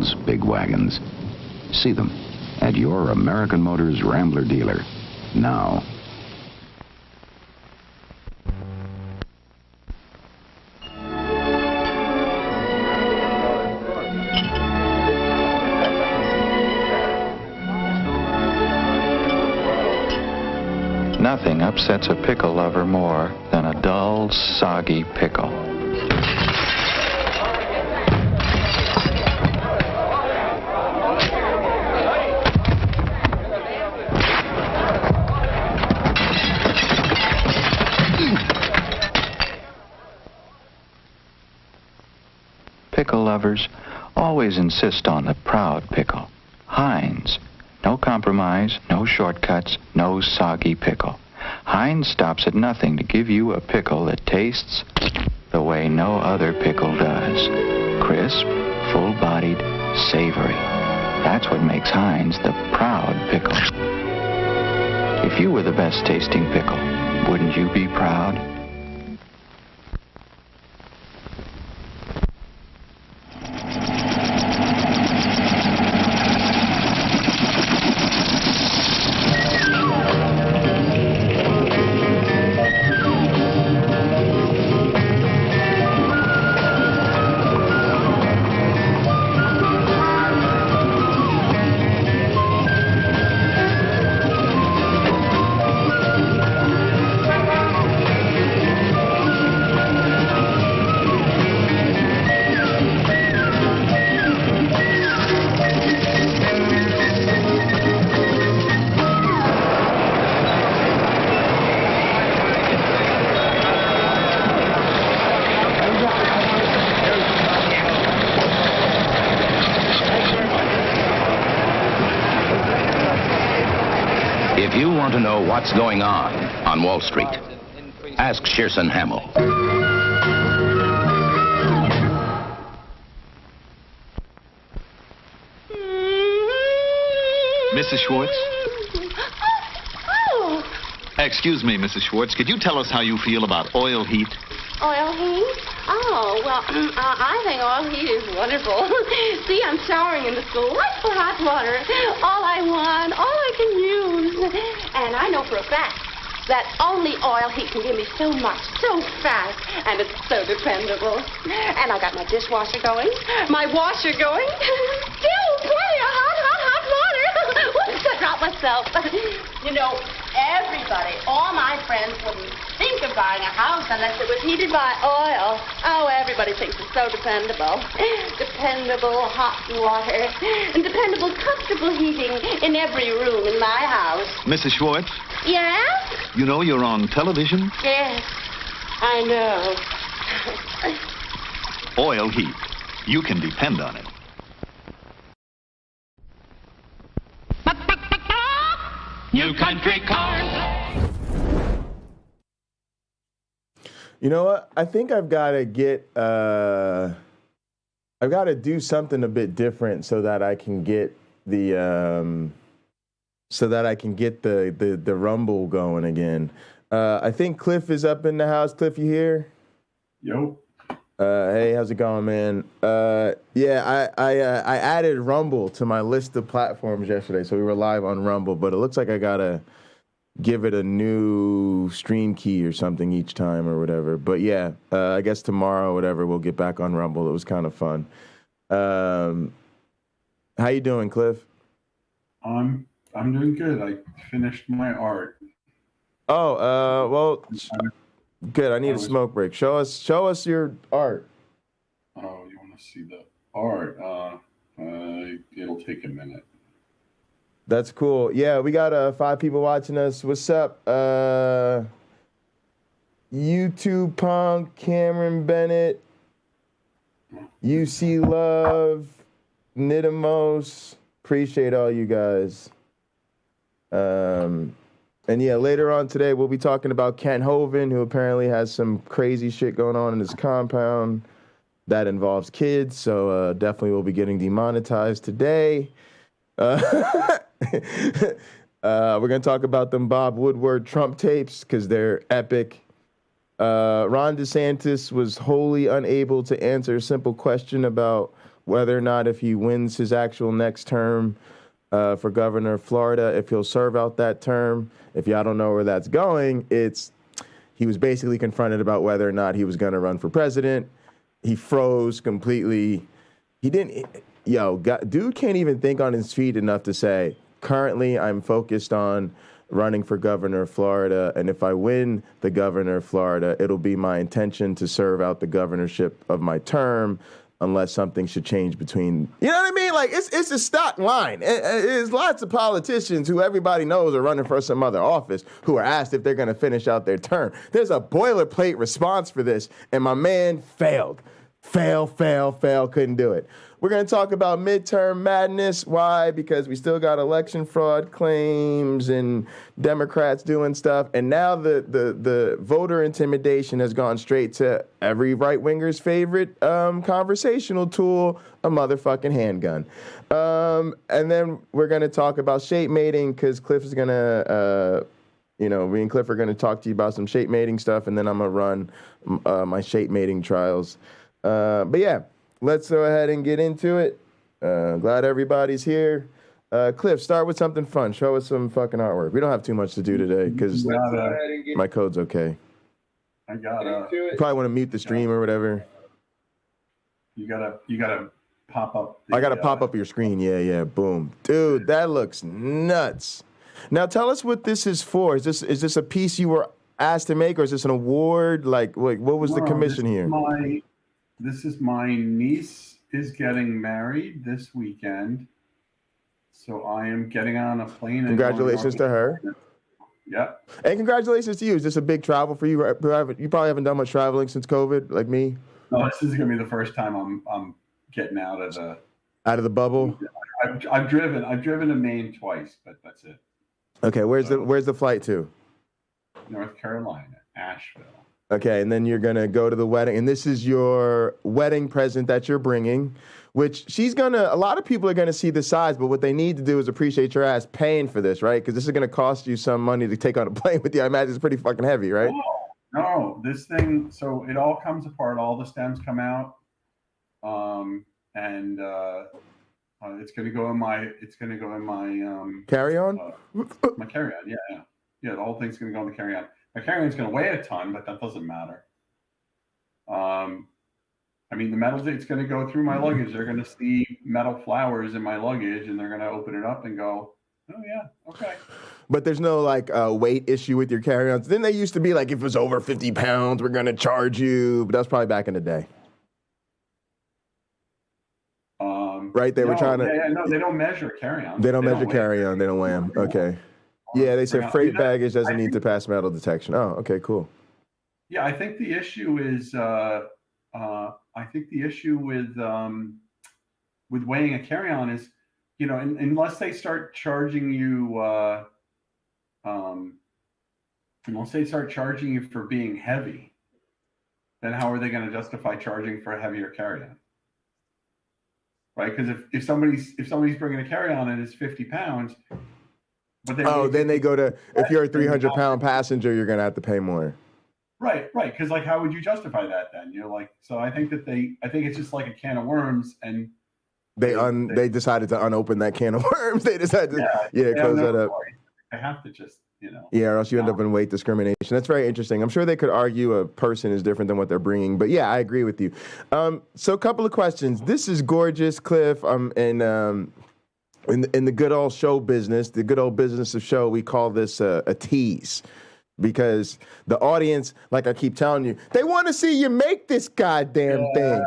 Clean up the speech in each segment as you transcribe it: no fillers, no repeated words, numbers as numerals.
builds big wagons. See them at your American Motors Rambler dealer now. Nothing upsets a pickle lover more than a dull, soggy pickle. Pickle lovers always insist on the proud pickle. Heinz. No compromise, no shortcuts, no soggy pickle. Heinz stops at nothing to give you a pickle that tastes the way no other pickle does. Crisp, full-bodied, savory. That's what makes Heinz the proud pickle. If you were the best tasting pickle, wouldn't you be proud? If you want to know what's going on Wall Street, ask Shearson Hamill. Mrs. Schwartz? Oh. Excuse me, Mrs. Schwartz. Could you tell us how you feel about oil heat? Oil heat? Oh, well, I think oil heat is wonderful. See, I'm showering in the school. What's for hot water? All I want, all I can use. And I know for a fact that only oil heat can give me so much, so fast, and it's so dependable. And I got my dishwasher going, my washer going. Still plenty of hot water. Whoops, I dropped myself. You know, everybody, all my friends wouldn't think of buying a house unless it was heated by oil. Oh, everybody thinks it's so dependable. Dependable hot water and dependable comfortable heating in every room in my house. Mrs. Schwartz? Yes? You know you're on television? Yes, I know. Oil heat. You can depend on it. New country cars. You know what? I think I've got to I've got to do something a bit different so that I can get the Rumble going again. I think Cliff is up in the house. Cliff, you here? Yo. Hey, how's it going, man? Yeah, I added Rumble to my list of platforms yesterday, so we were live on Rumble, but it looks like I gotta give it a new stream key or something each time or whatever. But yeah, I guess tomorrow or whatever, we'll get back on Rumble. It was kind of fun. How you doing, Cliff? I'm doing good. I finished my art. Oh, well, good. I need a smoke break. Show us your art. Oh, you want to see the art? It'll take a minute. That's cool. Yeah, we got 5 people watching us. What's up? YouTube Punk, Cameron Bennett, UC Love, Nidamos. Appreciate all you guys. And yeah, later on today, we'll be talking about Kent Hovind, who apparently has some crazy shit going on in his compound that involves kids. So definitely we'll be getting demonetized today. We're going to talk about them Bob Woodward Trump tapes because they're epic. Ron DeSantis was wholly unable to answer a simple question about whether or not if he wins his actual next term for governor of Florida, if he'll serve out that term. If y'all don't know where that's going, he was basically confronted about whether or not he was going to run for president. He froze completely. He didn't, dude can't even think on his feet enough to say, currently I'm focused on running for governor of Florida, and if I win the governor of Florida, it'll be my intention to serve out the governorship of my term unless something should change between, you know what I mean? Like, it's a stock line. There's lots of politicians who everybody knows are running for some other office who are asked if they're going to finish out their term. There's a boilerplate response for this, and my man failed. Fail, couldn't do it. We're going to talk about midterm madness. Why? Because we still got election fraud claims and Democrats doing stuff. And now the voter intimidation has gone straight to every right-winger's favorite conversational tool, a motherfucking handgun. And then we're going to talk about shape mating because Cliff is going to... me and Cliff are going to talk to you about some shape mating stuff, and then I'm going to run my shape mating trials. But yeah, let's go ahead and get into it. Glad everybody's here. Cliff, start with something fun. Show us some fucking artwork. We don't have too much to do today because my code's okay. I gotta. You probably want to mute the stream or whatever. You gotta pop up. I gotta pop up your screen. Yeah. Boom, dude, that looks nuts. Now tell us what this is for. Is this a piece you were asked to make, or is this an award? Like what was the commission here? This is my niece is getting married this weekend, so I am getting on a plane. Congratulations to her. Yeah. And congratulations to you. Is this a big travel for you? You probably haven't done much traveling since COVID, like me. No, this is gonna be the first time I'm getting out of the bubble. I've driven to Maine twice, but that's it. Okay, where's the flight to? North Carolina, Asheville. Okay, and then you're gonna go to the wedding, and this is your wedding present that you're bringing, which a lot of people are gonna see the size, but what they need to do is appreciate your ass paying for this, right? Because this is gonna cost you some money to take on a plane with you. I imagine it's pretty fucking heavy, right? No, this thing, so it all comes apart, all the stems come out, it's gonna go in my carry-on? My carry-on, yeah. The whole thing's gonna go in the carry-on. My carry-on's going to weigh a ton, but that doesn't matter. The metal, it's going to go through my luggage. They're going to see metal flowers in my luggage, and they're going to open it up and go, oh, yeah, okay. But there's no, weight issue with your carry-ons. Then they used to be like, if it was over 50 pounds, we're going to charge you. But that's probably back in the day. Right? They were trying to... No, they don't measure carry-on. They don't measure carry-on. They don't weigh them. Okay. Yeah, they said freight baggage doesn't need to pass metal detection. Oh, okay, cool. Yeah, I think the issue is, with weighing a carry-on is, unless they start charging you, for being heavy, then how are they going to justify charging for a heavier carry-on? Right? Because if somebody's bringing a carry-on and it's 50 pounds. But then they go to, if you're a 300-pound passenger, you're going to have to pay more. Right. Because how would you justify that then? So I think it's just like a can of worms, and they decided to unopen that can of worms. They decided to close that up. I have to just, Yeah, or else you end up in weight discrimination. That's very interesting. I'm sure they could argue a person is different than what they're bringing, but yeah, I agree with you. So a couple of questions. This is gorgeous, Cliff. In the good old show business, the good old business of show, we call this a tease, because the audience, like I keep telling you, they want to see you make this goddamn thing.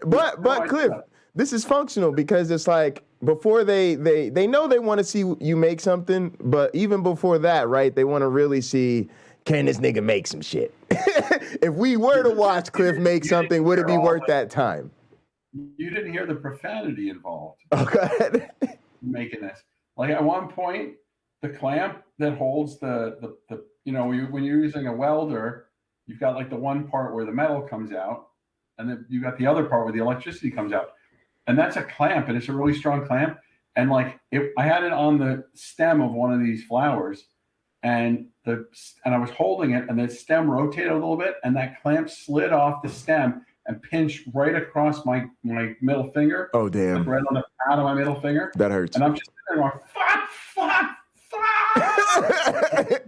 But Cliff, this is functional because it's like before they know they want to see you make something, but even before that, right? They want to really see, can this nigga make some shit? If we were to watch Cliff make something, would it be worth that time? You didn't hear the profanity involved. Okay. Making this. Like at one point, the clamp that holds the when you're using a welder, you've got like the one part where the metal comes out, and then you got the other part where the electricity comes out. And that's a clamp, and it's a really strong clamp. And I had it on the stem of one of these flowers, and I was holding it, and the stem rotated a little bit, and that clamp slid off the stem and pinched right across my middle finger. Oh, damn. Like right on the pad of my middle finger. That hurts. And I'm just sitting there going, fuck.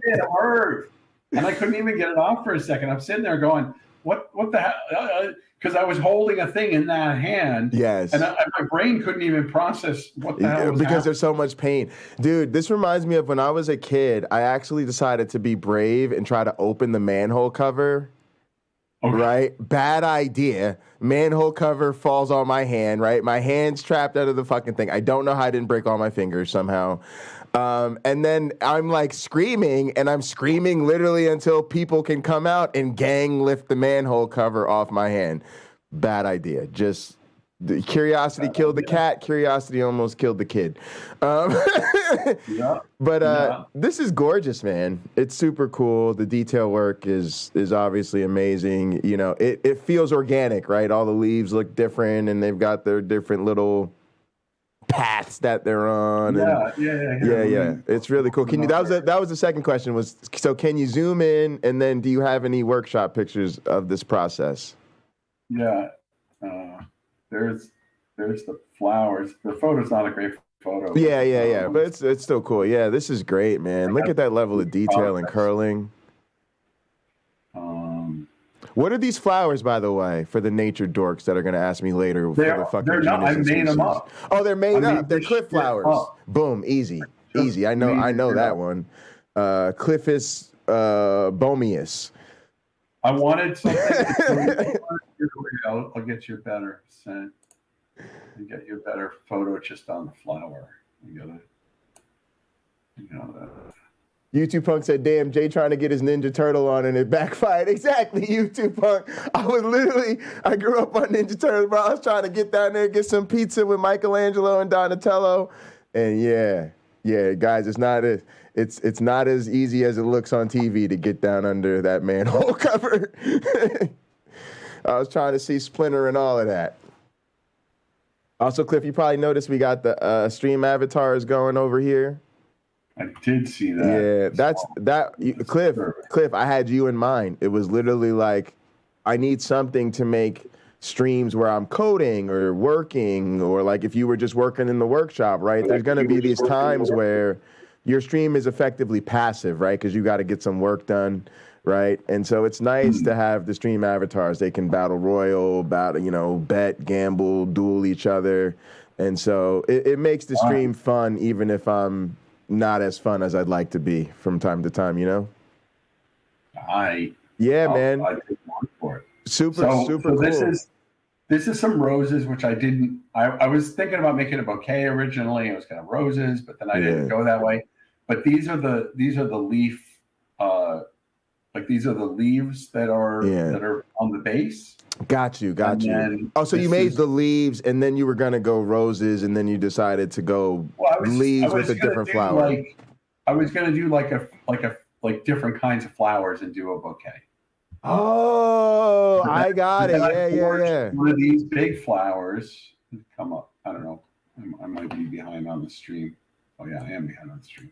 It hurt. And I couldn't even get it off for a second. I'm sitting there going, what the hell? Because I was holding a thing in that hand. Yes. And my brain couldn't even process what the hell was because happening. there's so much pain. Dude, this reminds me of when I was a kid, I actually decided to be brave and try to open the manhole cover. Okay. Right? Bad idea. Manhole cover falls on my hand, right? My hand's trapped out of the fucking thing. I don't know how I didn't break all my fingers somehow. And then I'm like screaming, and I'm screaming literally until people can come out and gang lift the manhole cover off my hand. Bad idea. Just the curiosity killed the cat. Curiosity almost killed the kid. This is gorgeous, man. It's super cool. The detail work is obviously amazing. You know, it feels organic, right? All the leaves look different, and they've got their different little paths that they're on. Yeah. It's really cool. Can you? That was the second question. So can you zoom in, and then do you have any workshop pictures of this process? Yeah. There's the flowers. The photo's not a great photo. Yeah. But it's still cool. Yeah, this is great, man. Look at that level of detail and curling. What are these flowers, by the way, for the nature dorks that are going to ask me later? They're not. I made them up. Oh, they're made up. They're cliff flowers. Boom, easy. I know that one. Cliffus bomius. I wanted something. I'll get you a better scent. And get you a better photo just on the flower. YouTube Punk said, damn, Jay trying to get his Ninja Turtle on and it backfired. Exactly, YouTube Punk. I grew up on Ninja Turtles, bro. I was trying to get down there, get some pizza with Michelangelo and Donatello. And yeah, guys, it's not as easy as it looks on TV to get down under that manhole cover. I was trying to see Splinter and all of that. Also, Cliff, you probably noticed we got the stream avatars going over here. I did see that. Yeah, Cliff, I had you in mind. It was literally like, I need something to make streams where I'm coding or working, or like if you were just working in the workshop, right? There's going to be these times where your stream is effectively passive, right? Because you got to get some work done, right? And so it's nice to have the stream avatars. They can battle royal, bet, gamble, duel each other. And so it makes the stream fun, even if I'm not as fun as I'd like to be from time to time, you know? Man. I take one for it. Super cool. This is some roses, which I didn't. I was thinking about making a bouquet originally. It was kind of roses, but then I didn't go that way. But these are the leaf, these are the leaves that are on the base. Got you. So you made the leaves, and then you were gonna go roses, and then you decided to go leaves with a different flower. I was gonna do like different kinds of flowers and do a bouquet. Oh, I got it. Yeah. One of these big flowers come up. I don't know. I might be behind on the stream. Oh yeah, I am behind on the stream.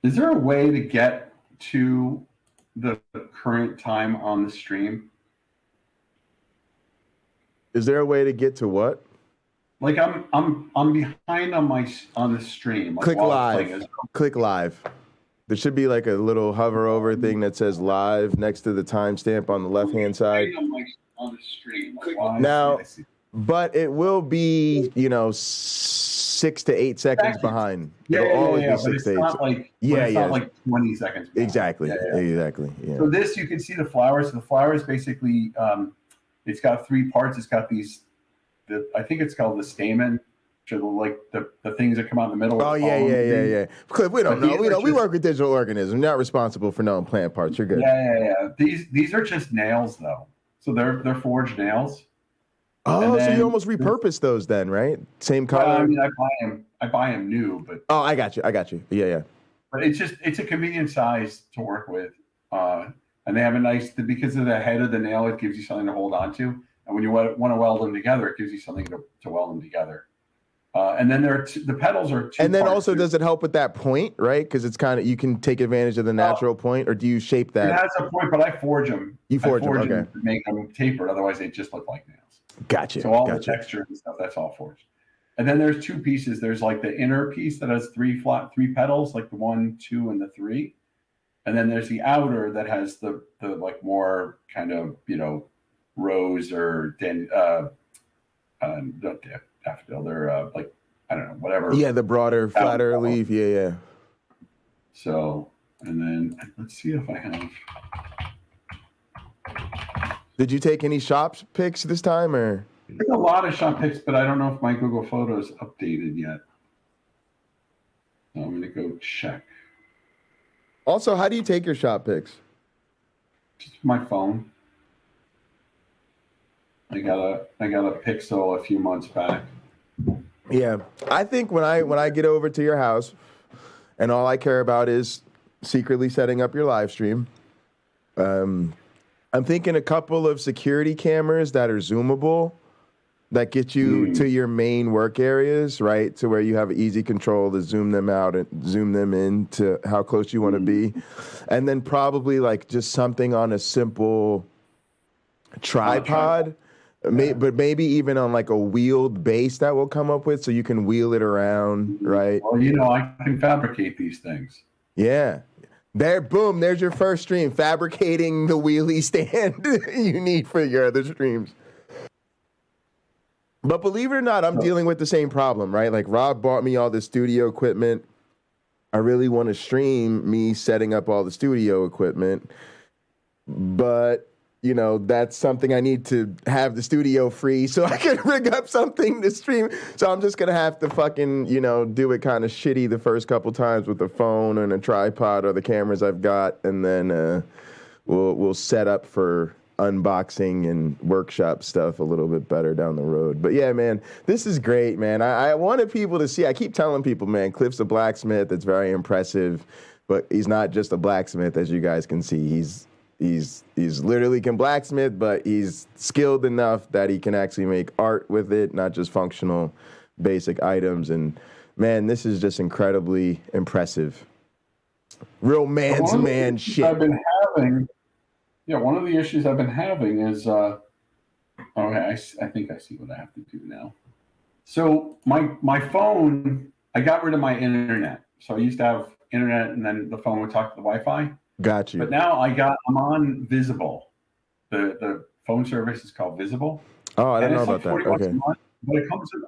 Is there a way to get to the current time on the stream? Is there a way to get to what? Like I'm behind on the stream. Click live. Click live. There should be like a little hover over thing that says live next to the timestamp on the left hand side. On the stream. Now, but it will be 6 to 8 seconds behind. It'll always be 6 to 8. It's not like 20 seconds behind. Exactly. Yeah. So this, you can see the flowers. So the flowers basically, it's got 3 parts. It's got these, I think it's called the stamen, which are like the things that come out in the middle. Oh, yeah. Cliff, we don't know. We work with digital organisms. We're not responsible for knowing plant parts. You're good. Yeah. These are just nails, though. So they're forged nails. Oh, so you almost repurpose those then, right? Same color. I mean, I buy them new, but. Oh, I got you. Yeah. But it's a convenient size to work with, and they have a nice, because of the head of the nail, it gives you something to hold on to, and when you want to weld them together, it gives you something to weld them together. And then the pedals are two. And then parts also, does it help with that point, right? Because it's kind of, you can take advantage of the natural point, or do you shape that? It has a point, but I forge them. You forge them, okay. To make them tapered. Otherwise, they just look like nails. Gotcha. So all the texture and stuff, that's all forged. And then there's two pieces. There's like the inner piece that has three pedals, like the 1, 2, and the 3. And then there's the outer that has the like more kind of, rose or not daffodil. They're like, I don't know, whatever. Yeah, the broader, flatter leaf. Yeah. So, and then let's see if I have. Did you take any shop pics this time, or? I took a lot of shop pics, but I don't know if my Google Photos updated yet. So I'm going to go check. Also, how do you take your shop pics? Just my phone. I got a Pixel a few months back. Yeah, I think when I get over to your house, and all I care about is secretly setting up your live stream, I'm thinking a couple of security cameras that are zoomable, that get you to your main work areas, right? To where you have easy control to zoom them out and zoom them in to how close you want to be. And then probably like just something on a simple tripod. But maybe even on like a wheeled base that we'll come up with, so you can wheel it around, right? Well, I can fabricate these things. Yeah. Boom, there's your first stream, fabricating the wheelie stand you need for your other streams. But believe it or not, I'm dealing with the same problem, right? Like, Rob bought me all the studio equipment. I really want to stream me setting up all the studio equipment, but that's something I need to have the studio free so I can rig up something to stream. So I'm just going to have to fucking, do it kind of shitty the first couple times with the phone and a tripod or the cameras I've got. And then we'll set up for unboxing and workshop stuff a little bit better down the road. But yeah, man, this is great, man. I wanted people to see. I keep telling people, man, Cliff's a blacksmith. It's very impressive. But he's not just a blacksmith, as you guys can see. He's literally can blacksmith, but he's skilled enough that he can actually make art with it, not just functional, basic items. And man, this is just incredibly impressive. Real man's man shit. I've been having, one of the issues I've been having is, I think I see what I have to do now. So my phone, I got rid of my internet. So I used to have internet, and then the phone would talk to the Wi-Fi. Got you. But now I'm on Visible. The phone service is called Visible. Oh, I didn't know about that. Okay. A month, but it comes with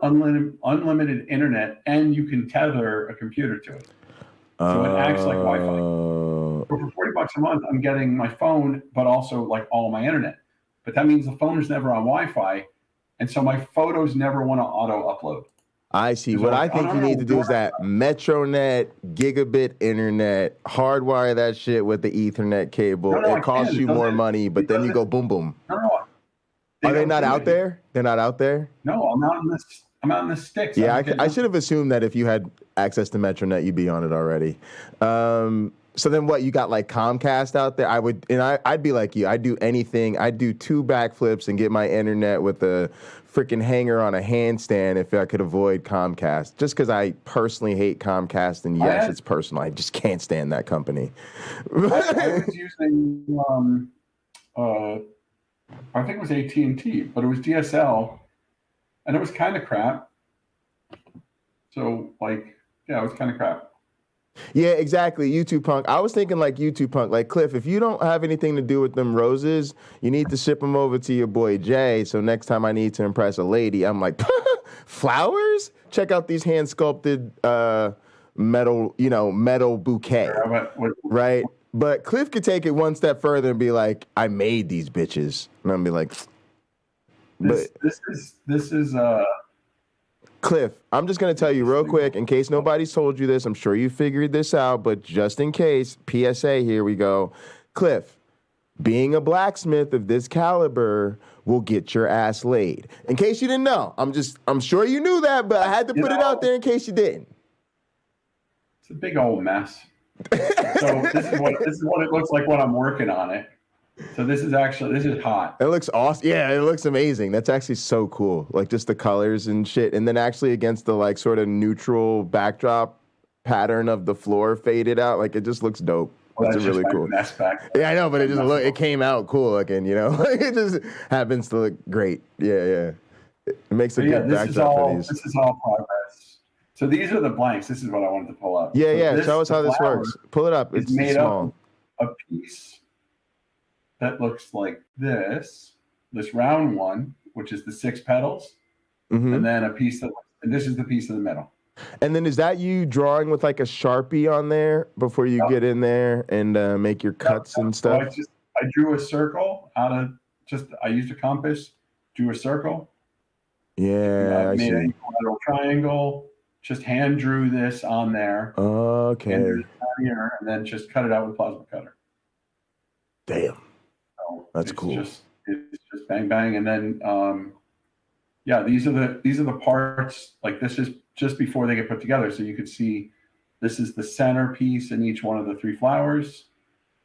unlimited internet, and you can tether a computer to it. So it acts like Wi-Fi. So for $40 a month, I'm getting my phone, but also like all my internet. But that means the phone is never on Wi-Fi, and so my photos never want to auto upload. I see. What I think you need to do is that Metronet, gigabit internet, hardwire that shit with the Ethernet cable. It costs you more money, but then you go boom, boom. No. Are they not out there? They're not out there? No, I'm out in the sticks. Yeah, I should have assumed that if you had access to Metronet, you'd be on it already. So then what, you got like Comcast out there? I'd be like you. I'd do anything. I'd do 2 backflips and get my internet with a freaking hanger on a handstand if I could avoid Comcast. Just because I personally hate Comcast, and yes, it's personal. I just can't stand that company. I was using, I think it was AT&T, but it was DSL, and it was kind of crap. So it was kind of crap. Yeah, exactly. YouTube Punk. I was thinking like YouTube Punk. Like, Cliff, if you don't have anything to do with them roses, you need to ship them over to your boy Jay. So next time I need to impress a lady, I'm like, flowers? Check out these hand sculpted metal bouquet. Right? But Cliff could take it one step further and be like, I made these bitches. And I'm be like, this is Cliff, I'm just going to tell you real quick, in case nobody's told you this, I'm sure you figured this out, but just in case, PSA, here we go. Cliff, being a blacksmith of this caliber will get your ass laid. In case you didn't know, I'm sure you knew that, but I had to put it out there in case you didn't. It's a big old mess. So this is what it looks like when I'm working on it. So this is hot. It looks awesome. Yeah, it looks amazing. That's actually so cool. Like just the colors and shit. And then actually against the like sort of neutral backdrop pattern of the floor faded out. Like it just looks dope. Well, it's really cool. Yeah, I know, but it came out cool looking, you know? It just happens to look great. Yeah. It makes a good backdrop for these. This is all progress. So these are the blanks. This is what I wanted to pull up. Yeah. So Show us how this works. Pull it up. It's made small. up a piece that looks like this round one, which is the 6 petals, and then a piece and this is the piece in the middle. And then is that you drawing with like a Sharpie on there before you get in there and make your cuts and stuff? So I drew a circle I used a compass, drew a circle. Yeah, I made see. a little triangle, just hand drew this on there. Okay. And then just cut it out with a plasma cutter. Damn. So that's cool. It's just bang bang, and then these are the parts. Like this is just before they get put together, so you could see this is the center piece in each one of the 3 flowers.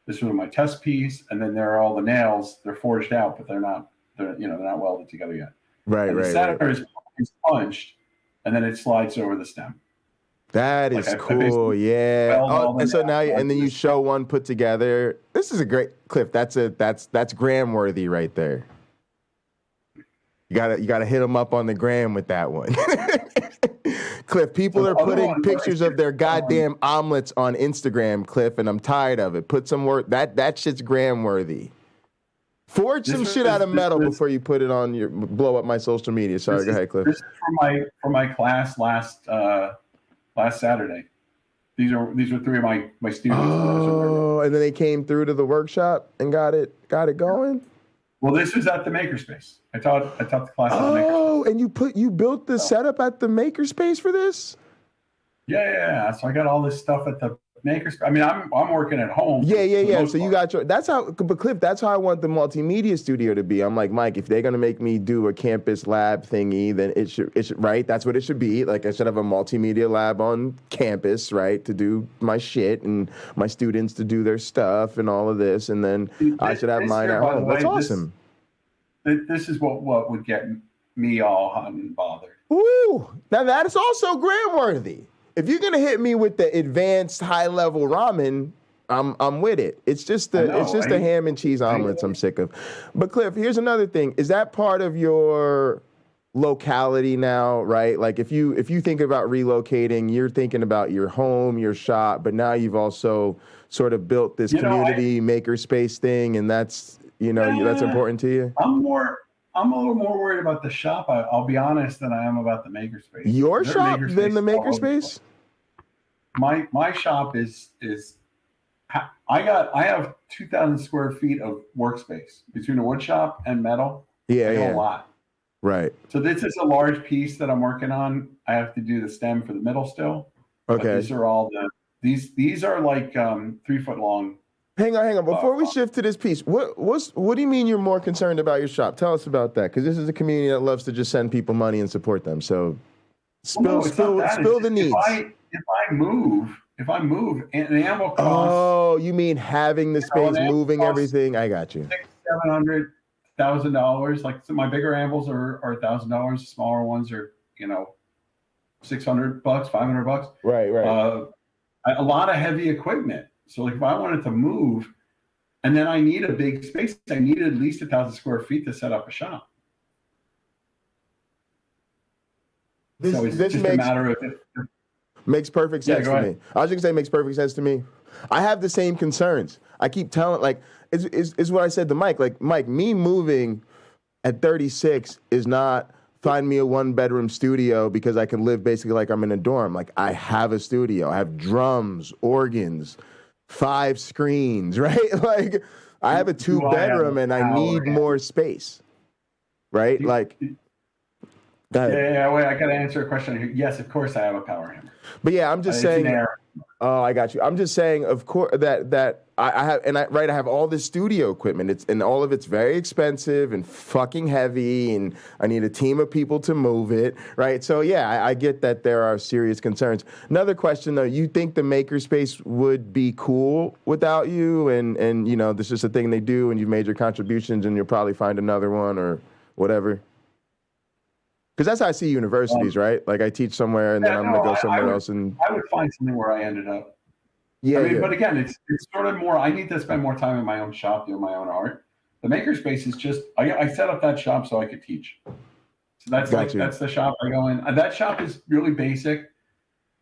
This was my test piece, and then there are all the nails. They're forged out, but they're not welded together yet. Right. The center is punched, and then it slides over the stem. That is cool. Yeah. And so now, and then you show one put together. This is a great Cliff. That's gram worthy right there. You gotta hit them up on the gram with that one. Cliff, people are putting pictures of their goddamn omelets on Instagram, Cliff, and I'm tired of it. Put some work. That shit's gram worthy. Forge some shit out of metal before you put it on blow up my social media. Sorry, go ahead, Cliff. This is for my class last Saturday. These are 3 of my students. Oh, and then they came through to the workshop and got it going. Well, this was at the Makerspace. I taught the class at the Makerspace. Oh, and you built the setup at the Makerspace for this? Yeah. So I got all this stuff at the Makerspace. I mean, I'm working at home. Yeah. So you got but Cliff, that's how I want the multimedia studio to be. I'm like, Mike, if they're gonna make me do a campus lab thingy, then it should right. That's what it should be. Like I should have a multimedia lab on campus, right, to do my shit and my students to do their stuff and all of this, and then I should have mine at home. That's awesome. This is what would get me all hot and bothered. Ooh, now that is also gram worthy. If you're gonna hit me with the advanced high level ramen, I'm with it. It's just the ham and cheese omelets I'm sick of. But Cliff, here's another thing. Is that part of your locality now, right? Like if you think about relocating, you're thinking about your home, your shop, but now you've also sort of built this community makerspace thing, and that's that's important to you. I'm a little more worried about the shop. I'll be honest than I am about the makerspace. Your shop than the makerspace? My shop is I have 2,000 square feet of workspace between a wood shop and metal. Yeah. A lot. Right. So this is a large piece that I'm working on. I have to do the stem for the middle still. Okay. These are all these are like 3 foot long. Hang on. Before we shift to this piece, what do you mean you're more concerned about your shop? Tell us about that, because this is a community that loves to just send people money and support them. So spill the needs. If I move, and the animal costs. Oh, you mean having the space, moving everything? I got you. $700,000. Like so my bigger animals are $1,000. Smaller ones are $600, $500. Right. A lot of heavy equipment. So like if I wanted to move, and then I need a big space, I need at least 1,000 square feet to set up a shop. So it's just a matter of makes perfect sense to me. I was just gonna say makes perfect sense to me. I have the same concerns. I keep telling is what I said to Mike. Like Mike, me moving at 36 is not find me a 1-bedroom studio because I can live basically like I'm in a dorm. Like I have a studio. I have drums, organs, 5 screens, right? Like I have a 2-bedroom and I need more space, right? Like, go ahead. Yeah, wait, I got to answer a question. Yes, of course I have a power hammer. But yeah, I'm just saying, Oh, I got you. I'm just saying, of course, that I have, and I have all this studio equipment. And all of it's very expensive and fucking heavy, and I need a team of people to move it, right? So yeah, I get that there are serious concerns. Another question though, you think the makerspace would be cool without you? And you know, this is a thing they do, and you've made your contributions, and you'll probably find another one or whatever. Because that's how I see universities, right? Like I teach somewhere, and then I'm gonna go somewhere else. And I would find something where I ended up. Yeah, I mean, but again, it's sort of more. I need to spend more time in my own shop doing my own art. The makerspace is just. I set up that shop so I could teach. So that's that's the shop I go in. That shop is really basic.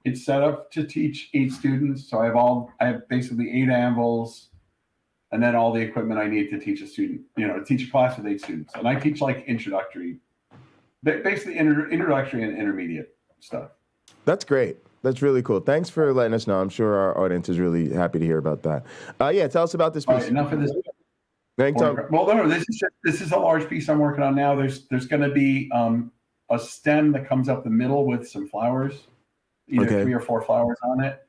It's set up to teach 8 students. So I have basically 8 anvils, and then all the equipment I need to teach a student. You know, to teach a class with 8 students, and I teach like introductory. Basically introductory and intermediate stuff. That's great. That's really cool. Thanks for letting us know. I'm sure our audience is really happy to hear about that. Yeah, tell us about this piece. Right, enough of this. Well, no, this is a large piece I'm working on now. There's going to be a stem that comes up the middle with some flowers, either 3 or 4 flowers on it,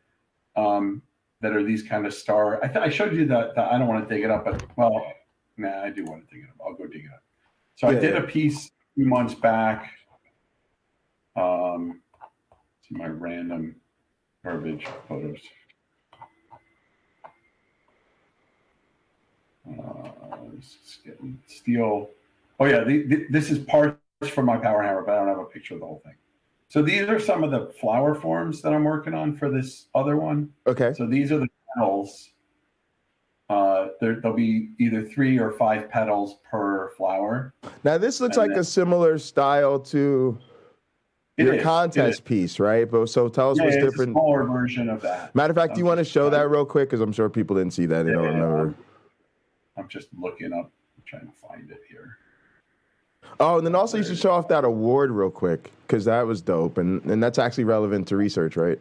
that are these kind of star. I showed you that. I don't want to dig it up, but I do want to dig it up. I'll go dig it up. So I did a piece 2 months back. See my random garbage photos. Steel. Oh yeah, this is parts from my power hammer, but I don't have a picture of the whole thing. So these are some of the flower forms that I'm working on for this other one. Okay. So these are the petals. There'll be either 3 or 5 petals per flower. Now this looks like a similar style to your contest piece, right? But so tell us what's different. It's a smaller version of that. Matter of fact, do you want to show that real quick? Because I'm sure people didn't see that. They don't remember. I'm just looking up, trying to find it here. Oh, and then also you should show off that award real quick, because that was dope, and that's actually relevant to research, right?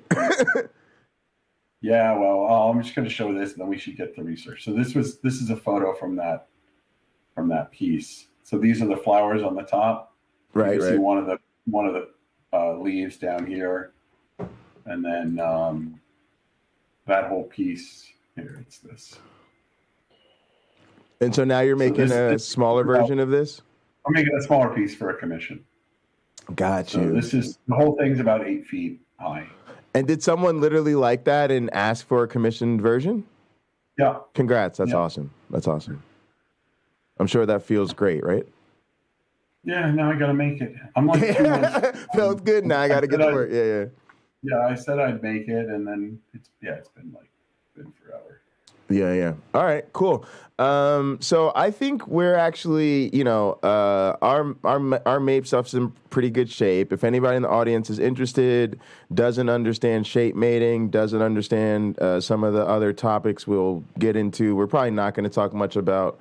Yeah, well, I'm just going to show this, and then we should get to research. So this is a photo from that piece. So these are the flowers on the top. Right. You can see one of the leaves down here, and then that whole piece here. It's this. And so now you're making a smaller version of this? I'm making a smaller piece for a commission. Got you. So the whole thing's about 8 feet high. And did someone literally like that and ask for a commissioned version? Yeah. Congrats. That's awesome. That's awesome. I'm sure that feels great, right? Yeah, now I got to make it. I'm like 2 months. Feels good. Now I got to get to work. Yeah. Yeah, I said I'd make it, and then it's been forever. Yeah. All right, cool. So I think we're actually, our MAPE stuff's in pretty good shape. If anybody in the audience is interested, doesn't understand shape mating, doesn't understand some of the other topics we'll get into, we're probably not going to talk much about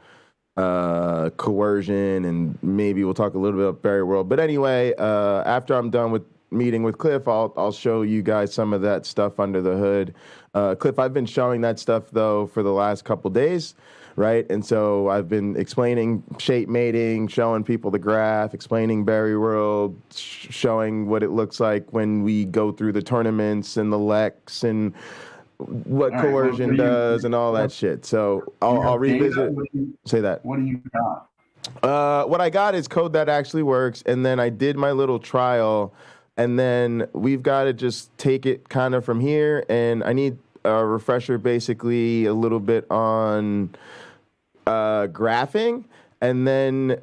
coercion, and maybe we'll talk a little bit about Barry World. But anyway, after I'm done with meeting with Cliff, I'll show you guys some of that stuff under the hood. Cliff, I've been showing that stuff though for the last couple days, right? And so I've been explaining shape mating, showing people the graph, explaining Barry World, showing what it looks like when we go through the tournaments and the Lex and what coercion does and all that shit. So I'll revisit. Say that. What do you got? What I got is code that actually works, and then I did my little trial, and then we've got to just take it kind of from here, and I need a refresher, basically a little bit on graphing, and then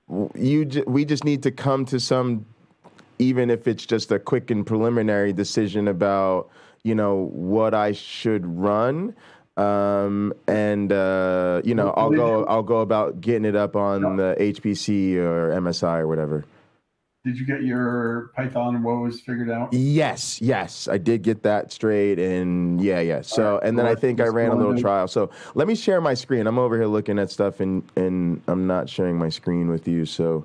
we just need to come to some, even if it's just a quick and preliminary decision about, what I should run. I'll go about getting it up on the HPC or MSI or whatever. Did you get your Python woes figured out? Yes, I did get that straight, and yeah. So, and then I think I ran a little trial. So let me share my screen. I'm over here looking at stuff, and I'm not sharing my screen with you. So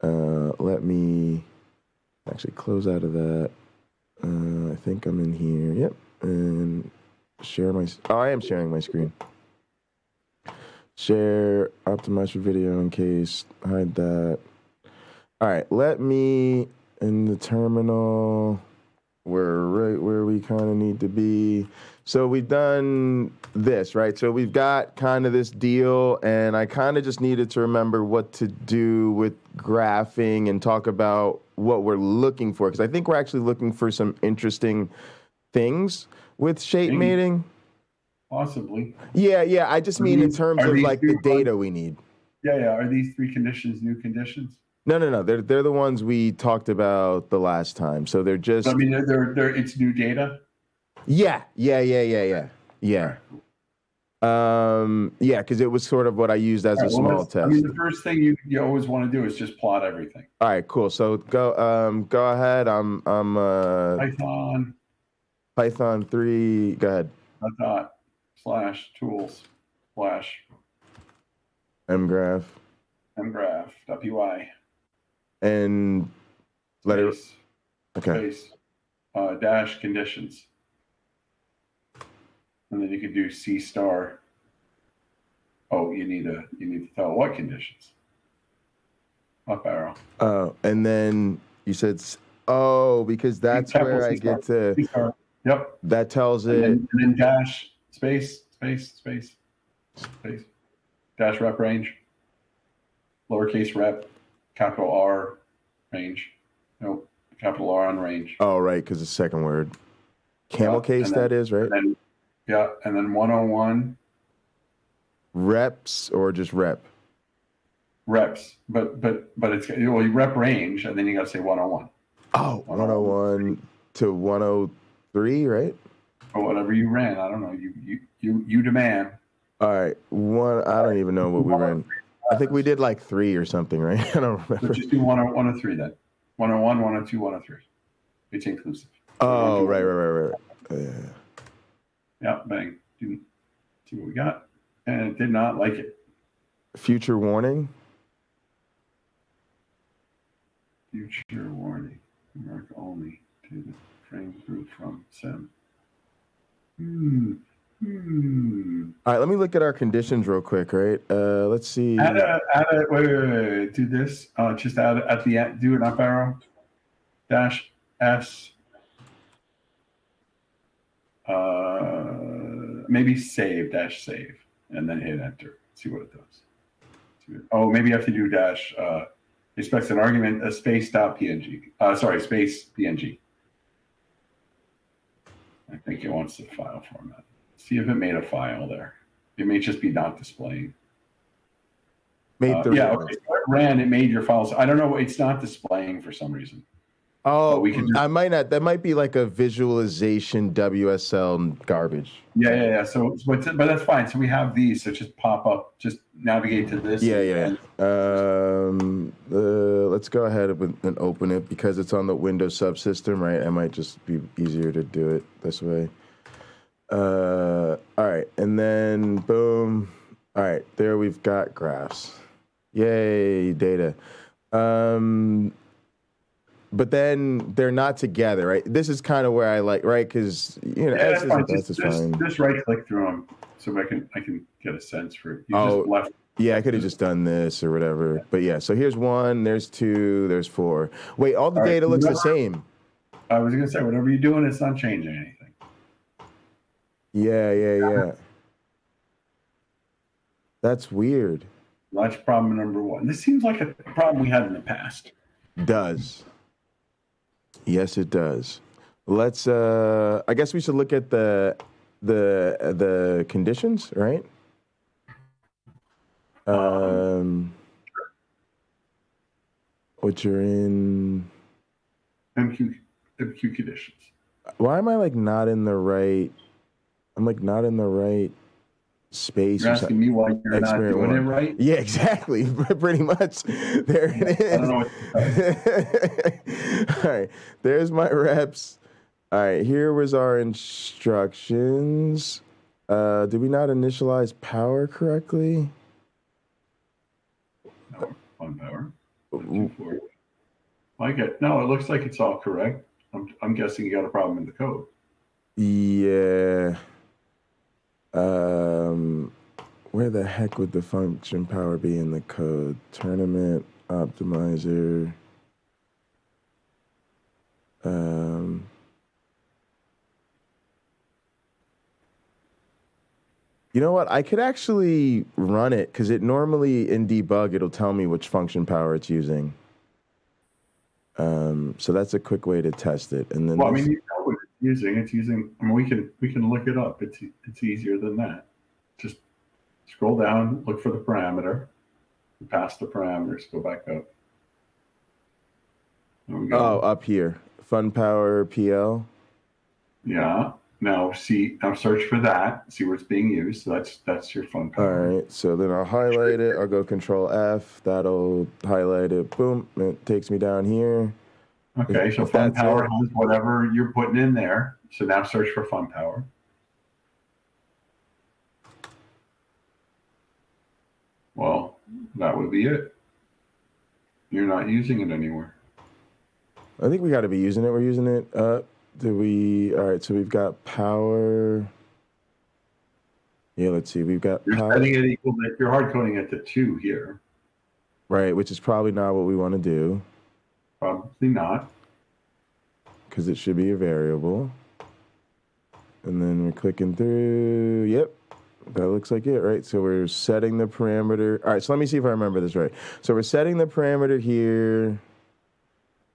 let me actually close out of that. I think I'm in here. Yep, and share my. Oh, I am sharing my screen. Share, optimize for video in case, hide that. All right, let me, in the terminal, we're right where we kind of need to be. So we've done this, right? So we've got kind of this deal, and I kind of just needed to remember what to do with graphing and talk about what we're looking for, because I think we're actually looking for some interesting things with shape mating. Possibly. Yeah. I just mean in terms of like the data we need. Yeah. Are these three conditions new conditions? No. They're the ones we talked about the last time. So they're just. I mean, they're it's new data. Yeah. Because it was sort of what I used as a small test. I mean, the first thing you always want to do is just plot everything. All right, cool. So go ahead. I'm Python 3. Go ahead. /tools/ mgraph.py and letter. Okay. Space dash conditions, and then you can do C*. Oh, you need to tell what conditions. Up arrow. Oh, and then you said because that's where I get to. C*. Yep. That tells it. And then dash space dash rep range, lowercase rep, capital R range. Nope, capital R on range. Oh, right, because the second word. Camel case, that is, right? And then 101. Reps or just rep? Reps, but it's you rep range, and then you got to say 101. Oh, 101 to 103, right? Or whatever you ran. I don't know. You demand. All right, I don't even know what we ran. I think we did like 3 or something, right? I don't remember. So just do 103 then. 101, 102, 103. It's inclusive. Oh, right. Yeah, bang. See what we got. And it did not like it. Future warning. Future warning. Mark only to the frame group from SEM. All right, let me look at our conditions real quick, right? Let's see. Wait. Do this. Just add it at the end. Do an up arrow. Dash S. Maybe save, dash save, and then hit enter. See what it does. Oh, maybe you have to do dash. Expects an argument, a space dot PNG. Space PNG. I think it wants the file format. See if it made a file there. It may just be not displaying. Okay. So it ran. It made your files. I don't know. It's not displaying for some reason. Oh, I might not. That might be like a visualization WSL garbage. Yeah. So, but that's fine. So we have these. So just pop up. Just navigate to this. Yeah. Let's go ahead and open it because it's on the Windows subsystem, right? It might just be easier to do it this way. All right, and then boom. All right, there we've got graphs. Yay, data. But then they're not together, right? This is kind of where I like, right? Because that's fine. Just right click through them so I can get a sense for it. Just left. Yeah, I could have just done this or whatever. Yeah. But yeah, so here's 1, there's 2, there's 4. Wait, all the data looks the same. I was gonna say whatever you're doing, it's not changing anything. Yeah. That's weird. That's problem number 1. This seems like a problem we had in the past. Does. Yes, it does. Let's. I guess we should look at the conditions, right? Which are in MQ conditions. Why am I not in the right? I'm not in the right space. You're asking me why you're not doing it right? Yeah, exactly. Pretty much. There it is. I don't know what All right. There's my reps. All right. Here was our instructions. Did we not initialize power correctly? No, on power. No, it looks like it's all correct. I'm guessing you got a problem in the code. Yeah. Where the heck would the function power be in the code? Tournament optimizer. You know what? I could actually run it because it normally in debug it'll tell me which function power it's using. So that's a quick way to test it. And then well, I mean, you know what it's using. It's using. I mean, we can look it up. It's easier than that. Just scroll down, look for the parameter, pass the parameters, go back up. Oh, up here, fun power PL. Yeah. Now search for that. See where it's being used. So that's your fun power. All right. So then I'll highlight it. I'll go Control F. That'll highlight it. Boom. It takes me down here. Okay. So fun power has whatever you're putting in there. So now search for fun power. Well, that would be it. You're not using it anywhere. I think we got to be using it. We're using it. All right. So we've got power. Yeah, let's see. We've got power. Setting it equal. You're hard coding it to 2 here. Right, which is probably not what we want to do. Probably not. Because it should be a variable. And then we're clicking through. Yep. That looks like it, right? So we're setting the parameter. All right, so let me see if I remember this right. So we're setting the parameter here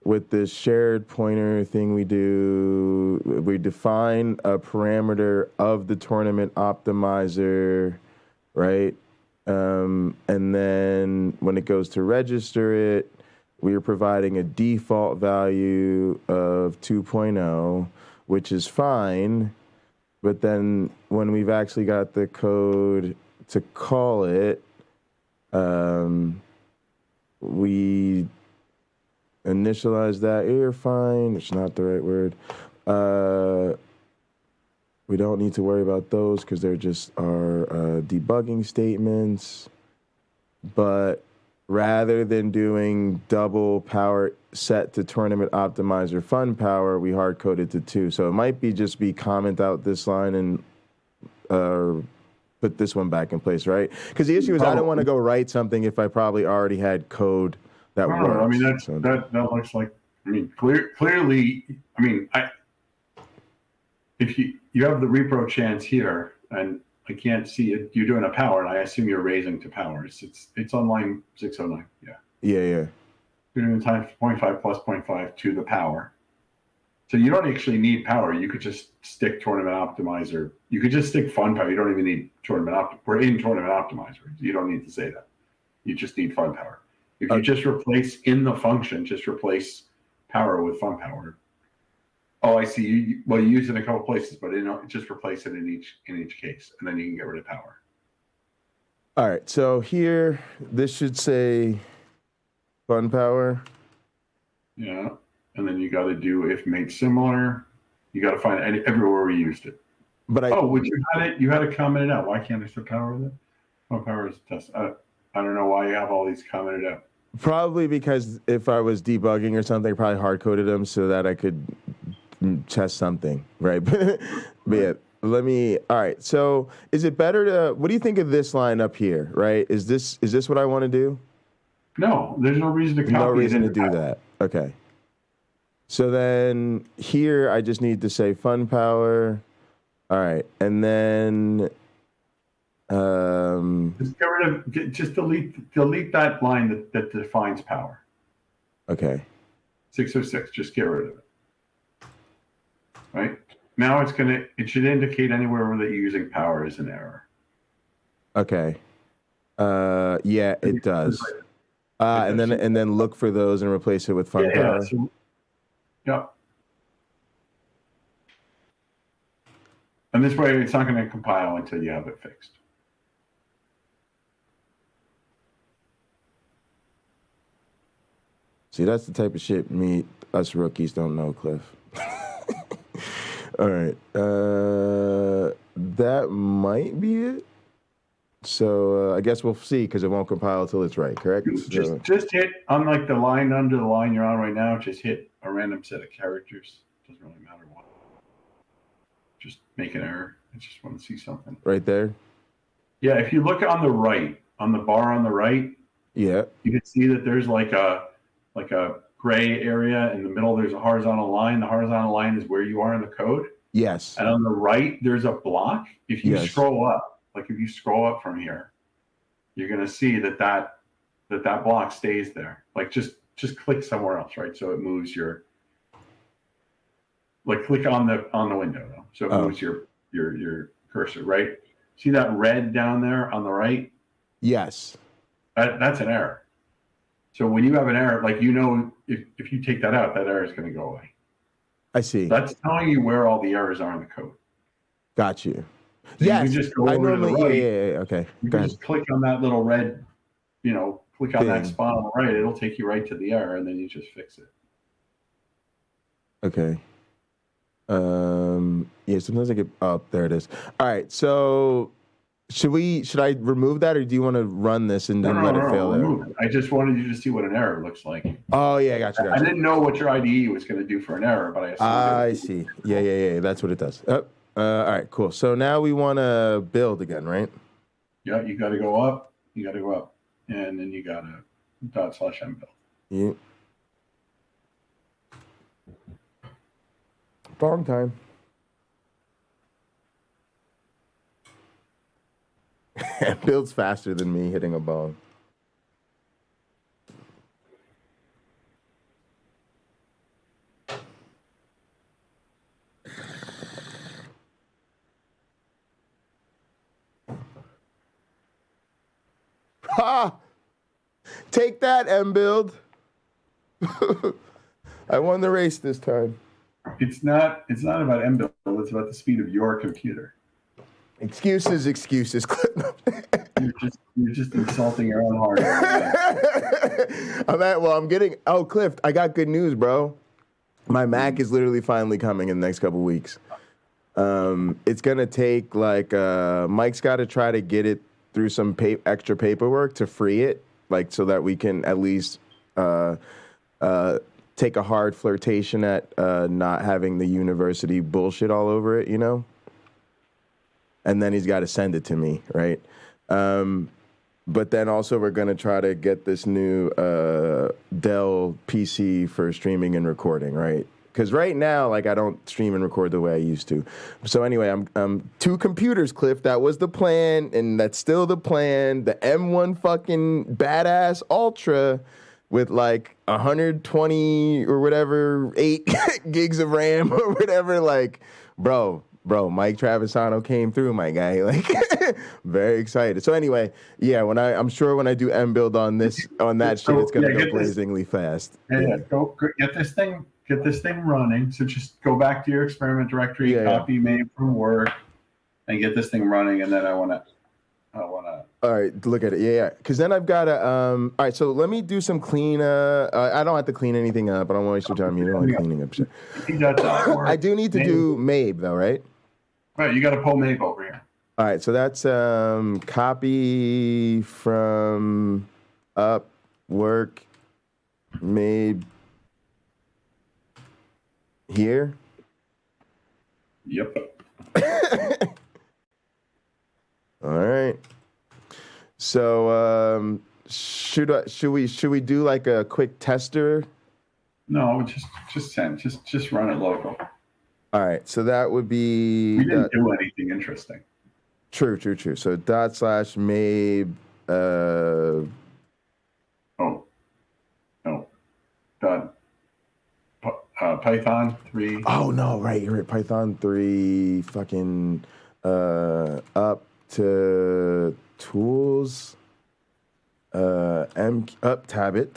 with this shared pointer thing we do. We define a parameter of the tournament optimizer, right? And then when it goes to register it, we are providing a default value of 2.0, which is fine. But then when we've actually got the code to call it, we initialize that. You're fine. It's not the right word. We don't need to worry about those because they're just our debugging statements. But rather than doing double power set to tournament optimizer fun power, we hard coded to 2. So it might be just be comment out this line and put this one back in place, right? Because the issue is I don't want to go write something if I probably already had code that works. I mean, that looks like, I mean, clearly, I mean, if you have the repro chance here, and I can't see it, you're doing a power, and I assume you're raising to powers. It's on line 609. Yeah. Yeah. You're doing times 0.5 plus 0.5 to the power. So you don't actually need power. You could just stick tournament optimizer. You could just stick fun power. You don't even need tournament We're in tournament optimizer. You don't need to say that. You just need fun power. If you just replace in the function, just replace power with fun power. Oh, I see. You use it in a couple places, but just replace it in each case, and then you can get rid of power. All right. So here, this should say fun power. Yeah, and then you got to do if made similar. You got to find everywhere we used it. But you had it commented out. Why can't I say power with it? Fun power is a test. I don't know why you have all these commented out. Probably because if I was debugging or something, I probably hard coded them so that I could test something, right? But yeah, all right. So is it better what do you think of this line up here, right? Is this what I want to do? No, there's no reason to copy it. No reason to do that. Okay. So then here I just need to say fun power. All right. And then just delete that line that defines power. Okay. 606, just get rid of it. Right? Now it should indicate anywhere where that using power is an error. Okay. Yeah, it does. And then look for those and replace it with fun power. Yeah. And this way it's not going to compile until you have it fixed. See, that's the type of shit us rookies don't know, Cliff. All right. That might be it. So I guess we'll see because it won't compile until it's right, correct? Just hit, unlike the line under the line you're on right now, just hit a random set of characters. Doesn't really matter what. Just make an error. I just want to see something. Right there? Yeah, if you look on the right, on the bar on the right, yeah, you can see that there's like a gray area in the middle. There's a horizontal line. The horizontal line is where you are in the code. Yes. And on the right, there's a block. If you scroll up like if you scroll up from here, you're going to see that block stays there. Like just click somewhere else, right? So it moves your, like click on the window though. So it moves your cursor, right? See that red down there on the right? Yes. That's an error. So when you have an error, like, you know, if you take that out, that error is going to go away. I see. That's telling you where all the errors are in the code. Got you. So yes. you can just go over to the right. Yeah. Okay. You can just click on that little red, click on that spot on the right. It'll take you right to the error, and then you just fix it. Okay. Yeah, sometimes I get, oh, there it is. All right. So should I remove that, or do you want to run this and then let it fail there? I just wanted you to see what an error looks like. Oh yeah, gotcha. I didn't know what your IDE was going to do for an error, but I see. Yeah. That's what it does. All right, cool. So now we want to build again, right? Yeah, you got to go up. And then you got to /mbuild. Yeah. Long time. It builds faster than me hitting a bone. Ha! Take that, mbuild. I won the race this time. It's not about mbuild. It's about the speed of your computer. Excuses. You're just insulting your own hardware. Cliff, I got good news, bro. My Mac is literally finally coming in the next couple weeks. It's gonna take Mike's got to try to get it through some extra paperwork to free it, so that we can at least take a hard flirtation at not having the university bullshit all over it, And then he's got to send it to me, right? But then also we're going to try to get this new Dell PC for streaming and recording, right? Because right now, I don't stream and record the way I used to. So anyway, I'm 2 computers, Cliff. That was the plan, and that's still the plan. The M1 fucking badass Ultra with 120 or whatever, 8 gigs of RAM or whatever. Bro, Mike Travisano came through, my guy. Very excited. So anyway, yeah, I'm sure when I do mbuild on that shit, it's gonna go blazingly fast. Yeah, go get this thing running. So just go back to your experiment directory, copy made from work, and get this thing running. And then I wanna. All right, look at it. Yeah. Because then I've got to. All right, so let me do some clean. I don't have to clean anything up. I don't want to waste your time. You don't like cleaning up shit. I do need to do Mabe though, right? Right, you got to pull Mabe over here. All right, so that's copy from up work Mabe here. Yep. All right. So should we do a quick tester? No, just send. Just run it local. All right. So that would be. We didn't do anything interesting. True. So /Mabe. Python 3. Oh no! Right, you're right. Python 3. Fucking up to tools. Tab it.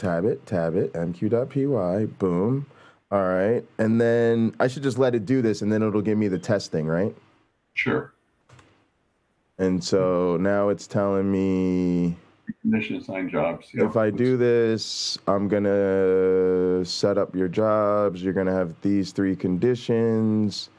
mq.py. Boom. All right, and then I should just let it do this, and then it'll give me the testing, right? Sure. And so now it's telling me condition assign jobs. If I do this, I'm gonna set up your jobs. You're gonna have these 3 conditions.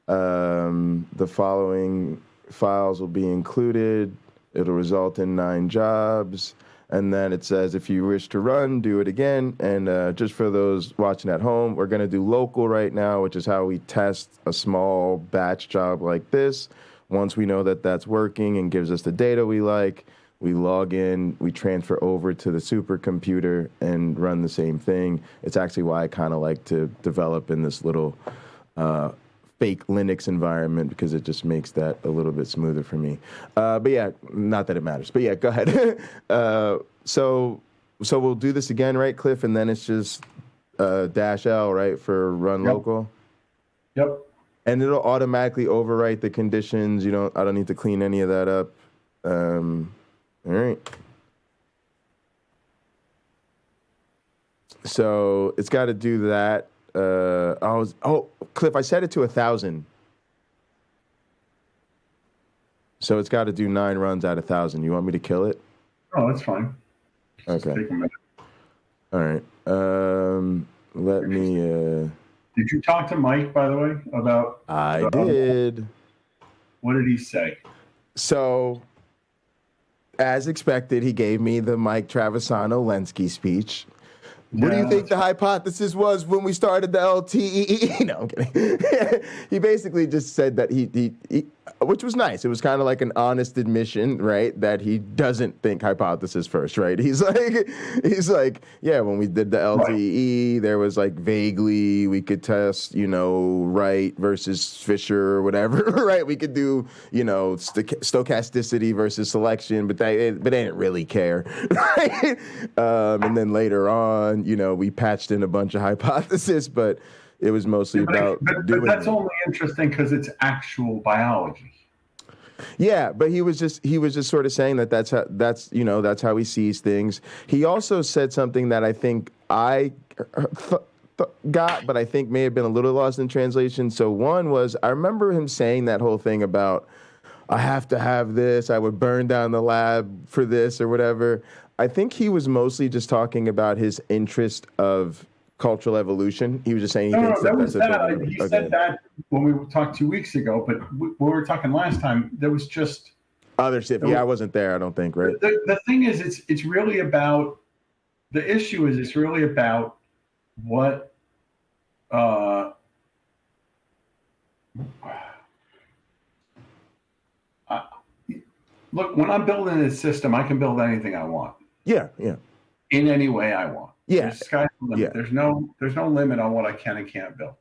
The following files will be included. It'll result in 9 jobs. And then it says, if you wish to run, do it again. And just for those watching at home, we're going to do local right now, which is how we test a small batch job like this. Once we know that that's working and gives us the data we like, we log in, we transfer over to the supercomputer and run the same thing. It's actually why I kind of like to develop in this little fake Linux environment because it just makes that a little bit smoother for me. But yeah, not that it matters. But yeah, go ahead. So we'll do this again, right, Cliff? And then it's just -L, right, for run local. Yep. And it'll automatically overwrite the conditions. I don't need to clean any of that up. All right. So it's got to do that. Cliff, I set it to 1,000. So it's got to do 9 runs out of 1,000. You want me to kill it? Oh, that's fine. Okay. Take a minute. All right. Let me. Did you talk to Mike, by the way, about? I did. What did he say? So, as expected, he gave me the Mike Travisano Lenski speech. What do you think the hypothesis was when we started the LTE? No, I'm kidding. He basically just said that he which was nice. It was kind of like an honest admission, right? That he doesn't think hypothesis first, right? He's like, yeah, when we did the LTE, there was like vaguely we could test, Wright versus Fisher or whatever, right? We could do, stochasticity versus selection, but they didn't really care, right? And then later on, we patched in a bunch of hypotheses, but it was mostly about doing. But that's only interesting because it's actual biology. Yeah, but he was just sort of saying that's how he sees things. He also said something that I think I got, but I think may have been a little lost in translation. So one was, I remember him saying that whole thing about, I have to have this, I would burn down the lab for this or whatever. I think he was mostly just talking about his interest of cultural evolution. He was just saying he said that when we talked 2 weeks ago, but when we were talking last time, there was just other shit. Yeah, I wasn't there, I don't think, right? The thing is, it's really about, the issue is it's really about what look, when I'm building this system, I can build anything I want. Yeah. In any way I want. Yeah. There's sky's the limit. Yeah. There's no limit on what I can and can't build.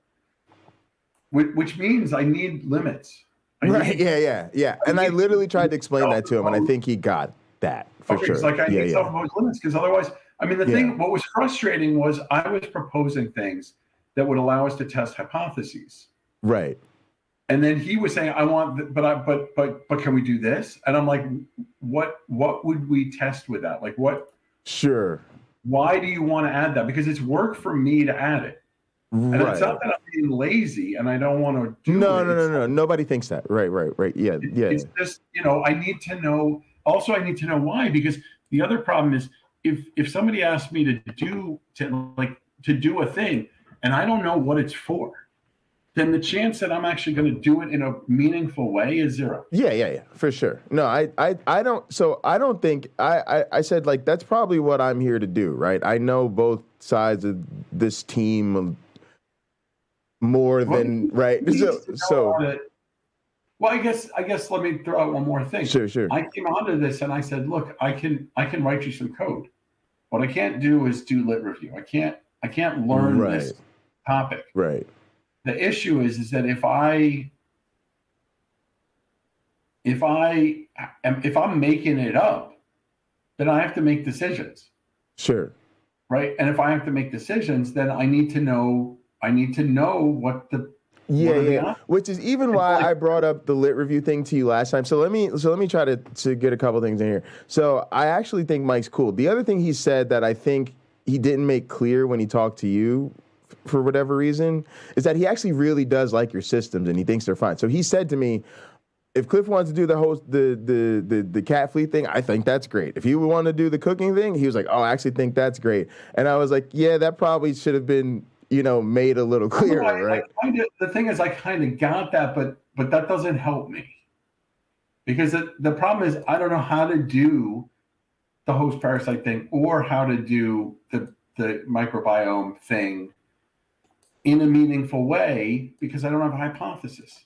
Which means I need limits. Yeah. And I literally tried to explain that to him, and I think he got that for sure. It's like I need self-imposed limits, because otherwise, what was frustrating was I was proposing things that would allow us to test hypotheses. Right. And then he was saying, I want, but can we do this? And I'm like, what would we test with that? Like what? Sure. Why do you want to add that? Because it's work for me to add it. And it's not that I'm being lazy and I don't want to do it. No. Nobody thinks that. Right. Yeah. It's just, I need to know. Also, I need to know why, because the other problem is if somebody asks me to do a thing and I don't know what it's for, then the chance that I'm actually going to do it in a meaningful way is zero. Yeah, for sure. No, I don't. So I don't think I said, like, that's probably what I'm here to do, right? I know both sides of this team more than right. Well, I guess let me throw out one more thing. Sure. I came onto this and I said, look, I can write you some code. What I can't do is do lit review. I can't learn this topic. Right. The issue is that if I'm making it up, then I have to make decisions. Sure. Right. And if I have to make decisions, then I need to know what the Which is even why I brought up the lit review thing to you last time. So let me try to get a couple things in here. So I actually think Mike's cool. The other thing he said that I think he didn't make clear when he talked to you, for whatever reason, is that he actually really does like your systems and he thinks they're fine. So he said to me, if Cliff wants to do the cat fleet thing, I think that's great. If you want to do the cooking thing, he was like, oh, I actually think that's great. And I was like, yeah, that probably should have been, made a little clearer, right? The thing is, I kind of got that, but that doesn't help me. Because the problem is I don't know how to do the host parasite thing or how to do the microbiome thing in a meaningful way because I don't have a hypothesis.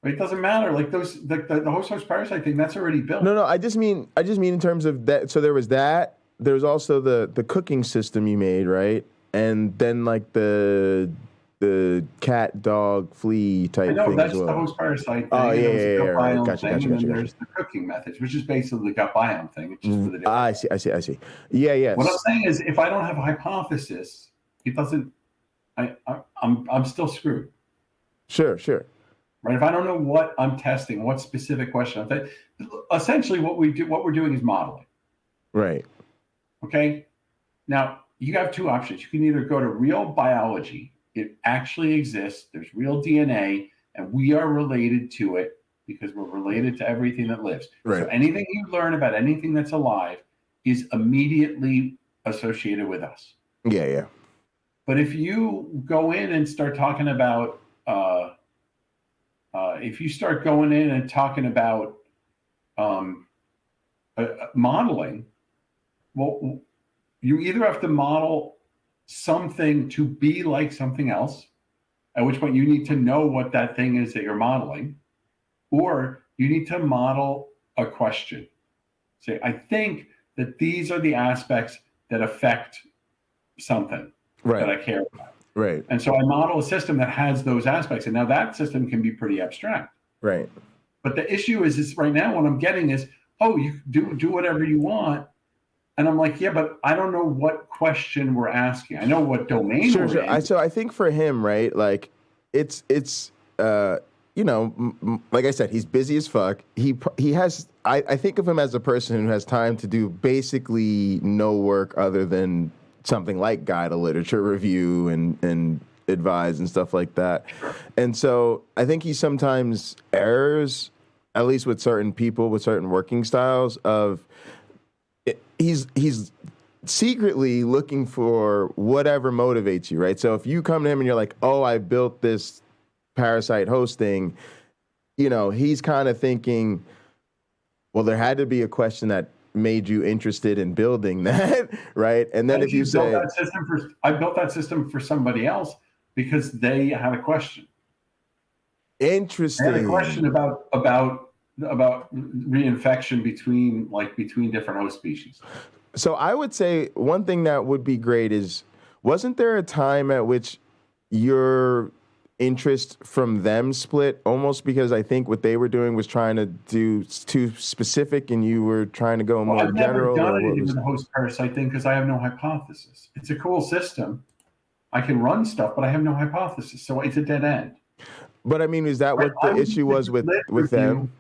Right? It doesn't matter. Like the host parasite thing, that's already built. No, I just mean in terms of that. So there was that. There was also the cooking system you made, right? And then like the the cat, dog, flea type I know thing that's as well. the host parasite thing. Oh, yeah, and yeah, right. Gotcha. And then there's the cooking methods, which is basically the gut biome thing. It's just for the different. I see. Yeah, yeah. What I'm saying is, if I don't have a hypothesis, it doesn't. I'm still screwed. Sure. Right. If I don't know what I'm testing, what specific question I'm essentially what we're doing is modeling. Right. Okay. Now you have two options. You can either go to real biology. It actually exists. There's real DNA, and we are related to it because we're related to everything that lives. Right. So anything you learn about anything that's alive is immediately associated with us. Yeah. But if you go in and start talking about, modeling, well, you either have to model something to be like something else, at which point you need to know what that thing is that you're modeling, or you need to model a question. Say, I think that these are the aspects that affect something that I care about. Right. And so I model a system that has those aspects. And now that system can be pretty abstract. Right. But the issue is right now what I'm getting is, oh, you do whatever you want. And I'm like, yeah, but I don't know what question we're asking. I know what domain we're in. So I think for him, right, like it's you know, like I said, he's busy as fuck. He has, I think of him as a person who has time to do basically no work other than something like guide a literature review and advise and stuff like that. And so I think he sometimes errs, at least with certain people, with certain working styles of, he's secretly looking for whatever motivates you, right? So if you come to him and you're like, oh, I built this parasite hosting, you know, he's kind of thinking, well, there had to be a question that made you interested in building that, right? And then if you say, I built that system for somebody else because they had a question. Interesting. They had a question about reinfection between different host species. So I would say one thing that would be great is, wasn't there a time at which your interest from them split, almost because I think what they were doing was trying to do too specific and you were trying to go more general? I've never done anything with the host parasite thing because I have no hypothesis. It's a cool system. I can run stuff, but I have no hypothesis. So it's a dead end. But I mean, is that what the issue was with them?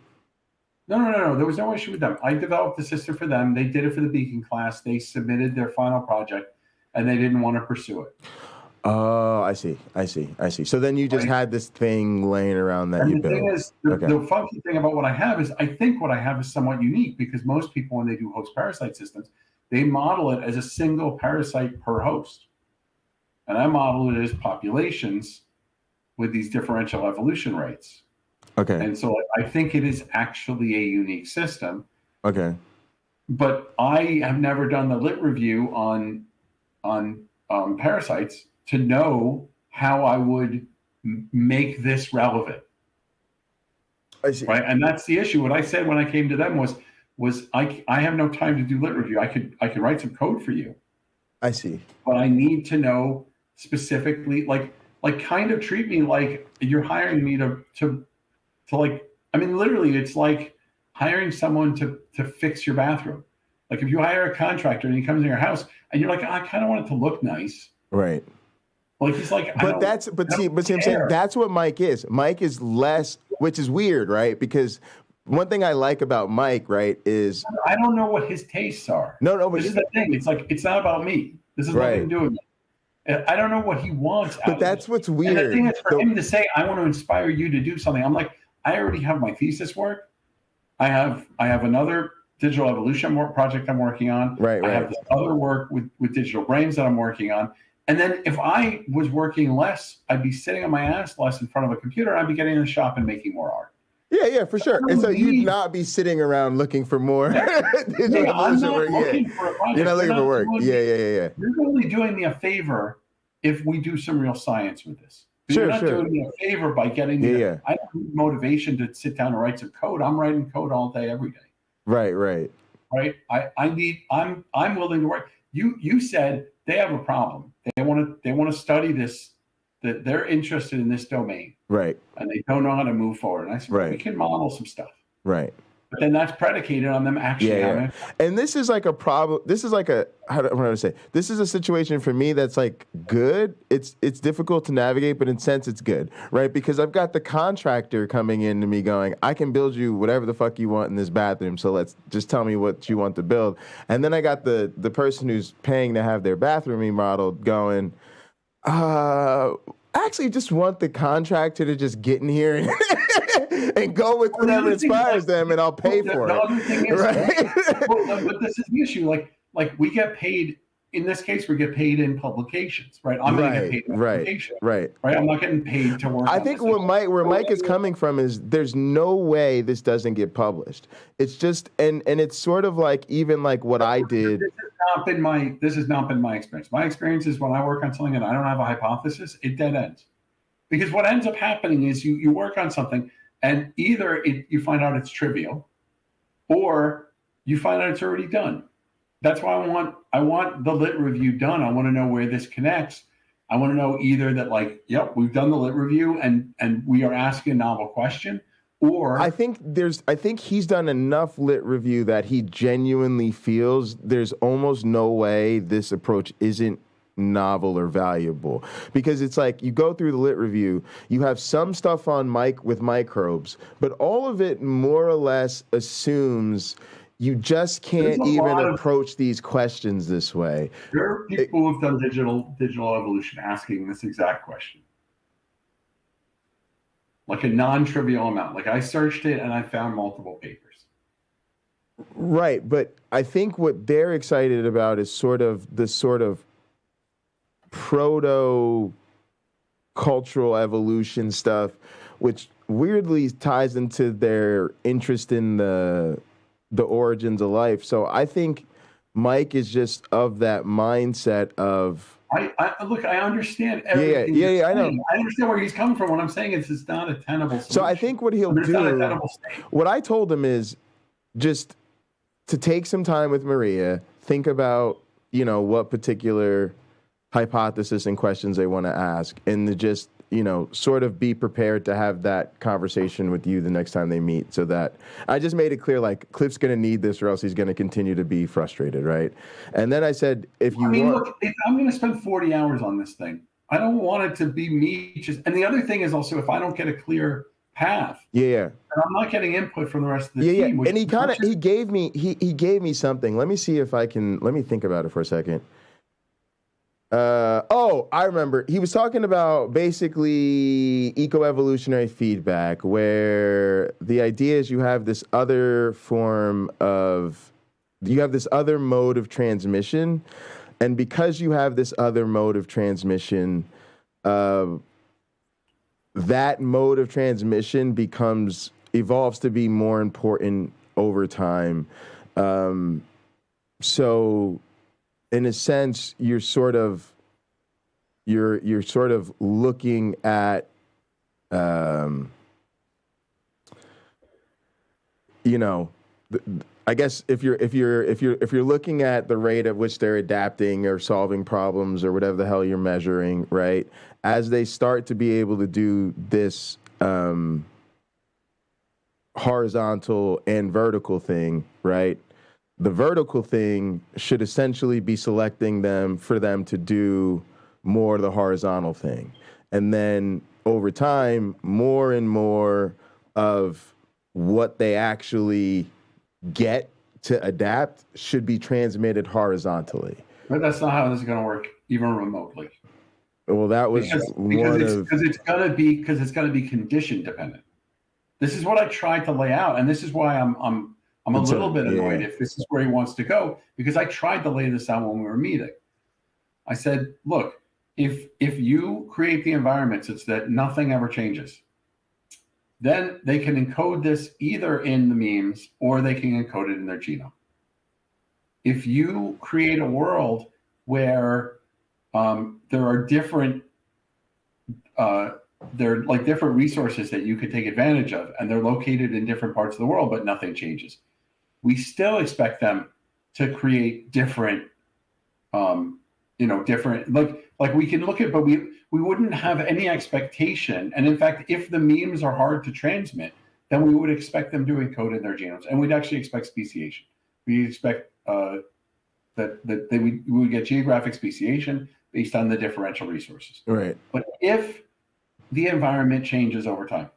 No. There was no issue with them. I developed the system for them. They did it for the Beacon class. They submitted their final project, and they didn't want to pursue it. Oh, I see. So then you just had this thing laying around that you built. The thing is, the funky thing about what I have is, I think what I have is somewhat unique because most people, when they do host parasite systems, they model it as a single parasite per host. And I model it as populations with these differential evolution rates. Okay. And so I think it is actually a unique system. Okay. But I have never done the lit review on parasites to know how I would make this relevant. I see. Right. And that's the issue. What I said when I came to them was I have no time to do lit review. I could write some code for you. I see. But I need to know specifically, like kind of treat me like you're hiring me to like, I mean, literally it's like hiring someone to fix your bathroom. Like if you hire a contractor and he comes in your house and you're like, I kind of want it to look nice. Right. Like he's like, see, I'm saying that's what Mike is. Mike is less, which is weird, right? Because one thing I like about Mike, right, is I don't know what his tastes are. No, but this is the thing. It's like, it's not about me. This is nothing to do with me. I don't know what he wants. But that's what's weird. And the thing is, for him to say, I want to inspire you to do something, I'm like, I already have my thesis work. I have another digital evolution project I'm working on. Right. I have this other work with digital brains that I'm working on. And then if I was working less, I'd be sitting on my ass less in front of a computer. I'd be getting in the shop and making more art. Yeah, for sure. And so you'd not be sitting around looking for more. I'm not looking for a project. You're not looking for work. Yeah. You're only doing me a favor if we do some real science with this. You're not doing me a favor by getting me. I don't need motivation to sit down and write some code. I'm writing code all day, every day. Right. I'm willing to work. You said they have a problem. They want to study this that they're interested in this domain. Right. And they don't know how to move forward. And I said, Right. we can model some stuff. Right. But then that's predicated on them actually having. And this is like a problem. This is like what do I say? This is a situation for me that's like good. It's difficult to navigate, but in a sense it's good, right? Because I've got the contractor coming in to me going, I can build you whatever the fuck you want in this bathroom. So let's just tell me what you want to build. And then I got the person who's paying to have their bathroom remodeled going, actually just want the contractor to just get in here and go with whatever inspires them, and I'll pay for it. The other thing is, right? but this is the issue. Like we get paid. In this case, we get paid in publications, right? I'm going to get paid in publication, right? I'm not getting paid to work. I think where Mike is coming from is there's no way this doesn't get published. It's just and it's sort of like even like what I did. This has not been my experience. My experience is when I work on something and I don't have a hypothesis, it dead ends. Because what ends up happening is you work on something and either you find out it's trivial, or you find out it's already done. That's why I want the lit review done. I want to know where this connects. I want to know either that like, yep, we've done the lit review and we are asking a novel question, or I think he's done enough lit review that he genuinely feels there's almost no way this approach isn't novel or valuable, because it's like you go through the lit review, you have some stuff on with microbes, but all of it more or less assumes you just can't even approach these questions this way. There are people who've done digital evolution asking this exact question, like a non-trivial amount. Like I searched it and I found multiple papers. Right, but I think what they're excited about is sort of proto-cultural evolution stuff, which weirdly ties into their interest in the origins of life. So I think Mike is just of that mindset of... I understand everything. Yeah, I know. I understand where he's coming from. What I'm saying is it's not a tenable solution. So I think what he'll do... What I told him is just to take some time with Maria, think about, what particular hypothesis and questions they want to ask, and to just, sort of be prepared to have that conversation with you the next time they meet, so that I just made it clear, like, Cliff's going to need this or else he's going to continue to be frustrated, right? And then I said, if I'm going to spend 40 hours on this thing. I don't want it to be me just, and the other thing is also, if I don't get a clear path, and I'm not getting input from the rst of the team. And he gave me something. Let me see if I can, let me think about it for a second. I remember. He was talking about basically eco-evolutionary feedback, where the idea is you have this other mode of transmission, and because you have this other mode of transmission, that mode of transmission evolves to be more important over time. So in a sense, you're sort of looking at, I guess if you're looking at the rate at which they're adapting or solving problems or whatever the hell you're measuring, right? As they start to be able to do this horizontal and vertical thing, right? The vertical thing should essentially be selecting them for them to do more of the horizontal thing. And then over time, more and more of what they actually get to adapt should be transmitted horizontally. But that's not how this is going to work, even remotely. Well, that was because it's going to be condition dependent. This is what I tried to lay out, and this is why I'm a little bit annoyed if this is where he wants to go, because I tried to lay this out when we were meeting. I said, look, if you create the environment such that nothing ever changes, then they can encode this either in the memes or they can encode it in their genome. If you create a world where there are different different resources that you could take advantage of, and they're located in different parts of the world, but nothing changes, we still expect them to create different different, like we can look at, but we wouldn't have any expectation. And in fact, if the memes are hard to transmit, then we would expect them to encode in their genomes, and we'd actually expect speciation. We expect that we would get geographic speciation based on the differential resources. Right. But if the environment changes over time,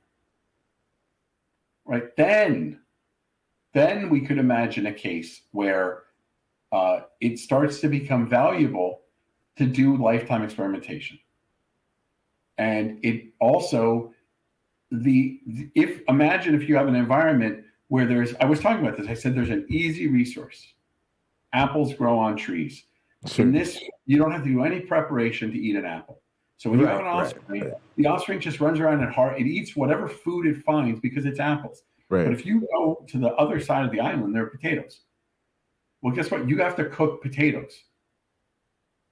right, then we could imagine a case where it starts to become valuable to do lifetime experimentation. And it also, imagine if you have an environment where I was talking about this, I said there's an easy resource. Apples grow on trees. Sure. In this, you don't have to do any preparation to eat an apple. So when you have an offspring, the offspring just runs around it eats whatever food it finds because it's apples. Right. But if you go to the other side of the island, there are potatoes. Well, guess what? You have to cook potatoes.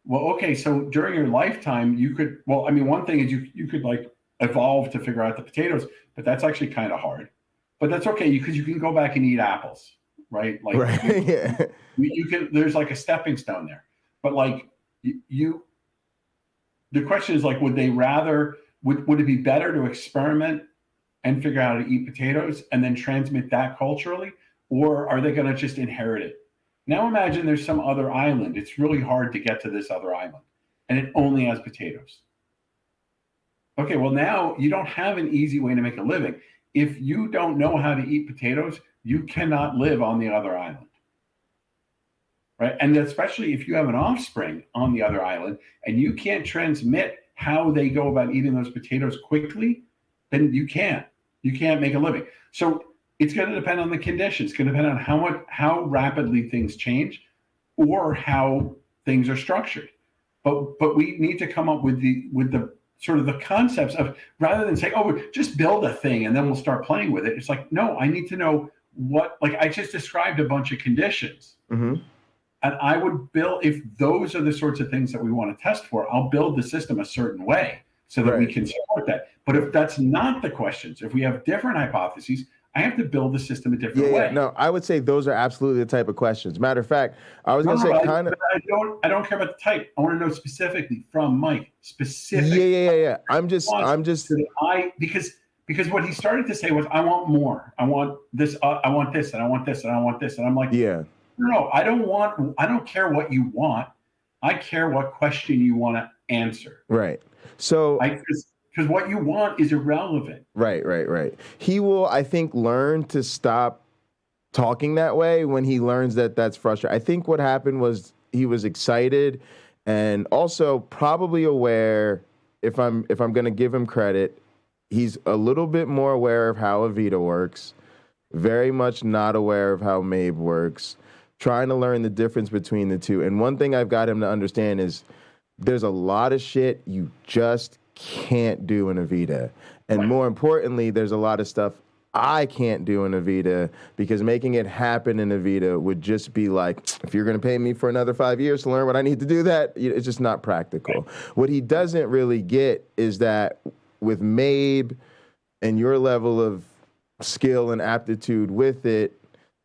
Well, okay, so during your lifetime, you could, one thing is you could like evolve to figure out the potatoes, but that's actually kind of hard. But that's okay, because you can go back and eat apples, right? Like right. you can, there's like a stepping stone there. But like the question is like, would it be better to experiment and figure out how to eat potatoes and then transmit that culturally? Or are they going to just inherit it? Now imagine there's some other island. It's really hard to get to this other island, and it only has potatoes. Okay, well now you don't have an easy way to make a living. If you don't know how to eat potatoes, you cannot live on the other island, right? And especially if you have an offspring on the other island and you can't transmit how they go about eating those potatoes quickly, then you can't make a living. So it's going to depend on the conditions. It's going to depend on how rapidly things change or how things are structured. But we need to come up with the sort of the concepts of, rather than say, oh, just build a thing and then we'll start playing with it. It's like, no, I need to know I just described a bunch of conditions. Mm-hmm. And I would build, if those are the sorts of things that we want to test for, I'll build the system a certain way so that we can support that. But if that's not the questions, if we have different hypotheses, I have to build the system a different way. No, I would say those are absolutely the type of questions. Matter of fact, I was going to say I don't care about the type. I want to know specifically from Mike. Yeah. I'm just because what he started to say was, I want more. I want this. I want this, and I want this, and I want this. And I'm like, no, I don't care what you want. I care what question you want to answer. Right. So because what you want is irrelevant. Right. He will, I think, learn to stop talking that way when he learns that that's frustrating. I think what happened was he was excited and also probably aware, if I'm going to give him credit, he's a little bit more aware of how Avita works, very much not aware of how Mabe works, trying to learn the difference between the two. And one thing I've got him to understand is there's a lot of shit you just can't do in Avita. And more importantly, there's a lot of stuff I can't do in Avita, because making it happen in Avita would just be like, if you're going to pay me for another 5 years to learn what I need to do, that it's just not practical. What he doesn't really get is that with Mabe and your level of skill and aptitude with it,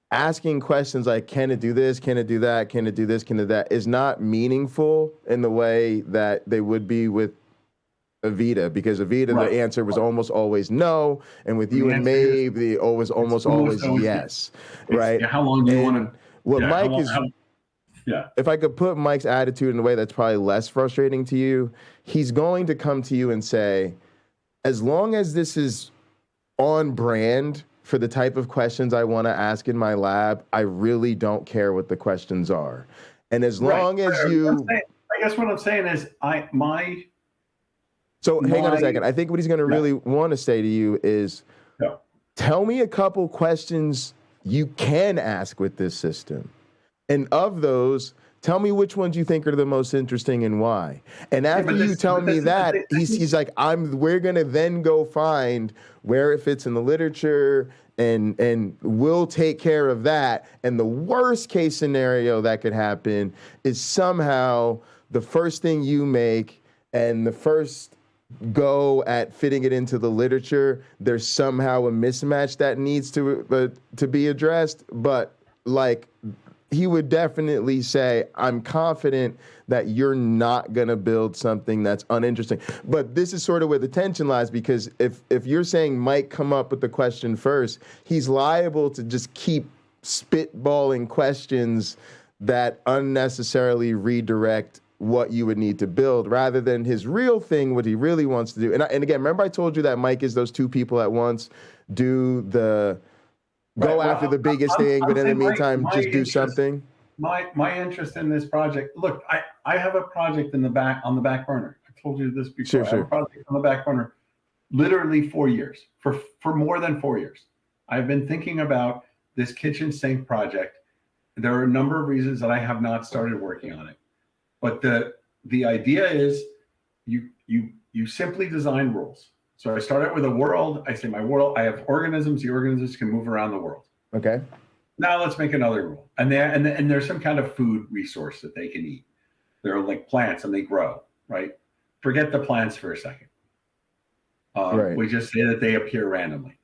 asking questions like, can it do this? Can it do that? Can it do this? Can it do that? Is not meaningful in the way that they would be with Avita, because Avita, the answer was almost always no. And with you and Mabe, the almost always yes. Right? How long do you want to... What Mike is... If I could put Mike's attitude in a way that's probably less frustrating to you, he's going to come to you and say, as long as this is on brand for the type of questions I want to ask in my lab, I really don't care what the questions are. And as long as you... I guess what I'm saying is So hang on a second. I think what he's going to really want to say to you is, tell me a couple questions you can ask with this system. And of those, tell me which ones you think are the most interesting and why. And after you tell me that, he's like, we're going to then go find where it fits in the literature, and we'll take care of that. And the worst case scenario that could happen is somehow the first thing you make and the first go at fitting it into the literature, there's somehow a mismatch that needs to be addressed. But like, he would definitely say, I'm confident that you're not going to build something that's uninteresting. But this is sort of where the tension lies, because if you're saying Mike come up with the question first, he's liable to just keep spitballing questions that unnecessarily redirect what you would need to build, rather than his real thing, what he really wants to do. And again, remember I told you that Mike is those two people at once, do the go after the biggest thing, but in the meantime, just do something. My interest in this project. Look, I have a project on the back burner. I told you this before. Sure. I have a project on the back burner, literally 4 years. For more than 4 years, I've been thinking about this kitchen sink project. There are a number of reasons that I have not started working on it, but the idea is you simply design rules. So I start out with a world. I say my world, I have organisms. The organisms can move around the world. Okay. Now let's make another rule. And there's some kind of food resource that they can eat. They're like plants and they grow, right? Forget the plants for a second. Right. We just say that they appear randomly.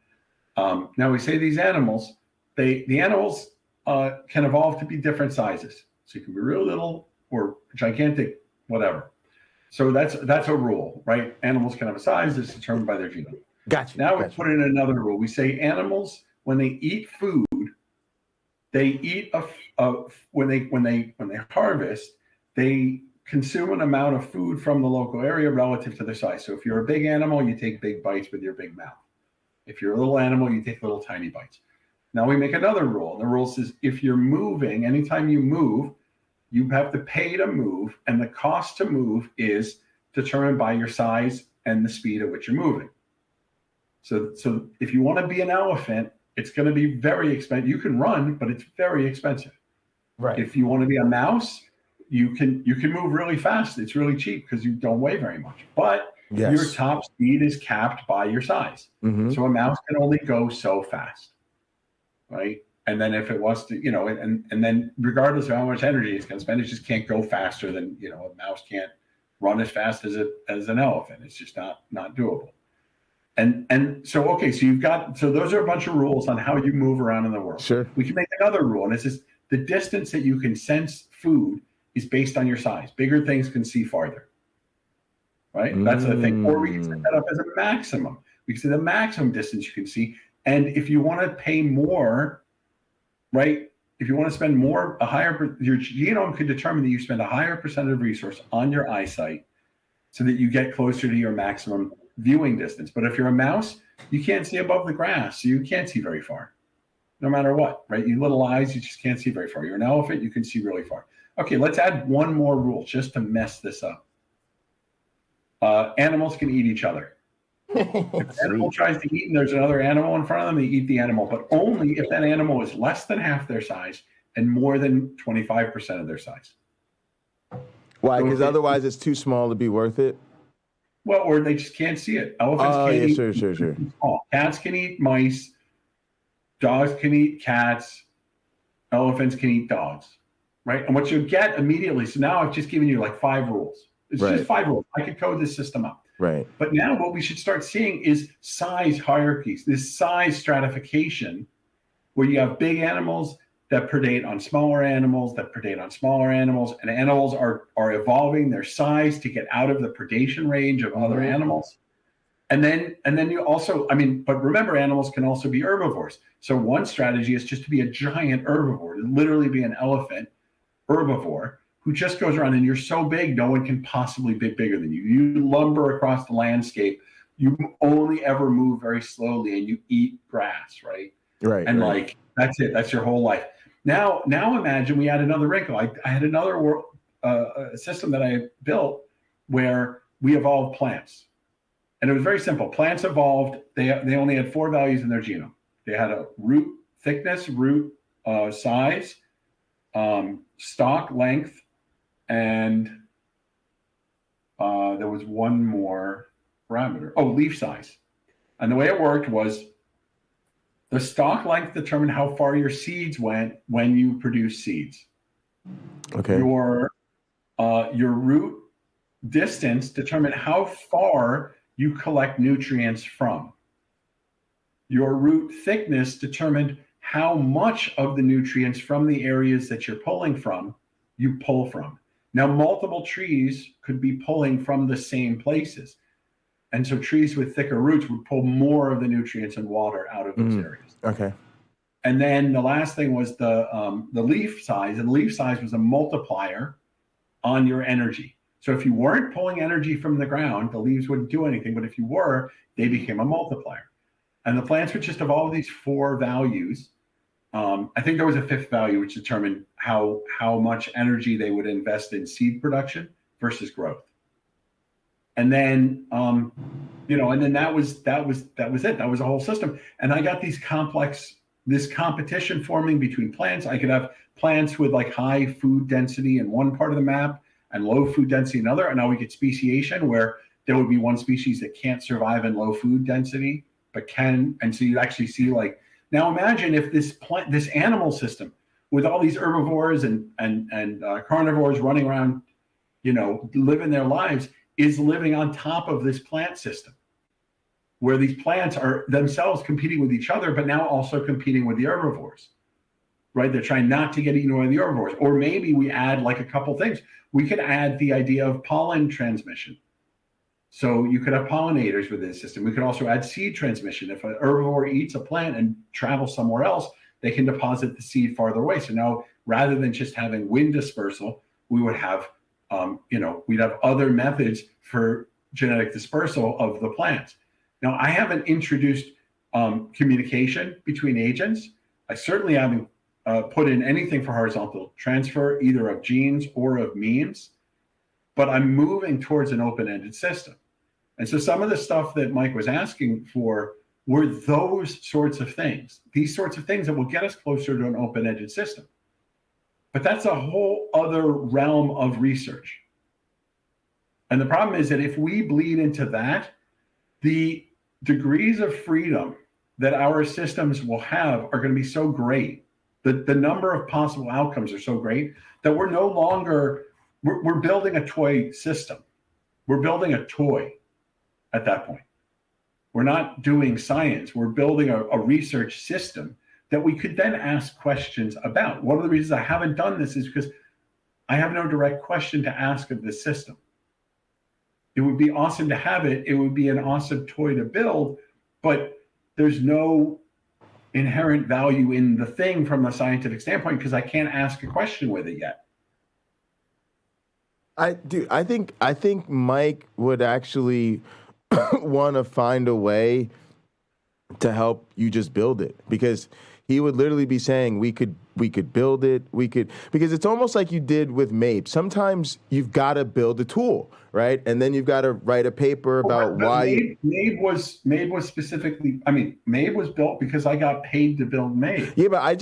Now we say these animals, the animals can evolve to be different sizes. So you can be real little or gigantic, whatever. So that's a rule, right? Animals can have a size that's determined by their genome. Gotcha. Now we put in another rule. We say animals, when they eat food, they eat when they harvest, they consume an amount of food from the local area relative to their size. So if you're a big animal, you take big bites with your big mouth. If you're a little animal, you take little tiny bites. Now we make another rule. And the rule says if you're moving, anytime you move, you have to pay to move, and the cost to move is determined by your size and the speed at which you're moving. So if you want to be an elephant, it's going to be very expensive. You can run, but it's very expensive. Right. If you want to be a mouse, you can move really fast. It's really cheap because you don't weigh very much. But your top speed is capped by your size. Mm-hmm. So a mouse can only go so fast, right? And then if it wants to, and then regardless of how much energy it's going to spend, it just can't go faster than, a mouse can't run as fast as an elephant. It's just not doable. And so, okay, so those are a bunch of rules on how you move around in the world. Sure. We can make another rule, and it's just the distance that you can sense food is based on your size. Bigger things can see farther, right? That's the thing. Or we can set that up as a maximum. We can say the maximum distance you can see. And if you want to pay more, right? If you want to spend more, your genome could determine that you spend a higher percentage of resource on your eyesight so that you get closer to your maximum viewing distance. But if you're a mouse, you can't see above the grass, so you can't see very far, no matter what, right? You little eyes, you just can't see very far. You're an elephant, you can see really far. Okay, let's add one more rule just to mess this up. Animals can eat each other. If an animal tries to eat and there's another animal in front of them, they eat the animal, but only if that animal is less than half their size and more than 25% of their size. Why? Because otherwise it's too small to be worth it? Well, or they just can't see it. Elephants can't eat. Sure. Cats can eat mice. Dogs can eat cats. Elephants can eat dogs, right? And what you get immediately, so now I've just given you like 5 rules. It's just 5 rules. I could code this system up. Right. But now what we should start seeing is size hierarchies, this size stratification, where you have big animals that predate on smaller animals, and animals are evolving their size to get out of the predation range of other animals. And then you also, but remember, animals can also be herbivores. So one strategy is just to be a giant herbivore, to literally be an elephant herbivore who just goes around, and you're so big, no one can possibly be bigger than you. You lumber across the landscape. You only ever move very slowly, and you eat grass, right? Right. And like, that's it. That's your whole life. Now imagine we add another wrinkle. I had another system that I built where we evolved plants. And it was very simple. Plants evolved. They only had 4 values in their genome. They had a root thickness, root size, stalk length, and there was one more parameter. Oh, leaf size. And the way it worked was the stalk length determined how far your seeds went when you produce seeds. Okay. Your root distance determined how far you collect nutrients from. Your root thickness determined how much of the nutrients from the areas that you're pulling from, you pull from. Now, multiple trees could be pulling from the same places. And so trees with thicker roots would pull more of the nutrients and water out of those areas. Okay. And then the last thing was the leaf size. And leaf size was a multiplier on your energy. So if you weren't pulling energy from the ground, the leaves wouldn't do anything. But if you were, they became a multiplier. And the plants would just have all these 4 values. I think there was a 5th value, which determined how much energy they would invest in seed production versus growth. And then, and then that was it. That was a whole system. And I got this competition forming between plants. I could have plants with like high food density in one part of the map and low food density in another. And now we get speciation where there would be one species that can't survive in low food density, but can. And so you'd actually see like, now imagine if this animal system with all these herbivores and carnivores running around, living their lives, is living on top of this plant system, where these plants are themselves competing with each other, but now also competing with the herbivores, right? They're trying not to get eaten by the herbivores. Or maybe we add like a couple things. We could add the idea of pollen transmission. So you could have pollinators within the system. We could also add seed transmission. If an herbivore eats a plant and travels somewhere else, they can deposit the seed farther away. So now, rather than just having wind dispersal, we would have, we'd have other methods for genetic dispersal of the plants. Now, I haven't introduced communication between agents. I certainly haven't put in anything for horizontal transfer, either of genes or of means, but I'm moving towards an open-ended system. And so some of the stuff that Mike was asking for were those sorts of things, these sorts of things that will get us closer to an open-ended system. But that's a whole other realm of research. And the problem is that if we bleed into that, the degrees of freedom that our systems will have are going to be so great, that the number of possible outcomes are so great that we're no longer, we're building a toy system. We're building a toy at that point. We're not doing science. We're building a research system that we could then ask questions about. One of the reasons I haven't done this is because I have no direct question to ask of this system. It would be awesome to have it. It would be an awesome toy to build, but there's no inherent value in the thing from a scientific standpoint because I can't ask a question with it yet. I think Mike would actually want to find a way to help you just build it, because he would literally be saying we could build it, because it's almost like you did with MABE. Sometimes you've got to build a tool, right? And then you've got to write a paper about why. MABE was specifically, MABE was built because I got paid to build MABE. Yeah, but I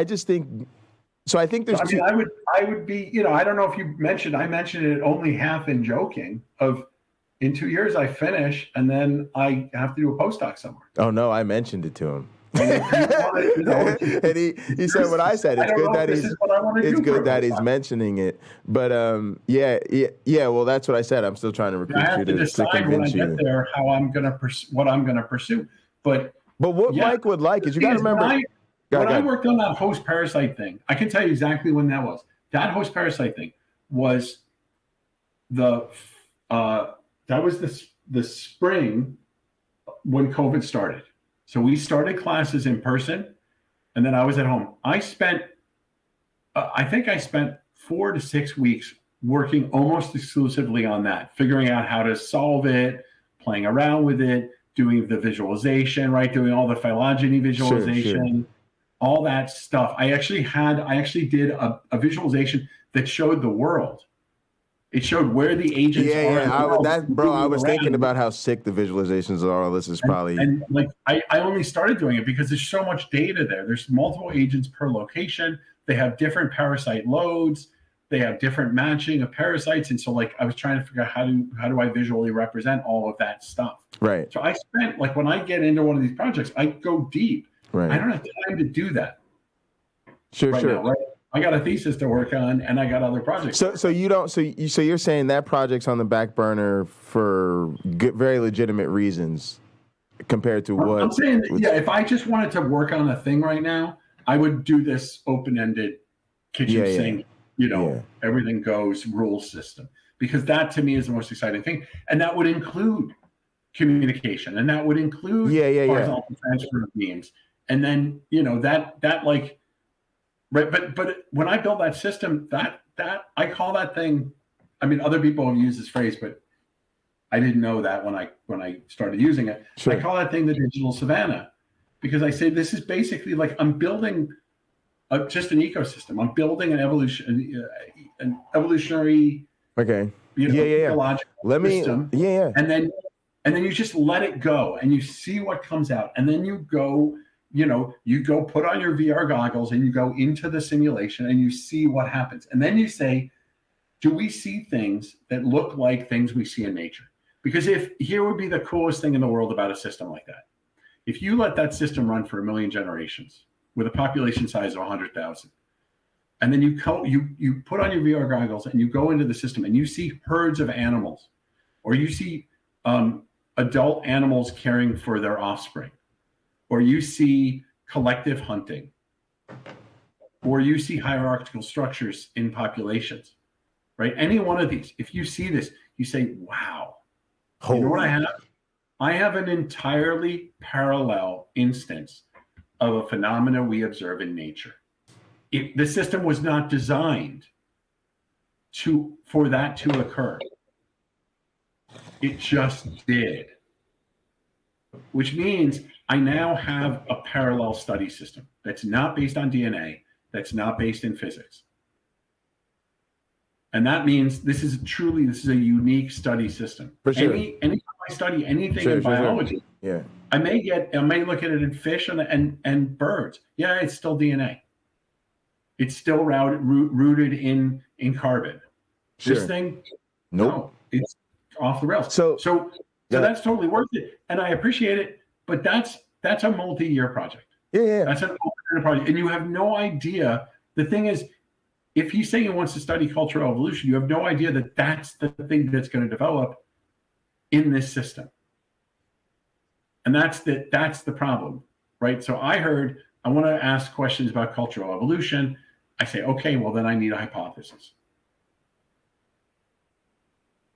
just think. So I think there's I would be, I don't know if you mentioned, I mentioned it only half in joking of in 2 years I finish and then I have to do a postdoc somewhere. Oh no, I mentioned it to him. And he said what I said. It's good that he's mentioning it. But yeah. Well, that's what I said. I'm still trying to recruit you to decide when I get there how I'm gonna what I'm gonna pursue. But what Mike would like is you got to remember. When I worked on that host parasite thing, I can tell you exactly when that was. That host parasite thing was the spring when COVID started. So we started classes in person, and then I was at home. I spent 4 to 6 weeks working almost exclusively on that, figuring out how to solve it, playing around with it, doing the visualization, right? Doing all the phylogeny visualization. Sure. All that stuff. I actually did a visualization that showed the world. It showed where the agents are. I was thinking about how sick the visualizations are. This is probably I only started doing it because there's so much data there. There's multiple agents per location. They have different parasite loads. They have different matching of parasites. And so I was trying to figure out how do I visually represent all of that stuff. Right. So I spent when I get into one of these projects, I go deep. Right. I don't have time to do that. Sure. Now, right? I got a thesis to work on, and I got other projects. So you're saying that project's on the back burner for very legitimate reasons, compared to what? I'm saying, if I just wanted to work on a thing right now, I would do this open-ended kitchen sink, everything goes rule system, because that to me is the most exciting thing. And that would include communication, and that would include horizontal transfer of memes. And then, that like, right. But when I build that system, that I call that thing, I mean, other people have used this phrase, but I didn't know that when I started using it. Sure. I call that thing the digital savannah, because I say this is basically like I'm building just an ecosystem. I'm building an evolutionary, ecological system. And then you just let it go, and you see what comes out, and then you go put on your VR goggles and you go into the simulation and you see what happens, and then you say, do we see things that look like things we see in nature? Because here would be the coolest thing in the world about a system like that. If you let that system run for 1 million generations with a population size of 100,000, and then you put on your VR goggles and you go into the system and you see herds of animals, or you see adult animals caring for their offspring, or you see collective hunting, or you see hierarchical structures in populations, right? Any one of these, if you see this, you say, wow. You know what I have? I have an entirely parallel instance of a phenomena we observe in nature. The system was not designed for that to occur. It just did. Which means I now have a parallel study system that's not based on DNA, that's not based in physics. And that means this is a unique study system. For sure. Anytime I study anything in biology, I may look at it in fish and birds. Yeah, it's still DNA. It's still rooted in carbon. Sure. This thing, no, it's off the rails. So that's totally worth it, and I appreciate it. But that's a multi-year project. That's an open project, and you have no idea. The thing is, if he's saying he wants to study cultural evolution, you have no idea that that's the thing that's going to develop in this system. And that's the problem, right? So I want to ask questions about cultural evolution. I say, okay, well, then I need a hypothesis.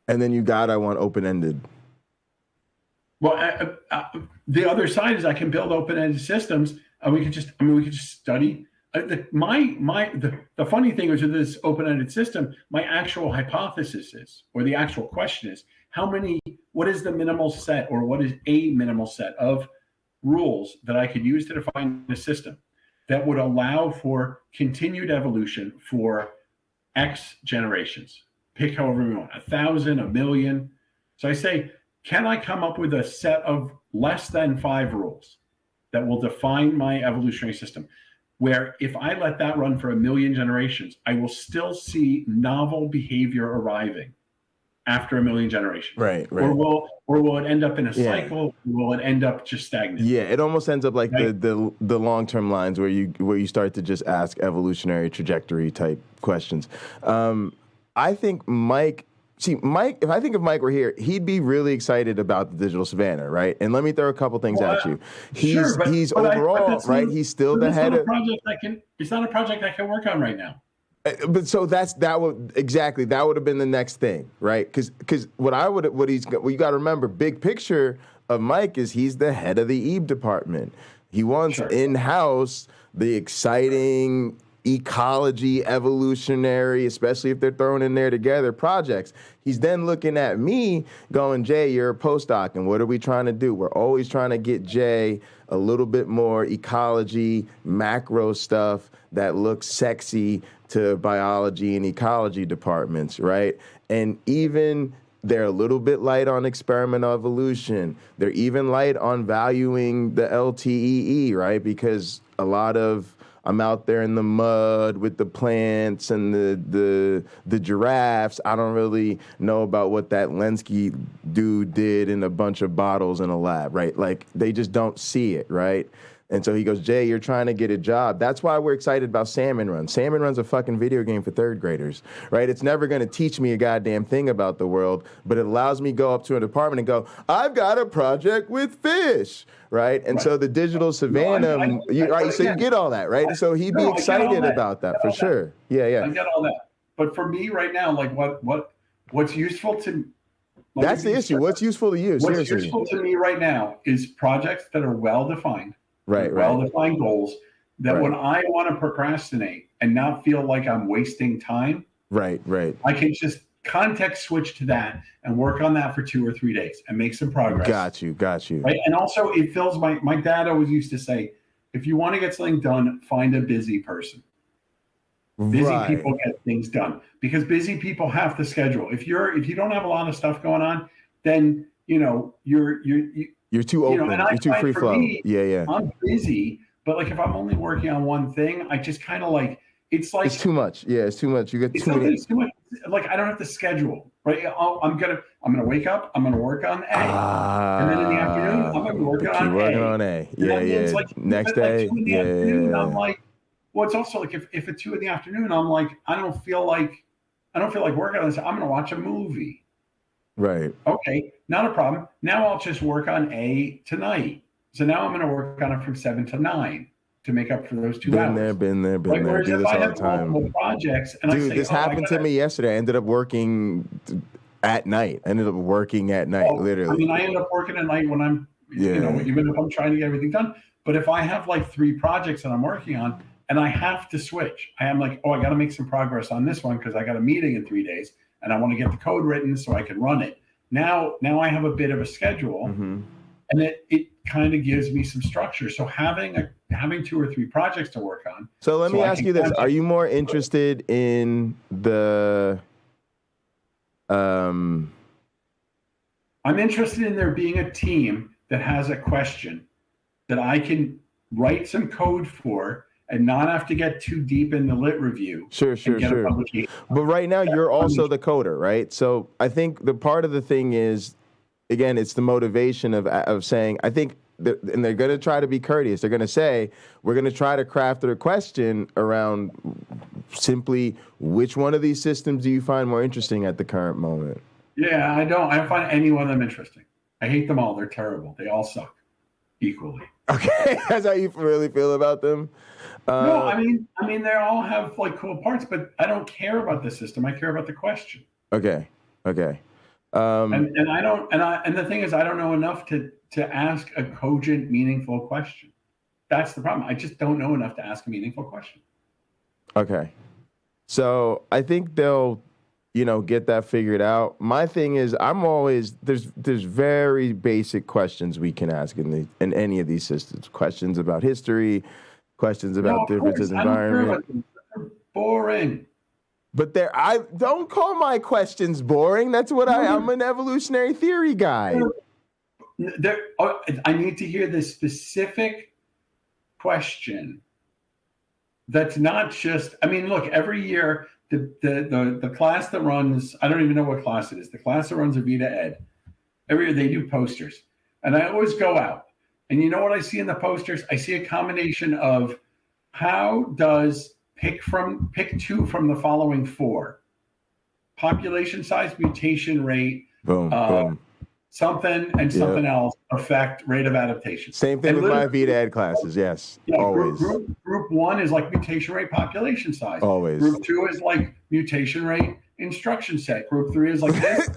And then I want open-ended. Well, the other side is I can build open-ended systems, and we could just study. The funny thing is with this open-ended system, my actual hypothesis is, or the actual question is, what is the minimal set, or what is a minimal set of rules that I could use to define the system that would allow for continued evolution for X generations? Pick however you want, 1,000, 1,000,000. So I say, can I come up with a set of less than 5 rules that will define my evolutionary system, where if I let that run for 1,000,000 generations, I will still see novel behavior arriving after 1,000,000 generations? Right. Or will it end up in a cycle? Will it end up just stagnant? Yeah, it almost ends up like the long-term lines where you start to just ask evolutionary trajectory type questions. I think Mike, if I think if Mike were here, he'd be really excited about the digital savannah, right? And let me throw a couple things at you. He's overall, right? He's still the head of. It's not a project I can work on right now. But so that would have been the next thing, right? Because what you got to remember, big picture of Mike is he's the head of the EVE department. He wants in-house the exciting ecology, evolutionary, especially if they're thrown in there together, projects. He's then looking at me going, Jay, you're a postdoc, and what are we trying to do? We're always trying to get Jay a little bit more ecology, macro stuff that looks sexy to biology and ecology departments, right? And even they're a little bit light on experimental evolution. They're even light on valuing the LTEE, right? Because I'm out there in the mud with the plants and the giraffes. I don't really know about what that LNCA dude did in a bunch of bottles in a lab, right? Like, they just don't see it, right? And so he goes, Jay, you're trying to get a job. That's why we're excited about Salmon Run. Salmon Run's a fucking video game for third graders, right? It's never going to teach me a goddamn thing about the world, but it allows me to go up to an department and go, I've got a project with fish, right? And so the digital Savannah, so you get all that, right? So he'd be excited about that for sure. Yeah. I get all that. But for me right now, like what's useful to that's the issue. What's useful to you? What's useful to me right now is projects that are well-defined. Right. Well-defined goals that when I want to procrastinate and not feel like I'm wasting time. Right. I can just context switch to that and work on that for 2 or 3 days and make some progress. Got you. Right. And also it fills my dad always used to say, if you want to get something done, find a busy person. Busy people get things done because busy people have to schedule. If you don't have a lot of stuff going on, then you're too open. You're too free flow. Yeah. I'm busy, but like if I'm only working on one thing, I just kind of like it's too much. Yeah, it's too much. You get too many. Too much. Like I don't have to schedule. Right? I'm gonna wake up. I'm gonna work on A, and then in the afternoon I'm gonna be working on A. Yeah. Like, next day. I'm like, well, it's also like if at 2 PM, I'm like, I don't feel like working on this. I'm gonna watch a movie. Right. Okay, not a problem. Now I'll just work on A tonight. So now I'm going to work on it from 7 to 9 to make up for those 2 hours. Been there. Whereas Do if this I all have the time. multiple projects and Dude, this happened to me yesterday. I ended up working at night. I ended up working at night, literally. I mean, I end up working at night when I'm, even if I'm trying to get everything done. But if I have like 3 projects that I'm working on and I have to switch, I am like, I got to make some progress on this one because I got a meeting in 3 days. And I want to get the code written so I can run it. Now I have a bit of a schedule, and it kind of gives me some structure. So having 2 or 3 projects to work on. So let me ask you this: are you more interested in the? I'm interested in there being a team that has a question that I can write some code for. And not have to get too deep in the lit review. Sure. But right now, you're also the coder, right? So I think the part of the thing is, again, it's the motivation of saying, I think, and they're going to try to be courteous. They're going to say, we're going to try to craft a question around simply which one of these systems do you find more interesting at the current moment? Yeah, I don't find any one of them interesting. I hate them all. They're terrible. They all suck equally. Okay, that's how you really feel about them? No, I mean, they all have like cool parts, but I don't care about the system. I care about the question. Okay. And I don't, and the thing is, I don't know enough to ask a cogent, meaningful question. That's the problem. I just don't know enough to ask a meaningful question. Okay, so I think they'll, get that figured out. My thing is, I'm always there's very basic questions we can ask in any of these systems. Questions about history. Questions about differences in environment. They're boring. But I don't call my questions boring. That's what I'm an evolutionary theory guy. I need to hear the specific question. That's not just. I mean, look. Every year, the class that runs. I don't even know what class it is. The class that runs Avita Ed. Every year they do posters, and I always go out. And you know what I see in the posters? I see a combination of how does pick 2 from the following 4: population size, mutation rate, boom. something and something else affect rate of adaptation. Same thing with my Avita Ed classes, yes. Yeah, always. Group 1 is like mutation rate, population size. Always. Group 2 is like mutation rate, instruction set. Group 3 is like this.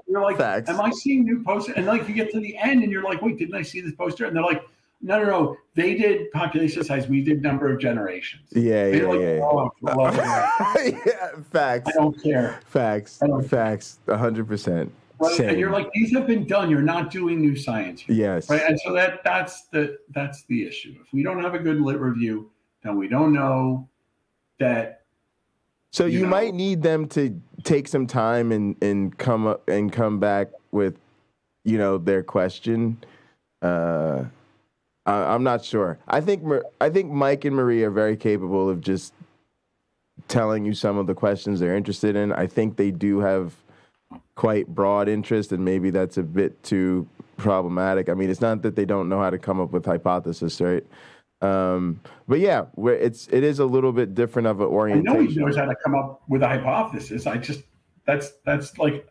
You're like, Facts. am I seeing new posters? And like you get to the end and you're like, wait, didn't I see this poster? And they're like, no. They did population size. We did number of generations. Yeah. Oh, yeah, facts. I don't care. Facts. 100%. Right? And you're like, these have been done. You're not doing new science here. Yes. Right. And so that's the issue. If we don't have a good lit review, then we don't know that. So you might need them to take some time and come back with, their question. I'm not sure. I think Mike and Marie are very capable of just telling you some of the questions they're interested in. I think they do have quite broad interest, and maybe that's a bit too problematic. I mean, it's not that they don't know how to come up with hypothesis, right? But yeah, it is a little bit different of an orientation. I know he knows how to come up with a hypothesis. That's like,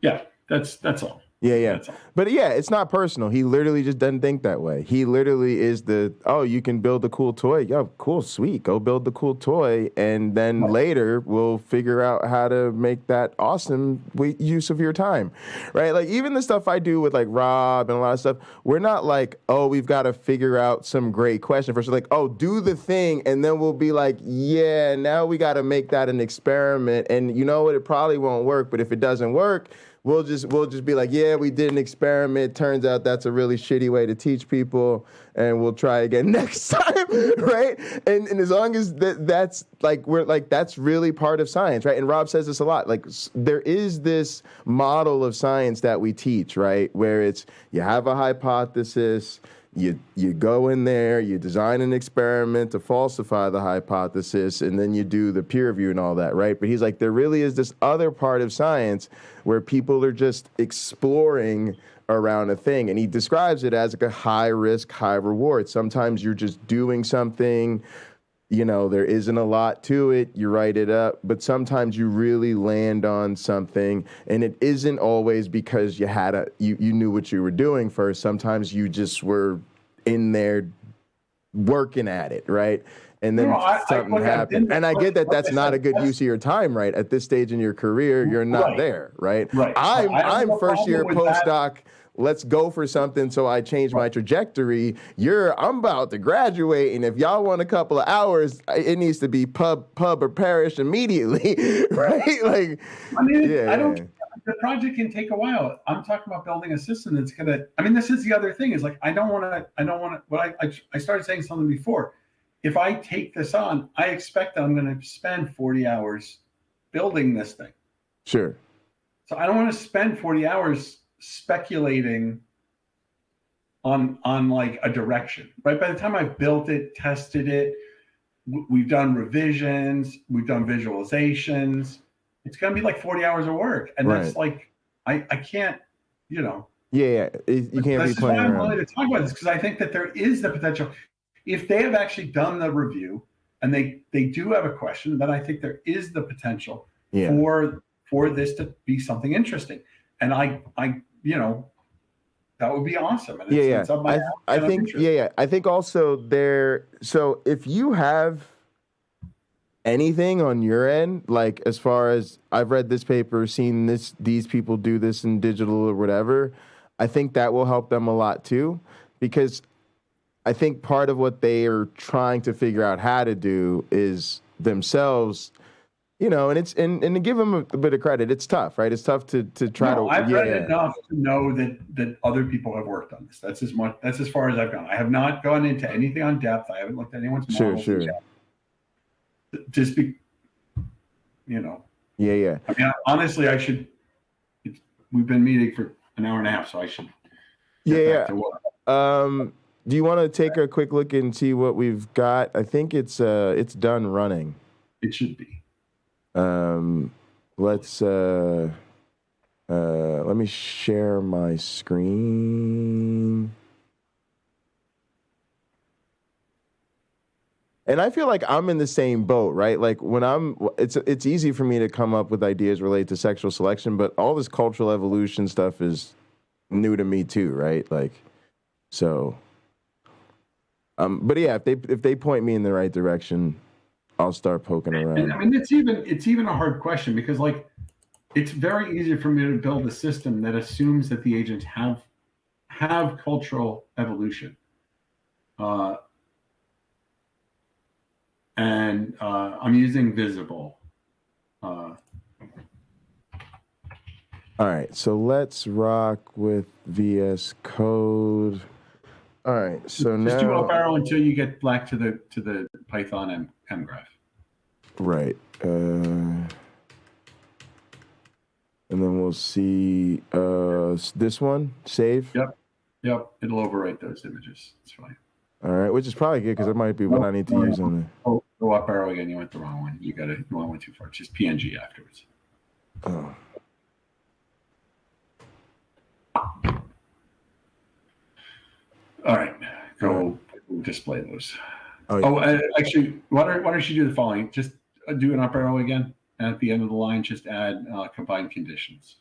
yeah, that's all. Yeah. But yeah, it's not personal. He literally just doesn't think that way. He literally is you can build a cool toy. Yo, cool, sweet. Go build the cool toy. And then later we'll figure out how to make that awesome use of your time, right? Like even the stuff I do with like Rob and a lot of stuff, we're not like, oh, we've got to figure out some great question first. We're like, oh, do the thing. And then we'll be like, yeah, now we got to make that an experiment. And you know what? It probably won't work. But if it doesn't work, we'll just be like, yeah, we did an experiment. Turns out that's a really shitty way to teach people, and we'll try again next time, right? And as long as that's like that's really part of science, right? And Rob says this a lot. Like there is this model of science that we teach, right, where it's you have a hypothesis. You go in there, you design an experiment to falsify the hypothesis, and then you do the peer review and all that, right? But he's like, there really is this other part of science where people are just exploring around a thing. And he describes it as like a high risk, high reward. Sometimes you're just doing something, you know, there isn't a lot to it, you write it up, but sometimes you really land on something, and it isn't always because you knew what you were doing first. sometimes you just were in there working at it, right? And then something happened. And I get that that's not a good use of your time, right? At this stage in your career, you're not there, right? I'm first year postdoc. Let's go for something so I change my trajectory. I'm about to graduate, and if y'all want a couple of hours, it needs to be pub or parish immediately, right? Like, I mean, the project can take a while. I'm talking about building a system that's gonna. I mean, this is the other thing. Is like I don't want to. What I started saying something before. If I take this on, I expect that I'm going to spend 40 hours building this thing. Sure. So I don't want to spend 40 hours speculating on like a direction, right? By the time I've built it, tested it, we've done revisions, we've done visualizations, it's going to be like 40 hours of work. And that's like, I can't, you know. Yeah. You can't be playing around. I'm willing to talk about this because I think that there is the potential. If they have actually done the review and they do have a question, then I think there is the potential for this to be something interesting. And I you know, that would be awesome. And it's up my I think I think also so if you have anything on your end, like as far as I've read this paper, seen these people do this in digital or whatever, I think that will help them a lot too, because I think part of what they are trying to figure out how to do is themselves, you know, and to give them a bit of credit, it's tough, right? It's tough to try to. I've read enough to know that other people have worked on this. That's as far as I've gone. I have not gone into anything on depth. I haven't looked at anyone's models. Sure. Just be, you know. Yeah. I mean, honestly, I should. We've been meeting for an hour and a half, so I should. Back to work. Do you want to take a quick look and see what we've got? I think it's done running. It should be. Let's let me share my screen. And I feel like I'm in the same boat, right? Like when it's easy for me to come up with ideas related to sexual selection, but all this cultural evolution stuff is new to me too, right? Like, so. But yeah, if they point me in the right direction, I'll start poking around. And I mean, it's even a hard question because like it's very easy for me to build a system that assumes that the agents have cultural evolution, and I'm using visible. All right, so let's rock with VS Code. All right, so now just do up arrow until you get back to the Python and mgraph. Right, and then we'll see this one save. Yep, it'll overwrite those images. It's fine. All right, which is probably good because that might be what I need to use on there. Go up arrow again. You went the wrong one. You went too far. It's just PNG afterwards. Oh. All right, go display those. Oh, yeah. Actually, why don't you do the following? Just do an up arrow again, and at the end of the line, just add combined conditions.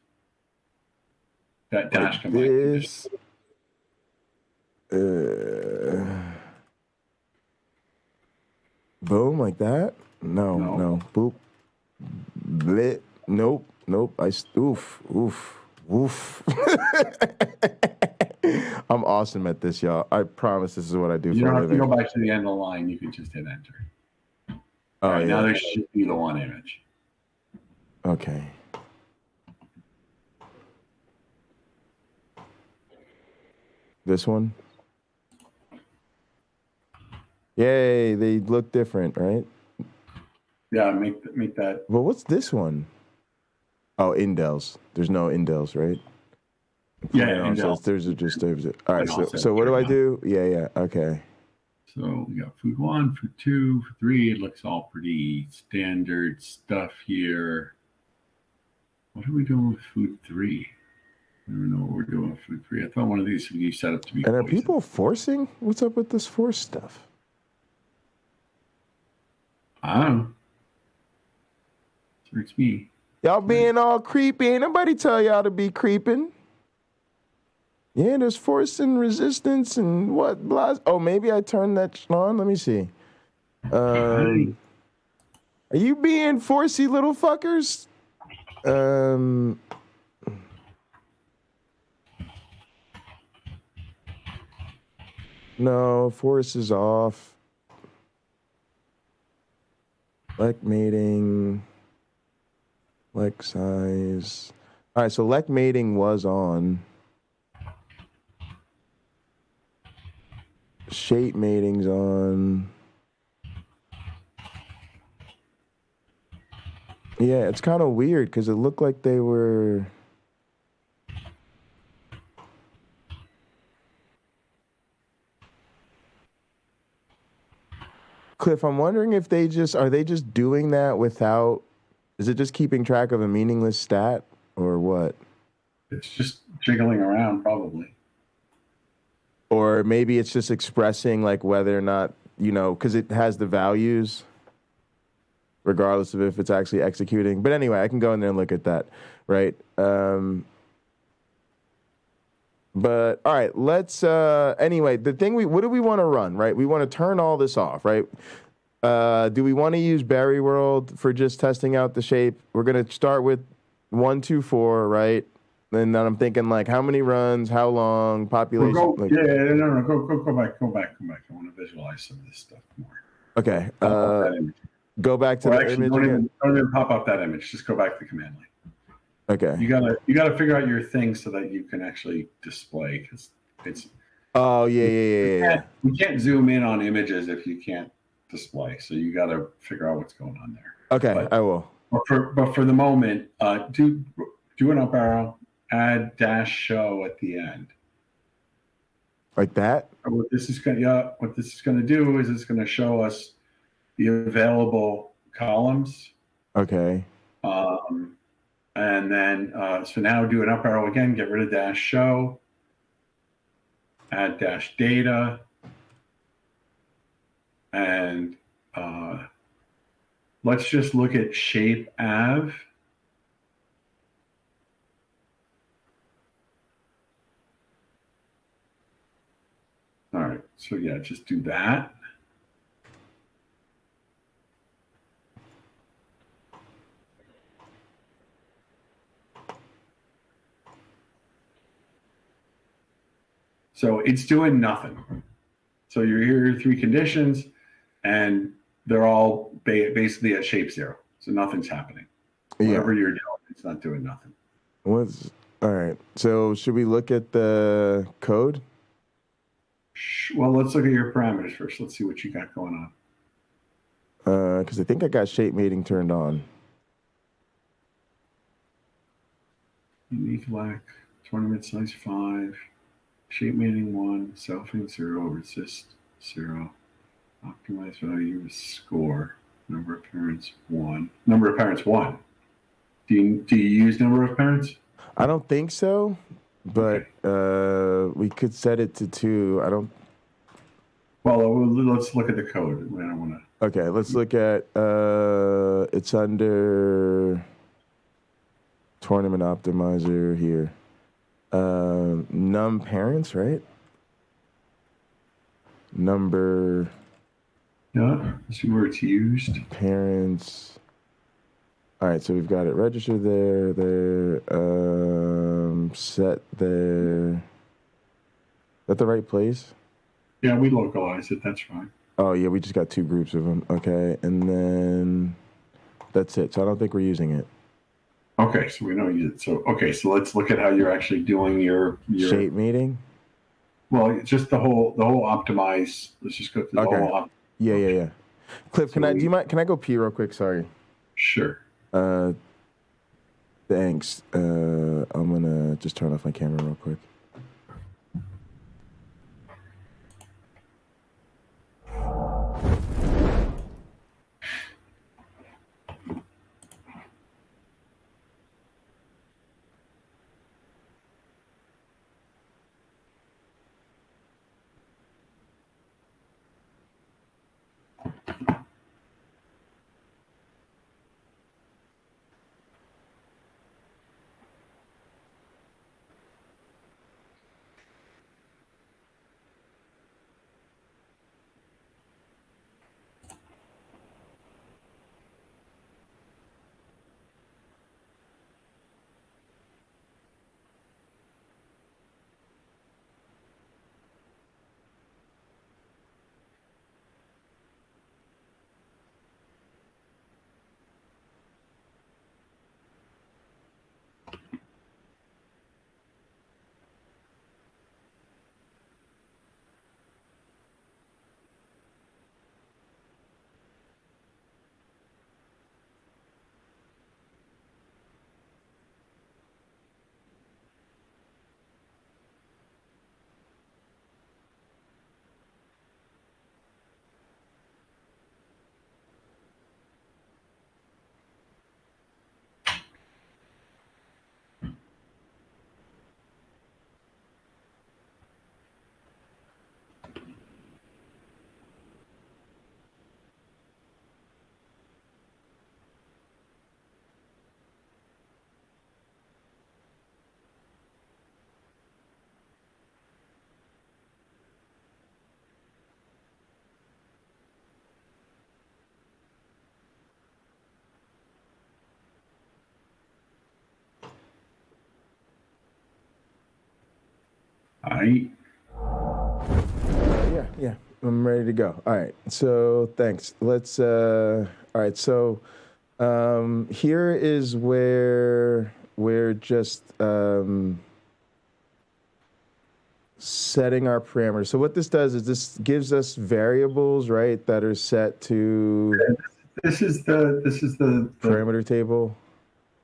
That dash Like combined this. conditions. Boom, like that? No. Boop. Blit. Nope. Oof. I'm awesome at this, y'all. I promise this is what I do You for don't a have to living. go back to the end of the line. You can just hit enter. Oh, All right, yeah. now there should be the one image. Okay. This one? Yay, they look different, right? Yeah, make that. Well, what's this one? Oh, indels. There's no indels, right? Yeah, indels. There's just all right. So what do I do? Yeah. Okay. So we got food 1, food 2, food 3. It looks all pretty standard stuff here. What are we doing with food 3? I don't know what we're doing with food 3. I thought one of these would be set up to be. And are people forcing? What's up with this force stuff? I don't know. Search me. Y'all being all creepy. Ain't nobody tell y'all to be creeping. Yeah, there's force and resistance and what? Blah. Oh, maybe I turned that on. Let me see. Are you being forcey little fuckers? No, force is off. Lek mating. Lek size. All right, so lek mating was on. Shape mating's on. Yeah, it's kind of weird because it looked like they were. Cliff, I'm wondering if they just doing that without. Is it just keeping track of a meaningless stat or what? It's just jiggling around, probably. Or maybe it's just expressing like whether or not, because it has the values, regardless of if it's actually executing. But anyway, I can go in there and look at that, right? But all right, let's. Anyway, what do we want to run, right? We want to turn all this off, right? Do we want to use Berry World for just testing out the shape? We're gonna start with 1, 2, 4, right? And then I'm thinking like how many runs, how long, population. Go back. I want to visualize some of this stuff more. Okay. Go back to the image. Don't even pop up that image. Just go back to the command line. Okay. You gotta figure out your thing so that you can actually display, because it's. Oh yeah. You can't zoom in on images if you can't display. So you gotta figure out what's going on there. Okay, I will. But for the moment, do an up arrow, add -show at the end. Like that? What this is going to do is it's going to show us the available columns. Okay. And then, so now do an up arrow again, get rid of -show, add -data, and let's just look at shape av. All right, so yeah, just do that. So it's doing nothing. So you're here 3 conditions, and they're all basically at shape 0. So nothing's happening. Whatever you're doing, it's not doing nothing. All right. So should we look at the code? Well, let's look at your parameters first. Let's see what you got going on. Because I think I got shape mating turned on. Unique lack, tournament size 5, shape mating 1, selfing 0, resist 0, optimized value is score, number of parents 1. Number of parents 1. Do you use number of parents? I don't think so. but we could set it to 2. I don't. Well, let's look at the code. I don't want to. Okay, let's look at. It's under tournament optimizer here. Num parents, right? Number. Yeah, let's see where it's used. Parents. All right, so we've got it registered there, set there. Is that the right place? Yeah, we localized it. That's fine. Oh, yeah, we just got 2 groups of them. Okay, and then that's it. So I don't think we're using it. Okay, so we know you. So let's look at how you're actually doing your shape meeting. Well, it's just the whole optimize. Let's just go through the whole. Yeah. Cliff, do you mind? Can I go pee real quick? Sorry. Sure. Thanks. I'm gonna just turn off my camera real quick. Yeah, I'm ready to go. All right, so thanks. Let's, all right, so here is where we're just setting our parameters. So what this does is this gives us variables, right, that are set to... This is the parameter table.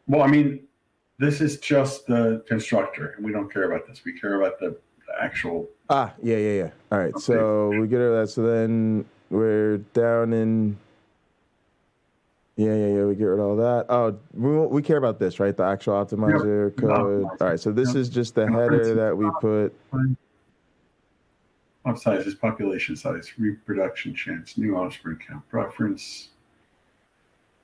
Well, I mean, this is just the constructor, and we don't care about this. We care about the actual. Yeah. All right, so we get rid of that. So then we're down in. Yeah. We get rid of all that. Oh, we care about this, right? The actual optimizer code. All right, so this is just the header that we put. Font sizes, population size, reproduction chance, new offspring count, preference.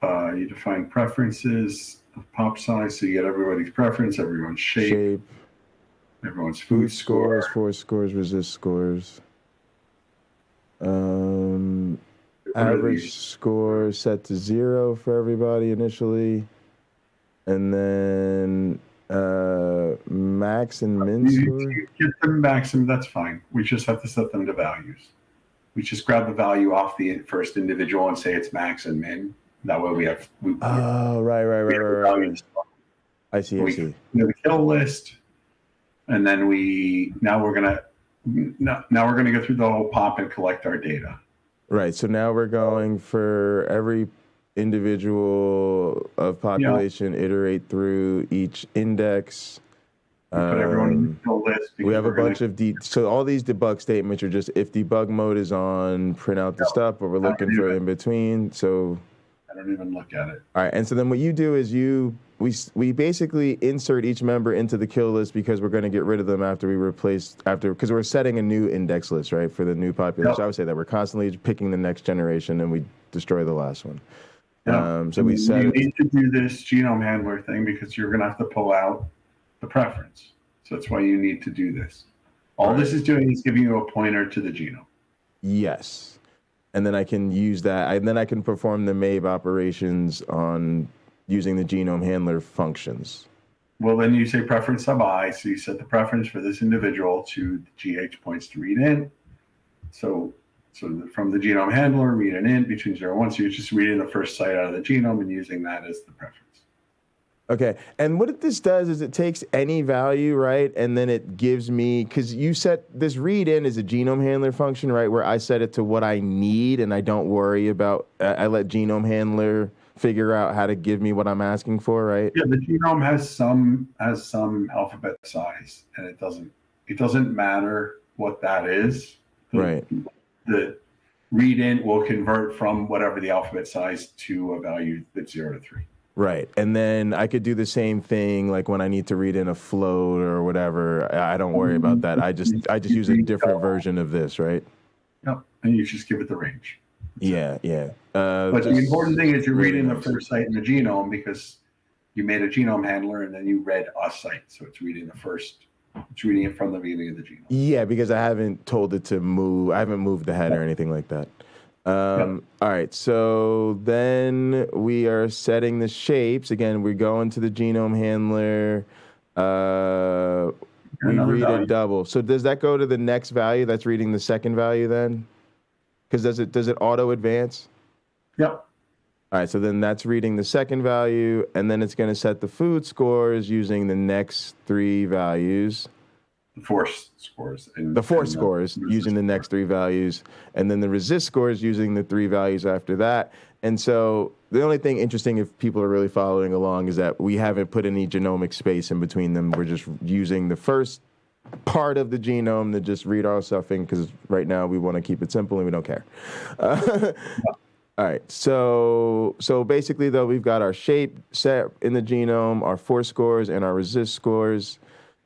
You define preferences of pop size, so you get everybody's preference, everyone's shape. Everyone's food scores, force scores, resist scores. Average score set to 0 for everybody initially. And then max and min score. You get them maximum, that's fine. We just have to set them to values. We just grab the value off the first individual and say it's max and min. That way we have. Right. I see. We have the kill list. And then now we're gonna go through the whole pop and collect our data. Right. So now we're going for every individual of population, iterate through each index. Put everyone in the list. We have a bunch of so all these debug statements are just if debug mode is on, print out the stuff, but we're looking for in between. So I don't even look at it. All right. And so then what you do is you we basically insert each member into the kill list because we're going to get rid of them because we're setting a new index list, right, for the new population. Yep. I would say that we're constantly picking the next generation and we destroy the last one. Yeah. So we set you need to do this genome handler thing because you're going to have to pull out the preference. So that's why you need to do this. All this is doing is giving you a pointer to the genome. Yes. And then I can use that. And then I can perform the MABE operations on using the genome handler functions. Well, then you say preference sub I. So you set the preference for this individual to the GH points to read in. So from the genome handler, read an int between 0 and 1. So you're just reading the first site out of the genome and using that as the preference. Okay. And what this does is it takes any value, right? And then it gives me, because you set this read in as a genome handler function, right? Where I set it to what I need and I don't worry about, I let genome handler figure out how to give me what I'm asking for, right? Yeah, the genome has some alphabet size, and it doesn't matter what that is. Right. The read in will convert from whatever the alphabet size to a value that's 0 to 3. Right. And then I could do the same thing like when I need to read in a float or whatever. I don't worry about that. I just use a different version of this, right? Yep. And you just give it the range. Yeah. But the important thing is you're reading the first site in the genome because you made a genome handler and then you read a site. So it's reading it from the beginning of the genome. Yeah, because I haven't told it to move. I haven't moved the head or anything like that. All right, so then we are setting the shapes. Again, we go into the genome handler. We read a double. So does that go to the next value that's reading the second value then? Because does it auto advance? Yep. All right, so then that's reading the second value, and then it's going to set the food scores using the next three values. The force scores. Using the next three values, and then the resist scores using the three values after that. And so the only thing interesting, if people are really following along, is that we haven't put any genomic space in between them. We're just using the first part of the genome to just read our stuff in, because right now we want to keep it simple and we don't care. All right, so basically, though, we've got our shape set in the genome, our force scores, and our resist scores.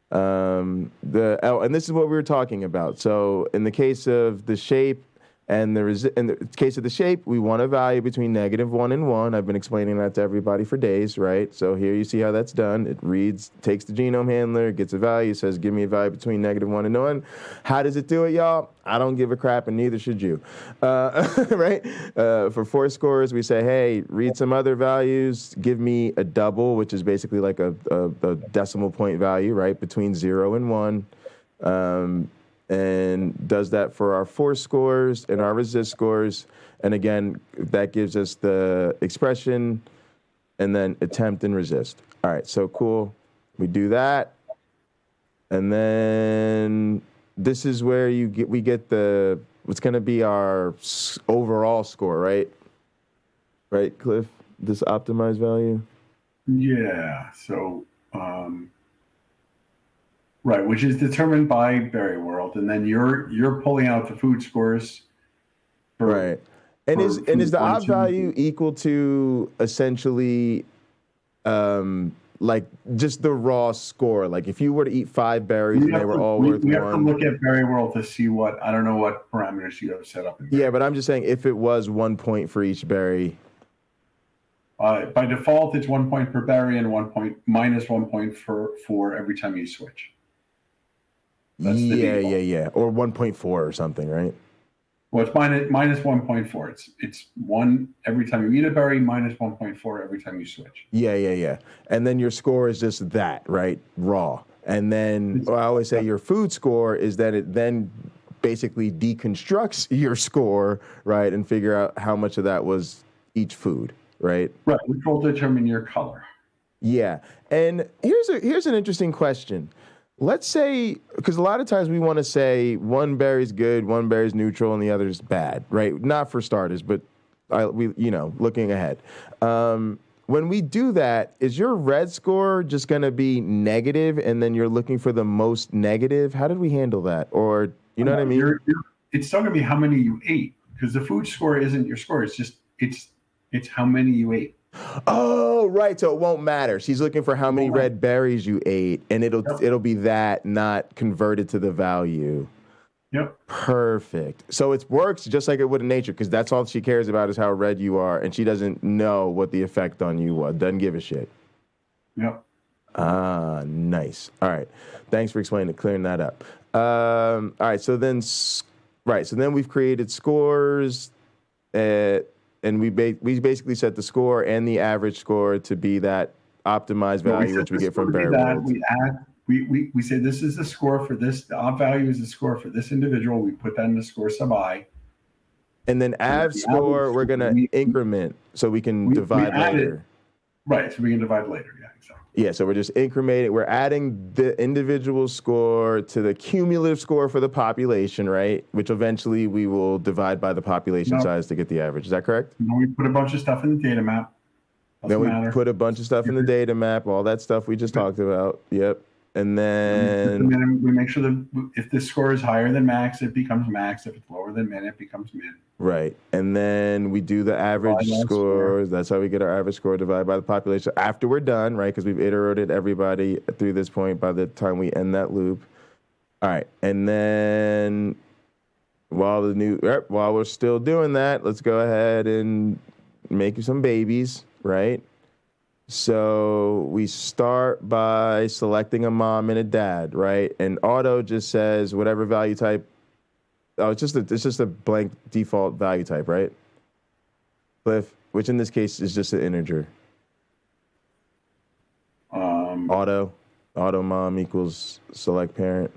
And this is what we were talking about. So in the case of the shape and in the case of the shape, we want a value between -1 and 1. I've been explaining that to everybody for days, right? So here you see how that's done. It reads, takes the genome handler, gets a value, says, give me a value between -1 and 1. How does it do it, y'all? I don't give a crap, and neither should you, right? For force scores, we say, hey, read some other values, give me a double, which is basically like a decimal point value, right, between 0 and 1. And does that for our force scores and our resist scores. And again, that gives us the expression and then attempt and resist. All right, so cool. We do that. And then this is where we get what's going to be our overall score, right? Right, Cliff? This optimized value? Yeah, so... right, which is determined by Berry World, and then you're pulling out the food scores. Right, and is the op value equal to essentially, like just the raw score? Like if you were to eat 5 berries and they were all worth 1. We have to look at Berry World to see I don't know what parameters you have set up. Yeah, but I'm just saying if it was 1 point for each berry. By default, it's 1 point per berry and minus 1 point for every time you switch. That's yeah. Or 1.4 or something, right? Well, it's minus 1.4. It's 1 every time you eat a berry, minus 1.4 every time you switch. Yeah. And then your score is just that, right? Raw. And then I always say your food score is that it then basically deconstructs your score, right? And figure out how much of that was each food, right? Right, which will determine your color. Yeah. And here's an interesting question. Let's say, because a lot of times we want to say one berry's good, one berry's neutral, and the other's bad, right? Not for starters, but looking ahead. When we do that, is your red score just going to be negative, and then you're looking for the most negative? How did we handle that? Or you know what I mean? It's still going to be how many you ate, because the food score isn't your score. It's just it's how many you ate. Oh, right. So it won't matter. She's looking for how many red berries you ate, and it'll be that, not converted to the value. Yep. Perfect. So it works just like it would in nature, because that's all she cares about is how red you are, and she doesn't know what the effect on you was. Doesn't give a shit. Yep. Ah, nice. All right. Thanks for clearing that up. All right. So then we've created scores, and we basically set the score and the average score to be that optimized value, which we get from Bear World. We say this is the score for this. The op value is the score for this individual. We put that in the score sub I. And then av score, we're going to increment so we can divide later. Right. So we can divide later. Yeah. Exactly. Yeah. So we're just incrementing. We're adding the individual score to the cumulative score for the population, right? Which eventually we will divide by the population size to get the average. Is that correct? And then we put a bunch of stuff in the data map. Then we put a bunch of stuff in the data map, all that stuff we just talked about. Yep. And then we make sure that if the score is higher than max, it becomes max. If it's lower than min, it becomes min. Right. And then we do the average scores. That's how we get our average score divided by the population after we're done, right? Because we've iterated everybody through this point by the time we end that loop. All right. And then while we're still doing that, let's go ahead and make some babies, right? So we start by selecting a mom and a dad, right? And auto just says whatever value type. Oh, it's just a blank default value type, right? Cliff, which in this case is just an integer. Auto mom equals select parent.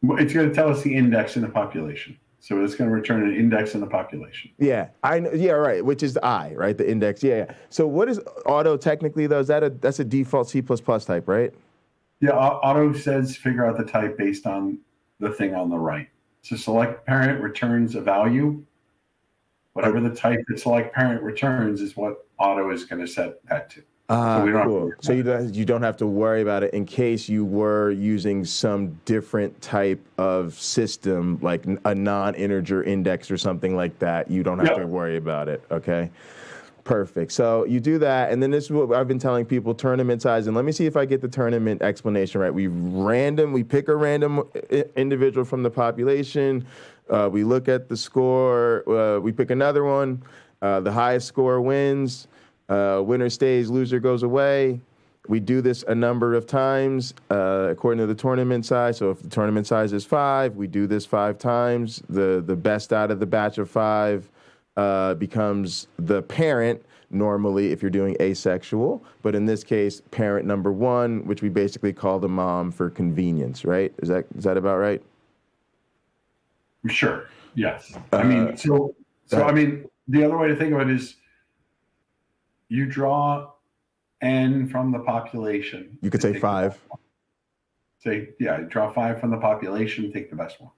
It's going to tell us the index in the population. So it's going to return an index in the population. Yeah, I know. Yeah, right. Which is the I, right? The index. Yeah. So what is auto technically though? Is that's a default C++ type, right? Yeah. Auto says figure out the type based on the thing on the right. So select parent returns a value. Whatever the type that select parent returns is what auto is going to set that to. Cool. So you don't have to worry about it in case you were using some different type of system, like a non-integer index or something like that. You don't have to worry about it. Okay. Perfect. So you do that, and then this is what I've been telling people: tournament size. And let me see if I get the tournament explanation right. We pick a random individual from the population. We look at the score. We pick another one. The highest score wins. Winner stays, loser goes away. We do this a number of times according to the tournament size. So if the tournament size is 5, we do this 5 times. The best out of the batch of 5 becomes the parent, normally if you're doing asexual. But in this case, parent number 1, which we basically call the mom for convenience, right? Is that about right? Sure. Yes. I mean, the other way to think of it is you draw n from the population. You could say 5. Draw 5 from the population, take the best one.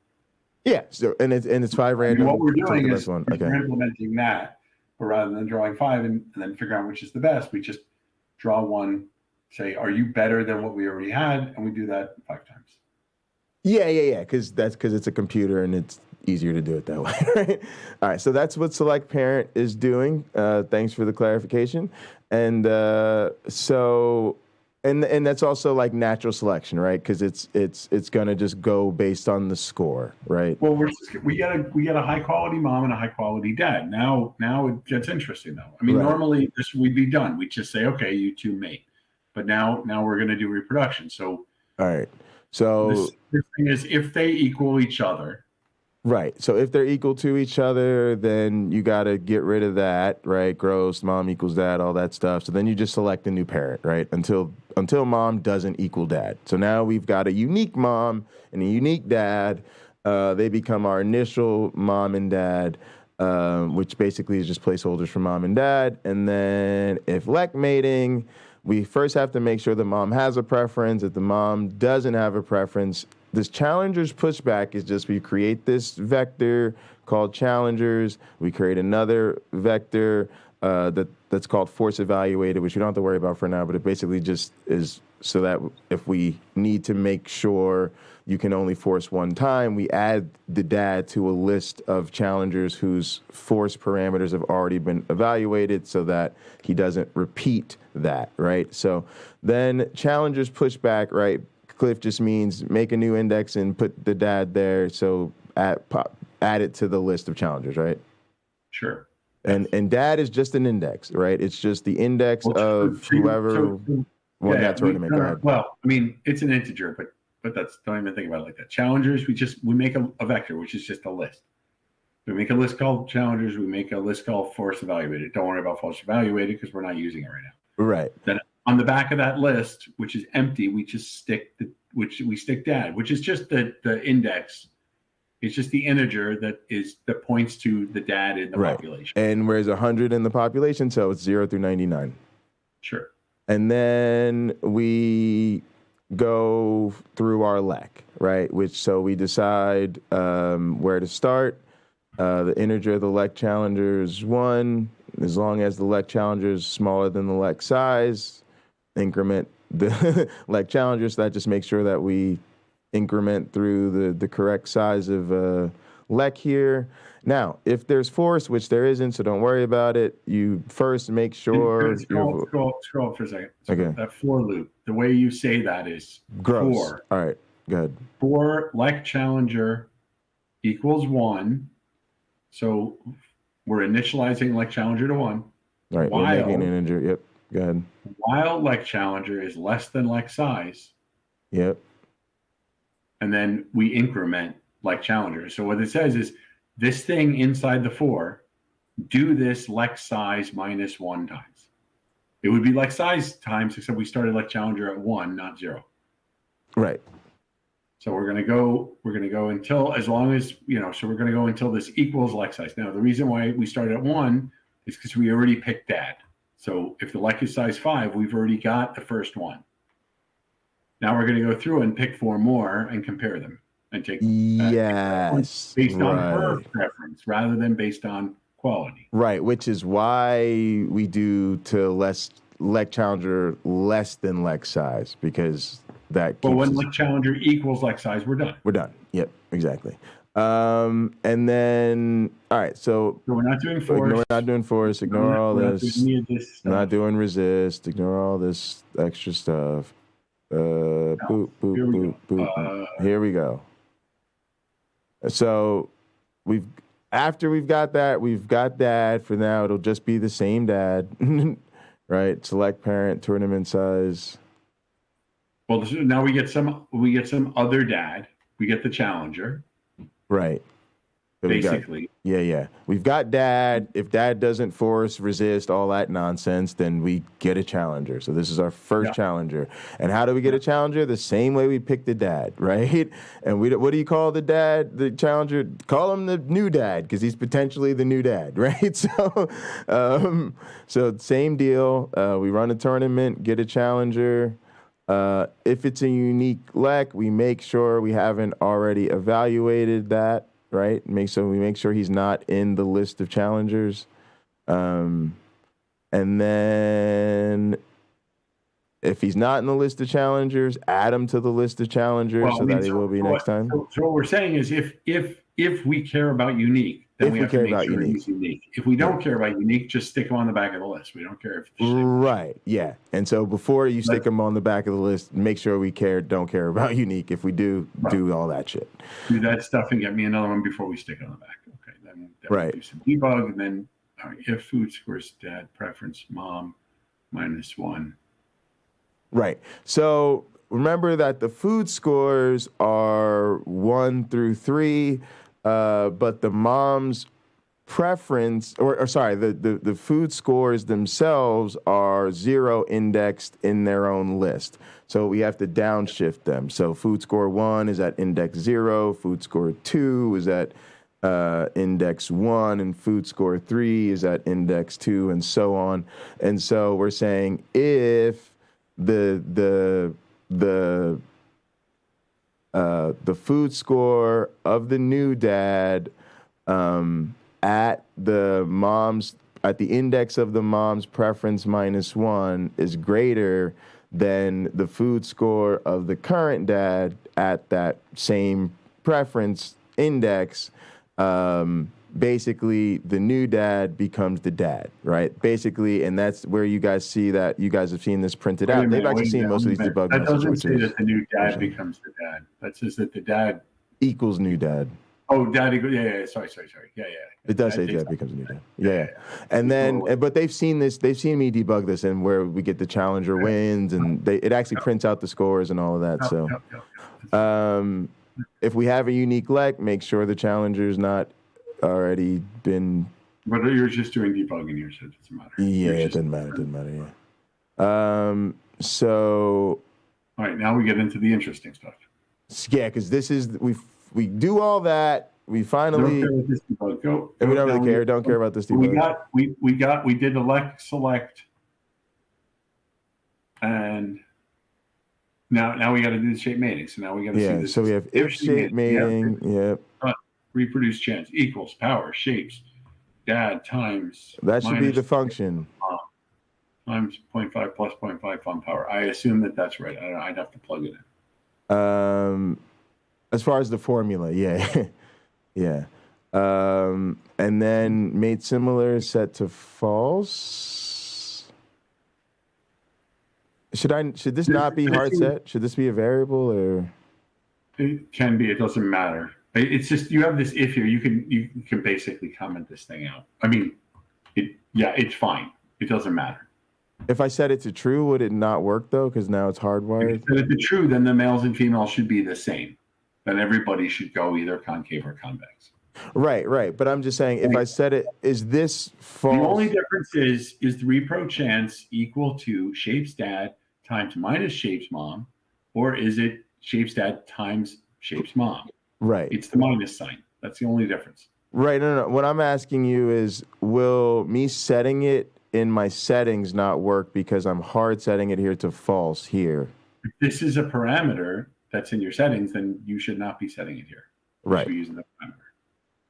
Yeah, so and it's 5 random. What we're doing is we're implementing that, but rather than drawing 5 and then figure out which is the best, we just draw one, say, are you better than what we already had? And we do that 5 times. Yeah, because it's a computer and it's easier to do it that way, right? All right, so that's what select parent is doing. Thanks for the clarification. And and that's also like natural selection, right? Because it's gonna just go based on the score, right? Well, we get a high quality mom and a high quality dad. Now it gets interesting though. I mean, normally this would be done. We just say, okay, you two mate. But now we're gonna do reproduction. So all right. So this thing is if they equal each other. Right. So if they're equal to each other, then you got to get rid of that, right? Gross, mom equals dad, all that stuff. So then you just select a new parent, right? Until mom doesn't equal dad. So now we've got a unique mom and a unique dad. They become our initial mom and dad, which basically is just placeholders for mom and dad. And then if elect mating, we first have to make sure the mom has a preference. If the mom doesn't have a preference, this challenger's pushback is just we create this vector called challengers. We create another vector that's called force evaluated, which we don't have to worry about for now, but it basically just is so that if we need to make sure you can only force one time, we add the dad to a list of challengers whose force parameters have already been evaluated so that he doesn't repeat that, right? So then challengers push back, right? Cliff just means make a new index and put the dad there, so add it to the list of challengers, right? Sure. And dad is just an index, right? It's just the index of whoever won that tournament. Go ahead. Well, I mean, it's an integer, but that's, don't even think about it like that. Challengers, we make a vector, which is just a list. We make a list called challengers. We make a list called force evaluated. Don't worry about force evaluated because we're not using it right now. Right. Then on the back of that list, which is empty, we just stick dad, which is just the index. It's just the integer that points to the dad in the population. And where's 100 in the population, so it's 0 through 99. Sure. And then we go through our LEC, right? So we decide where to start. The integer of the LEC challenger is 1. As long as the LEC challenger is smaller than the LEC size, increment the LEC challenger. So that just makes sure that we increment through the correct size of LEC here. Now, if there's force, which there isn't, so don't worry about it, you first make sure... Scroll up for a second. Okay. That for loop, the way you say that is gross. For. All right, go ahead. For LEC challenger equals 1. So we're initializing LEC challenger to 1. All right, we're making an integer. Yep, go ahead. While LEC challenger is less than LEC size. Yep. And then we increment LEC challenger. So what it says is this thing inside the for, do this LEC size minus 1 times. It would be LEC size times, except we started LEC challenger at 1, not 0. Right. So we're gonna go until, as long as, so we're gonna go until this equals LEC size. Now the reason why we started at 1 is because we already picked dad. So if the LEC is size 5, we've already got the first one. Now we're going to go through and pick 4 more and compare them and take based on her preference rather than based on quality. Right, which is why we do to LEC challenger less than LEC size, because that. But when LEC challenger equals LEC size, we're done. We're done. Yep, exactly. And then, all right, so we're not doing force. We're not doing force. Ignore all this. Not doing resist. Ignore all this extra stuff. Boop, boop, boop. Here we go. So after we've got dad for now. It'll just be the same dad, right? Select parent, tournament size. Well, now we get some other dad. We get the challenger. Right. So basically. We've got dad. If dad doesn't force, resist, all that nonsense, then we get a challenger. So this is our first challenger. And how do we get a challenger? The same way we picked the dad, right? And what do you call the dad, the challenger? Call him the new dad, because he's potentially the new dad, right? So same deal. We run a tournament, get a challenger. If it's a unique LEC, we make sure we haven't already evaluated that. Right? We make sure he's not in the list of challengers. And then if he's not in the list of challengers, add him to the list of challengers that he will be next time. So what we're saying is if we care about unique, then we have to make sure he's unique. If we don't care about unique, just stick him on the back of the list. We don't care if right, yeah. And so before you stick him on the back of the list, make sure we don't care about unique. If we do all that shit. Do that stuff and get me another one before we stick it on the back. Okay, then we'll do some debug, and then if food scores dad preference mom -1. Right. So remember that the food scores are 1 through 3. But the mom's preference, the food scores themselves are 0 indexed in their own list. So we have to downshift them. So food score 1 is at index 0, food score 2 is at index 1, and food score 3 is at index 2, and so on. And so we're saying if the food score of the new dad at the mom's at the index of the mom's preference -1 is greater than the food score of the current dad at that same preference index, basically the new dad becomes the dad, right? Basically, and that's where you guys see that. You guys have seen this printed out. They've actually seen most of these debug That messages. doesn't say that the new dad becomes the dad. That says that the dad equals new dad. Oh, dad equals, yeah. Sorry. Yeah. It does say dad becomes new dad. Yeah. And then, but they've seen this. They've seen me debug this, and where we get the challenger wins, and it actually prints out the scores and all of that. So, if we have a unique lek, make sure the challenger's not already been. But you're just doing debugging here, so it doesn't matter. Yeah, it doesn't matter. It doesn't matter. Yeah. So. All right, now we get into the interesting stuff. Yeah, because this is we do all that. We finally. Don't care about this debug. Go we don't really care. Don't care about this debug. We did elect select, and now we got to do the shape mating. So now we got to see this. So we have if shape mating. Yep. Reproduce chance equals power shapes dad times. That should be the function. Times 0.5 plus 0.5 fun power. I assume that's right. I'd have to plug it in. As far as the formula, yeah. Yeah. And then made similar is set to false. Should this not be hard set? Should this be a variable or? It can be. It doesn't matter. It's just you have this if here. You can basically comment this thing out. I mean, it's fine. It doesn't matter. If I set it to true, would it not work though? Because now it's hardwired. If you set it to true, then the males and females should be the same. Then everybody should go either concave or convex. Right. But I'm just saying, if I set it, is this false? The only difference is the repro chance equal to shapes dad times minus shapes mom, or is it shapes dad times shapes mom? Right. It's the minus sign. That's the only difference. Right. No. What I'm asking you is, will me setting it in my settings not work because I'm hard setting it here to false here? If this is a parameter that's in your settings, then you should not be setting it here. Right. You're using the parameter.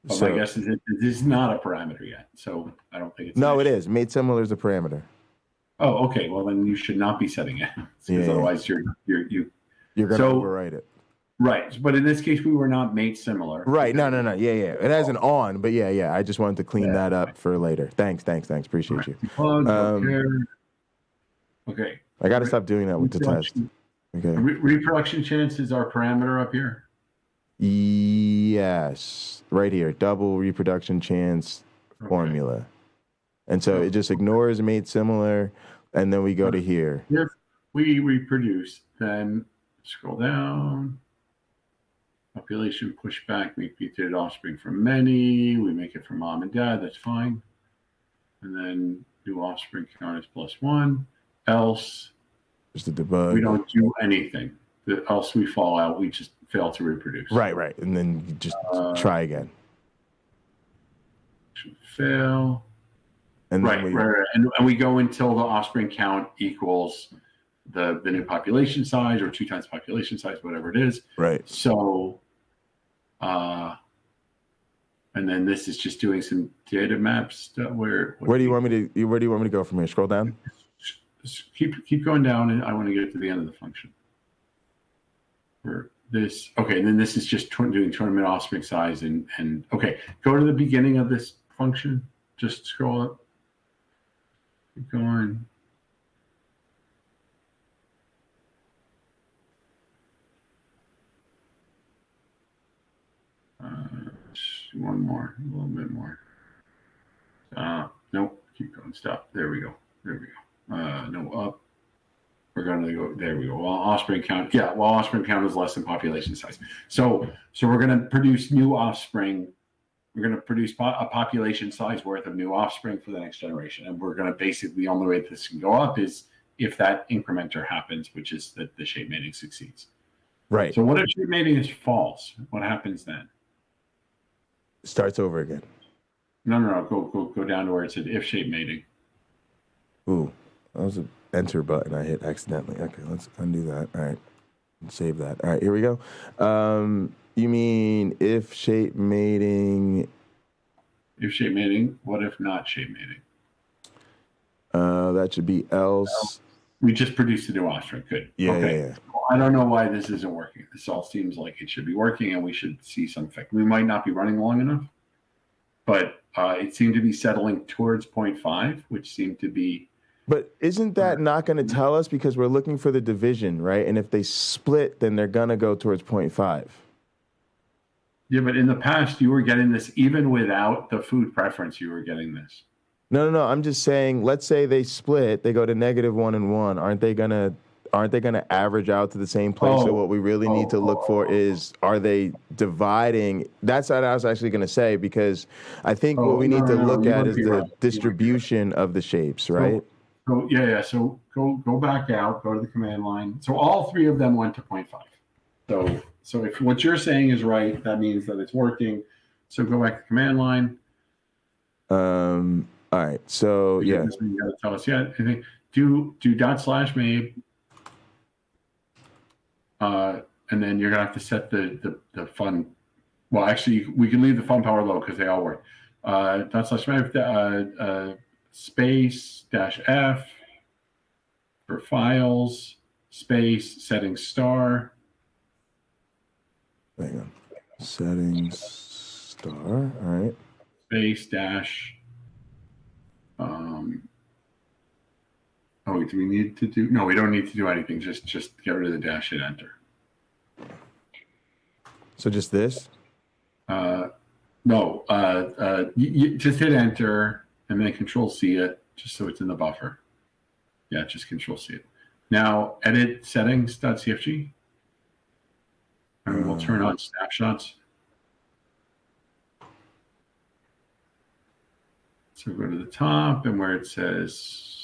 But my guess is this is not a parameter yet, so I don't think it's. No, it is. Made similar is a parameter. Oh, okay. Well, then you should not be setting it because otherwise you're going to overwrite it. Right, but in this case we were not made similar. Right. No. Yeah. It has an on, but yeah. I just wanted to clean that up for later. Thanks. Appreciate you. Okay. I got to stop doing that with the test. Okay. Reproduction chance is our parameter up here. Yes, right here, double reproduction chance formula. And so it just ignores made similar, and then we go to here. If we reproduce, then scroll down. Population pushback, make mutated offspring from many. We make it from mom and dad, that's fine. And then new offspring count is +1. Else, just the debug. We don't do anything. Else we fall out. We just fail to reproduce. Right. And then you just try again. Fail. And right. And we go until the offspring count equals the new population size or 2 times population size, whatever it is. Right. So, and then this is just doing some data maps. Where do you want me to go from here? Scroll down. Just keep going down, and I want to get to the end of the function. For this, okay, and then this is just doing tournament offspring size, and okay, go to the beginning of this function. Just scroll up. Keep going. One more, a little bit more. Nope, keep going. Stop. There we go. No, up. We're going to go. There we go. While offspring count is less than population size. So we're going to produce new offspring. We're going to produce a population size worth of new offspring for the next generation, and we're going to basically, the only way this can go up is if that incrementer happens, which is that the shape mating succeeds. Right. So what if shape mating is false? What happens then? Starts over again. No. Go down to where it said if shape mating. Ooh, that was an enter button I hit accidentally. Okay, let's undo that. All right, save that. All right, here we go. You mean if shape mating? If shape mating, what if not shape mating? That should be else. We just produced a new ostrich. Good. Yeah, okay. yeah. I don't know why this isn't working. This all seems like it should be working, and we should see some fix. We might not be running long enough, but it seemed to be settling towards 0.5, which seemed to be. But isn't that not going to tell us, because we're looking for the division, right? And if they split, then they're going to go towards 0.5. Yeah, but in the past, you were getting this even without the food preference. You were getting this. No. I'm just saying. Let's say they split. They go to -1 and 1. Aren't they gonna average out to the same place? So what we really need to look for is, are they dividing? That's what I was actually going to say, because I think what we need to look at is the distribution of the shapes, right? So yeah. So go back out. Go to the command line. So all three of them went to 0.5. So if what you're saying is right, that means that it's working. So go back to command line. All right. So yeah. You got to tell us. Yeah. Do /mabe. And then you're gonna have to set the fun. Well, actually, we can leave the fun power low because they all work. /mabe space -f for files, space settings star. Hang on. Settings star. All right. Space dash. Do we need to do? No, we don't need to do anything. Just get rid of the dash, hit enter. So just this? No. You just hit enter and then Control-C it, just so it's in the buffer. Yeah, just Control-C it. Now edit settings.cfg, and we'll turn on snapshots. So go to the top, and where it says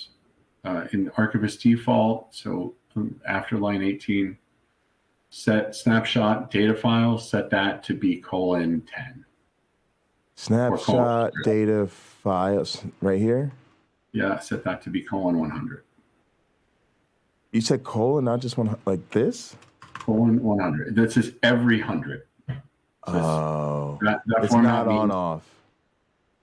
in archivist default, so after line 18, set snapshot data file, set that to be :10. Snapshot data files right here? Yeah, set that to be :100. You said colon, not just one, like this? :100. This is every 100. So that it's not on off.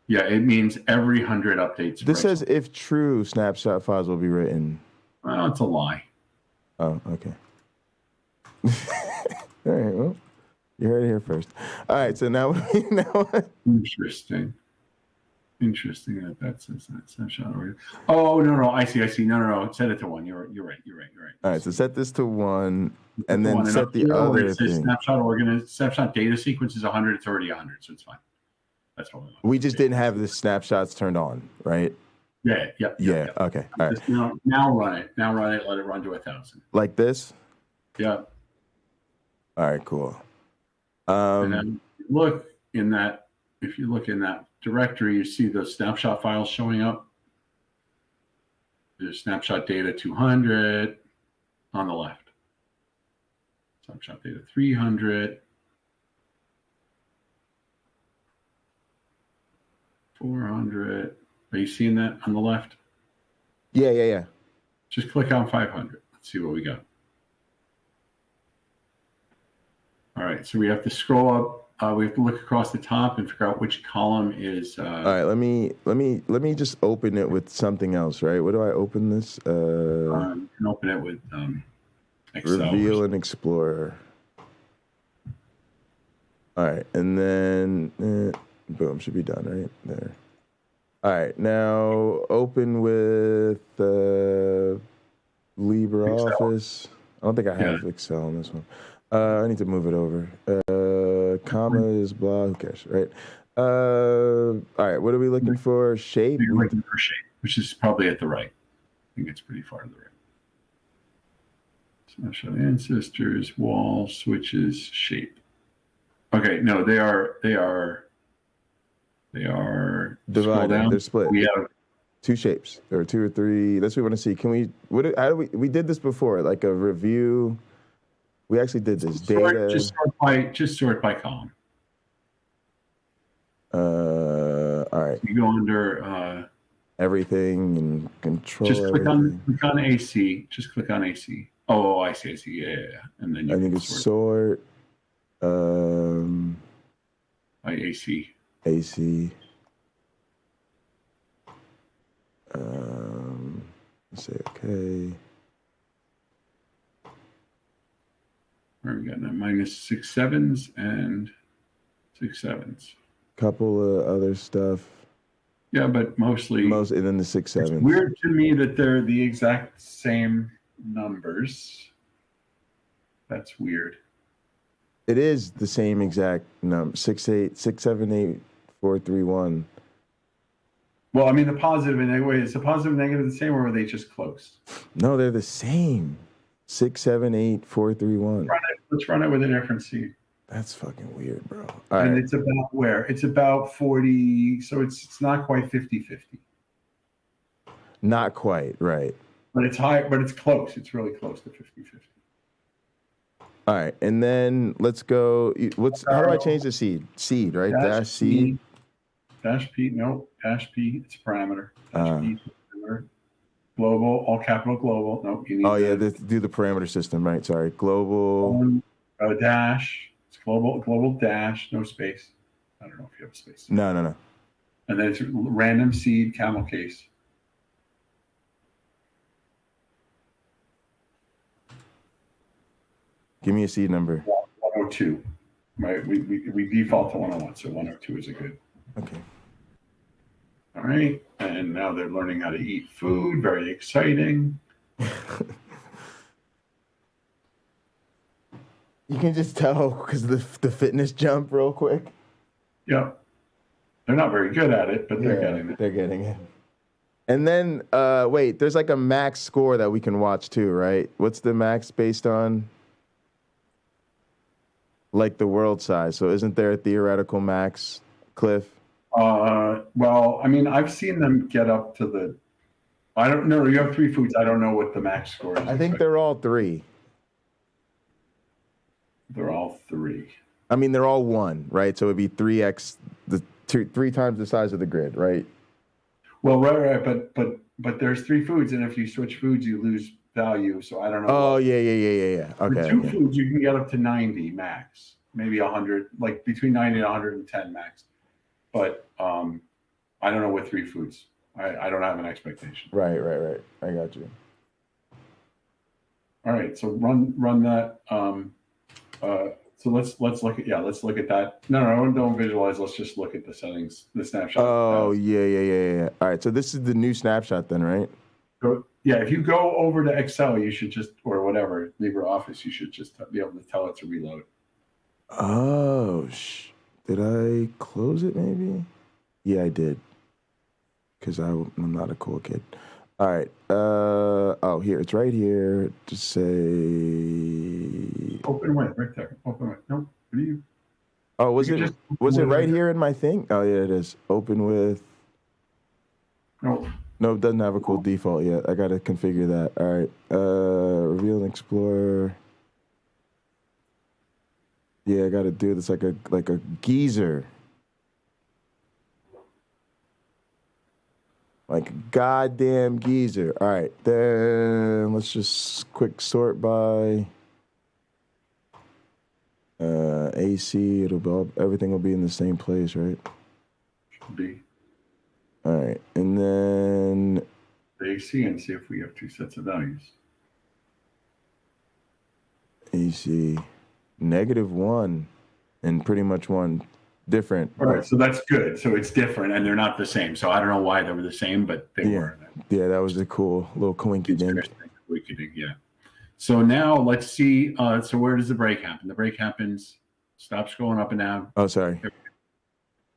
Yeah, it means every 100 updates. This says if true, snapshot files will be written. Well, it's a lie. Oh, okay. All right, well, you heard it here first. All right, so now Interesting that says that snapshot. Oh, no, I see. No, set it to 1. You're right. All right, so set this to 1, and then set the other thing. Snapshot data sequence is 100. It's already 100, so it's fine. That's what we just didn't have the snapshots turned on, right? Yeah. Okay. All right. Now run it. Let it run to 1,000. Like this? Yeah. All right. Cool. And then look in that. If you look in that directory, you see those snapshot files showing up. There's snapshot data 200 on the left. Snapshot data 300. 400. Are you seeing that on the left? Yeah. Just click on 500. Let's see what we got. All right, so we have to scroll up. We have to look across the top and figure out which column is. All right, let me just open it with something else. Right? What do I open this? You can open it with Excel. Reveal and Explorer. All right, and then. Boom, should be done right there. All right, now open with LibreOffice. I don't think I have Excel on this one. I need to move it over. Commas, blah, who cares, right? All right, what are we looking for? Shape? You're looking for shape, which is probably at the right. I think it's pretty far to the right. Snapshot ancestors, wall, switches, shape. Okay, no, they are divided. They're split. We have 2 shapes, or 2 or 3. That's what we want to see. Can we? We did this before, like a review. We actually did this. Data. Just sort by column. All right. You go under everything and control. Just click on AC. Just click on AC. Oh, I see. Yeah. And then I think it's sort. By AC. AC. Say okay. Where are we got now? Minus 6 sevens and 6 sevens. Couple of other stuff. Yeah, but mostly. And then the 6 sevens. It's weird to me that they're the exact same numbers. That's weird. It is the same exact number. 6, 8, 6, 7, 8, 4, 3, 1. Well, I mean, the positive and negative. Is the positive and negative the same, or are they just close? No, they're the same. 6, 7, 8, 4, 3, 1. Let's run it with a different seed. That's fucking weird, bro. All and right. It's about where? It's about 40. So it's not quite 50-50. Not quite, right. But it's high, but it's close. It's really close to 50-50. All right, and then let's go. How do I change the seed? Seed, right? Dash seed. Dash P. Nope. Dash P. It's a parameter. Dash P. Global. All capital global. Nope. You need do the parameter system, right? Sorry. Global. Dash. It's global. Global dash. No space. I don't know if you have a space. No. And then it's random seed camel case. Give me a seed number. 102. Right. We default to 101, so 102 is a good. Okay. All right. And now they're learning how to eat food. Very exciting. You can just tell because the fitness jump real quick. Yep. They're not very good at it, but they're getting it. They're getting it. And then, wait, there's like a max score that we can watch too, right? What's the max based on? Like the world size. So isn't there a theoretical max, Cliff? Well, I mean, I've seen them get up to the. I don't know. You have 3 foods. I don't know what the max score is. I think they're all 3. They're all 3. I mean, they're all 1, right? So it'd be 3x, 3 times the size of the grid, right? Well, right. But there's 3 foods, and if you switch foods, you lose value. So I don't know. Oh, yeah. Okay. For 2 foods, you can get up to 90 max, maybe 100, like between 90 and 110 max. But I don't know what 3 foods. I don't have an expectation. Right. I got you. All right, so run that. So let's look at that. No, don't visualize. Let's just look at the settings, the snapshot. Oh, yeah. All right, so this is the new snapshot then, right? Yeah, if you go over to Excel, you should just, or whatever, LibreOffice, you should just be able to tell it to reload. Oh, did I close it maybe? Yeah, I did. Because I'm not a cool kid. All right. Here. It's right here. Just say... Open with, right there. Open with. Nope. What do you... Oh, was it right here in my thing? Oh, yeah, it is. Open with... Nope. No, it doesn't have a cool default yet. I got to configure that. All right. Reveal and explore. Yeah, I got to do this like a geezer. Like a goddamn geezer. All right, then let's just quick sort by AC. Everything will be in the same place, right? Should be. All right, and then the AC and see if we have 2 sets of values. AC -1 and pretty much 1 different. All right, so that's good. So it's different, and they're not the same. So I don't know why they were the same, but they were. Yeah, that was a cool little coinky dink. Yeah. So now let's see. So where does the break happen? The break happens. Stop scrolling up and down. Oh, sorry.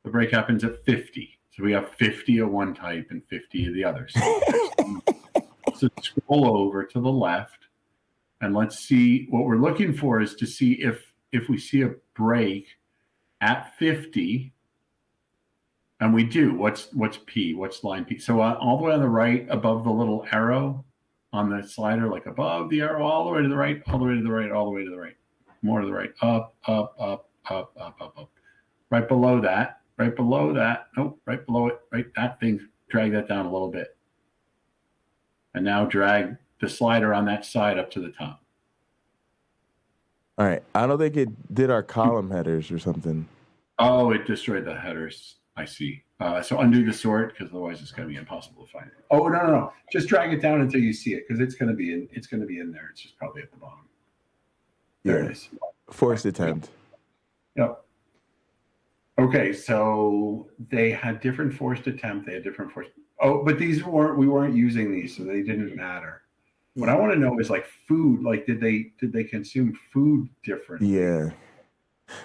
The break happens at 50. So we have 50 of one type and 50 of the other. So scroll over to the left, and let's see. What we're looking for is to see if we see a break at 50, and we do. What's P? What's line P? So all the way on the right, above the little arrow on the slider, like above the arrow, all the way to the right, all the way to the right, all the way to the right, more to the right, up. Right below that. Nope, right below it. Right, that thing. Drag that down a little bit, and now drag the slider on that side up to the top. All right. I don't think it did our column headers or something. Oh, it destroyed the headers. I see. So undo the sort, because otherwise it's going to be impossible to find it. Oh, no. Just drag it down until you see it, because it's going to be in there. It's just probably at the bottom. There it is. Forced attempt. Yep. Okay, so they had different forced attempt. They had different forced. Oh, but we weren't using these, so they didn't matter. What I want to know is like food. Like, did they consume food differently? Yeah.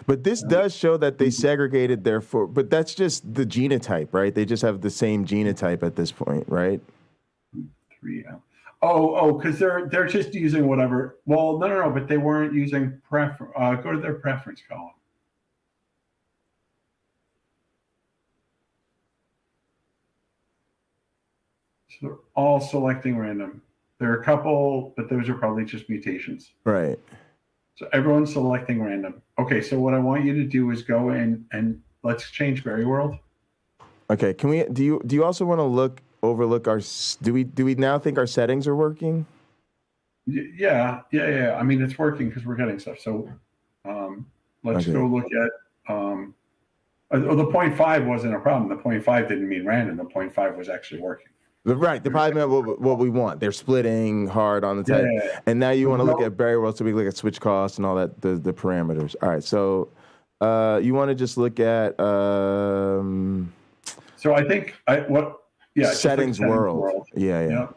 But this does show that they segregated but that's just the genotype, right? They just have the same genotype at this point, right? 3L. Oh, because they're just using whatever. Well, no, but they weren't using go to their preference column. So they're all selecting random. There are a couple, but those are probably just mutations. Right. So everyone's selecting random. Okay, so what I want you to do is go in and let's change Berry World. Okay, can we? Do you also want to overlook our? Do we now think our settings are working? Yeah. I mean, it's working because we're getting stuff. So let's go look at. The 0.5 wasn't a problem. The 0.5 didn't mean random. The 0.5 was actually working. Right, they probably meant what we want. They're splitting hard on the type. Yeah. And now you want to look at Berry World, so we look at switch costs and all that, the parameters. All right, so you want to just look at. So I think settings world. Yeah.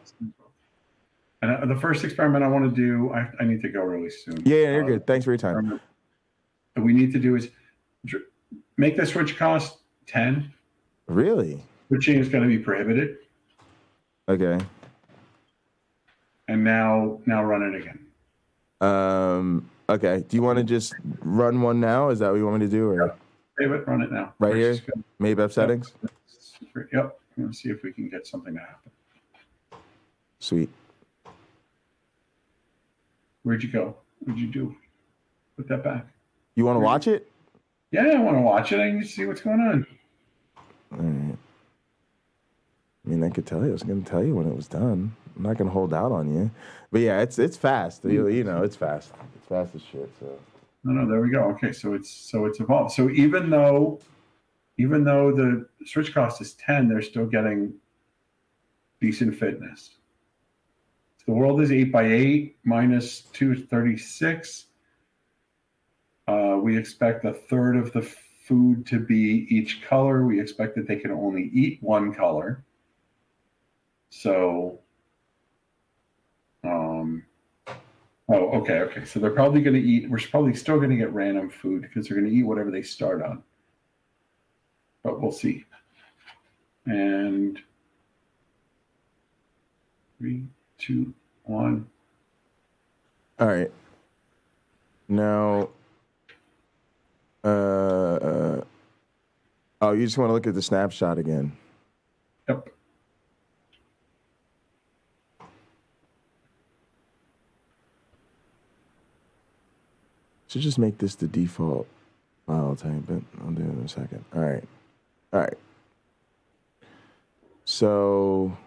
And the first experiment I want to do, I need to go really soon. Yeah, you're good. Thanks for your time. What we need to do is make the switch cost 10. Really? Switching is going to be prohibited. Okay. And now run it again. Okay. Do you want to just run one now? Is that what you want me to do? Or save it, run it now. Right here? Maybef settings? Yep. I'm going to see if we can get something to happen. Sweet. Where'd you go? What'd you do? Put that back. You want to watch it? Yeah, I want to watch it. I need to see what's going on. All right. I mean, I could tell you. I was going to tell you when it was done. I'm not going to hold out on you. But yeah, it's fast. You know, it's fast. It's fast as shit. So. No, there we go. Okay, so it's evolved. So even though the switch cost is 10, they're still getting decent fitness. So the world is 8x8 minus 236. We expect a third of the food to be each color. We expect that they can only eat one color. So, okay. So they're probably going to eat. We're probably still going to get random food because they're going to eat whatever they start on. But we'll see. And 3, 2, 1. All right. Now, you just want to look at the snapshot again. Yep. So just make this the default file type, but I'll do it in a second. All right. So,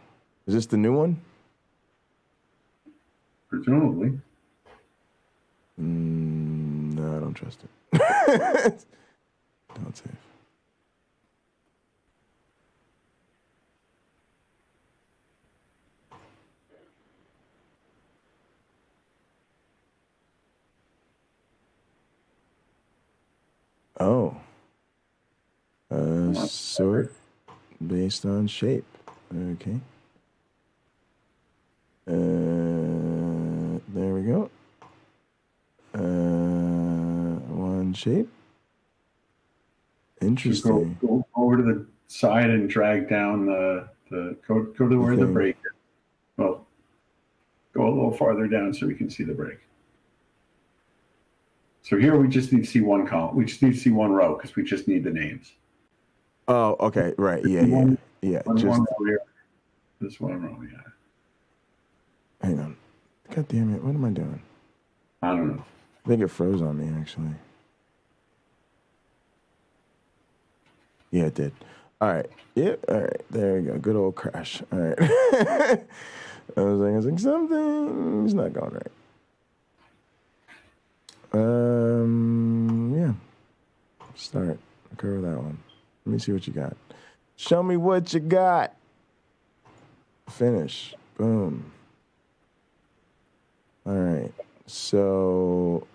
is this the new one? Presumably. No, I don't trust it. Don't save. Oh. Sort based on shape. Okay. There we go. One shape. Interesting. Just go over to the side and drag down go to where the break is. Well, go a little farther down so we can see the break. So here we just need to see one column. We just need to see one row because we just need the names. Oh, okay, right. Yeah. One row here. This one row, yeah. Hang on. God damn it! What am I doing? I don't know. I think it froze on me actually. Yeah, it did. All right. Yep. All right. There we go. Good old crash. All right. I was like, something's not going right. Yeah. Start. Cover that one. Let me see what you got. Show me what you got. Finish. Boom. All right. So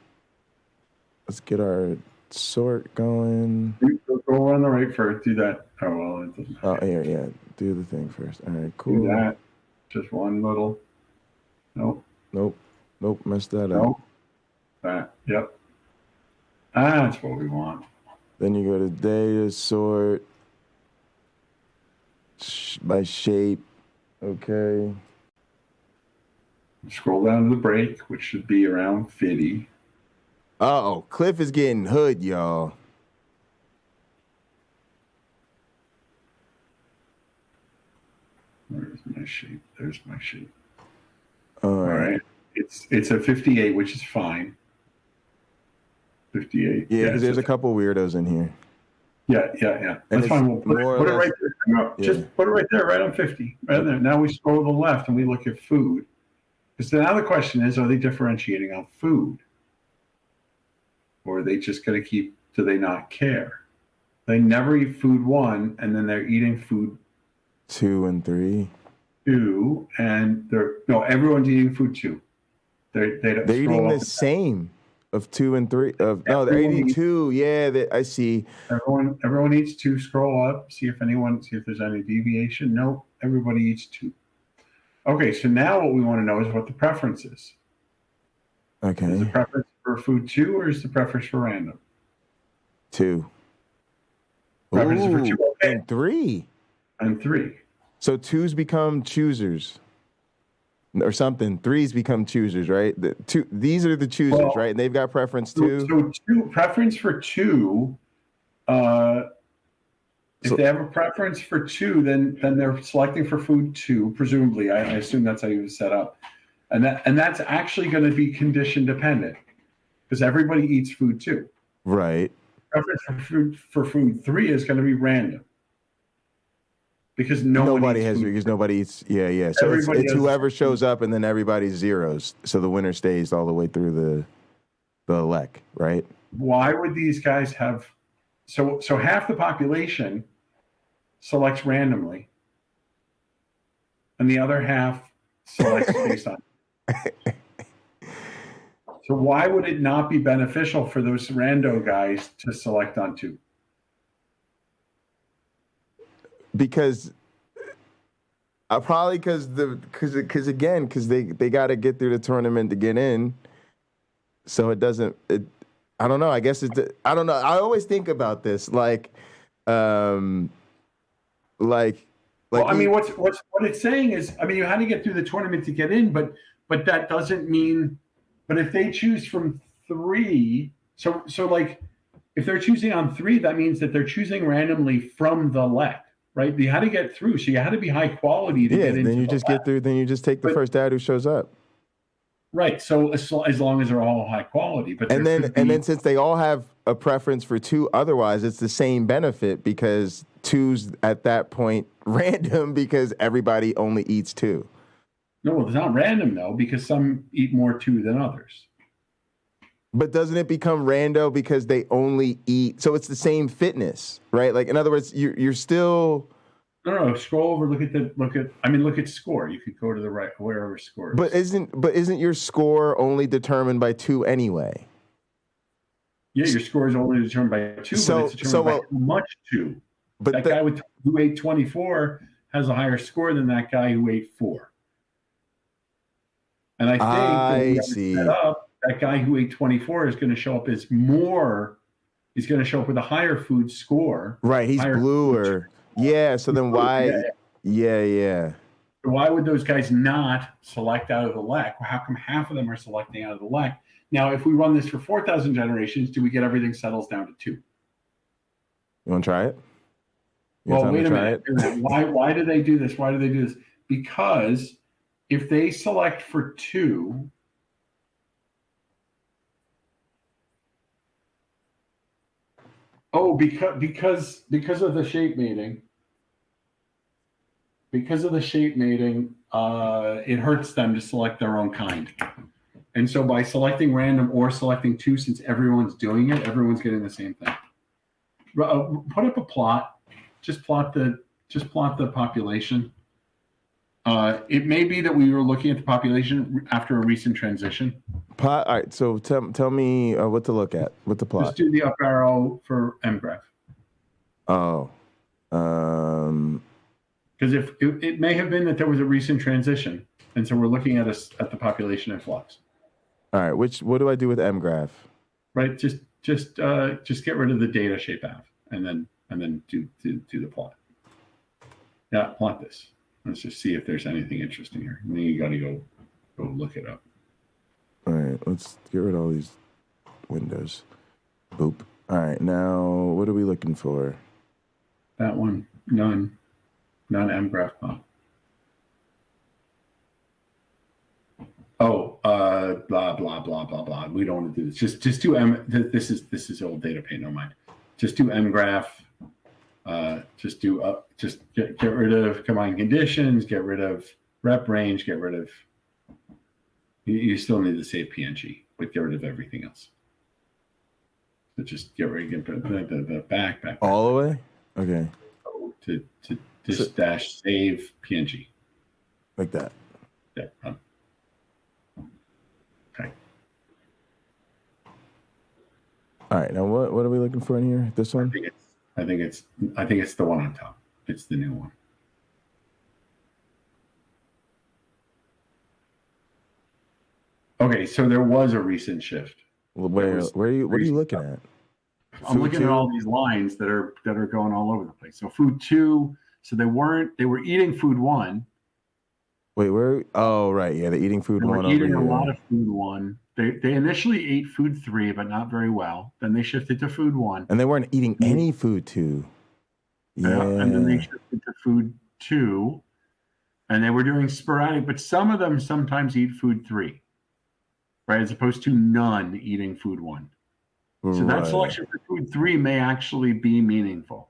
let's get our sort going. Go on the right first. Do that. Oh, well, it doesn't matter. Oh, here, yeah. Do the thing first. All right, cool. Do that. Just one little. Nope. Nope. Messed that up. Nope. That. Yep. That's what we want. Then you go to data sort by shape. Okay. Scroll down to the break, which should be around 50. Uh-oh, Cliff is getting hood, y'all. Where's my shape? There's my shape. All All right. It's a 58, which is fine. 58. Yeah, because there's a couple weirdos in here. Yeah. That's fine. We'll put it right there. No, just put it right there, right on 50. Right there. Now we scroll to the left and we look at food. Because now the question is, are they differentiating on food? Or are they just going to do they not care? They never eat food 1, and then they're eating food 2 and 3. 2, and everyone's eating food 2. They're eating the same of 2 and 3. They're eating 2. Yeah, I see. Everyone eats 2. Scroll up, see if there's any deviation. No, everybody eats 2. Okay, so now what we want to know is what the preference is. Okay. Is the preference for food 2 or is the preference for random? 2. Preference for 2. Okay. And 3. And 3. So 2s become choosers. Or something. 3s become choosers, right? These are the choosers, right? And they've got preference 2. So preference for 2. If they have a preference for 2, then they're selecting for food 2. Presumably, I assume that's how you was set up, and that's actually going to be condition dependent because everybody eats food 2. Right. Preference for food 3 is going to be random because nobody eats. Yeah. So it's whoever shows up, and then everybody's zeros. So the winner stays all the way through the elect, right? Why would these guys have? So half the population selects randomly, and the other half selects based on. So why would it not be beneficial for those rando guys to select on 2? Because probably because they got to get through the tournament to get in, so it doesn't. I don't know. I guess I don't know. I always think about this, like. Well, I mean, what it's saying is, I mean, you had to get through the tournament to get in, but that doesn't mean. But if they choose from 3, so like, if they're choosing on 3, that means that they're choosing randomly from the elect, right? You had to get through, so you had to be high quality to get into. Then you just get through. Then you just take the first dad who shows up. Right. So as long as they're all high quality, but and then since they all have a preference for 2, otherwise it's the same benefit because 2's at that point random because everybody only eats 2. No, it's not random though because some eat more 2 than others. But doesn't it become rando because they only eat? So it's the same fitness, right? Like in other words, you're still. No. Scroll over. Look at score. You could go to the right wherever score is. But isn't your score only determined by 2 anyway? Yeah, your score is only determined by 2, but it's determined by how much 2. But that guy who ate 24 has a higher score than that guy who ate 4. And I think set up, that guy who ate 24 is going to show up as more. He's going to show up with a higher food score. Right, he's bluer. Yeah, so then why? Yeah. So why would those guys not select out of the elect? How come half of them are selecting out of the elect? Now, if we run this for 4,000 generations, do we get everything settles down to 2? You want to try it? Well, wait a minute. Why do they do this? Because if they select for 2, because of the shape mating. Because of the shape mating, it hurts them to select their own kind. And so by selecting random or selecting 2, since everyone's doing it, everyone's getting the same thing. Put up a plot just plot the population. It may be that we were looking at the population after a recent transition. All right, so tell me what to look at. What to plot? Just do the up arrow for MGraph. Oh. Because if it may have been that there was a recent transition, and so we're looking at the population in flux. All right, what do I do with MGraph? Right, just get rid of the data shape av, and then do the plot. Yeah, plot this. Let's just see if there's anything interesting here. And then you got to go look it up. All right, let's get rid of all these windows. Boop. All right, now what are we looking for? That one, none MGraph plot. Oh, blah blah blah blah blah. We don't want to do this. Just do This is old data pane. No mind. Just do MGraph. Just get rid of combined conditions. Get rid of rep range. Get rid of. You still need to save PNG, but get rid of everything else. So just get rid of the back. All the way. Okay. To just dash save PNG. Like that. Yeah. Okay. All right. Now what are we looking for in here? This one? I think it's the one on top. It's the new one. Okay, so there was a recent shift. Where are you? What are you looking at? I'm looking at all these lines that are going all over the place. So food 2. So they were eating food 1. Wait, where? Oh, right. Yeah, they're eating food 1 over eating here. a lot of food 1. They initially ate food 3, but not very well. Then they shifted to food 1. And they weren't eating any food 2. Yeah. And then they shifted to food 2. And they were doing sporadic, but some of them sometimes eat food 3, right? As opposed to none eating food 1. So that selection for food 3 may actually be meaningful.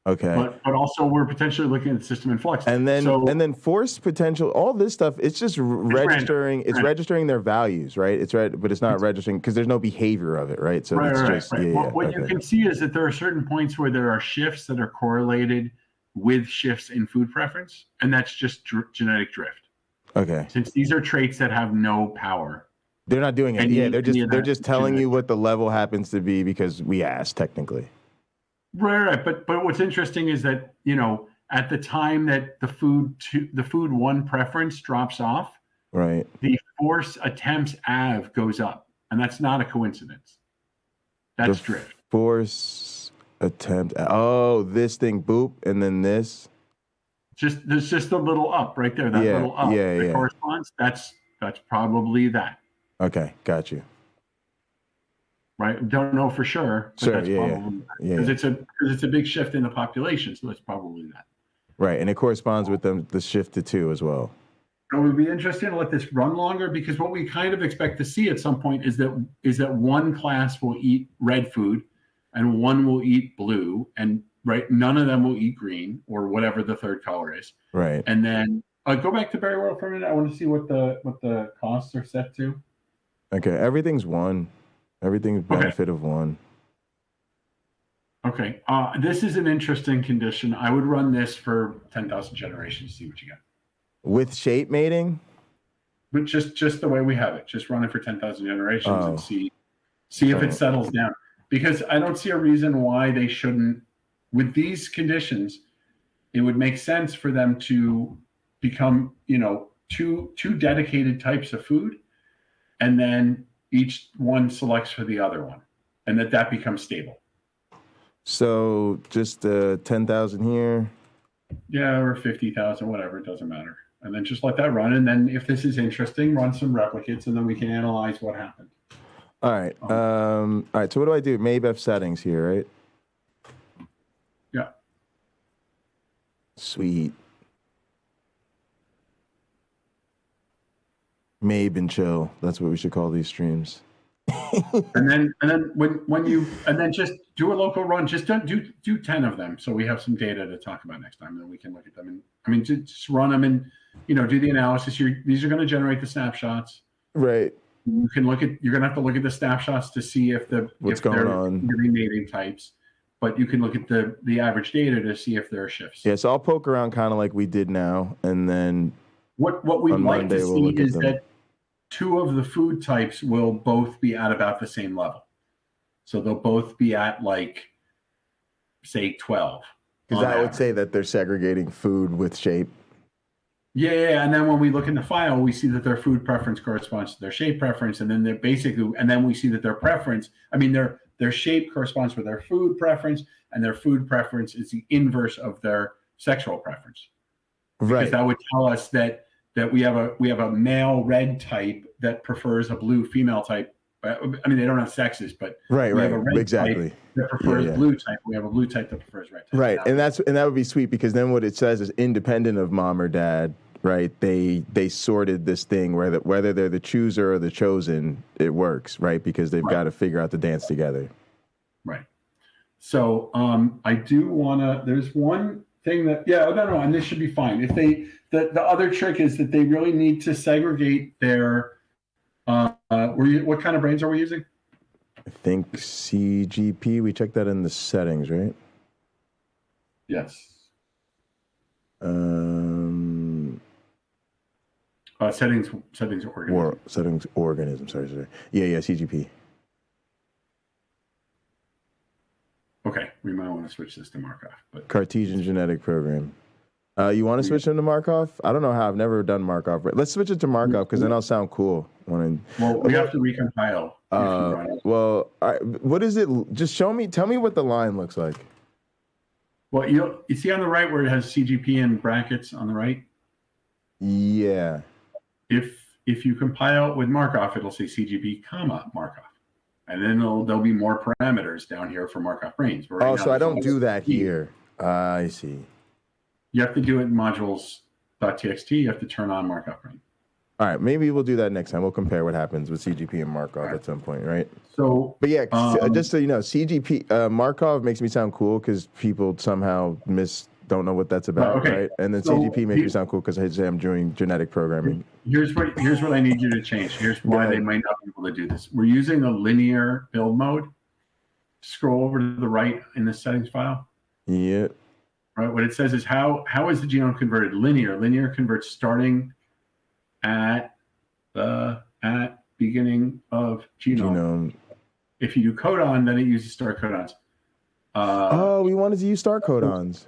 Okay. But also we're potentially looking at the system in flux. And then force potential, all this stuff, it's just registering. It's registering their values, right? But it's not registering because there's no behavior of it, right? So it's right. What you can see is that there are certain points where there are shifts that are correlated with shifts in food preference, and that's just genetic drift. Okay. Since these are traits that have no power. They're not doing it. They're just telling you what the level happens to be because we asked technically. Right. But what's interesting is that, at the time that the food 1 preference drops off, right, the force attempts AV goes up, and that's not a coincidence. That's drift. Force attempt. Oh, this thing, boop, and then this. There's just a little up right there. That little up that corresponds. That's probably that. Okay, got you. Right, don't know for sure. But that's probably because it's a big shift in the population, so it's probably that. Right, and it corresponds with the shift to 2 as well. It would be interesting to let this run longer because what we kind of expect to see at some point is that one class will eat red food, and one will eat blue, and none of them will eat green or whatever the third color is. Right, and then go back to Berry World for a minute. I want to see what the costs are set to. Okay, everything's 1. Everything's benefit of 1. Okay, this is an interesting condition. I would run this for 10,000 generations, see what you get. With shape mating? But just the way we have it. Just run it for 10,000 generations and see if it settles down. Because I don't see a reason why they shouldn't. With these conditions, it would make sense for them to become, two dedicated types of food, and then each one selects for the other one, and that becomes stable. So just 10,000 here. Yeah, or 50,000, whatever, it doesn't matter. And then just let that run. And then if this is interesting, run some replicates, and then we can analyze what happened. All right. All right. So what do I do? Maybeth settings here, right? Yeah. Sweet. Mabe and chill. That's what we should call these streams. and then just do a local run. Just do 10 of them, so we have some data to talk about next time, and then we can look at them. And just run them and do the analysis. These are going to generate the snapshots. Right. You're going to have to look at the snapshots to see if what's going on. Mating types. but you can look at the average data to see if there are shifts. Yeah, so I'll poke around kind of like we did now, and then what we'd like Monday to we'll see is that 2 of the food types will both be at about the same level. So they'll both be at like, say, 12. Because that would say that they're segregating food with shape. Yeah, and then when we look in the file, we see that their food preference corresponds to their shape preference, and then they're basically, and then we see that their preference, I mean, their shape corresponds with their food preference, and their food preference is the inverse of their sexual preference. Right. Because that would tell us that we have a male red type that prefers a blue female type. I mean, they don't have sexes, but we have a red exactly type that prefers blue type. We have a blue type that prefers red type. Right, and that would be sweet because then what it says is independent of mom or dad. Right, they sorted this thing whether they're the chooser or the chosen, it works. Right, because they've got to figure out the dance together. Right. So I do want to. There's one thing that no, and this should be fine. If the other trick is that they really need to segregate their. What kind of brains are we using? I think CGP. We checked that in the settings, right? Yes. Settings organism. Settings organism. Sorry. Yeah, CGP. Okay, we might want to switch this to Markov. But Cartesian genetic program. You want to switch them to Markov? I don't know how. I've never done Markov. Let's switch it to Markov because then I'll sound cool. Well, we have to recompile. What is it? Just show me. Tell me what the line looks like. Well, you see on the right where it has CGP in brackets on the right? Yeah. If you compile with Markov, it'll say CGP, Markov. And then there'll be more parameters down here for Markov brains. Right so I don't do that here. I see. You have to do it in modules.txt. You have to turn on Markov brain. All right, maybe we'll do that next time. We'll compare what happens with CGP and Markov at some point, right? So, but yeah, just so you know, CGP Markov makes me sound cool because people somehow don't know what that's about, right? And then CGP makes me sound cool because I say I'm doing genetic programming. Here's what I need you to change. Here's why they might not be able to do this. We're using a linear build mode. Scroll over to the right in the settings file. Yeah. Right. What it says is how is the genome converted? Linear. Linear converts starting at beginning of genome. If you do codon, then it uses start codons. We wanted to use start codons.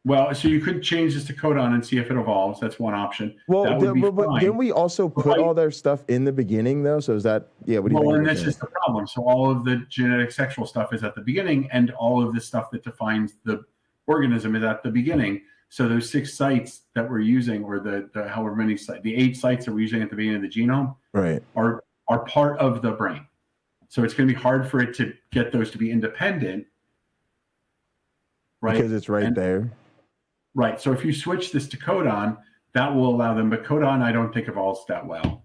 Well, so you could change this to codon and see if it evolves. That's one option. Well, but didn't we also put all their stuff in the beginning though? So is that what do you think? Well, and that's just the problem. So all of the genetic sexual stuff is at the beginning, and all of the stuff that defines the organism is at the beginning. So those 6 sites that we're using, or the however many sites, the 8 sites that we're using at the beginning of the genome, right, are part of the brain. So it's going to be hard for it to get those to be independent, right? Because it's there. Right. So if you switch this to codon, that will allow them. But codon, I don't think evolves that well.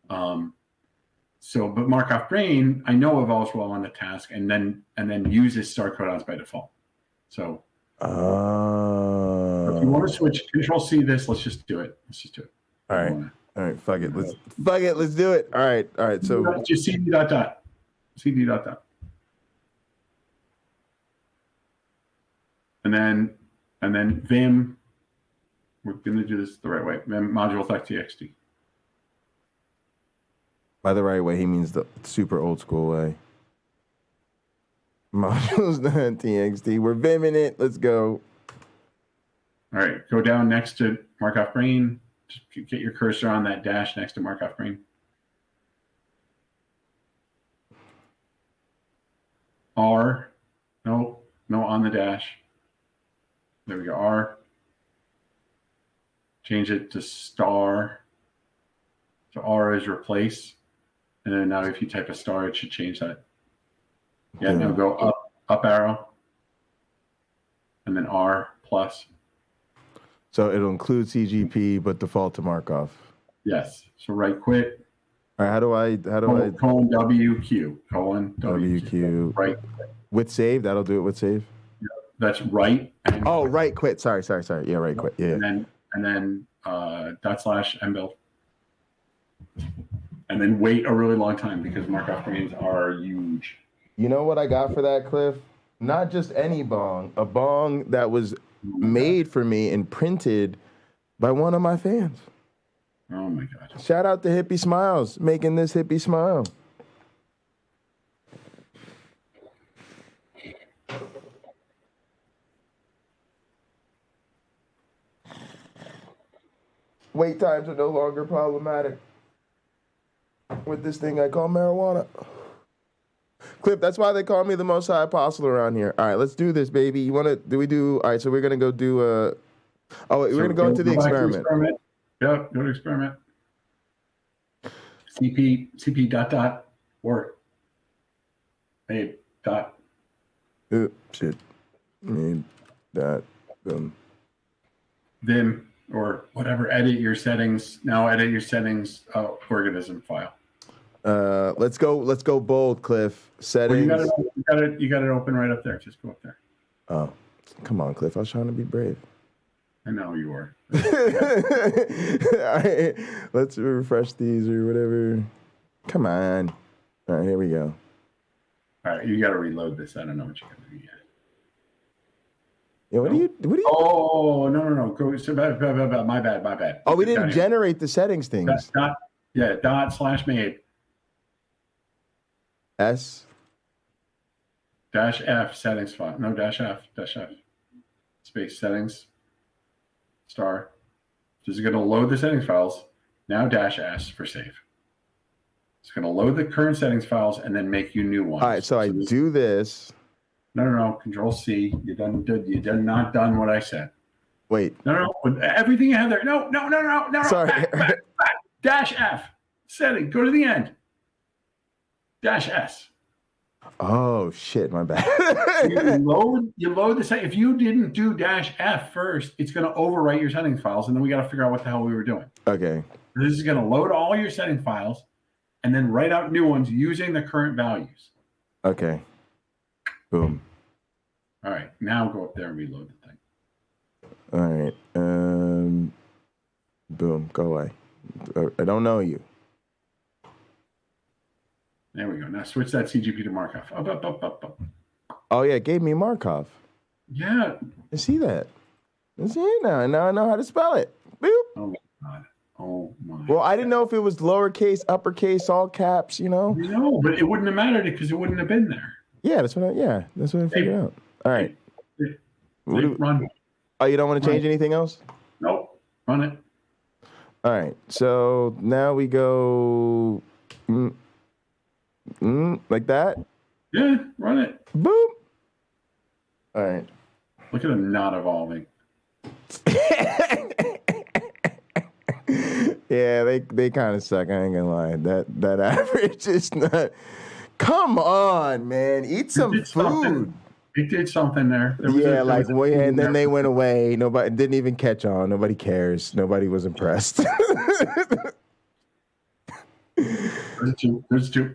But Markov brain, I know evolves well on the task, and then uses start codons by default. So. If you want to switch, Control-C this. Let's just do it. All right. Fuck it. Let's do it. All right. So just cd dot. And then vim. We're going to do this the right way. Vim modules.txt. By the right way, he means the super old school way. Modules.txt. We're vimming it. Let's go. All right. Go down next to Markov brain. Just get your cursor on that dash next to Markov brain. R. No, on the dash. There we go. R. Change it to star. So R is replace. And then now if you type a star, it should change that. Yeah, now go up arrow. And then R plus. So it'll include CGP, but default to Markov. Yes. So right quit. All right, how do I colon WQ WQ right with save? That'll do it with save. Yeah, that's right. Right quit. Sorry. Yeah, right quit. Yeah. And then /mbuild. And then wait a really long time because Markov brains are huge. You know what I got for that, Cliff? Not just any bong, a bong that was made for me and printed by one of my fans. Oh my God. Shout out to Hippie Smiles, making this hippie smile. Wait times are no longer problematic with this thing I call marijuana. Cliff, that's why they call me the most high apostle around here. All right, let's do this, baby. You want to, all right, so we're going to go do we're going to go into the experiment. Yep, go to experiment. CP ... or made ... Shit. Made ... Vim or whatever, edit your settings. Now edit your settings organism file. Let's go bold, Cliff. Settings. Well, you got it open right up there. Just go up there. Oh, come on, Cliff. I was trying to be brave. I know you were. All right, let's refresh these or whatever. Come on. All right, here we go. All right, you got to reload this. I don't know what you're going to do yet. Yeah, what do you? Oh, no. Go. So my bad. Oh, we didn't generate the settings things. /made. S. -F settings file. No, -F. Space settings. Star. This is going to load the settings files. Now -S for save. It's going to load the current settings files and then make you new ones. All right, so I do this. No. Control C. You not done what I said. Wait. No. Everything you have there. No. Sorry. -F. Setting. Go to the end. -S. Oh shit, my bad. you load the set. If you didn't do -F first, it's going to overwrite your settings files, and then we got to figure out what the hell we were doing. Okay. This is going to load all your setting files, and then write out new ones using the current values. Okay. Boom. All right. Now go up there and reload the thing. All right. Boom. Go away. I don't know you. There we go. Now switch that CGP to Markov. Up. Oh yeah, it gave me Markov. Yeah. I see that. I see it now. Now I know how to spell it. Boop. Oh my God. Oh my. Well, I didn't know if it was lowercase, uppercase, all caps. No, but it wouldn't have mattered because it wouldn't have been there. Yeah, that's what I figured out. All right. Run. Oh, you don't want to change anything else? Nope. Run it. All right. So now we go like that. Yeah, run it. Boom. All right. Look at him not evolving. Yeah, they kind of suck. I ain't gonna lie. That average is not. Come on, man. Eat some food. It did something there. And then they went away. Nobody didn't even catch on. Nobody cares. Nobody was impressed. There's two.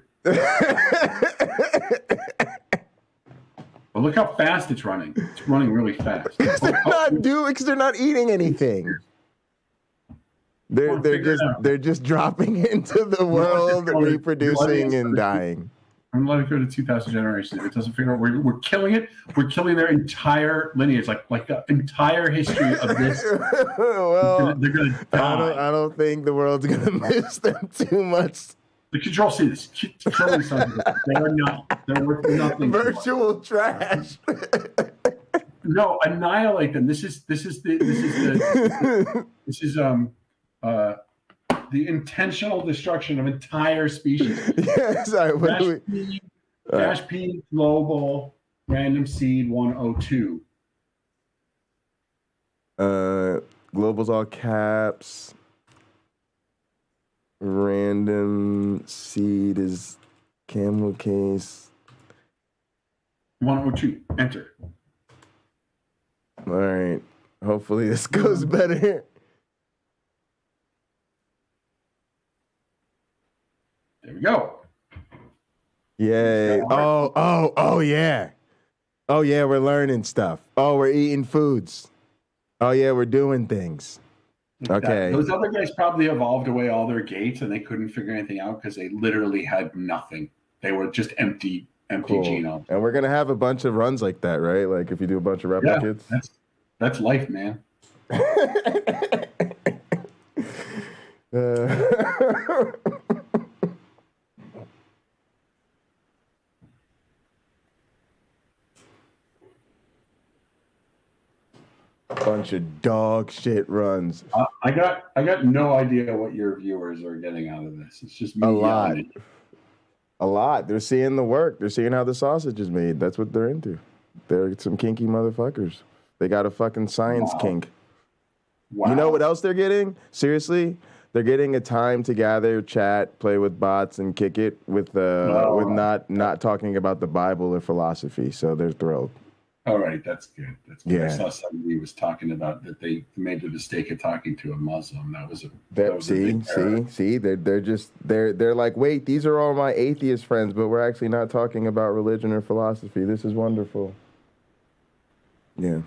Well, look how fast it's running. It's running really fast. Because they're not eating anything. They're just dropping into the world, reproducing and dying. I'm going to let it go to 2,000 generations. If it doesn't figure out, we're killing it. We're killing their entire lineage, like the entire history of this. Well, they're going to die. I don't think the world's going to miss them too much. The Control C, this killing something. They're worth nothing. Virtual trash. No, annihilate them. This is the intentional destruction of entire species. Yeah, sorry. P global random seed 102. Global's all caps. Random seed is camel case. 102. Enter. All right. Hopefully this goes better. There we go. Yay. Oh, yeah. Oh, yeah, we're learning stuff. Oh, we're eating foods. Oh, yeah, we're doing things. Okay. Those other guys probably evolved away all their gates and they couldn't figure anything out because they literally had nothing. They were just empty empty genome. And we're gonna have a bunch of runs like that, right? Like if you do a bunch of replicates. Yeah, that's life, man. Bunch of dog shit runs. I got no idea what your viewers are getting out of this. It's just me a lot. They're seeing the work. They're seeing how the sausage is made. That's what they're into. They're some kinky motherfuckers. They got a fucking science kink. Wow. You know what else they're getting? Seriously, they're getting a time to gather, chat, play with bots, and kick it with not talking about the Bible or philosophy. So they're thrilled. All right, that's good. That's good. Yeah. I saw somebody was talking about that they made the mistake of talking to a Muslim. That was a they're like, wait, these are all my atheist friends, but we're actually not talking about religion or philosophy. This is wonderful. Yeah.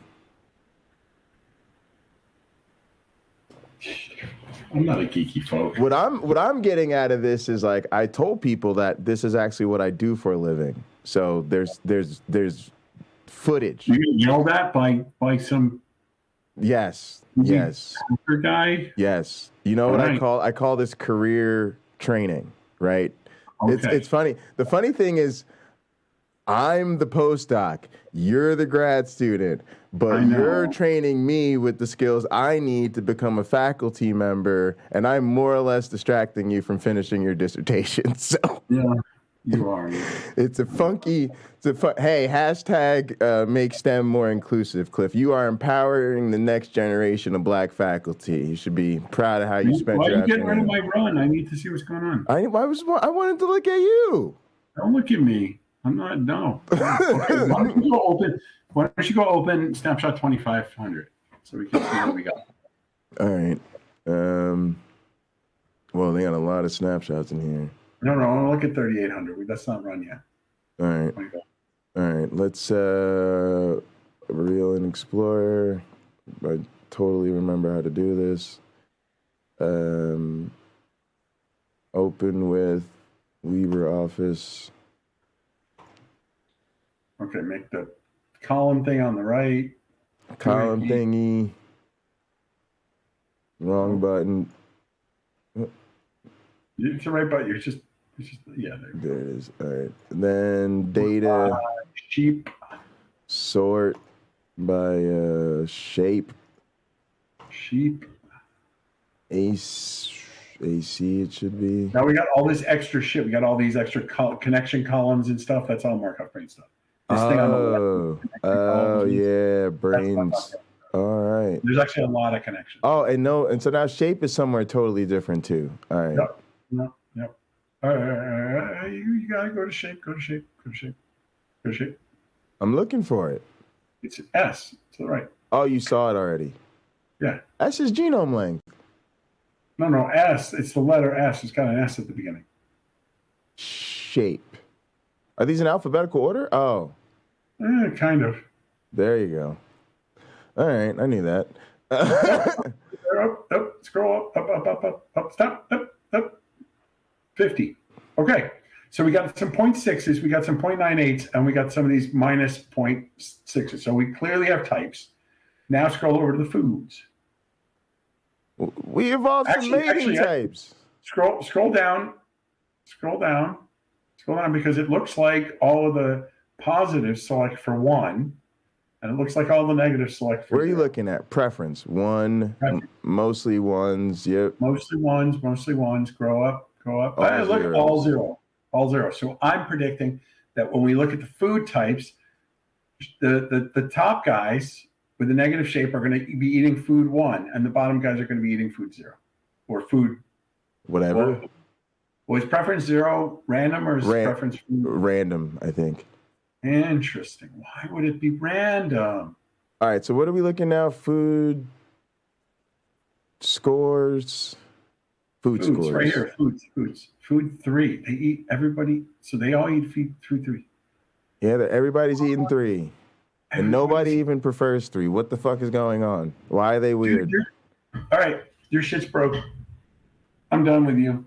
I'm not a geeky folk. What I'm getting out of this is like I told people that this is actually what I do for a living. So there's footage. You know that by some yes guy. Yes. You know what I call this career training, right? Okay. It's funny. The funny thing is I'm the postdoc, you're the grad student, but you're training me with the skills I need to become a faculty member, and I'm more or less distracting you from finishing your dissertation. So yeah. You are. It's a funky. Hey, hashtag make STEM more inclusive, Cliff. You are empowering the next generation of black faculty. You should be proud of how you spent your afternoon. Why are you getting rid of my run? I need to see what's going on. I wanted to look at you. Don't look at me. I'm not. No. Okay, why don't you go open snapshot 2500 so we can see what we got. All right. Well, they got a lot of snapshots in here. No, I want to look at 3800. That's not run yet. All right. Let's Real and Explorer. I totally remember how to do this. Open with LibreOffice. Okay, make the column thing on the right. Column thingy. Wrong button. It's the right button. It's just yeah. There it is. All right. And then data. Sheep. Sort by shape. Sheep. AC it should be. Now we got all this extra shit. We got all these extra connection columns and stuff. That's all Markov brain stuff. This thing on the left. Yeah, brains. All right. There's actually a lot of connections. Oh, and so now shape is somewhere totally different too. All right. Yep. All right. You gotta go to shape. Go to shape. I'm looking for it. It's S to the right. Oh, you saw it already. Yeah. S is genome length. No, S. It's the letter S. It's got an S at the beginning. Shape. Are these in alphabetical order? Oh. Kind of. There you go. All right, I knew that. Up, scroll up, stop, up. 50. Okay, so we got some 0.6s, we got some 0.98s, and we got some of these minus 0.6s. So we clearly have types. Now scroll over to the foods. We evolved some mating types. Scroll down, because it looks like all of the positives select for 1. And it looks like all the negatives select for Where are you looking at? Preference. 1, mostly ones. Yep. Mostly ones. Grow up. Look at all zero. So I'm predicting that when we look at the food types, the top guys with the negative shape are going to be eating food 1, and the bottom guys are going to be eating food 0, or food whatever. Was preference 0 random, or is preference food? Random? I think. Interesting. Why would it be random? All right, so what are we looking now? Food scores. Food scores. Right here. Foods. Food 3. They eat everybody. So they all eat food 3. Yeah, everybody's eating 3. And nobody even prefers 3. What the fuck is going on? Why are they weird? All right. Your shit's broke. I'm done with you.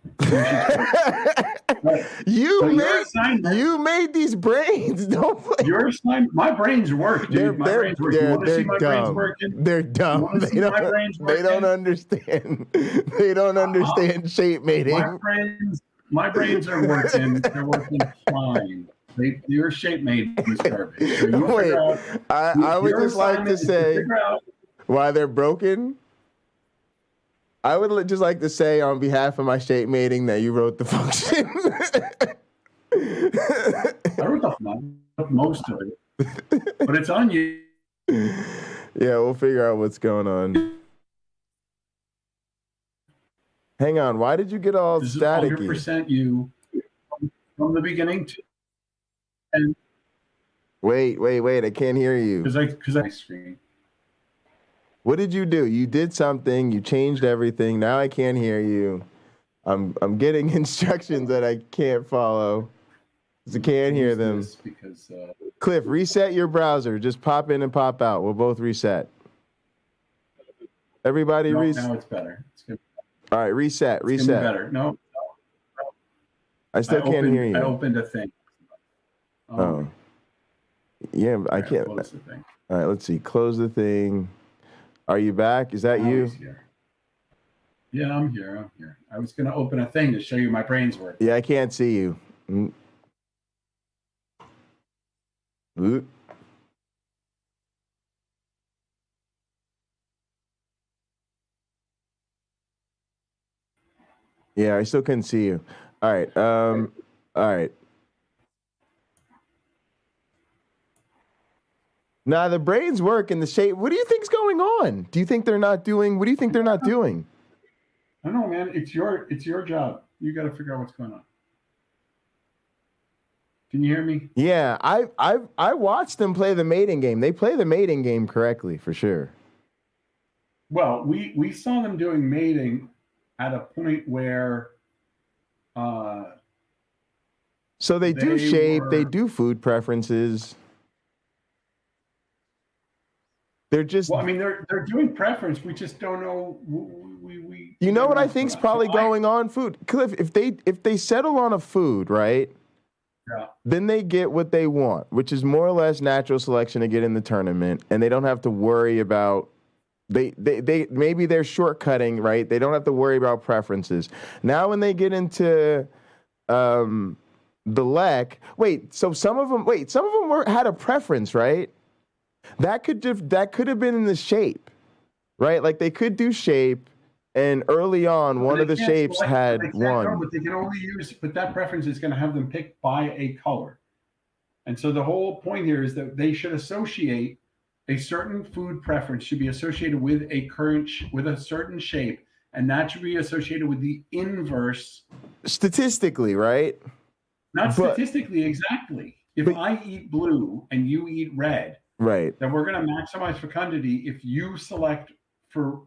Right. You made these brains. Don't play. Your assignment. My brains work, dude. My brains work. You want to see my brains working? They're dumb. They don't understand. They don't understand shape mating. My brains are working. They're working fine. Your shape mating is garbage. So wait, I would just like to say why they're broken. I would just like to say on behalf of my shape mating that you wrote the function. I wrote most of it, but it's on you. Yeah, we'll figure out what's going on. Hang on, why did you get all staticky? 100% you from the beginning to end. Wait, I can't hear you. Because I screen. What did you do? You did something. You changed everything. Now I can't hear you. I'm getting instructions that I can't follow. I can't hear them. Because, Cliff, reset your browser. Just pop in and pop out. We'll both reset. Everybody reset. Now it's better. It's good. All right, reset. It's gonna be better. No. I still can't hear you. I opened a thing. Oh. Yeah, I can't. Close the thing. All right, let's see. Close the thing. Are you back? Is that you? Yeah, I'm here. I was going to open a thing to show you my brain's work. Yeah, I can't see you. Oop. Yeah, I still couldn't see you. All right. All right. Now the brains work in the shape. What do you think's going on? Do you think they're not doing? What do you think they're not doing? I don't know, man. It's your job. You got to figure out what's going on. Can you hear me? Yeah, I watched them play the mating game. They play the mating game correctly for sure. Well, we saw them doing mating at a point where. So they do shape. They do food preferences. They're just. Well, I mean, they're doing preference. We just don't know. You know what I think's probably going on? Food, Cliff. If they settle on a food, right? Yeah. Then they get what they want, which is more or less natural selection to get in the tournament, and they don't have to worry about. They maybe they're shortcutting, right? They don't have to worry about preferences. Now when they get into the LEC, some of them had a preference, right? That could have been in the shape, right? Like they could do shape, and early on, one of the shapes had one. But they can only use, but that preference is going to have them pick by a color. And so the whole point here is that they should associate a certain food preference should be associated with with a certain shape, and that should be associated with the inverse. Statistically, right? Statistically, exactly. If I eat blue and you eat red, right, then we're going to maximize fecundity if you select for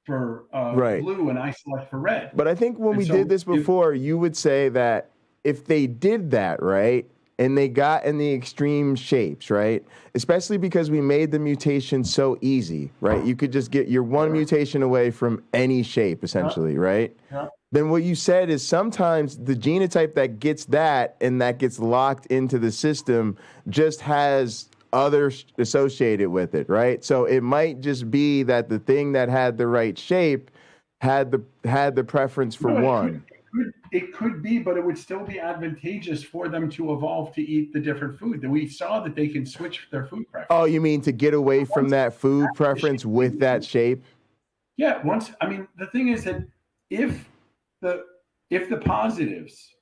right. blue and I select for red. But I think when we did this before, you would say that if they did that, right, and they got in the extreme shapes, right, especially because we made the mutation so easy, right, you could just get your one mutation away from any shape, essentially, right? Yeah. Then what you said is sometimes the genotype that gets that and that gets locked into the system just has others associated with it, right? So it might just be that the thing that had the right shape had the preference for one. It could be, but it would still be advantageous for them to evolve to eat the different food. That we saw that they can switch their food preference. Oh, you mean to get away from that food preference with that shape? Yeah. The thing is that if the positives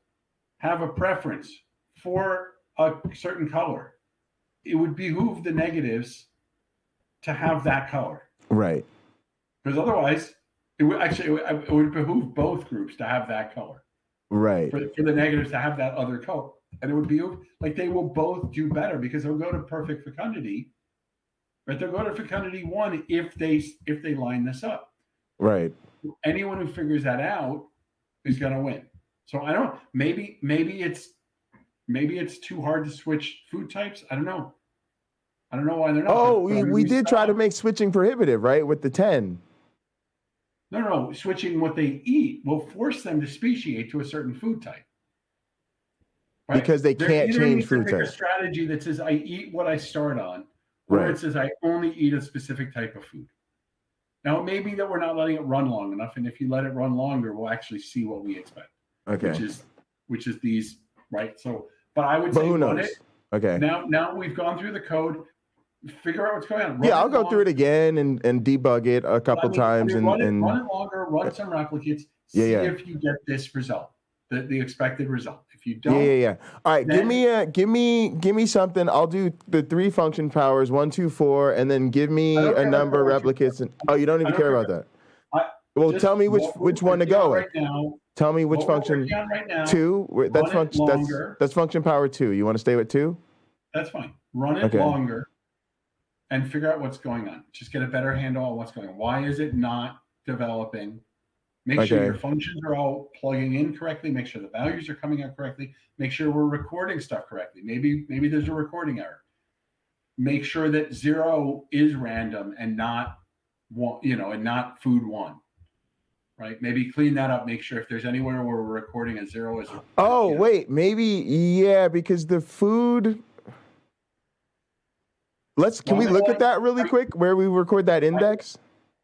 have a preference for a certain color, it would behoove the negatives to have that color. Right. Because otherwise, it would behoove both groups to have that color. Right. For the negatives to have that other color. And it would be like they will both do better because they'll go to perfect fecundity. Right? They'll go to fecundity 1 if they line this up. Right. Anyone who figures that out is going to win. So I don't. Maybe it's too hard to switch food types. I don't know. I don't know why they're not. Oh, we did try to make switching prohibitive, right, with the 10. No. Switching what they eat will force them to speciate to a certain food type. Right? Because they There can't either change needs to food pick a type. strategy that says I eat what I start on, or Right. it says I only eat a specific type of food. Now, it may be that we're not letting it run long enough, and if you let it run longer, we'll actually see what we expect. Okay. Which is these, right? So, but I would But say who run knows? it. Okay. Now we've gone through the code. Figure out what's going on. Yeah, I'll go through it again and debug it a couple times run it longer. Run some replicates. See if you get this result, the expected result. If you don't, yeah. All right, give me something. I'll do the 3 function powers, 1, 2, 4, and then give me a number of replicates. You don't even care about that. Well, tell me which one to go with. Right now, tell me which function. Right now, 2. That's function power 2. You want to stay with 2? That's fine. Run it longer and figure out what's going on. Just get a better handle on what's going on. Why is it not developing? Make sure your functions are all plugging in correctly. Make sure the values are coming out correctly. Make sure we're recording stuff correctly. Maybe there's a recording error. Make sure that 0 is random and not one, and not food 1. Right? Maybe clean that up. Make sure if there's anywhere where we're recording a 0 as wait, maybe because the food. Can we look at that really quick? Where we record that index?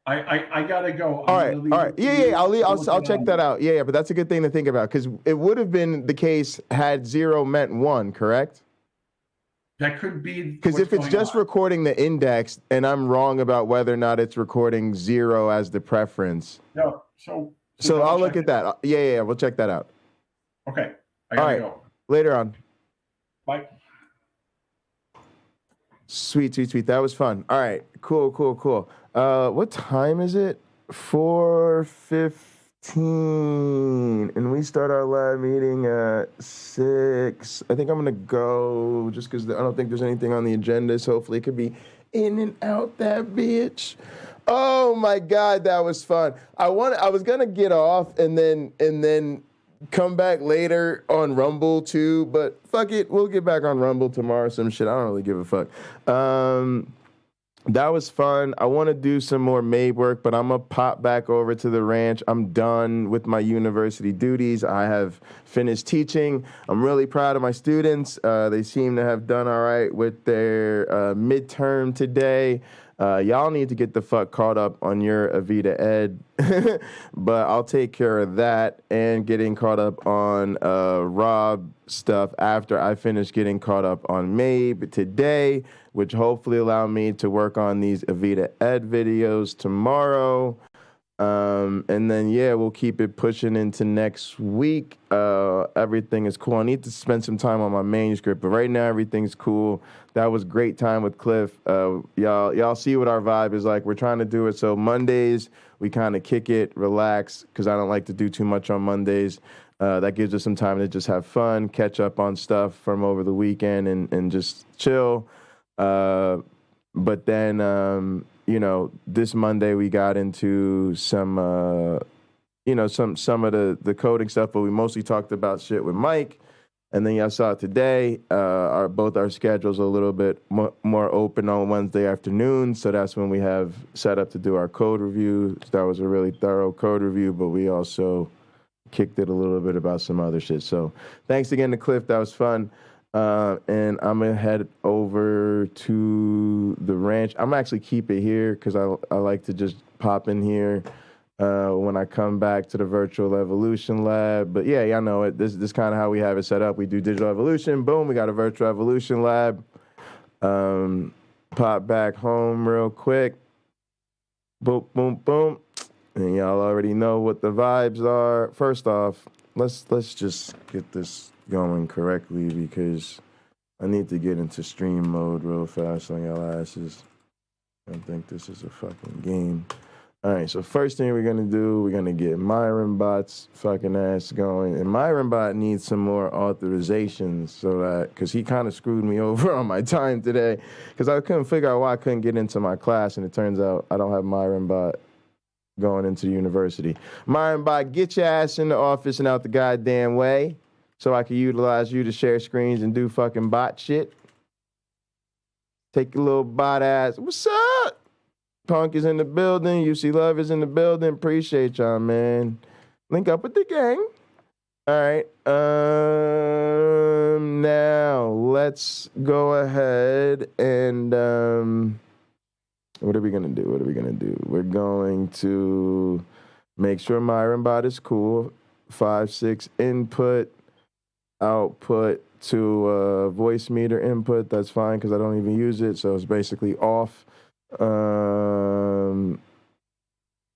I gotta go. All right. Yeah. I'll check that out. Yeah. But that's a good thing to think about because it would have been the case had 0 meant 1, correct? That could be because if it's just recording the index and I'm wrong about whether or not it's recording 0 as the preference. No. So I'll look at that. Yeah. We'll check that out. Okay. I gotta go. Later on. Bye. Sweet. That was fun. All right. Cool. What time is it? 4:15. And we start our lab meeting at 6. I think I'm going to go just because I don't think there's anything on the agenda. So hopefully it could be in and out that bitch. Oh, my God. That was fun. I was going to get off and then come back later on Rumble too, but fuck it. We'll get back on Rumble tomorrow. Some shit. I don't really give a fuck. That was fun. I want to do some more MABE work, but I'm going to pop back over to the ranch. I'm done with my university duties. I have finished teaching. I'm really proud of my students. They seem to have done all right with their midterm today. Y'all need to get the fuck caught up on your Avita Ed, but I'll take care of that and getting caught up on Rob stuff after I finish getting caught up on MABE today, which hopefully allow me to work on these Avita Ed videos tomorrow. And then, we'll keep it pushing into next week. Everything is cool. I need to spend some time on my manuscript, but right now everything's cool. That was great time with Cliff. Y'all see what our vibe is like. We're trying to do it. So Mondays, we kind of kick it, relax, because I don't like to do too much on Mondays. That gives us some time to just have fun, catch up on stuff from over the weekend and just chill. But then, this Monday we got into some of the coding stuff, but we mostly talked about shit with Mike. And then y'all saw today, both our schedules are a little bit more open on Wednesday afternoon. So that's when we have set up to do our code review. That was a really thorough code review, but we also kicked it a little bit about some other shit. So thanks again to Cliff. That was fun. And I'm going to head over to the ranch. I'm actually keep it here because I like to just pop in here when I come back to the Virtual Evolution Lab. But yeah, y'all know it. This is kind of how we have it set up. We do Digital Evolution. Boom, we got a Virtual Evolution Lab. Pop back home real quick. Boom, boom, boom. And y'all already know what the vibes are. First off, let's just get this going correctly because I need to get into stream mode real fast on y'all asses. I think this is a fucking game. All right, so first thing we're gonna do, we're gonna get Myron Bot's fucking ass going, and Myron Bot needs some more authorizations so that, because he kind of screwed me over on my time today, because I couldn't figure out why I couldn't get into my class, and it turns out I don't have Myron Bot going into the university. Myron Bot, get your ass in the office and out the goddamn way, so I can utilize you to share screens and do fucking bot shit. Take your little bot ass. What's up? Punk is in the building. UC Love is in the building. Appreciate y'all, man. Link up with the gang. All right. let's go ahead and what are we gonna do? We're going to make sure MyronBot is cool. 5.6 input, output to voice meter input. That's fine because I don't even use it, so it's basically off.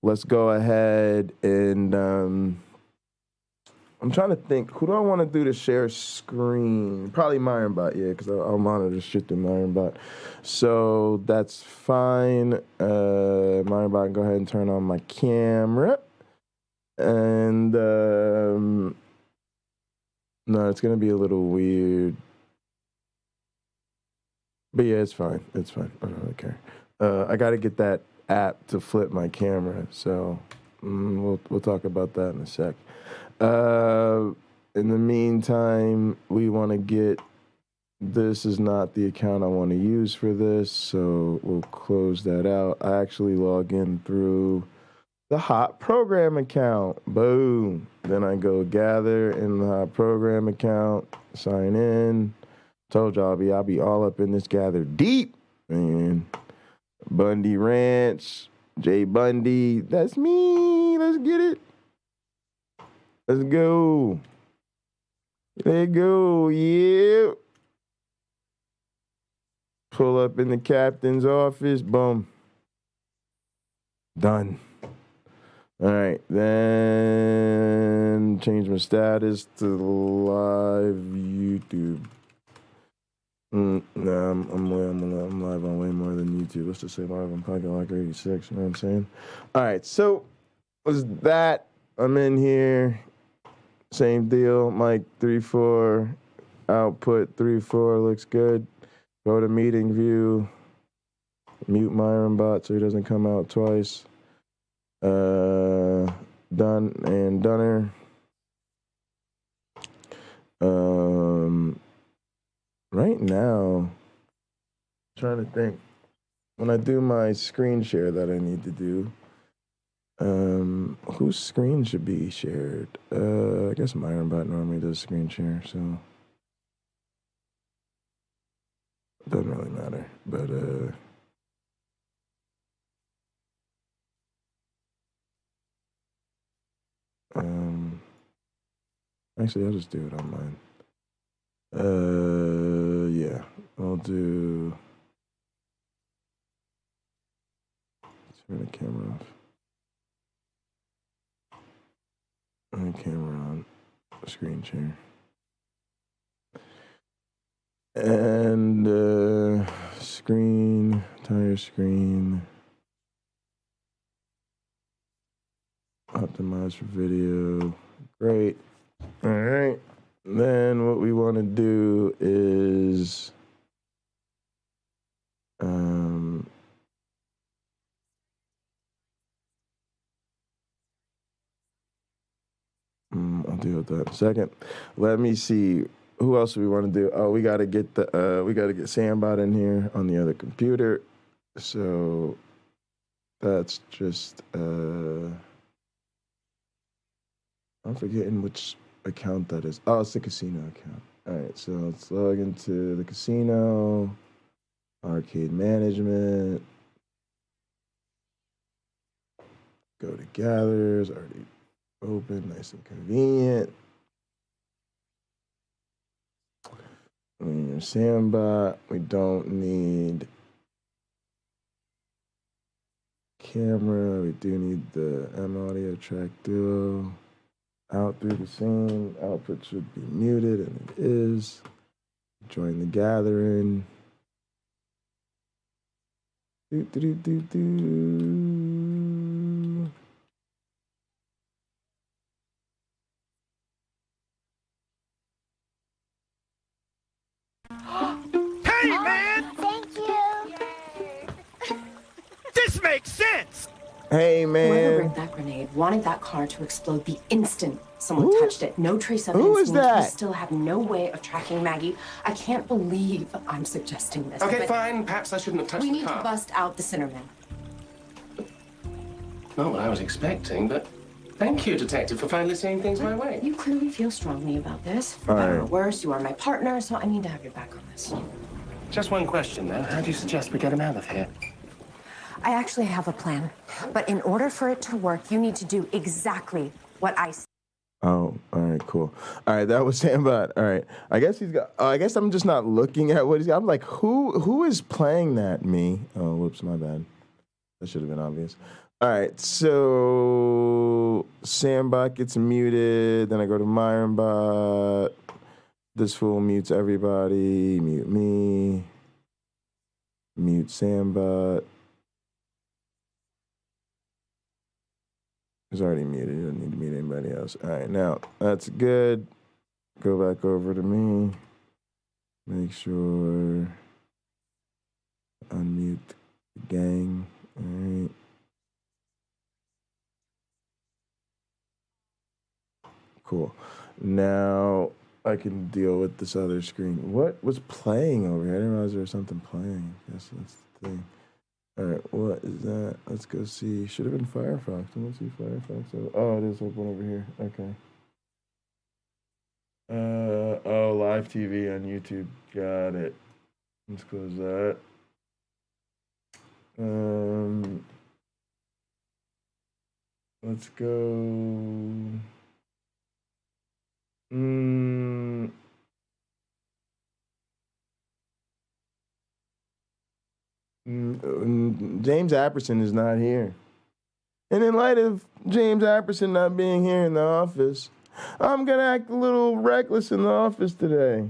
Let's go ahead and I'm trying to think. Who do I want to do the share screen? Probably MyronBot, yeah, because I'll monitor shit through MyronBot. So that's fine. MyronBot, go ahead and turn on my camera. And no, it's gonna be a little weird. But yeah, it's fine. It's fine. I don't really care. I got to get that app to flip my camera, so we'll talk about that in a sec. In the meantime, we want to get, this is not the account I want to use for this, so we'll close that out. I actually log in through the Hot Program account. Boom. Then I go gather in the Hot Program account, sign in. Told y'all I'll be all up in this gather deep, man. Bundy Ranch, J Bundy, that's me. Let's get it. Let's go. Let's go, yeah. Pull up in the captain's office, boom. Done. All right, then change my status to live YouTube. No, I'm live on way more than YouTube. Let's just say live on Podcast 86, you know what I'm saying? All right, so was that. I'm in here. Same deal. Mic 3.4, output 3.4 looks good. Go to meeting view. Mute MyronBot so he doesn't come out twice. Done and Dunner. Right now, I'm trying to think. When I do my screen share that I need to do, whose screen should be shared? I guess MyronBot normally does screen share, so it doesn't really matter. But actually, I'll just do it on mine. Yeah, I'll do. Let's turn the camera off. And camera on. Screen share. And screen, entire screen. Optimize for video. Great. All right. Then what we want to do is I'll deal with that in a second. Let me see who else do we want to do. Oh, we got to get the Sandbot in here on the other computer. So that's just I'm forgetting which account that is. Oh, it's the casino account. All right, so let's log into the casino, arcade management, go to gatherers, already open, nice and convenient. Your Sandbot, we don't need camera, we do need the M audio track duo. Out through the scene, output should be muted, and it is. Join the gathering. Hey, man! Thank you. This makes sense! Hey, Whoever man. rigged that grenade wanted that car to explode the instant someone Who? touched it. No trace Who evidence. is means that? We still have no way of tracking Maggie. I can't believe I'm suggesting this. Okay, but fine. Perhaps I shouldn't have touched we the need car. to bust out the Cinnamon. Not what I was expecting, but Thank you, Detective, for finally seeing things my way. You clearly feel strongly about this. All Better or right. worse, you are my partner, so I need to have your back on this. Just one question, though. How do you suggest we get him out of here? I actually have a plan, but in order for it to work, you need to do exactly what I say. Oh, all right, cool. All right, that was Sambot. All right, I guess he's got. I guess I'm just not looking at what he's got. I'm like, who is playing that? Me? Oh, whoops, my bad. That should have been obvious. All right, so Sambot gets muted. Then I go to Myronbot. This fool mutes everybody. Mute me. Mute Sambot. He's already muted. He doesn't need to mute anybody else. All right, now that's good. Go back over to me. Make sure unmute the gang. All right. Cool. Now I can deal with this other screen. What was playing over here? I didn't realize there was something playing. I guess that's the thing. All right, what is that? Let's go see. Should have been Firefox. Let's see Firefox. Oh, it is open over here. Okay. Oh, live TV on YouTube. Got it. Let's close that. Let's go. James Apperson is not here. And in light of James Apperson not being here in the office, I'm going to act a little reckless in the office today.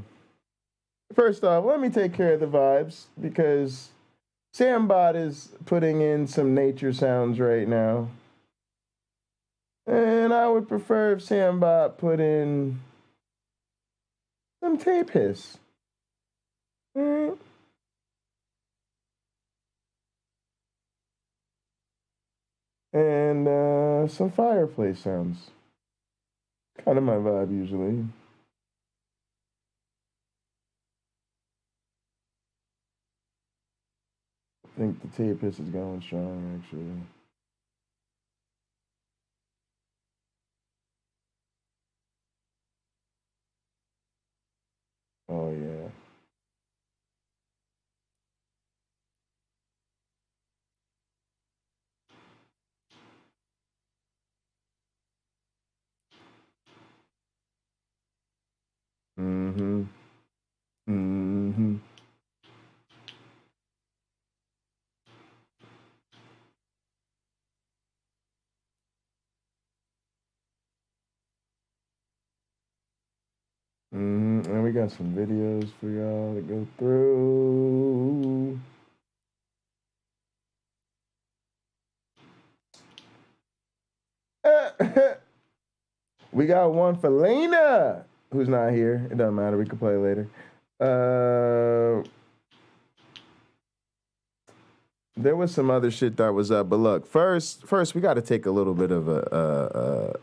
First off, let me take care of the vibes because Sambot is putting in some nature sounds right now. And I would prefer if Sambot put in some tape hiss. All right. And some fireplace sounds. Kind of my vibe usually. I think the tape hiss is going strong, actually. Oh, yeah. Mm-hmm. Mm-hmm. And we got some videos for y'all to go through. We got one for Lena, who's not here. It doesn't matter. We can play later. There was some other shit that was up, but look, first we got to take a little bit of a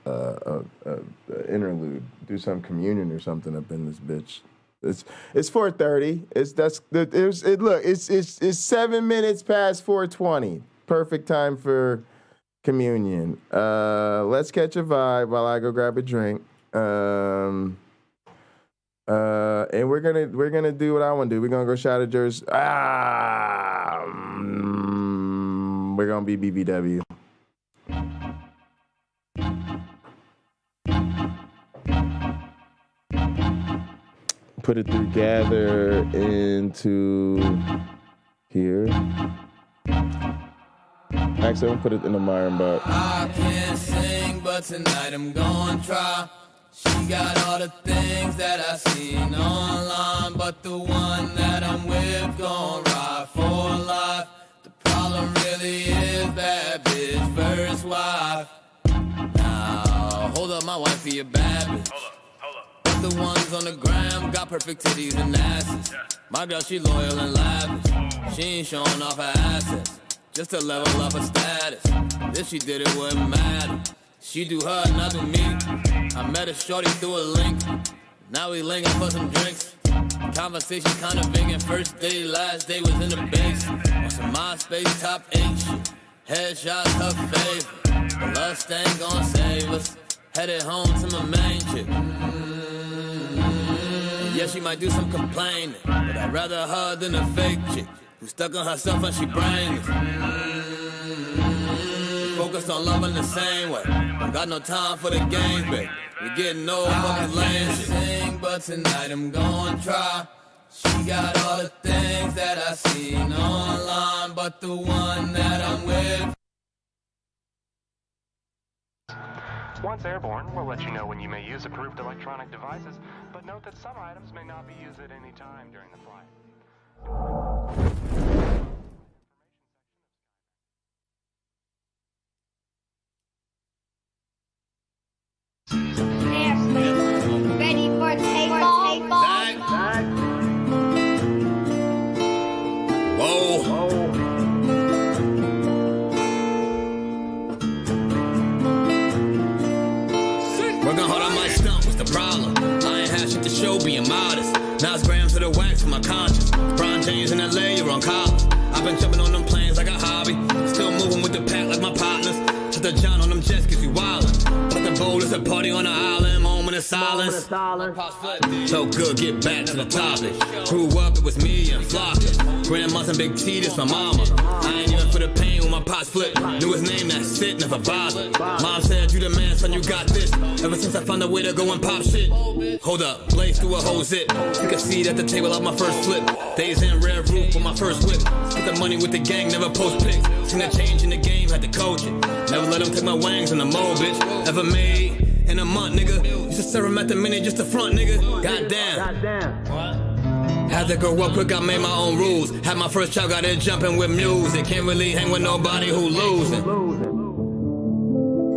interlude, do some communion or something up in this bitch. It's 4:30. It's 7 minutes past 4:20. Perfect time for communion. Let's catch a vibe while I go grab a drink. And we're gonna do what I want to do. We're gonna go shout at Jersey. We're gonna be BBW. Put it through gather into here. Actually, I'm gonna put it in the Myronbot. I can't sing, but tonight I'm gonna try. She got all the things that I seen online, but the one that I'm with gon' ride for life. The problem really is bad bitch first wife. Now, hold up, my wife for your bad bitch. Hold up. But the ones on the gram got perfect titties and asses. My girl, she loyal and lavish. She ain't showing off her assets, just to level up her status. If she did, it wouldn't matter. She do her, not do me. I met a shorty through a link. Now we linking for some drinks. Conversation kinda big, first day, last day was in the base. On some MySpace top 8 shit. Headshots her favorite. But lust ain't gonna save us. Headed home to my main chick. Yeah, she might do some complaining, but I'd rather her than a fake chick who's stuck on herself and she brainless. Focused on loving the same way. I got no time for the game, babe. We're getting old fucking lame shit. Sing, but tonight I'm gonna try. She got all the things that I seen online, but the one that I'm with. Once airborne, we'll let you know when you may use approved electronic devices, but note that some items may not be used at any time during the flight. Ready for takeoff? Whoa. Working hard on my stump, what's the problem? I ain't had shit to show, being modest. Now it's grams of the wax for my conscience. Brown James in LA, you're on college. I've been jumping on them planes like a hobby. Still moving with the pack like my partners. Shut the John on them jets, cause you wildin'. But the bowl is a party on the island, moment of silence. So good, get back to the topic. Grew up, it was me and Flocka. Grandma's and Big T, this my mama. I ain't even for the pain when my pots flip. Knew his name, that's it, never bothered. Mom said, you the man, son, you got this. Ever since I found a way to go and pop shit. Hold up, blaze through a whole zip. Took a seat at the table of my first flip. Days in red roof with my first whip. Spent the money with the gang, never post pics. Seen a change in the game, had to coach it. Never let them take my wangs in the mold, bitch. Ever made in a month, nigga. Used to serve him at the minute just the front, nigga. Goddamn. Had to grow up quick, I made my own rules. Had my first child, got it jumping with music. Can't really hang with nobody who losing.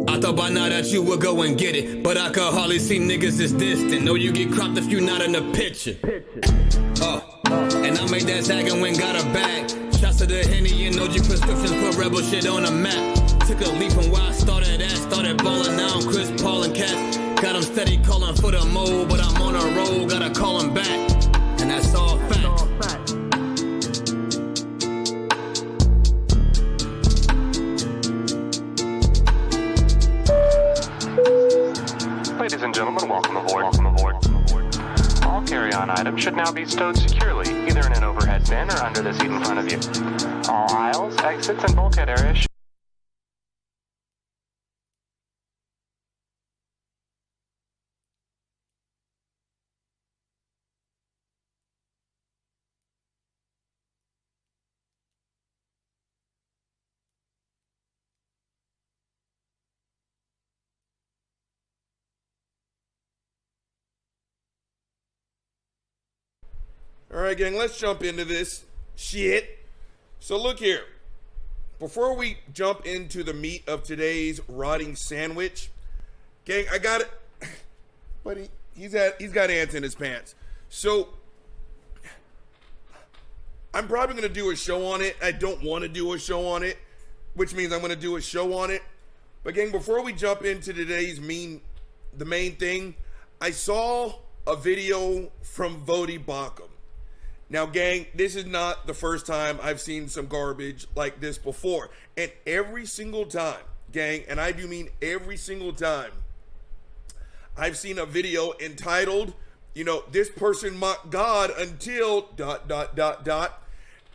I thought by now that you would go and get it, but I could hardly see niggas as distant. Know you get cropped if you not in the picture. And I made that tag and went got a bag. Shots to the Henny and OG prescriptions, put rebel shit on the map. Took a leap from where I started at. Started ballin', now I'm Chris Paul and Cat. Got them steady calling for the mold, but I'm on a roll, gotta call him back. And that's all fact. Ladies and gentlemen, welcome aboard. All carry-on items should now be stowed securely, either in an overhead bin or under the seat in front of you. All aisles, exits, and bulkhead areas. All right, gang, let's jump into this shit. So look here. Before we jump into the meat of today's rotting sandwich, gang, I got it. But he's got ants in his pants. So I'm probably going to do a show on it. I don't want to do a show on it, which means I'm going to do a show on it. But gang, before we jump into today's the main thing, I saw a video from Vody Bakum. Now, gang, this is not the first time I've seen some garbage like this before. And every single time, gang, and I do mean every single time, I've seen a video entitled, this person mocked God until ...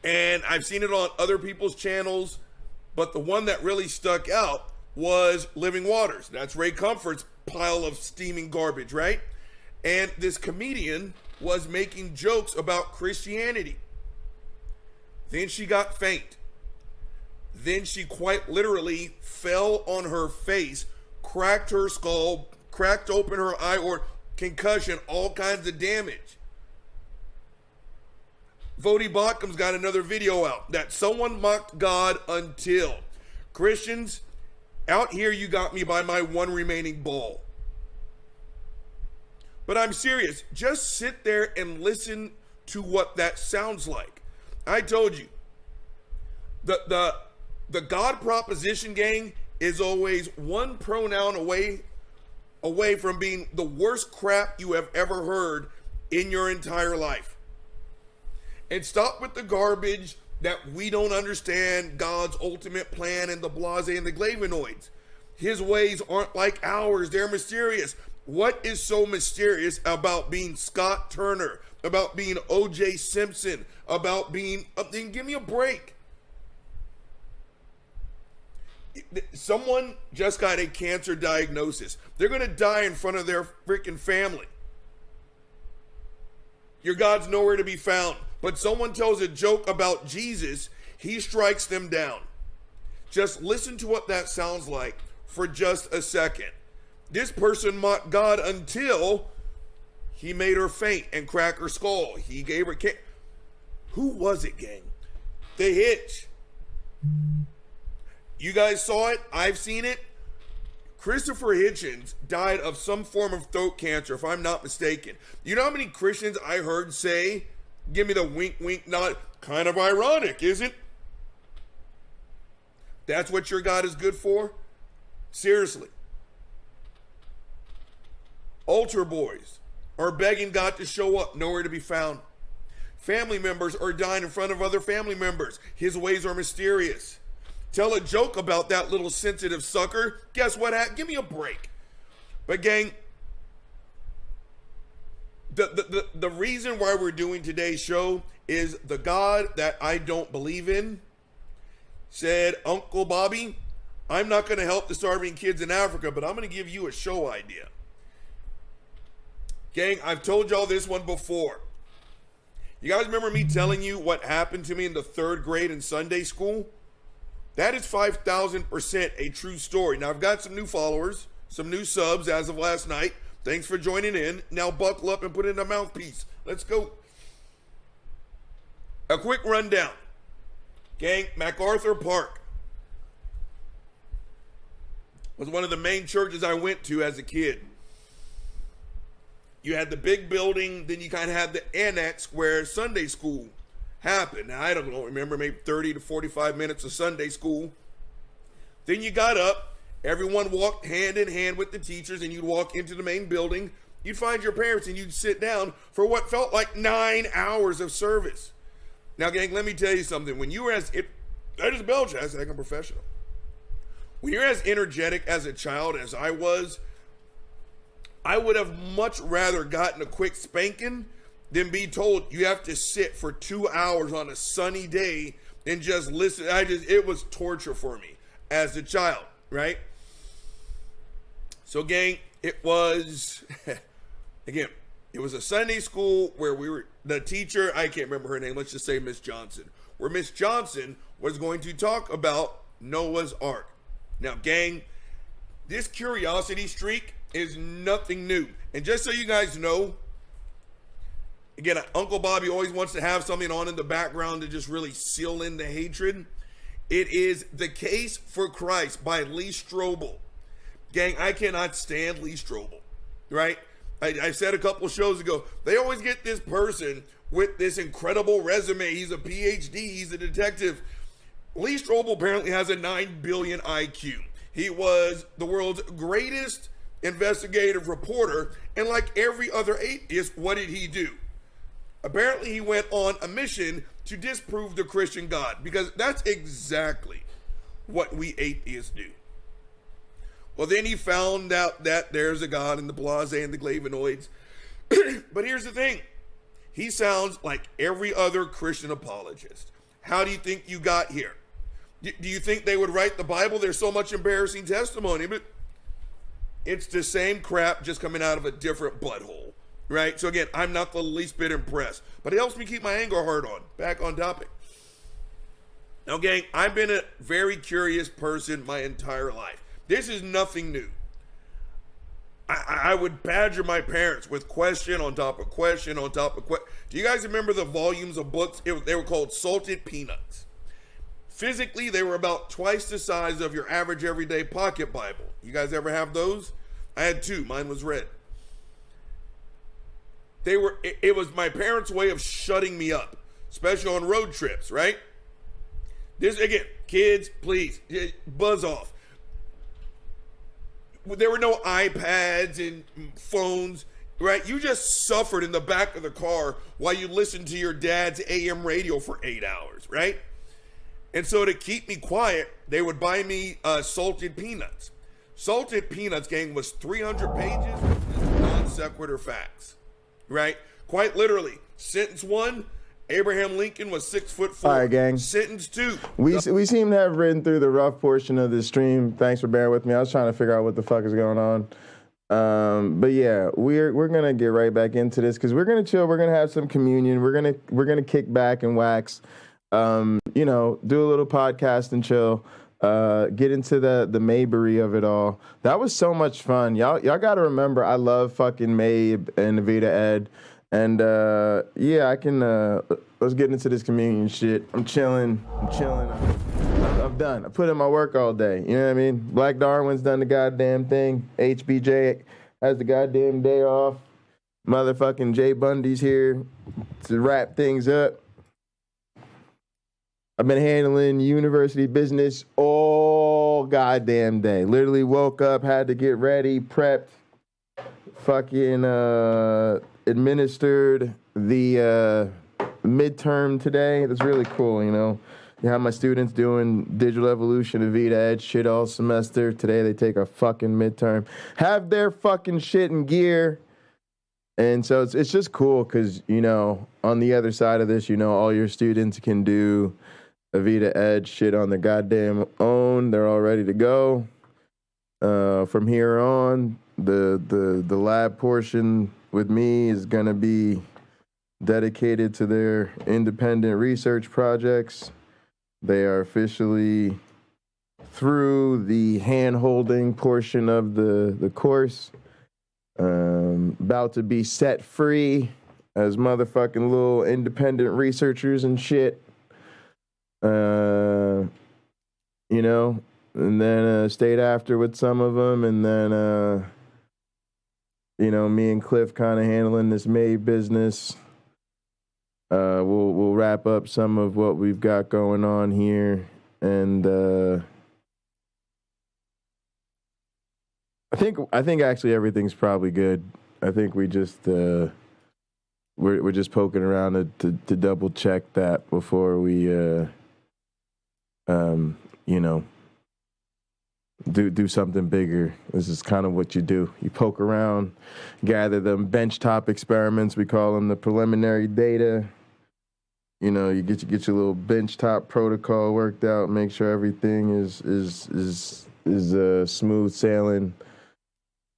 And I've seen it on other people's channels, but the one that really stuck out was Living Waters. That's Ray Comfort's pile of steaming garbage, right? And this comedian was making jokes about Christianity. Then she got faint. Then she quite literally fell on her face, cracked her skull, cracked open her eye, or concussion, all kinds of damage. Vody Bakum's got another video out that someone mocked God until. Christians, out here you got me by my one remaining ball. But I'm serious. Just sit there and listen to what that sounds like. I told you, the God proposition, gang, is always one pronoun away from being the worst crap you have ever heard in your entire life. And stop with the garbage that we don't understand God's ultimate plan and the blase and the glavinoids. His ways aren't like ours. They're mysterious. What is so mysterious about being Scott Turner, about being O.J. Simpson, about being, give me a break. Someone just got a cancer diagnosis. They're going to die in front of their freaking family. Your God's nowhere to be found. But someone tells a joke about Jesus, he strikes them down. Just listen to what that sounds like for just a second. This person mocked God until he made her faint and crack her skull. He gave her Who was it, gang? The Hitch. You guys saw it. I've seen it. Christopher Hitchens died of some form of throat cancer, if I'm not mistaken. You know how many Christians I heard say, give me the wink, wink, nod, kind of ironic, isn't? That's what your God is good for? Seriously. Altar boys are begging God to show up, nowhere to be found. Family members are dying in front of other family members. His ways are mysterious. Tell a joke about that little sensitive sucker. Guess what happened? Give me a break. But gang, the reason why we're doing today's show is the God that I don't believe in said, Uncle Bobby, I'm not going to help the starving kids in Africa, but I'm going to give you a show idea. Gang, I've told y'all this one before. You guys remember me telling you what happened to me in the 3rd grade in Sunday school? That is 5,000% a true story. Now, I've got some new followers, some new subs as of last night. Thanks for joining in. Now buckle up and put in a mouthpiece. Let's go. A quick rundown. Gang, MacArthur Park was one of the main churches I went to as a kid. You had the big building, then you kind of had the annex where Sunday school happened. Now, I don't remember, maybe 30 to 45 minutes of Sunday school. Then you got up, everyone walked hand in hand with the teachers, and you'd walk into the main building. You'd find your parents, and you'd sit down for what felt like 9 hours of service. Now, gang, let me tell you something. When you were that is Belgian, I think I'm professional. When you're as energetic as a child as I was, I would have much rather gotten a quick spanking than be told you have to sit for 2 hours on a sunny day and just listen. It was torture for me as a child, right? So gang, it was, again, it was a Sunday school where the teacher, I can't remember her name, let's just say Miss Johnson, where Miss Johnson was going to talk about Noah's Ark. Now gang, this curiosity streak is nothing new. And just so you guys know, again, Uncle Bobby always wants to have something on in the background to just really seal in the hatred. It is The Case for Christ by Lee Strobel. Gang, I cannot stand Lee Strobel, right? I said a couple shows ago, they always get this person with this incredible resume. He's a PhD, he's a detective. Lee Strobel apparently has a 9 billion IQ. He was the world's greatest investigative reporter, and like every other atheist, what did he do? Apparently he went on a mission to disprove the Christian God, because that's exactly what we atheists do. Well, then he found out that there's a God in the blase and the flavonoids. But here's the thing. He sounds like every other Christian apologist. How do you think you got here? Do you think they would write the Bible? There's so much embarrassing testimony, but it's the same crap just coming out of a different butthole, right? So again, I'm not the least bit impressed, but it helps me keep my anger hard on. Back on topic. Now, gang, I've been a very curious person my entire life. This is nothing new. I would badger my parents with question on top of question on top of question. Do you guys remember the volumes of books? They were called Salted Peanuts. Physically, they were about twice the size of your average everyday pocket Bible. You guys ever have those? I had 2. Mine was red. It was my parents' way of shutting me up, especially on road trips, right? This, again, kids, please, buzz off. There were no iPads and phones, right? You just suffered in the back of the car while you listened to your dad's AM radio for 8 hours, right? And so to keep me quiet, they would buy me salted peanuts. Salted Peanuts, gang, was 300 pages of non sequitur facts. Right? Quite literally. Sentence 1, Abraham Lincoln was 6'4". All right, gang. Sentence 2. We seem to have ridden through the rough portion of this stream. Thanks for bearing with me. I was trying to figure out what the fuck is going on. But yeah, we're gonna get right back into this because we're gonna chill. We're gonna have some communion. We're gonna kick back and wax. You know, do a little podcast and chill. Get into the Mabery of it all. That was so much fun. Y'all gotta remember, I love fucking Mabe and Avita Ed. And yeah, I can. Let's get into this communion shit. I'm chilling. I'm done. I put in my work all day. You know what I mean? Black Darwin's done the goddamn thing. HBJ has the goddamn day off. Motherfucking Jay Bundy's here to wrap things up. I've been handling university business all goddamn day. Literally woke up, had to get ready, prepped, fucking administered the midterm today. That's really cool, you know. You have my students doing digital evolution, Avita Ed shit all semester. Today they take a fucking midterm. Have their fucking shit in gear. And so it's just cool because, you know, on the other side of this, you know, all your students can do Avita Ed shit on their goddamn own. They're all ready to go. From here on, the lab portion with me is going to be dedicated to their independent research projects. They are officially through the hand-holding portion of the course. About to be set free as motherfucking little independent researchers and shit. You know, and then stayed after with some of them, and then, you know, me and Cliff kind of handling this May business. We'll wrap up some of what we've got going on here, and I think actually everything's probably good. I think we just we're just poking around to double check that before we you know, do something bigger. This is kind of what you do. You poke around, gather them benchtop experiments. We call them the preliminary data. You know, you get your little benchtop protocol worked out. Make sure everything is smooth sailing.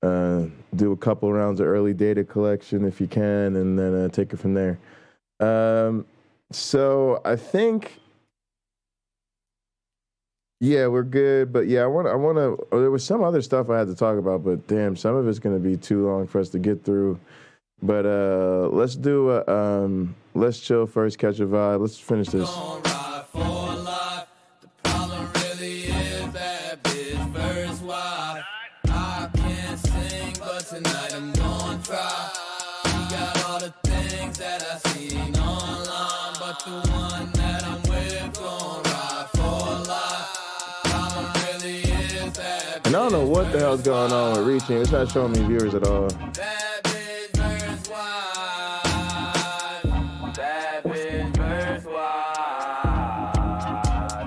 Do a couple rounds of early data collection if you can, and then take it from there. So I think. Yeah, we're good, but yeah, I want to. There was some other stuff I had to talk about, but damn, some of it's going to be too long for us to get through. But let's do let's chill first, catch a vibe. Let's finish this. Tonight I'm gonna try. She got all the things that I seen online, but the one that I'm with gon' ride for life. Problem really is that. And I don't know what the hell's going on with reaching. It's not showing me viewers at all. Bad bitch verse wide. Bad bitch verse wide.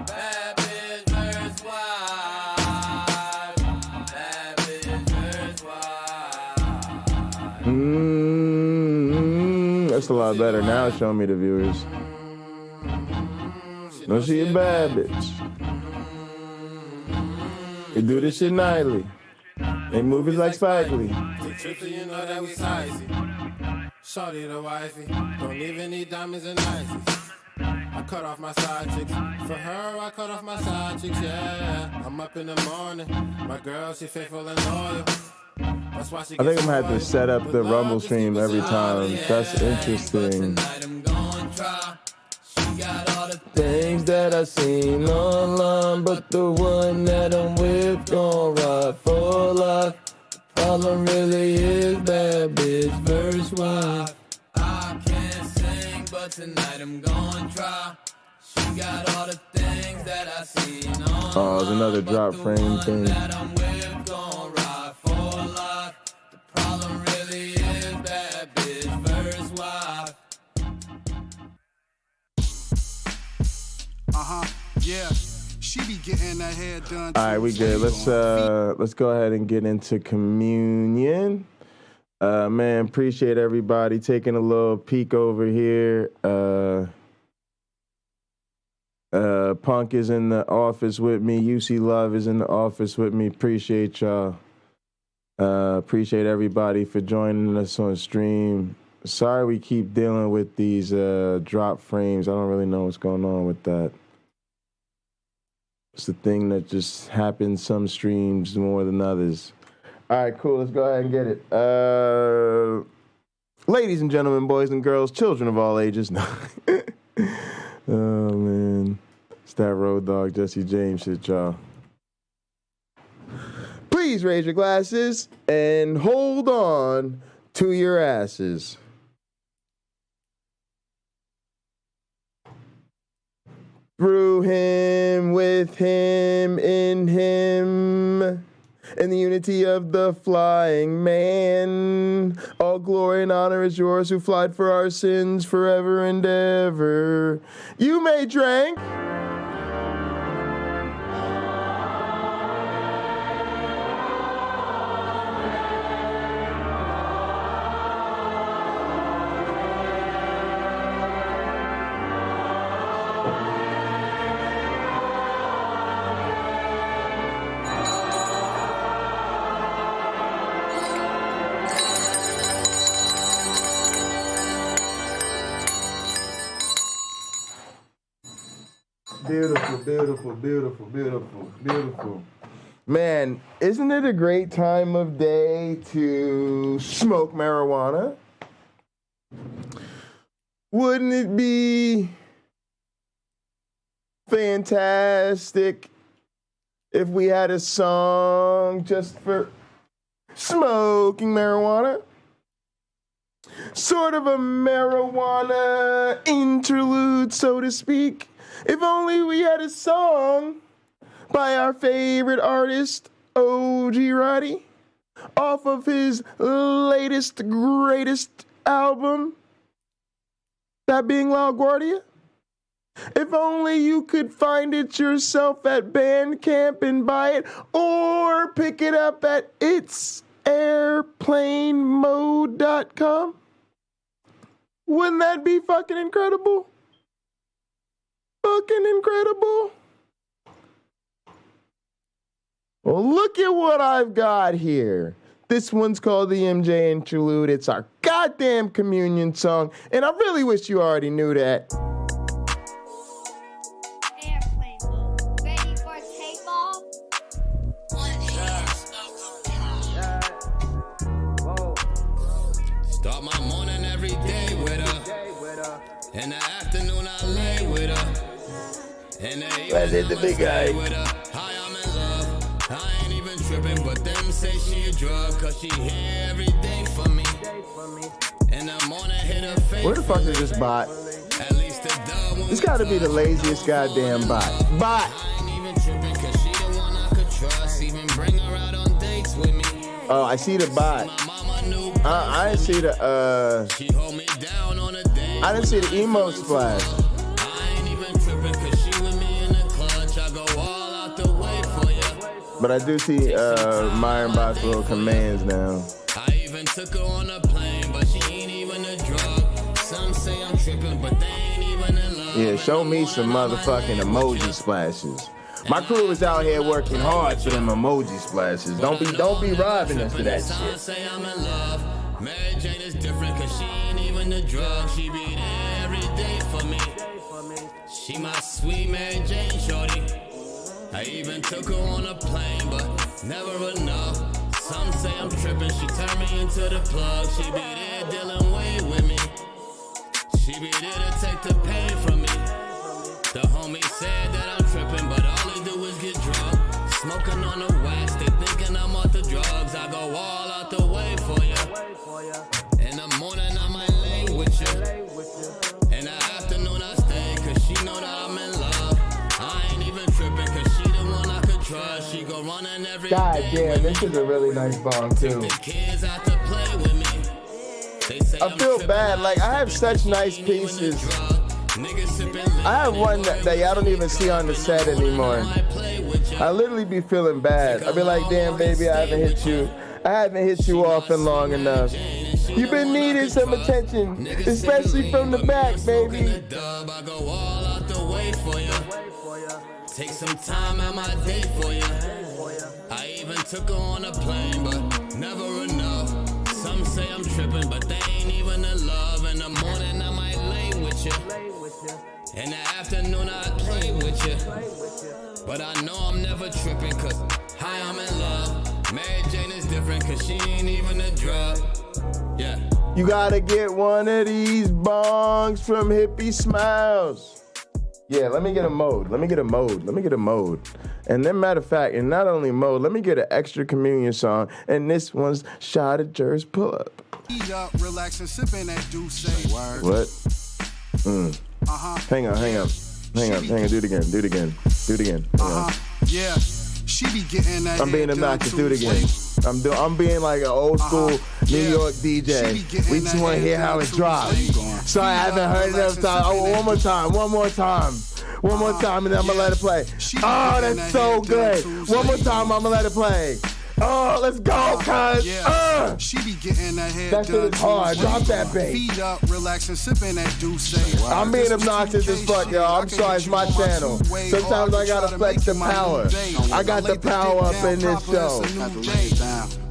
Bad bitch verse wide. Bad bitch verse wide. That's a lot better. Now it's showing me the viewers. No, she a bad bitch. They do this shit nightly. They movies like Spike Lee. You know that we sizey. Shorty the wifey. Don't even need diamonds and niceties. I cut off my side chicks. For her, I cut off my side chicks, yeah. I'm up in the morning. My girl, she faithful and loyal. I think I'm gonna have to set up the Rumble stream every time. That's interesting. Things that I seen online, but the one that I'm with gon' ride for life. The problem really is bad bitch verse wide. I can't sing, but tonight I'm gonna try. She got all the things that I seen online. Oh, there's another drop frame thing. That I'm with gon' ride for life. The problem really is bad bitch verse wide. Yeah. She be getting her hair done. All right, we good. Let's go ahead and get into communion. Man, appreciate everybody taking a little peek over here. Punk is in the office with me. UC Love is in the office with me. Appreciate y'all. Appreciate everybody for joining us on stream. Sorry we keep dealing with these drop frames. I don't really know what's going on with that. It's the thing that just happens some streams more than others. All right, cool. Let's go ahead and get it. Ladies and gentlemen, boys and girls, children of all ages. No. Oh, man. It's that Road Dogg Jesse James shit, y'all. Please raise your glasses and hold on to your asses. Through him, with him, in him, in the unity of the flying man. All glory and honor is yours who flied for our sins forever and ever. You may drink. Beautiful, beautiful, beautiful, beautiful, beautiful. Man, isn't it a great time of day to smoke marijuana? Wouldn't it be fantastic if we had a song just for smoking marijuana? Sort of a marijuana interlude, so to speak. If only we had a song by our favorite artist, O.G. Roddy, off of his latest, greatest album, that being La Guardia. If only you could find it yourself at Bandcamp and buy it, or pick it up at itsairplanemode.com. Wouldn't that be fucking incredible? Fucking incredible. Well, look at what I've got here. This one's called the MJ Interlude. It's our goddamn communion song, and I really wish you already knew that. Airplane mode. Ready for takeoff? Start my morning every day with her. In the afternoon I lay with her. In the evening the big guy with her. Hi, I'm in love. I ain't even tripping, but them say she a drug, cause she here every day for me. In the morning hit her face. Where the fuck is this bot? At least the dog. This gotta be the laziest goddamn bot. Bot! I ain't even tripping, cause she the one I could trust. Even bring her out on dates with me. Oh, I see the bot. I didn't see the She hold me down on a day. I didn't see the emo splash. I ain't even tripping, cause she with me in the clutch. I go all out the way for you. But I do see Myron Bot's little commands now. I even took her on a plane, but she ain't even a drug. Some say I'm tripping, but they ain't even in love. Yeah, show me some motherfucking emoji splashes. My crew is out here working hard for them emoji splashes. Don't be robbing us for that shit. Say I'm in love. Mary Jane is different, cause she ain't even a drug. She be there every day for me. She my sweet Mary Jane shorty. I even took her on a plane, but never enough. Some say I'm tripping, she turned me into the plug. She be there dealing way with me. She be there to take the pain from me. The homie said that I'm tripping, but all they do is get drunk. Smoking on the wax, they thinking I'm off the drugs. I go all out the way for ya. In the morning I might lay with you. In the afternoon I stay, cause she know that I'm in love. I ain't even tripping, cause she the one I could trust. She go running every God day. damn, this is a really nice song too. The kids out to play with me. They say I feel bad, like I have such nice pieces I have one that y'all don't even see on the set anymore. I literally be feeling bad. I be like, damn, baby, I haven't hit you often long enough. You've been needing some attention, especially from the back, baby. Take some time out my day for you. I even took her on a plane, but never enough. Some say I'm tripping, but they ain't even in love. In the morning I might lay with you. In the afternoon I play with you. But I know I'm never tripping, cause hi, I'm in love. Mary Jane is different, cause she ain't even a drug. Yeah. You gotta get one of these bongs from Hippie Smiles. Yeah, let me get a mode. And then, matter of fact, and not only mode, let me get an extra communion song. And this one's Shot at Jers Pull Up. Relax and sipping that Douce. What? Hang on. Do it again. Yeah. She be getting that. I'm being obnoxious. Do it again. I'm being like an old school New York DJ. We just want to hear how it drops. Sorry, I haven't heard it enough time. Oh, one more time, and then I'm gonna let it play. Oh, that's so good. One more time, I'm gonna let it play. Oh, let's go, cuz. She be getting that head. That shit is hard. Drop that bass. Feet up, relaxing, sipping that Douce. I'm being obnoxious as fuck, y'all. I'm sorry, it's my channel. Sometimes I gotta flex the power. I got the power up in this show.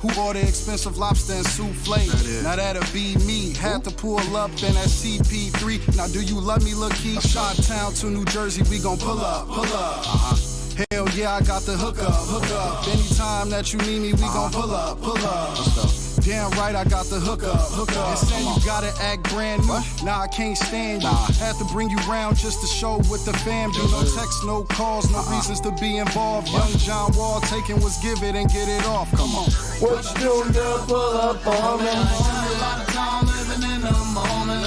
Who order expensive lobster and souffle? Now that'll be me. Had to pull up in that CP3. Now do you love me, look key? Shot town to New Jersey, we gon' pull up. Hell yeah, I got the hook up. Anytime that you need me, we gon' pull up. Damn right, I got the hook up. And say you gotta act brand new. Nah, I can't stand you. Had to bring you round just to show what the fam do. No text, no calls, no reasons to be involved. Young John Wall taking what's give it and get it off. Come on. What you doing, girl? Pull up on me. A lot of time living in the moment.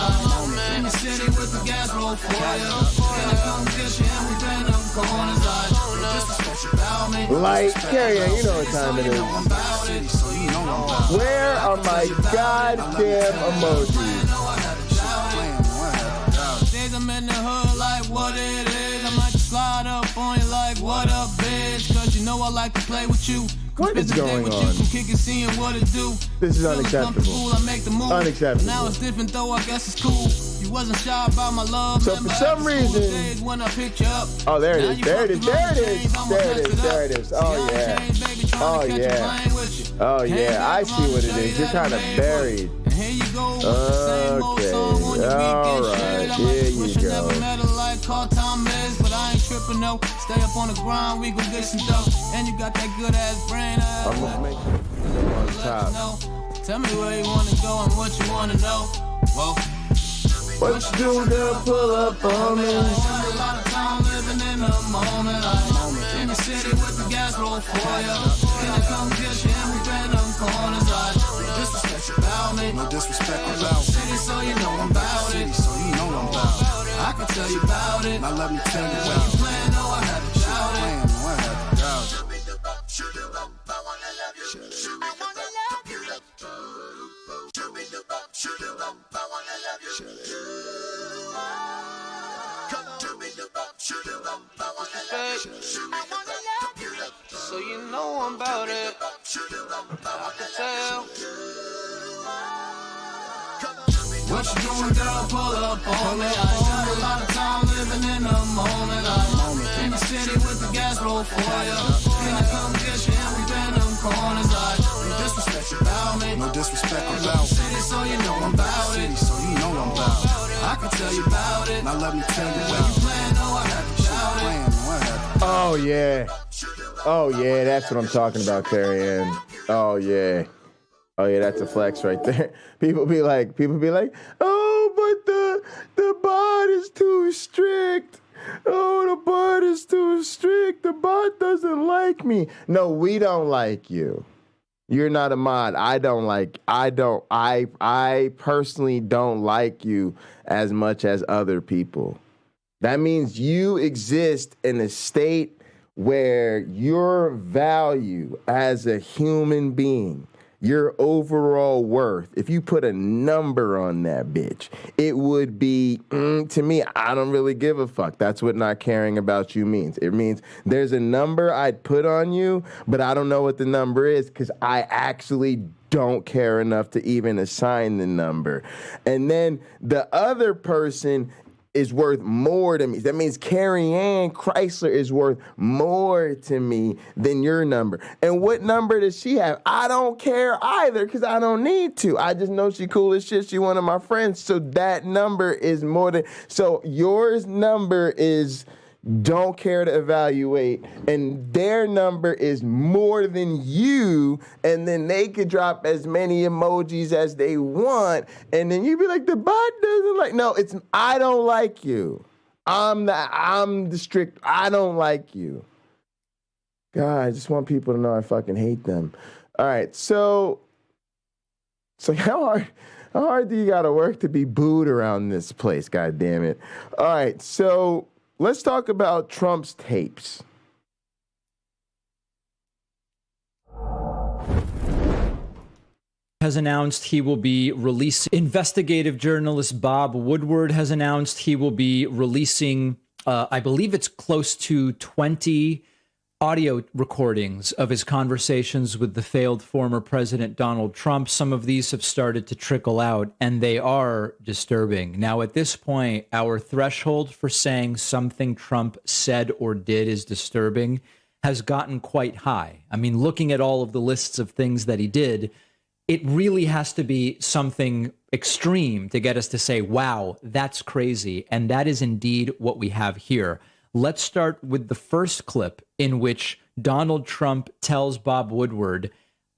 In the city with the gas roll for you. Gonna come get you and we bend them corners. Like, Carrie, you know what time it is. Where are my goddamn emojis? Days I'm in the hood like what it is. I might slide up on you like what up, bitch. Cause you know I like to play with you. What is going on? This is unacceptable. Unacceptable. Now it's different though, I guess it's cool. You wasn't shy about my love. So for some reason, when I picked you up. Oh, there it is. Oh yeah, I see what it is. You're kind of buried. Okay, alright, here you go. But I ain't tripping, no. Stay up on the grind, we gon' get some dough. And you got that good ass brain. I'm gonna make it on top. Tell me where you wanna go and what you wanna know. Whoa. What you doing, girl? Pull up on me. A lot of time living in the moment. In the city with the gas roll for you. Can I come get you and we bend them corners? No disrespect about me. No disrespect about me. City, so you know I'm about it. I can tell you about it. Now let me tell you when you playing, no, I had to shout it. So you know I'm about it. I can tell. What you doing, girl? Pull up on me. I spend a lot of time living in the moment. In the city with the gas roll for you. Can I come get you and we bend them corners? No disrespect about me. No disrespect about me. City, so you know I'm about it. I can tell you about it. Now let me tell you when you playing, no, I have to shout it. Oh yeah, that's what I'm talking about, Carrie Ann. Oh yeah, that's a flex right there. People be like, oh, but the bot is too strict. Oh, the bot is too strict. The bot doesn't like me. No, we don't like you. You're not a mod. I personally don't like you as much as other people. That means you exist in a state where your value as a human being, your overall worth, if you put a number on that bitch, it would be to me, I don't really give a fuck. That's what not caring about you means. It means there's a number I'd put on you, but I don't know what the number is because I actually don't care enough to even assign the number. And then the other person is worth more to me. That means Carrie Ann Chrysler is worth more to me than your number. And what number does she have? I don't care either because I don't need to. I just know she cool as shit. She one of my friends. So that number is more than... So yours number is don't care to evaluate, and their number is more than you, and then they could drop as many emojis as they want, and then you'd be like, the bot doesn't like... No, it's I don't like you. I'm the strict, I don't like you. God, I just want people to know I fucking hate them. All right, so how hard do you gotta work to be booed around this place, god damn it. All right, so let's talk about Trump's tapes. Has announced he will be releasing. Investigative journalist Bob Woodward has announced he will be releasing, I believe it's close to 20 audio recordings of his conversations with the failed former President Donald Trump. Some of these have started to trickle out, and they are disturbing. Now, at this point, our threshold for saying something Trump said or did is disturbing has gotten quite high. I mean, looking at all of the lists of things that he did, it really has to be something extreme to get us to say, wow, that's crazy. And that is indeed what we have here. Let's start with the first clip in which Donald Trump tells Bob Woodward,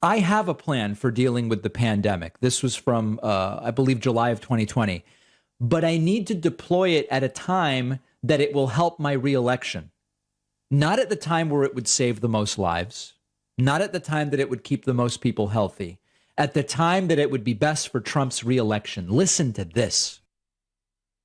I have a plan for dealing with the pandemic. This was from, I believe, July of 2020. But I need to deploy it at a time that it will help my reelection. Not at the time where it would save the most lives. Not at the time that it would keep the most people healthy. At the time that it would be best for Trump's reelection. Listen to this.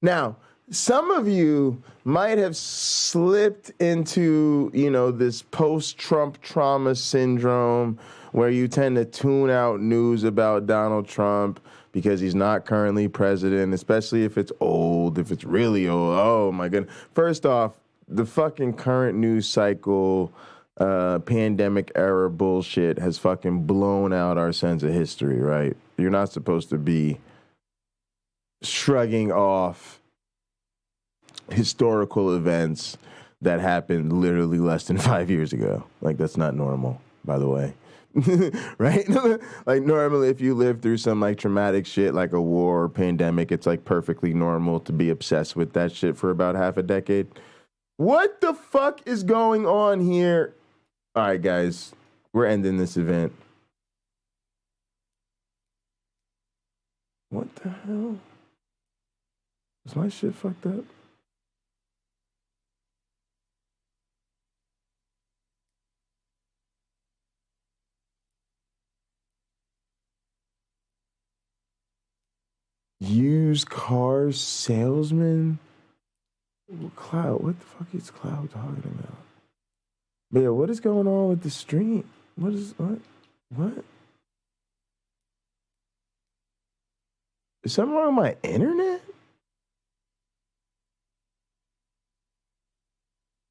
Now, some of you might have slipped into, this post-Trump trauma syndrome where you tend to tune out news about Donald Trump because he's not currently president, especially if it's old, if it's really old. Oh, my goodness. First off, the fucking current news cycle, pandemic era bullshit has fucking blown out our sense of history, right? You're not supposed to be shrugging off historical events that happened literally less than 5 years ago. Like, that's not normal, by the way. Right? Like, normally if you live through some like traumatic shit like a war or pandemic, it's like perfectly normal to be obsessed with that shit for about half a decade. What the fuck is going on here? All right, guys, we're ending this event. What the hell? Is my shit fucked up? Used car salesman? Cloud, what the fuck is Cloud talking about? But yeah, what is going on with the stream? What? Is something wrong with my internet?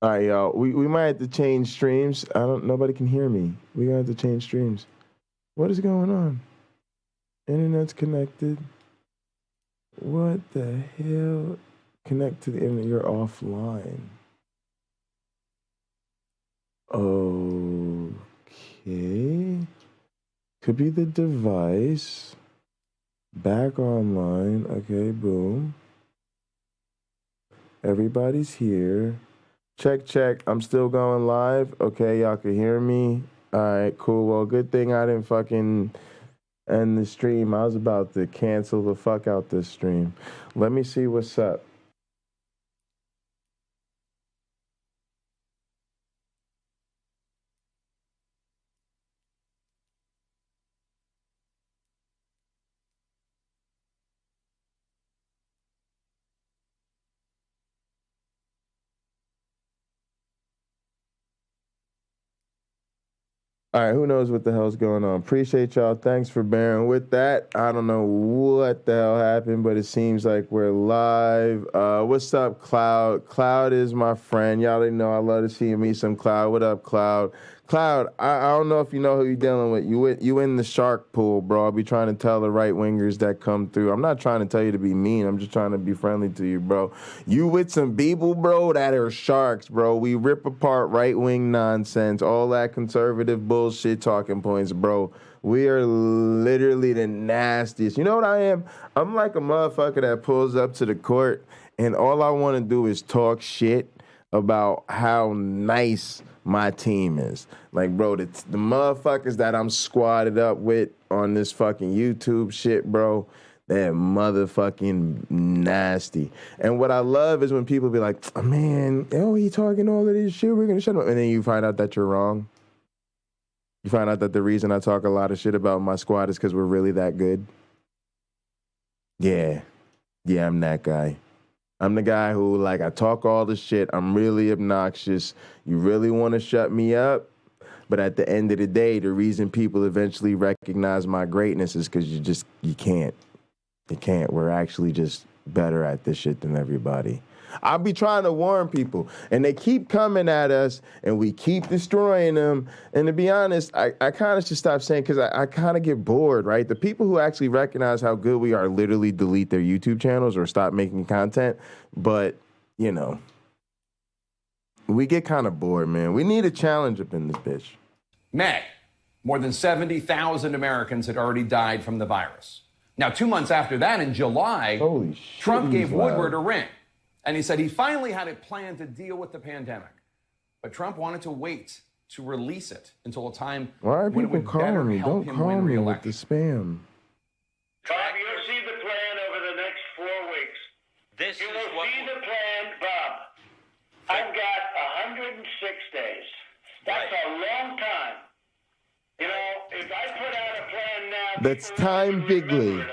All right, y'all, we might have to change streams. Nobody can hear me. We gotta have to change streams. What is going on? Internet's connected. What the hell? Connect to the internet, you're offline. Okay. Could be the device. Back online. Okay, boom. Everybody's here. Check. I'm still going live. Okay, y'all can hear me. All right, cool. Well, good thing I didn't fucking end the stream. I was about to cancel the fuck out this stream. Let me see what's up. All right, who knows what the hell's going on? Appreciate y'all. Thanks for bearing with that. I don't know what the hell happened, but it seems like we're live. What's up, Cloud? Cloud is my friend. Y'all already know I love to see you meet some Cloud. What up, Cloud? Cloud, I don't know if you know who you're dealing with. You in the shark pool, bro. I'll be trying to tell the right-wingers that come through. I'm not trying to tell you to be mean. I'm just trying to be friendly to you, bro. You with some people, bro, that are sharks, bro. We rip apart right-wing nonsense, all that conservative bullshit talking points, bro. We are literally the nastiest. You know what I am? I'm like a motherfucker that pulls up to the court, and all I want to do is talk shit about how nice my team is. Like, bro, the motherfuckers that I'm squatted up with on this fucking YouTube shit, bro, they're motherfucking nasty. And what I love is when people be like, oh, man, he talking all of this shit, we're going to shut up. And then you find out that you're wrong. You find out that the reason I talk a lot of shit about my squad is because we're really that good. Yeah, I'm that guy. I'm the guy who, like, I talk all the shit. I'm really obnoxious. You really want to shut me up? But at the end of the day, the reason people eventually recognize my greatness is because you can't. You can't. We're actually just better at this shit than everybody. I'll be trying to warn people, and they keep coming at us, and we keep destroying them. And to be honest, I kind of should stop saying, because I kind of get bored, right? The people who actually recognize how good we are literally delete their YouTube channels or stop making content. But, you know, we get kind of bored, man. We need a challenge up in this bitch. May, more than 70,000 Americans had already died from the virus. Now, 2 months after that, in July, Trump gave Woodward a ring. And he said he finally had a plan to deal with the pandemic. But Trump wanted to wait to release it until a time when it would better help him win re-election. With the spam. Bob, you'll see the plan over the next 4 weeks. You will see the plan, Bob. I've got 106 days. That's a long time. You know, if I put out a plan now... That's time bigly.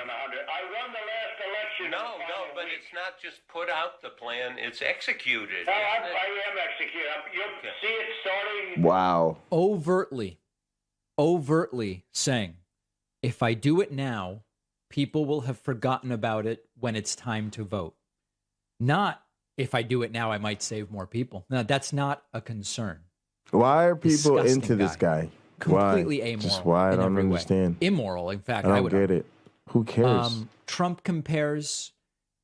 But it's not just put out the plan, it's executed. No, I am executing. You'll see it starting. Wow. Overtly saying, if I do it now, people will have forgotten about it when it's time to vote. Not, if I do it now, I might save more people. No, that's not a concern. Why are people Disgusting into this guy? Completely why? amoral. Just why? I don't understand. Immoral, in fact. I don't get it. Who cares? Trump compares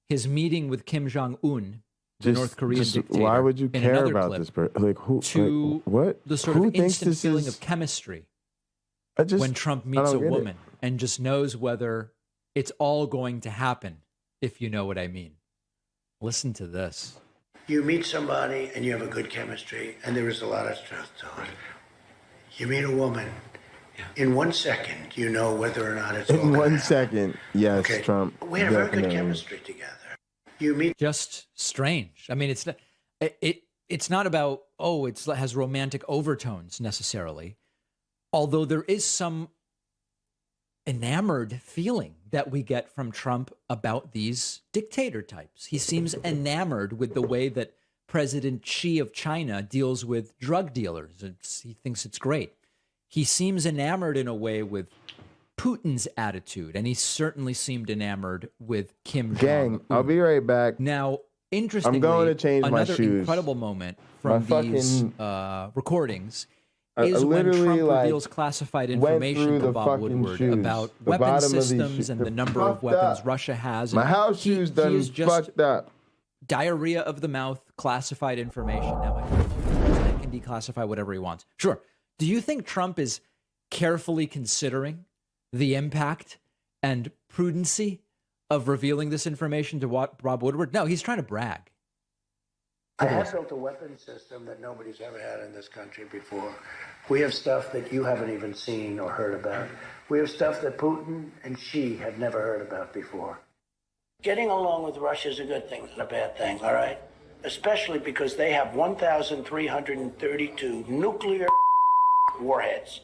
his meeting with Kim Jong-un, the North Korean dictator. Why would you care about this person? Like, who? To what? The sort of instant feeling of chemistry when Trump meets a woman and just knows whether it's all going to happen, if you know what I mean. Listen to this. You meet somebody and you have a good chemistry, and there is a lot of truth to it. You meet a woman. In 1 second, you know whether or not it's in 1 second. Yes, okay. Trump. We have very good chemistry together. You meet just strange. I mean, it's not. It's not about it has romantic overtones necessarily, although there is some enamored feeling that we get from Trump about these dictator types. He seems enamored with the way that President Xi of China deals with drug dealers. He thinks it's great. He seems enamored in a way with Putin's attitude, and he certainly seemed enamored with Kim Jong-un. Gang, I'll be right back. Now, interestingly, I'm going to change my shoes. Another incredible moment from these recordings is when Trump reveals classified information to Bob Woodward about weapon systems and the number of weapons Russia has. My house shoes done fucked up. Diarrhea of the mouth, classified information. Now, the president can declassify whatever he wants. Sure. Do you think Trump is carefully considering the impact and prudency of revealing this information to Bob Woodward? No, he's trying to brag. I have built a weapon system that nobody's ever had in this country before. We have stuff that you haven't even seen or heard about. We have stuff that Putin and Xi have never heard about before. Getting along with Russia is a good thing, not a bad thing, all right? Especially because they have 1,332 nuclear warheads.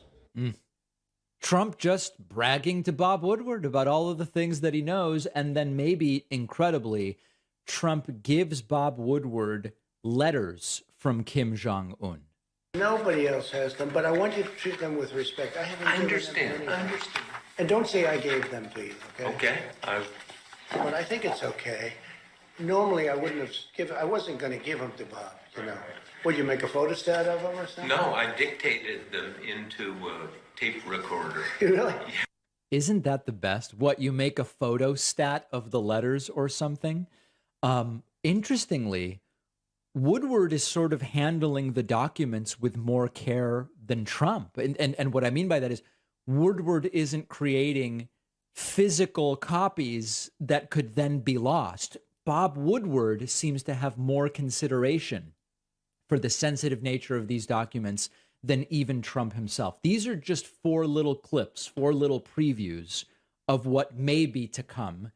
Trump just bragging to Bob Woodward about all of the things that he knows, and then maybe, incredibly, Trump gives Bob Woodward letters from Kim Jong-un. Nobody else has them, but I want you to treat them with respect. I haven't. I understand. And don't say I gave them to you. Okay. But I think it's okay. Normally, I wouldn't have I wasn't going to give them to Bob. You know. Would you make a photostat of them or something? No, I dictated them into a tape recorder. Really? Isn't that the best? What, you make a photostat of the letters or something? Interestingly, Woodward is sort of handling the documents with more care than Trump. And what I mean by that is Woodward isn't creating physical copies that could then be lost. Bob Woodward seems to have more consideration for the sensitive nature of these documents than even Trump himself. These are just 4 little clips, 4 little previews of what may be to come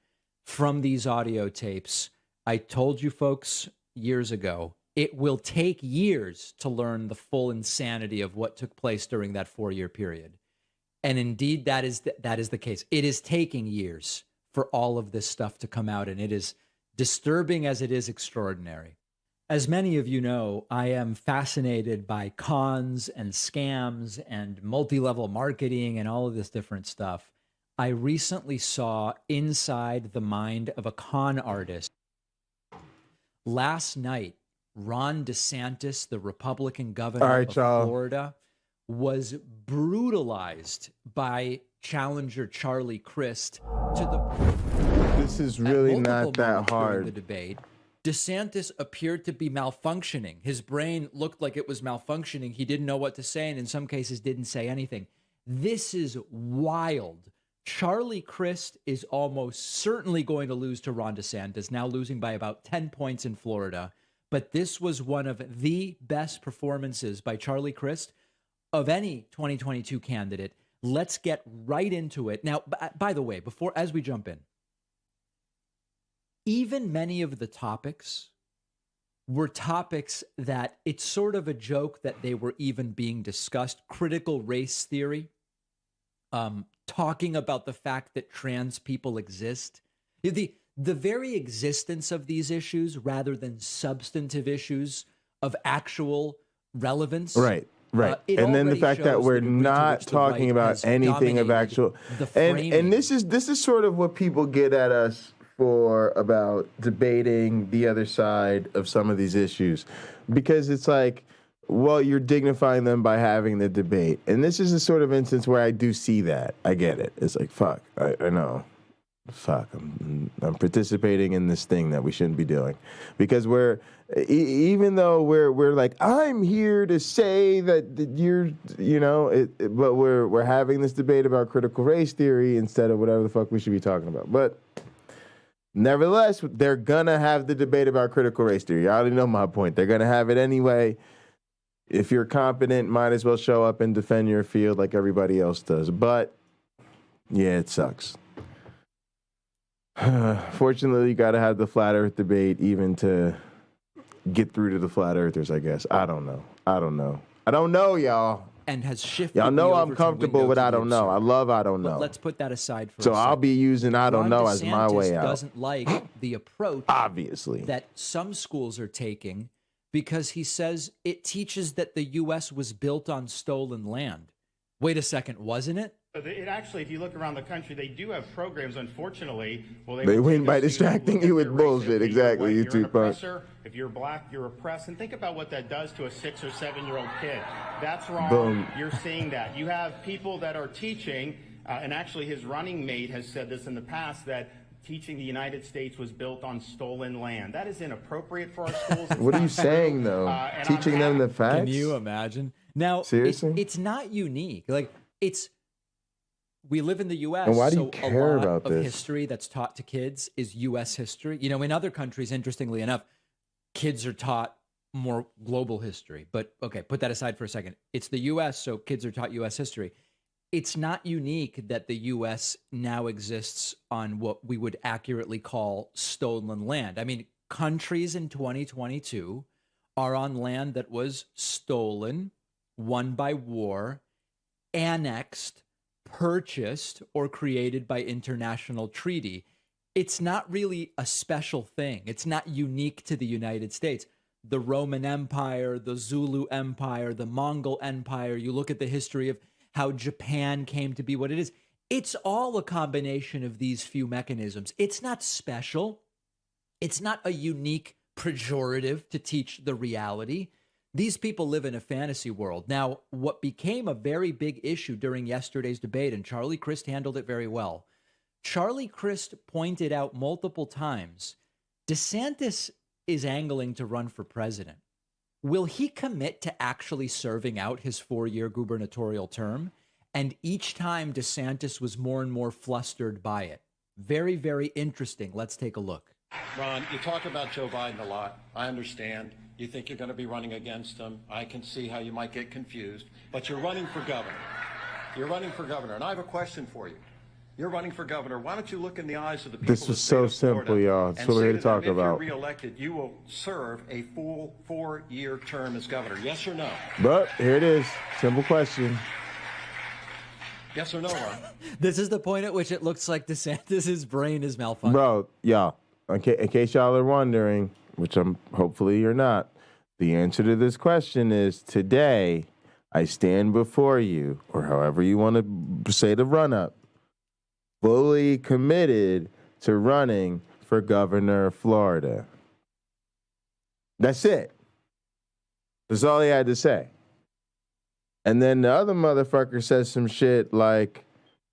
from these audio tapes. I told you folks years ago, it will take years to learn the full insanity of what took place during that 4-year period. And indeed, that is the case. It is taking years for all of this stuff to come out, and it is disturbing as it is extraordinary. As many of you know, I am fascinated by cons and scams and multi-level marketing and all of this different stuff. I recently saw inside the mind of a con artist. Last night, Ron DeSantis, the Republican governor of Florida, was brutalized by challenger Charlie Crist to the... This is really not that hard. The debate. DeSantis appeared to be malfunctioning. His brain looked like it was malfunctioning. He didn't know what to say, and in some cases didn't say anything. This is wild. Charlie Crist is almost certainly going to lose to Ron DeSantis, now losing by about 10 points in Florida. But this was one of the best performances by Charlie Crist of any 2022 candidate. Let's get right into it. Now, by the way, as we jump in, even many of the topics were topics that it's sort of a joke that they were even being discussed. Critical race theory, talking about the fact that trans people exist. The very existence of these issues, rather than substantive issues of actual relevance. Right. And then the fact that we're not talking about anything of actual... And this is sort of what people get at us for about debating the other side of some of these issues, because it's like, well, you're dignifying them by having the debate. And this is a sort of instance where I do see that. I get it. It's like, fuck, I know. Fuck, I'm participating in this thing that we shouldn't be doing, because even though we're like, I'm here to say that you're, but we're having this debate about critical race theory instead of whatever the fuck we should be talking about. But nevertheless, they're gonna have the debate about critical race theory. You already know my point. They're gonna have it anyway. If you're competent, might as well show up and defend your field like everybody else does. But yeah, it sucks. Fortunately, you got to have the flat earth debate even to get through to the flat earthers, I guess. I don't know, y'all. And has shifted. Y'all know I'm comfortable with I don't know. I love I don't know. But let's put that aside for a second. So I'll be using I don't know as my way out. Doesn't like the approach, obviously, that some schools are taking, because he says it teaches that the U.S. was built on stolen land. Wait a second, wasn't it? It actually, if you look around the country, they do have programs, unfortunately. Well, they win by distracting you with bullshit. Exactly, you two punks. If you're black, you're oppressed. And think about what that does to a 6 or 7-year-old kid. That's wrong. Boom. You're seeing that. You have people that are teaching, and actually his running mate has said this in the past, that teaching the United States was built on stolen land. That is inappropriate for our schools. What are you saying, though? Teaching them the facts? Can you imagine? Now, seriously? It's not unique. Like, we live in the U.S., and why do you so care a lot about of this? History that's taught to kids is U.S. history. In other countries, interestingly enough, kids are taught more global history. But, okay, put that aside for a second. It's the U.S., so kids are taught U.S. history. It's not unique that the U.S. now exists on what we would accurately call stolen land. I mean, countries in 2022 are on land that was stolen, won by war, annexed, purchased, or created by international treaty. It's not really a special thing. It's not unique to the United States. the Roman Empire, the Zulu Empire, the Mongol Empire. You look at the history of how Japan came to be what it is. It's all a combination of these few mechanisms. It's not special. It's not a unique pejorative to teach the reality. These people live in a fantasy world. Now, what became a very big issue during yesterday's debate, and Charlie Crist handled it very well, Charlie Crist pointed out multiple times, DeSantis is angling to run for president. Will he commit to actually serving out his 4-year gubernatorial term? And each time DeSantis was more and more flustered by it. Very, very interesting. Let's take a look. Ron, you talk about Joe Biden a lot. I understand. You think you're going to be running against him. I can see how you might get confused. But you're running for governor. You're running for governor. And I have a question for you. You're running for governor. Why don't you look in the eyes of the people? This was so simple, y'all. That's what we're here to talk about. If you're reelected, you will serve a full 4-year term as governor. Yes or no? But here it is. Simple question. Yes or no, Ron? This is the point at which it looks like DeSantis' brain is malfunctioning. Bro, y'all, in case y'all are wondering, which I'm hopefully you're not, the answer to this question is today I stand before you, or however you want to say the run-up, fully committed to running for governor of Florida. That's it. That's all he had to say. And then the other motherfucker says some shit like,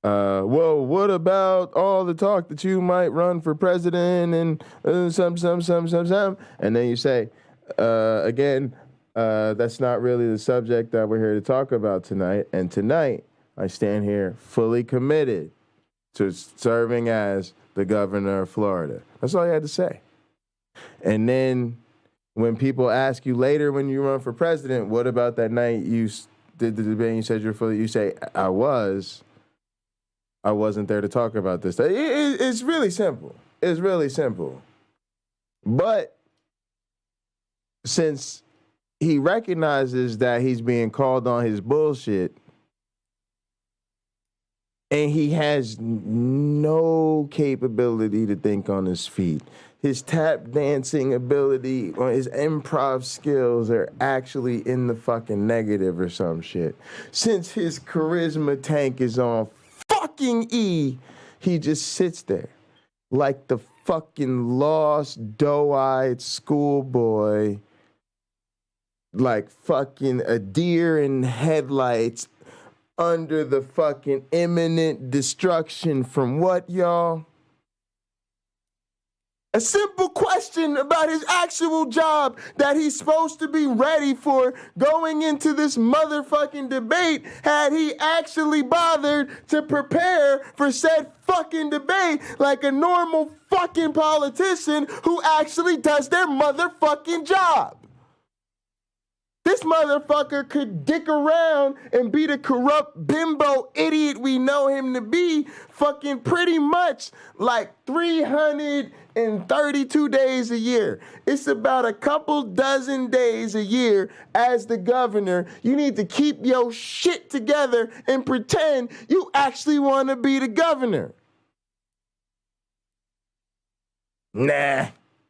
well, what about all the talk that you might run for president and some. And then you say, again, that's not really the subject that we're here to talk about tonight. And tonight, I stand here fully committed to serving as the governor of Florida. That's all you had to say. And then when people ask you later when you run for president, what about that night you did the debate and you said you're fully, you say, I wasn't there to talk about this. It's really simple. It's really simple. But since he recognizes that he's being called on his bullshit and he has no capability to think on his feet, his tap dancing ability or his improv skills are actually in the fucking negative or some shit. Since his charisma tank is on fucking E, he just sits there like the fucking lost, doe-eyed schoolboy, like fucking a deer in headlights under the fucking imminent destruction from what, y'all? A simple question about his actual job that he's supposed to be ready for going into this motherfucking debate. Had he actually bothered to prepare for said fucking debate like a normal fucking politician who actually does their motherfucking job. This motherfucker could dick around and be the corrupt bimbo idiot we know him to be fucking pretty much like 332 days a year. It's about a couple dozen days a year as the governor. You need to keep your shit together and pretend you actually want to be the governor. Nah,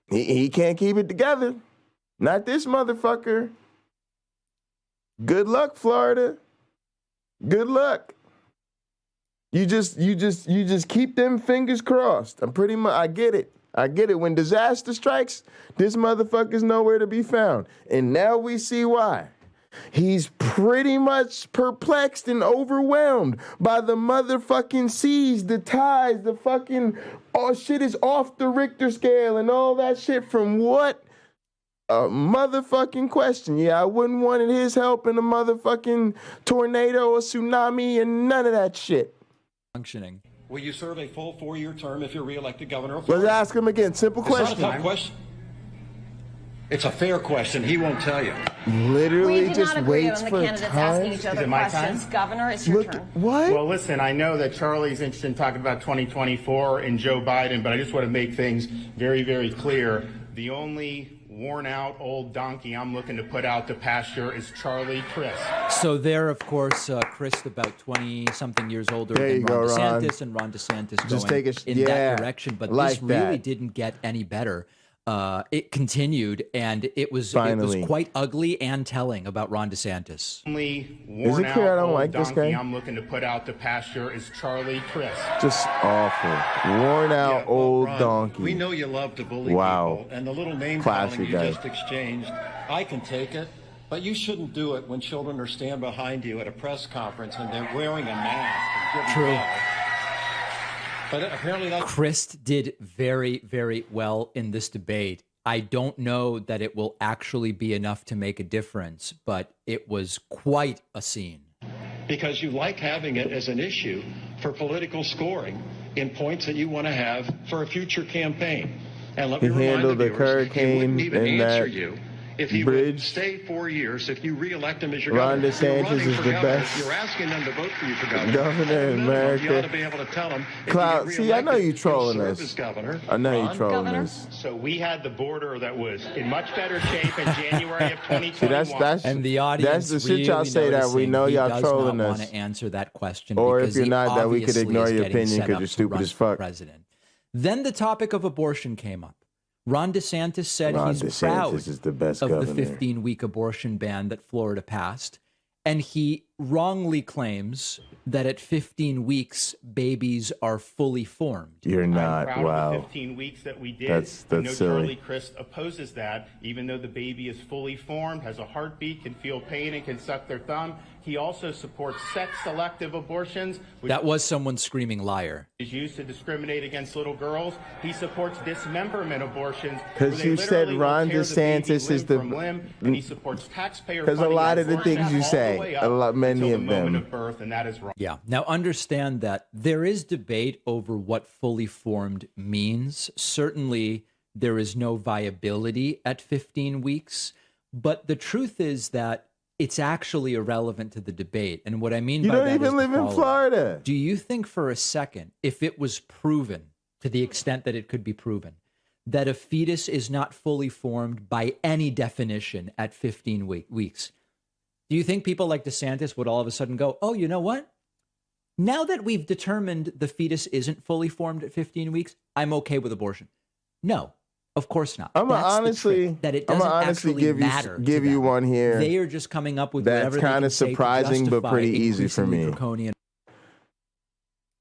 he can't keep it together. Not this motherfucker. Good luck, Florida. Good luck. You just keep them fingers crossed. I get it. I get it. When disaster strikes, this motherfucker's nowhere to be found. And now we see why. He's pretty much perplexed and overwhelmed by the motherfucking seas, the tides, the fucking, all shit is off the Richter scale and all that shit from what? A motherfucking question. Yeah, I wouldn't want his help in a motherfucking tornado or tsunami and none of that shit. Functioning. Will you serve a full 4-year term if you're reelected governor of Florida? Let's ask him again. Simple question. It's not a tough question. It's a fair question. He won't tell you. Literally just waits on the for candidates time. asking each other Is it my questions. time? Governor, it's your turn. What? Well, listen, I know that Charlie's interested in talking about 2024 and Joe Biden, but I just want to make things very, very clear. The only worn-out old donkey I'm looking to put out to pasture is Charlie Crist. So there, of course, Crist about 20-something years older There than you go, Ron Ron. DeSantis, and Ron DeSantis Just going take in that direction. But like this really that. didn't get any better. it continued, and it was quite ugly and telling about Ron DeSantis. Is it clear I don't like this guy? I'm looking to put out to pasture is Charlie Crist. Just awful. Worn out old donkey. We know you love to bully people, and the little name calling you just exchanged, I can take it, but you shouldn't do it when children are standing behind you at a press conference and they're wearing a mask and giving love. But apparently Crist did very, very well in this debate. I don't know that it will actually be enough to make a difference, but it was quite a scene. Because you like having it as an issue for political scoring in points that you want to have for a future campaign. And let me remind the viewers, he wouldn't even answer you if he would stay 4 years. If you re-elect him as your governor, DeSantis is the best. You're asking them to vote for you for governor. Governor in America. You ought to be able to tell them. Cloud, see, I know you trolling us. I know you trolling us. So we had the border that was in much better shape in January of 2021. See, and the audience that's the shit y'all say that we know y'all trolling us. Want to answer that question, or if you're not, that we could ignore your opinion because you're stupid as fuck. President. Then the topic of abortion came up. Ron DeSantis said he's proud is the best of governor. the 15-week abortion ban that Florida passed, and he wrongly claims that at 15 weeks, babies are fully formed. You're not. I'm proud Wow. of the 15 weeks that we did. That's I know silly. Charlie Crist opposes that, even though the baby is fully formed, has a heartbeat, can feel pain, and can suck their thumb. He also supports sex-selective abortions, which That was someone screaming liar. is used to discriminate against little girls. He supports dismemberment abortions. Because you said Ron DeSantis is the. And he supports taxpayer. Because a lot of the things you say, many of them. Of birth, and that is wrong. Yeah. Now understand that there is debate over what fully formed means. Certainly, there is no viability at 15 weeks. But the truth is that it's actually irrelevant to the debate. And what I mean by that is you don't even live in Florida. Do you think for a second, if it was proven, to the extent that it could be proven, that a fetus is not fully formed by any definition at 15 weeks, do you think people like DeSantis would all of a sudden go, oh, you know what? Now that we've determined the fetus isn't fully formed at 15 weeks, I'm okay with abortion? No. Of course not. I'm gonna honestly give you one here. They are just coming up with that's kind of surprising, but pretty easy for me. Draconian.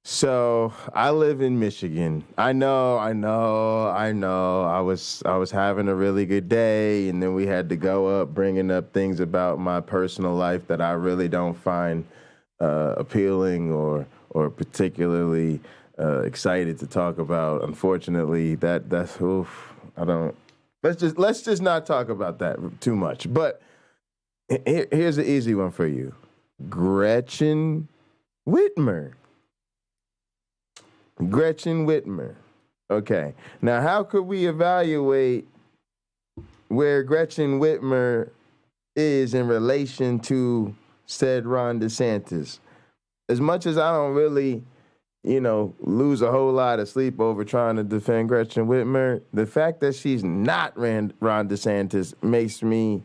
So I live in Michigan. I know. I was having a really good day, and then we had to go up bringing up things about my personal life that I really don't find appealing or particularly excited to talk about. Unfortunately, that's oof. I don't. Let's just not talk about that too much. But here's an easy one for you: Gretchen Whitmer. Gretchen Whitmer. Okay. Now, how could we evaluate where Gretchen Whitmer is in relation to said Ron DeSantis? As much as I don't really, lose a whole lot of sleep over trying to defend Gretchen Whitmer, the fact that she's not Ron DeSantis makes me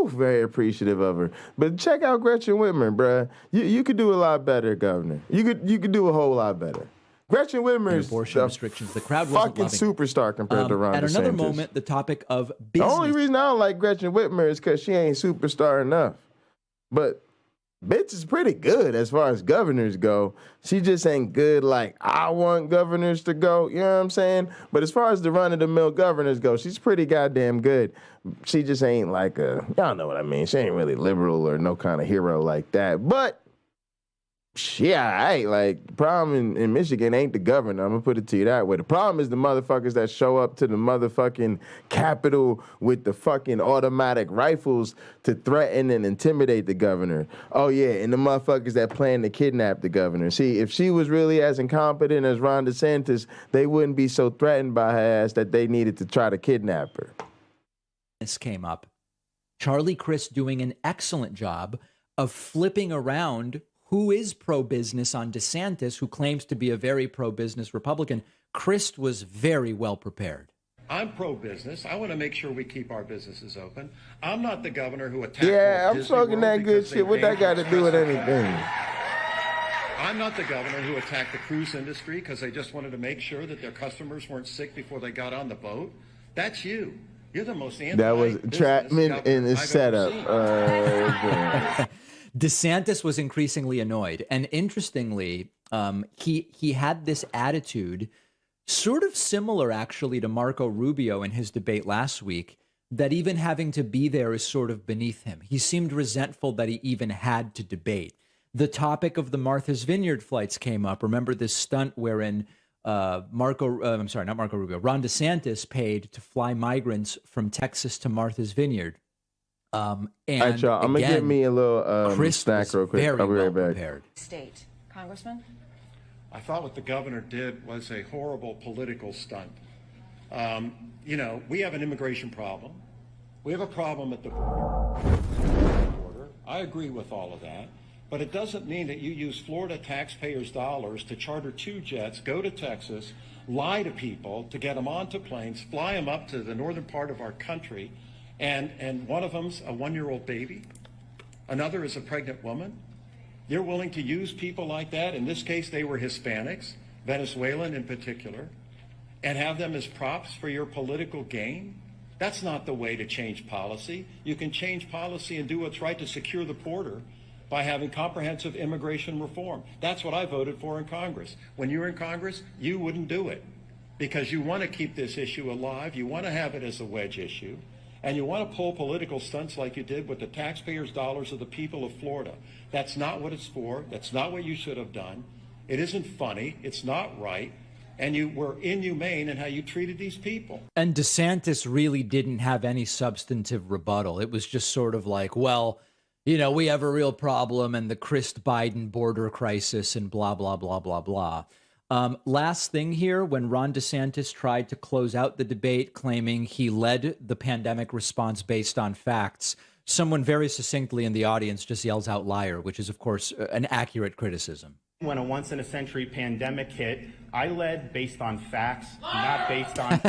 very appreciative of her. But check out Gretchen Whitmer, bruh. You could do a lot better, Governor. You could do a whole lot better. Gretchen Whitmer is abortion restrictions. The crowd fucking superstar compared to Ron DeSantis. At another moment, the topic of business. The only reason I don't like Gretchen Whitmer is because she ain't superstar enough. But bitch is pretty good as far as governors go. She just ain't good like I want governors to go. You know what I'm saying? But as far as the run-of-the-mill governors go, she's pretty goddamn good. She just ain't like y'all know what I mean. She ain't really liberal or no kind of hero like that. But the problem in Michigan ain't the governor. I'm gonna put it to you that way. The problem is the motherfuckers that show up to the motherfucking Capitol with the fucking automatic rifles to threaten and intimidate the governor. Oh yeah, and the motherfuckers that plan to kidnap the governor. See, if she was really as incompetent as Ron DeSantis, they wouldn't be so threatened by her ass that they needed to try to kidnap her. This came up. Charlie Crist doing an excellent job of flipping around who is pro-business on DeSantis, who claims to be a very pro-business Republican. Crist was very well prepared. I'm pro-business. I want to make sure we keep our businesses open. I'm not the governor who attacked I'm Disney talking World that good because shit. What that got to do with anything? I'm not the governor who attacked the cruise industry because they just wanted to make sure that their customers weren't sick before they got on the boat. That's you. You're the most anti. That was Trapman in his setup. DeSantis was increasingly annoyed, and interestingly, he had this attitude, sort of similar actually to Marco Rubio in his debate last week, that even having to be there is sort of beneath him. He seemed resentful that he even had to debate. The topic of the Martha's Vineyard flights came up. Remember this stunt wherein Ron DeSantis paid to fly migrants from Texas to Martha's Vineyard. And all right, y'all, I'm going to get me a little snack real quick. I'll be right back. Prepared. State. Congressman? I thought what the governor did was a horrible political stunt. You know, we have an immigration problem. We have a problem at the border. I agree with all of that. But it doesn't mean that you use Florida taxpayers' dollars to charter 2 jets, go to Texas, lie to people to get them onto planes, fly them up to the northern part of our country, and one of them's a 1-year-old baby, another is a pregnant woman. You're willing to use people like that, in this case they were Hispanics, Venezuelan in particular, and have them as props for your political gain? That's not the way to change policy. You can change policy and do what's right to secure the border by having comprehensive immigration reform. That's what I voted for in Congress. When you were in Congress, you wouldn't do it because you want to keep this issue alive. You want to have it as a wedge issue. And you want to pull political stunts like you did with the taxpayers' dollars of the people of Florida. That's not what it's for. That's not what you should have done. It isn't funny. It's not right. And you were inhumane in how you treated these people. And DeSantis really didn't have any substantive rebuttal. It was just sort of like, well, you know, we have a real problem and the Christ-Biden border crisis and blah, blah, blah, blah, blah. Last thing here, when Ron DeSantis tried to close out the debate claiming he led the pandemic response based on facts, someone very succinctly in the audience just yells out liar, which is, of course, an accurate criticism. When a once-in-a-century pandemic hit, I led based on facts, not based on...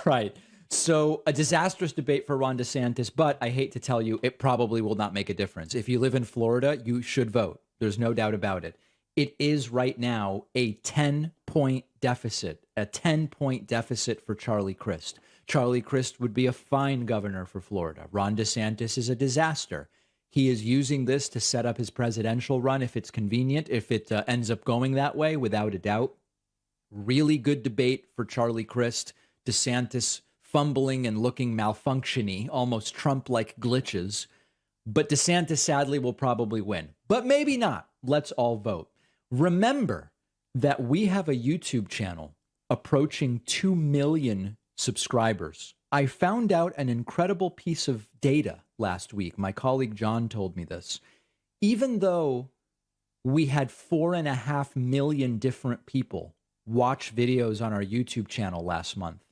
Right. So a disastrous debate for Ron DeSantis, but I hate to tell you, it probably will not make a difference. If you live in Florida, you should vote. There's no doubt about it. It is right now a 10-point deficit, for Charlie Crist. Charlie Crist would be a fine governor for Florida. Ron DeSantis is a disaster. He is using this to set up his presidential run if it's convenient, if it ends up going that way, without a doubt. Really good debate for Charlie Crist. DeSantis fumbling and looking malfunctiony, almost Trump-like glitches. But DeSantis, sadly, will probably win. But maybe not. Let's all vote. Remember that we have a YouTube channel approaching 2 million subscribers. I found out an incredible piece of data last week. My colleague John told me this. Even though we had 4.5 million different people watch videos on our YouTube channel last month,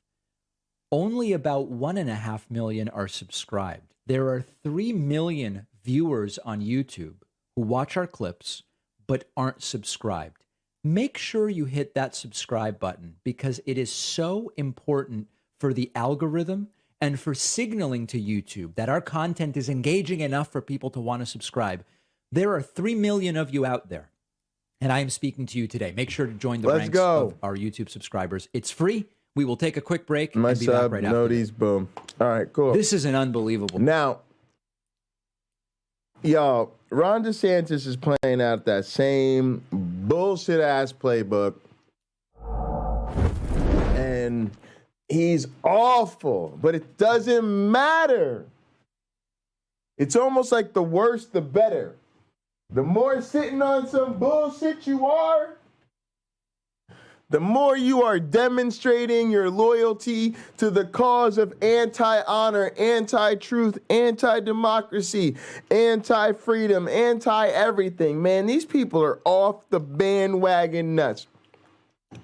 only about 1.5 million are subscribed. There are 3 million viewers on YouTube who watch our clips but aren't subscribed. Make sure you hit that subscribe button because it is so important for the algorithm and for signaling to YouTube that our content is engaging enough for people to want to subscribe. There are 3 million of you out there, and I am speaking to you today. Make sure to join the ranks of our YouTube subscribers. It's free. We will take a quick break and be back right after this. Boom. All right, cool. This is an unbelievable. Now, y'all, Ron DeSantis is playing out that same bullshit-ass playbook, and he's awful, but it doesn't matter. It's almost like the worse, the better. The more sitting on some bullshit you are, the more you are demonstrating your loyalty to the cause of anti-honor, anti-truth, anti-democracy, anti-freedom, anti-everything. Man, these people are off the bandwagon nuts.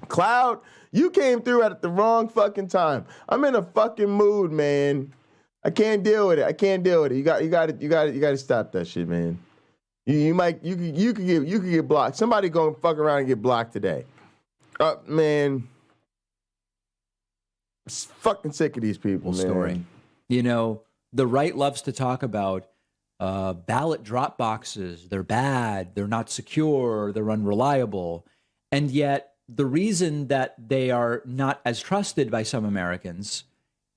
Cloud, you came through at the wrong fucking time. I'm in a fucking mood, man. I can't deal with it. I can't deal with it. You got to stop that shit, man. You could get blocked. Somebody gonna fuck around and get blocked today. Man, fucking sick of these people, man. Story. You know, the right loves to talk about ballot drop boxes, they're bad, they're not secure, they're unreliable. And yet the reason that they are not as trusted by some Americans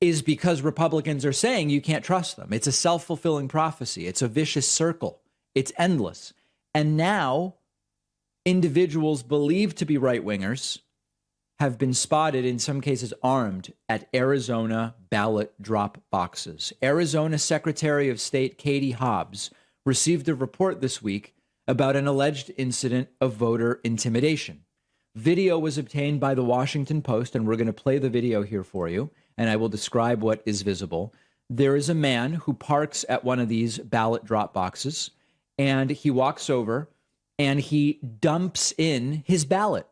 is because Republicans are saying you can't trust them. It's a self-fulfilling prophecy. It's a vicious circle. It's endless. And now individuals believed to be right-wingers have been spotted, in some cases armed, at Arizona ballot drop boxes. Arizona Secretary of State Katie Hobbs received a report this week about an alleged incident of voter intimidation. Video was obtained by the Washington Post, and we're going to play the video here for you, and I will describe what is visible. There is a man who parks at one of these ballot drop boxes, and he walks over and he dumps in his ballot.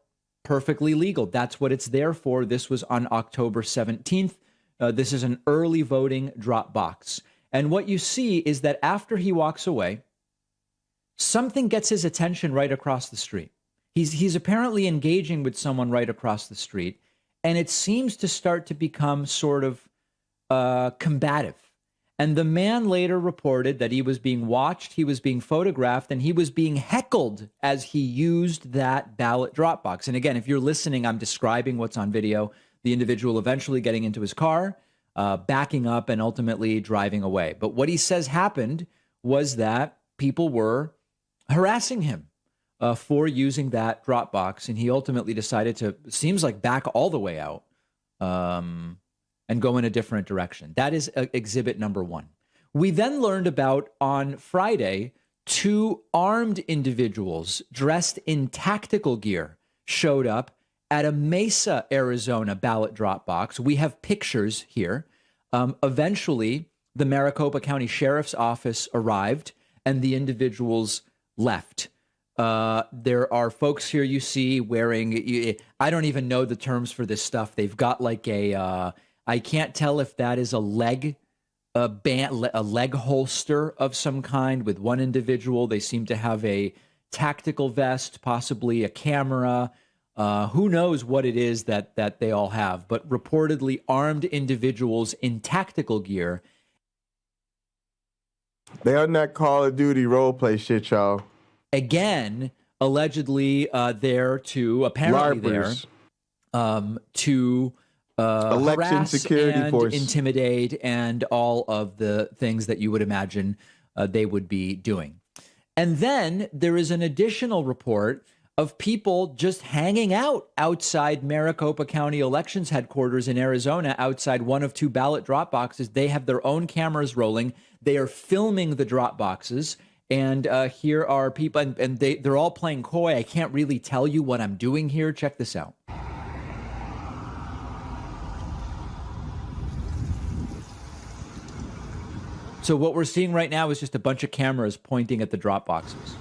Perfectly legal. That's what it's there for. This was on October 17th. This is an early voting drop box. And what you see is that after he walks away, something gets his attention right across the street. He's apparently engaging with someone right across the street, and it seems to start to become sort of combative. And the man later reported that he was being watched, he was being photographed, and he was being heckled as he used that ballot drop box. And again, if you're listening, I'm describing what's on video. The individual eventually getting into his car, backing up, and ultimately driving away. But what he says happened was that people were harassing him for using that drop box, and he ultimately decided to, seems like, back all the way out and go in a different direction. That is exhibit number one. We then learned about, on Friday, 2 armed individuals dressed in tactical gear showed up at a Mesa, Arizona ballot drop box. We have pictures here. Eventually, the Maricopa County Sheriff's Office arrived and the individuals left. There are folks here you see wearing, I don't even know the terms for this stuff. They've got like a, I can't tell if that is a leg holster of some kind with one individual. They seem to have a tactical vest, possibly a camera. Who knows what it is that they all have, but reportedly armed individuals in tactical gear. They on that Call of Duty roleplay shit, y'all. Again, allegedly there to, apparently Larpers. There to election harass security and force, intimidate, and all of the things that you would imagine they would be doing. And then there is an additional report of people just hanging out outside Maricopa County Elections Headquarters in Arizona, outside one of 2 ballot drop boxes. They have their own cameras rolling. They are filming the drop boxes. And here are people, and they're all playing coy. I can't really tell you what I'm doing here. Check this out. So what we're seeing right now is just a bunch of cameras pointing at the drop boxes.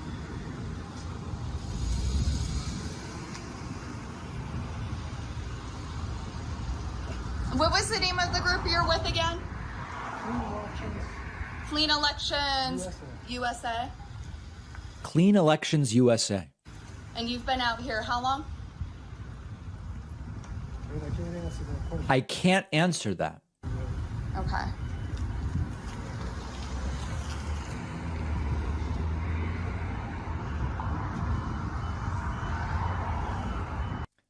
What was the name of the group you're with again? Clean Elections USA. Clean Elections USA. And you've been out here how long? I can't answer that. Okay.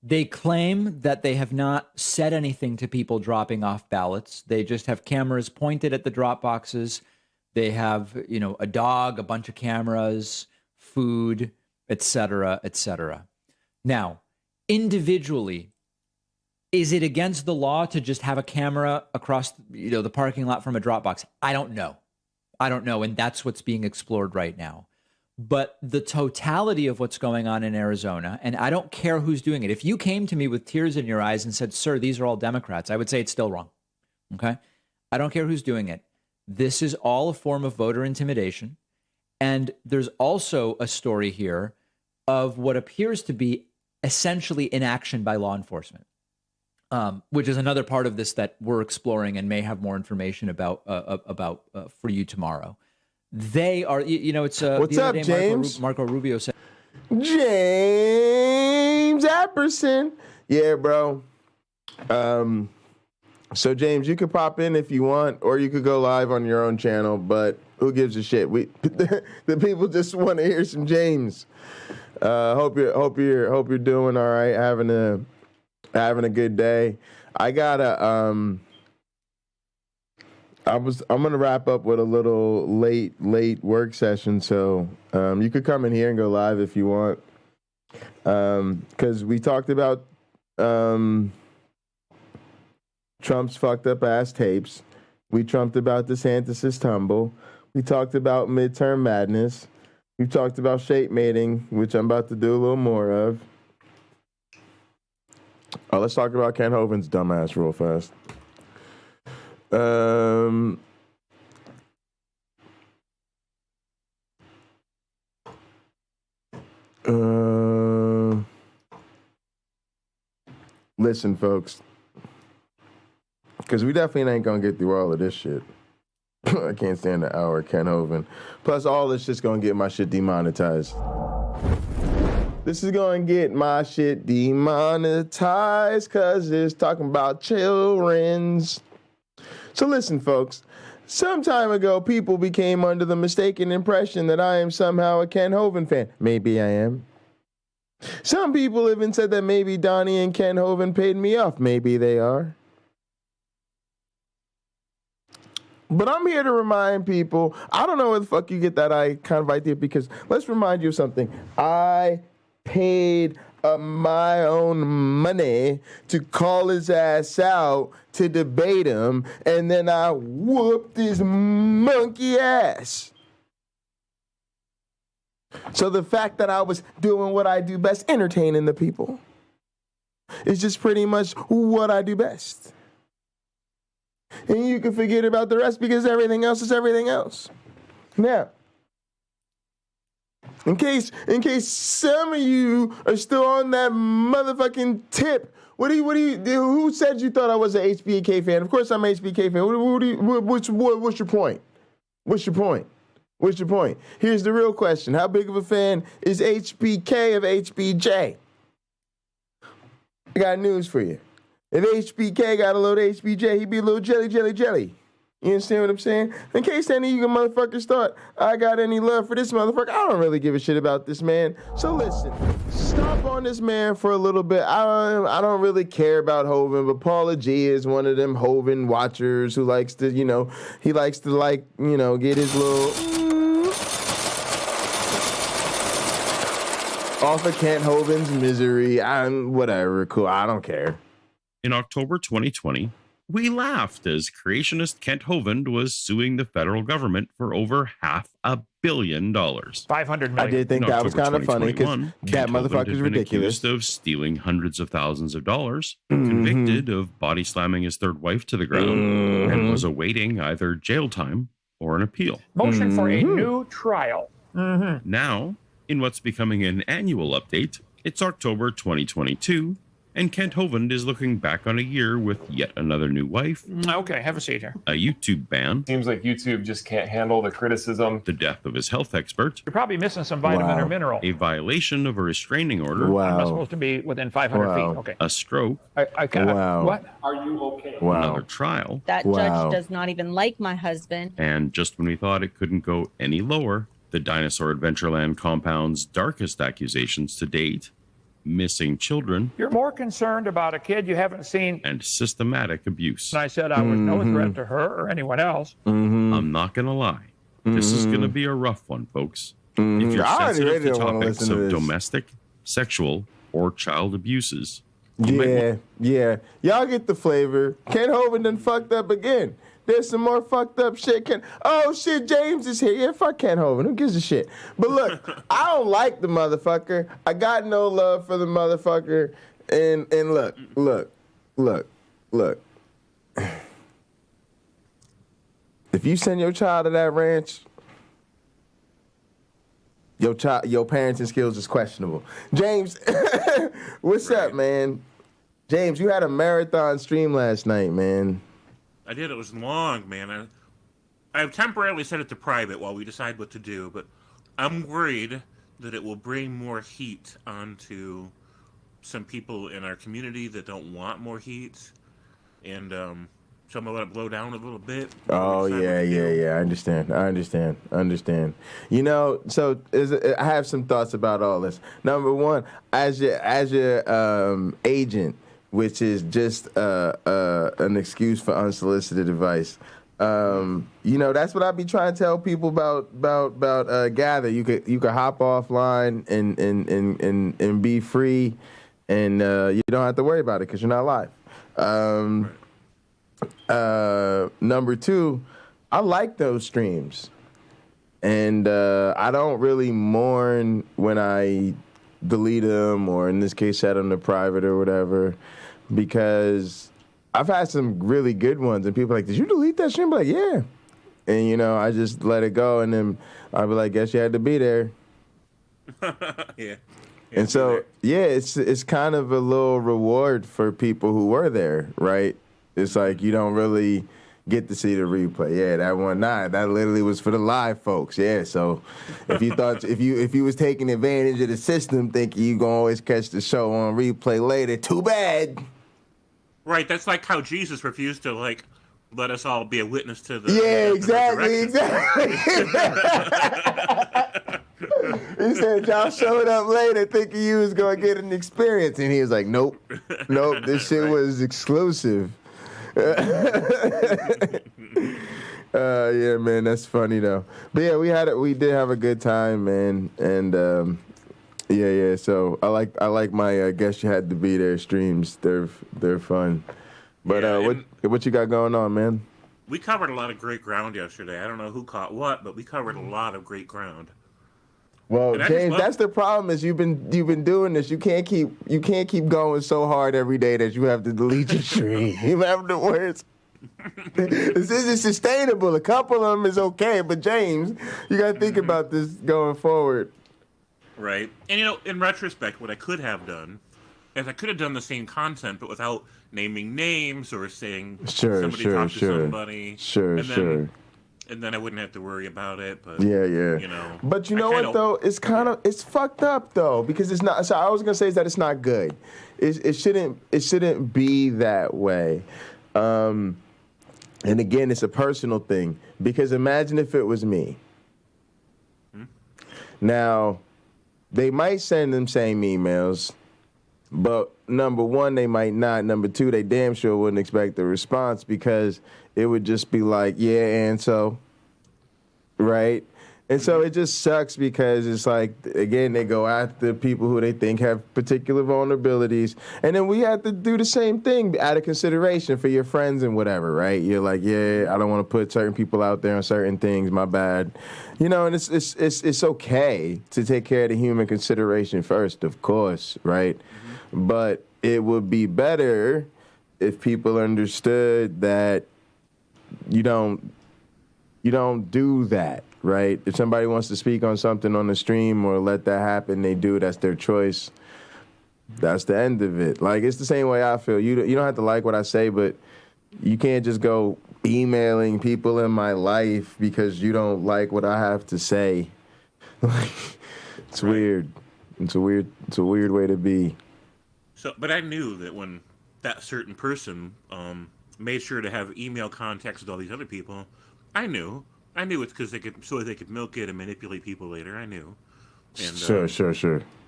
They claim that they have not said anything to people dropping off ballots. They just have cameras pointed at the drop boxes. They have, a dog, a bunch of cameras, food, etc., etc. Now, individually, is it against the law to just have a camera across, the parking lot from a drop box? I don't know. And that's what's being explored right now. But the totality of what's going on in Arizona, and I don't care who's doing it. If you came to me with tears in your eyes and said, sir, these are all Democrats, I would say it's still wrong. Okay? I don't care who's doing it. This is all a form of voter intimidation. And there's also a story here of what appears to be essentially inaction by law enforcement, which is another part of this that we're exploring and may have more information about for you tomorrow. They are, it's what's up, James? Marco Rubio said, James Apperson. Yeah, bro. So James, you could pop in if you want, or you could go live on your own channel. But who gives a shit? The people just want to hear some James. Hope you're doing all right, having a good day. I gotta I'm gonna wrap up with a little late work session, so you could come in here and go live if you want. Because we talked about Trump's fucked up ass tapes. We trumped about DeSantis' tumble. We talked about midterm madness. We talked about shape mating, which I'm about to do a little more of. Oh, let's talk about Ken Hovind's dumbass real fast. Listen, folks. Because we definitely ain't going to get through all of this shit. I can't stand an hour of Ken Hovind. Plus, all this shit's going to get my shit demonetized. This is going to get my shit demonetized because it's talking about children's. So listen, folks. Some time ago, people became under the mistaken impression that I am somehow a Ken Hovind fan. Maybe I am. Some people even said that maybe Donnie and Ken Hovind paid me off. Maybe they are. But I'm here to remind people, I don't know where the fuck you get that kind of idea, because let's remind you of something. I paid my own money to call his ass out to debate him, and then I whooped his monkey ass. So the fact that I was doing what I do best, entertaining the people, is just pretty much what I do best. And you can forget about the rest because everything else is everything else. Now, in case some of you are still on that motherfucking tip, who said you thought I was an HBK fan? Of course I'm an HBK fan. What's your point? What's your point? What's your point? Here's the real question. How big of a fan is HBK of HBJ? I got news for you. If HBK got a little HBJ, he'd be a little jelly. You understand what I'm saying? In case any of you motherfuckers thought I got any love for this motherfucker, I don't really give a shit about this man. So listen, stop on this man for a little bit. I don't really care about Hovind, but Paula G is one of them Hovind watchers who likes to, he likes to get his little off of Kent Hovind's misery. Whatever, cool, I don't care. In October 2020, we laughed as creationist Kent Hovind was suing the federal government for over $500 million. 500 million. I did think that was kind of funny because that motherfucker's ridiculous. Accused of stealing hundreds of thousands of dollars, convicted of body slamming his third wife to the ground, and was awaiting either jail time or an appeal. Motion for a new trial. Now, in what's becoming an annual update, it's October 2022. And Kent Hovind is looking back on a year with yet another new wife. Okay, have a seat here. A YouTube ban. Seems like YouTube just can't handle the criticism. The death of his health expert. You're probably missing some vitamin or mineral. A violation of a restraining order. I'm not supposed to be within 500 feet. Okay. A stroke. I can't. What? Are you okay? Another trial. That judge does not even like my husband. And just when we thought it couldn't go any lower, the Dinosaur Adventureland compound's darkest accusations to date. Missing children. You're more concerned about a kid you haven't seen. And systematic abuse. And I said I was no threat to her or anyone else. I'm not going to lie. This is going to be a rough one, folks. If you're sensitive to topics of domestic, sexual, or child abuses. Yeah. Y'all get the flavor. Ken Hovind done fucked up again. There's some more fucked up shit. Oh, shit, James is here. Yeah, fuck Ken Hovind. Who gives a shit? But look, I don't like the motherfucker. I got no love for the motherfucker. And look. If you send your child to that ranch, your parenting skills is questionable. James, what's up, man? James, you had a marathon stream last night, man. I did. It was long, man. I've temporarily set it to private while we decide what to do, but I'm worried that it will bring more heat onto some people in our community that don't want more heat. and so I'm gonna let it blow down a little bit. Oh yeah. I understand. You know, so I have some thoughts about all this. Number one, as your agent, which is just an excuse for unsolicited advice. You know, that's what I be trying to tell people about Gather. You could hop offline and be free, and you don't have to worry about it because you're not live. Number two, I like those streams, and I don't really mourn when I delete them, or in this case set them to private or whatever, because I've had some really good ones, and people are like, did you delete that stream? I'm like, yeah. And, you know, I just let it go, and then I'll be like, guess you had to be there. Yeah. And so, yeah, it's kind of a little reward for people who were there, right? It's like you don't really get to see the replay. Yeah, that one night, that literally was for the live folks. Yeah, so if you thought if you was taking advantage of the system, thinking you gonna always catch the show on replay later, too bad. Right, that's like how Jesus refused to let us all be a witness to the exactly. He said y'all showed up later thinking you was gonna get an experience, and he was like, nope, this shit was exclusive. Yeah, man, that's funny though. But yeah, we did have a good time, man, and yeah. So I like my guess you had to be there streams. They're fun. But what you got going on, man? We covered a lot of great ground yesterday. I don't know who caught what, but we covered a lot of great ground. Well, James, that's the problem. Is you've been doing this. You can't keep going so hard every day that you have to delete your stream. You have the words. This isn't sustainable. A couple of them is okay, but James, you got to think about this going forward. Right, and you know, in retrospect, what I could have done is I could have done the same content, but without naming names or saying somebody talked to somebody. And then I wouldn't have to worry about it. But yeah. You know, but you know what though? It's fucked up though, because it's not. So I was gonna say is that it's not good. It shouldn't be that way. And again, it's a personal thing, because imagine if it was me. Now, they might send them same emails, but number one, they might not. Number two, they damn sure wouldn't expect a response, because it would just be like, yeah, and so, right? And so it just sucks, because it's like, again, they go after people who they think have particular vulnerabilities. And then we have to do the same thing out of consideration for your friends and whatever, right? You're like, yeah, I don't want to put certain people out there on certain things, my bad. You know, and it's okay to take care of the human consideration first, of course, right? But it would be better if people understood that you don't do that, right? If somebody wants to speak on something on the stream or let that happen, they do. That's their choice. That's the end of it. Like, it's the same way I feel. You don't have to like what I say, but you can't just go emailing people in my life because you don't like what I have to say. It's weird. It's a weird way to be. So, but I knew that when that certain person made sure to have email contacts with all these other people, I knew it's because they could milk it and manipulate people later. I knew. And, sure.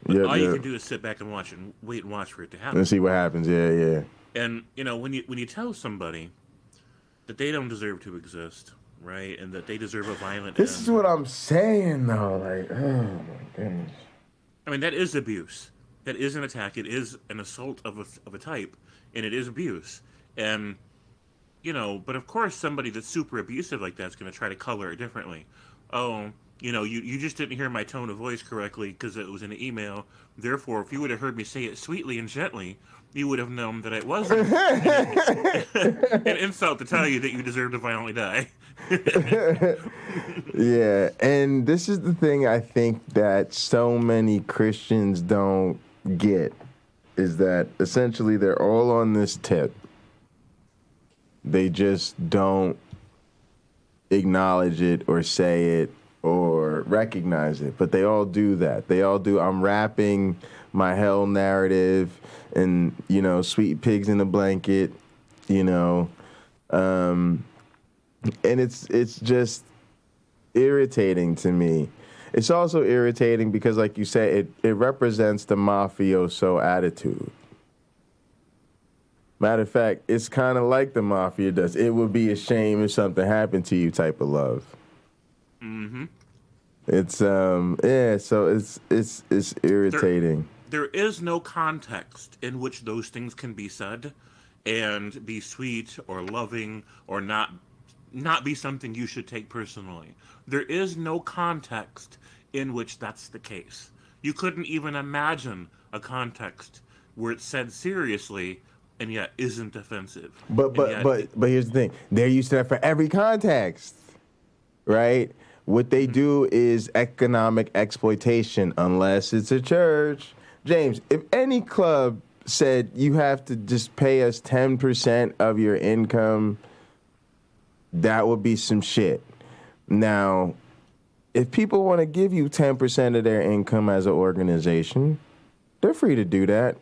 All you can do is sit back and wait and watch for it to happen. And see what happens. Yeah. And you know, when you tell somebody that they don't deserve to exist, right, and that they deserve a violent This end, is what I'm saying, though. Like, oh my goodness. I mean, that is abuse. That is an attack. It is an assault of a type, and it is abuse. And you know, but of course, somebody that's super abusive like that's going to try to color it differently. Oh, you know, you just didn't hear my tone of voice correctly because it was in an email. Therefore, if you would have heard me say it sweetly and gently, you would have known that it wasn't an insult to tell you that you deserve to violently die. Yeah, and this is the thing I think that so many Christians don't get, is that essentially they're all on this tip. They just don't acknowledge it or say it or recognize it, but they all do that. They all do. I'm wrapping my hell narrative and, you know, sweet pigs in a blanket, you know, and it's just irritating to me. It's also irritating because, like you said, it represents the mafioso attitude. Matter of fact, it's kind of like the mafia does. It would be a shame if something happened to you type of love. Mm-hmm. It's yeah, so it's irritating. There is no context in which those things can be said and be sweet or loving or not be something you should take personally. There is no context in which that's the case. You couldn't even imagine a context where it's said seriously and yet isn't offensive. But here's the thing. They're used to that for every context, right? What they do is economic exploitation, unless it's a church. James, if any club said you have to just pay us 10% of your income, that would be some shit. Now, if people want to give you 10% of their income as an organization, they're free to do that.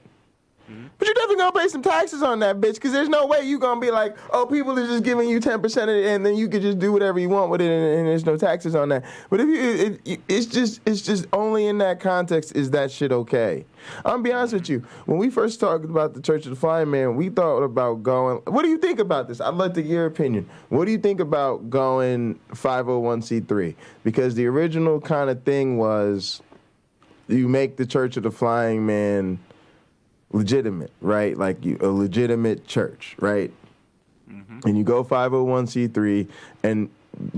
But you're definitely going to pay some taxes on that, bitch, because there's no way you're going to be like, oh, people are just giving you 10% of it, and then you could just do whatever you want with it, and there's no taxes on that. But it's just only in that context is that shit okay. I'm going to be honest with you. When we first talked about the Church of the Flying Man, we thought about going, what do you think about this? I'd like to get your opinion. What do you think about going 501c3? Because the original kind of thing was you make the Church of the Flying Man legitimate, right? Like a legitimate church, right? Mm-hmm. And you go 501c3, and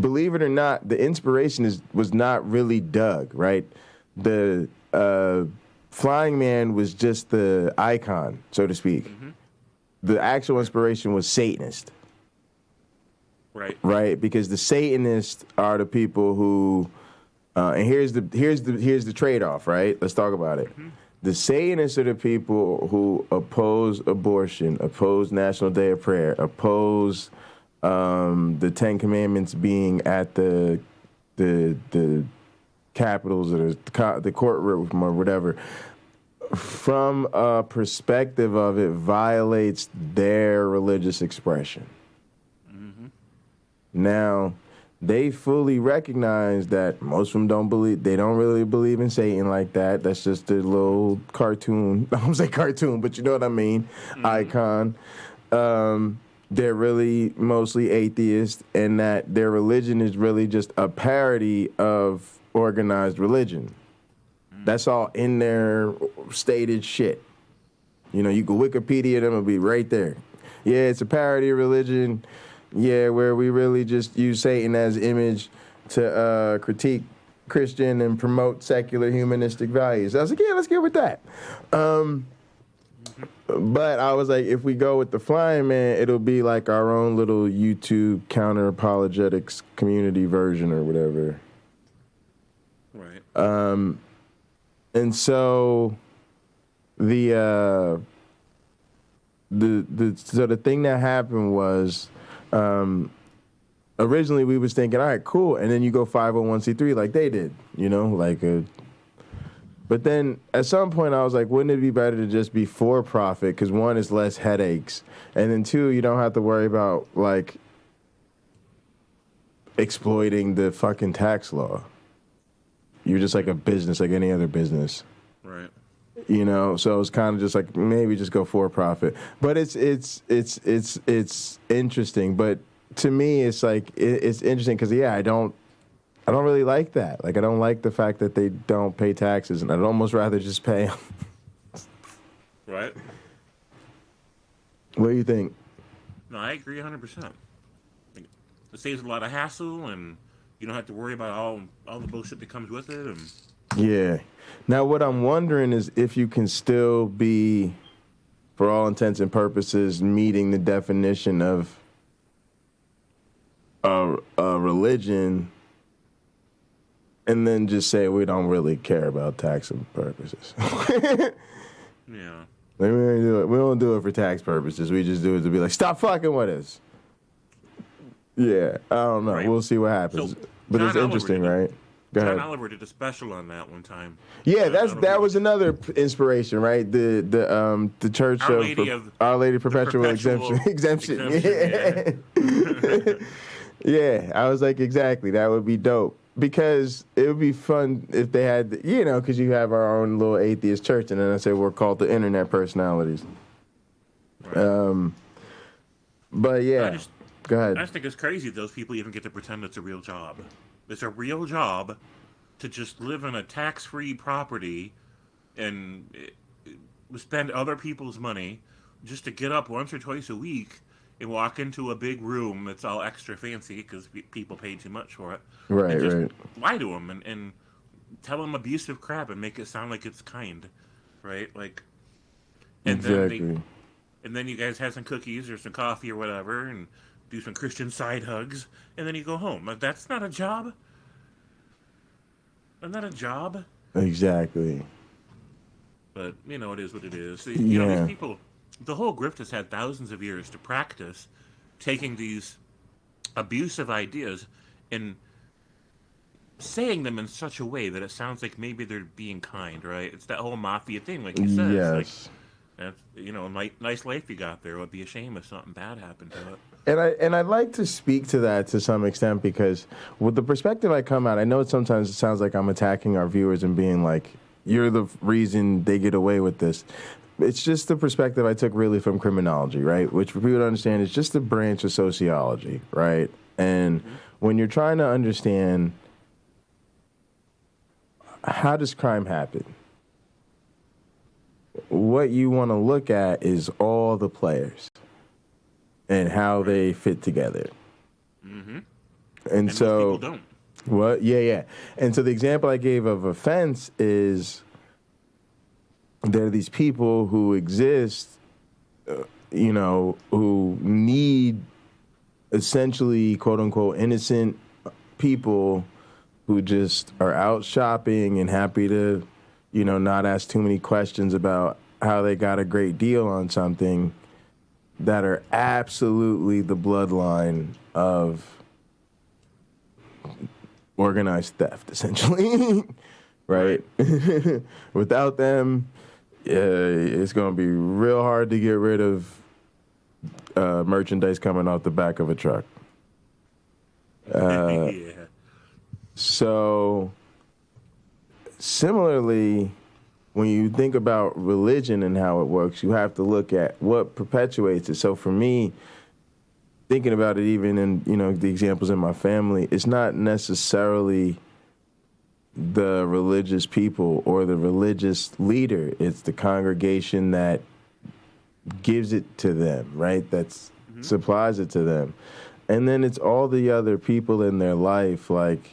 believe it or not, the inspiration was not really Doug, right? The Flying Man was just the icon, so to speak. Mm-hmm. The actual inspiration was Satanist. Right. Right? Because the Satanists are the people who and here's the trade-off, right? Let's talk about it. Mm-hmm. The Satanists are the people who oppose abortion, oppose National Day of Prayer, oppose the Ten Commandments being at the capitals or the courtroom or whatever. From a perspective of it violates their religious expression. Mm-hmm. Now, they fully recognize that most of them don't really believe in Satan like that. That's just a little cartoon. I don't say cartoon, but you know what I mean. Mm-hmm. Icon. They're really mostly atheist, and that their religion is really just a parody of organized religion. Mm-hmm. That's all in their stated shit. You know, you can Wikipedia them, it'll be right there. Yeah, it's a parody of religion. Yeah, where we really just use Satan as image to critique Christian and promote secular humanistic values. I was like, yeah, let's get with that. But I was like, if we go with the Flying Man, it'll be like our own little YouTube Counter-Apologetics community version or whatever. Right. And so the thing that happened was, originally we was thinking, all right, cool, and then you go 501c3 like they did, you know, like but then at some point I was like, wouldn't it be better to just be for profit? Because one, is less headaches, and then two, you don't have to worry about like exploiting the fucking tax law. You're just like a business, like any other business. Right. You know, so it's kind of just like maybe just go for profit, but it's interesting. But to me, it's like it's interesting because I don't really like that. Like I don't like the fact that they don't pay taxes, and I'd almost rather just pay them. Right. What do you think? No, I agree 100%. It saves a lot of hassle, and you don't have to worry about all the bullshit that comes with it, and. Yeah. Now, what I'm wondering is if you can still be, for all intents and purposes, meeting the definition of a religion, and then just say we don't really care about tax purposes. Yeah. We don't do it for tax purposes. We just do it to be like, stop fucking with us. Yeah. I don't know. Right. We'll see what happens. So, but it's interesting, right? Go John ahead. Oliver did a special on that one time. Yeah, that was another inspiration, right? The Church Our of Lady of Our Lady Perpetual Perpetual Exemption. Exemption, Yeah. Yeah, I was like, exactly. That would be dope because it would be fun if they had, because you have our own little atheist church, and then I say we're called the Internet Personalities. Right. But yeah, go ahead. I just think it's crazy those people even get to pretend it's a real job. It's a real job to just live in a tax-free property and spend other people's money just to get up once or twice a week and walk into a big room that's all extra fancy because people pay too much for it. Right, and just right. lie to them and tell them abusive crap and make it sound like it's kind, right? Like, and Exactly. then you guys have some cookies or some coffee or whatever and do some Christian side hugs, and then you go home. That's not a job. That's not a job. Exactly. But, it is what it is. Yeah. These people, the whole grift has had thousands of years to practice taking these abusive ideas and saying them in such a way that it sounds like maybe they're being kind, right? It's that whole mafia thing, like you said. Yes. It's like, that's, nice life you got there. It would be a shame if something bad happened to it. And I'd like to speak to that to some extent because with the perspective I come at, I know sometimes it sounds like I'm attacking our viewers and being like, you're the reason they get away with this. It's just the perspective I took really from criminology, right? Which for people to understand is just a branch of sociology, right? And when you're trying to understand how does crime happen, what you want to look at is all the players and how they fit together. Mm-hmm. And so, most people don't. What? Yeah. And so the example I gave of offense is there are these people who exist, who need essentially, quote unquote, innocent people who just are out shopping and happy to, not ask too many questions about how they got a great deal on something that are absolutely the bloodline of organized theft, essentially, right? Without them, it's going to be real hard to get rid of merchandise coming off the back of a truck. Yeah. So, similarly, when you think about religion and how it works, you have to look at what perpetuates it. So for me, thinking about it even in, the examples in my family, it's not necessarily the religious people or the religious leader. It's the congregation that gives it to them, right? That's supplies it to them. And then it's all the other people in their life, like,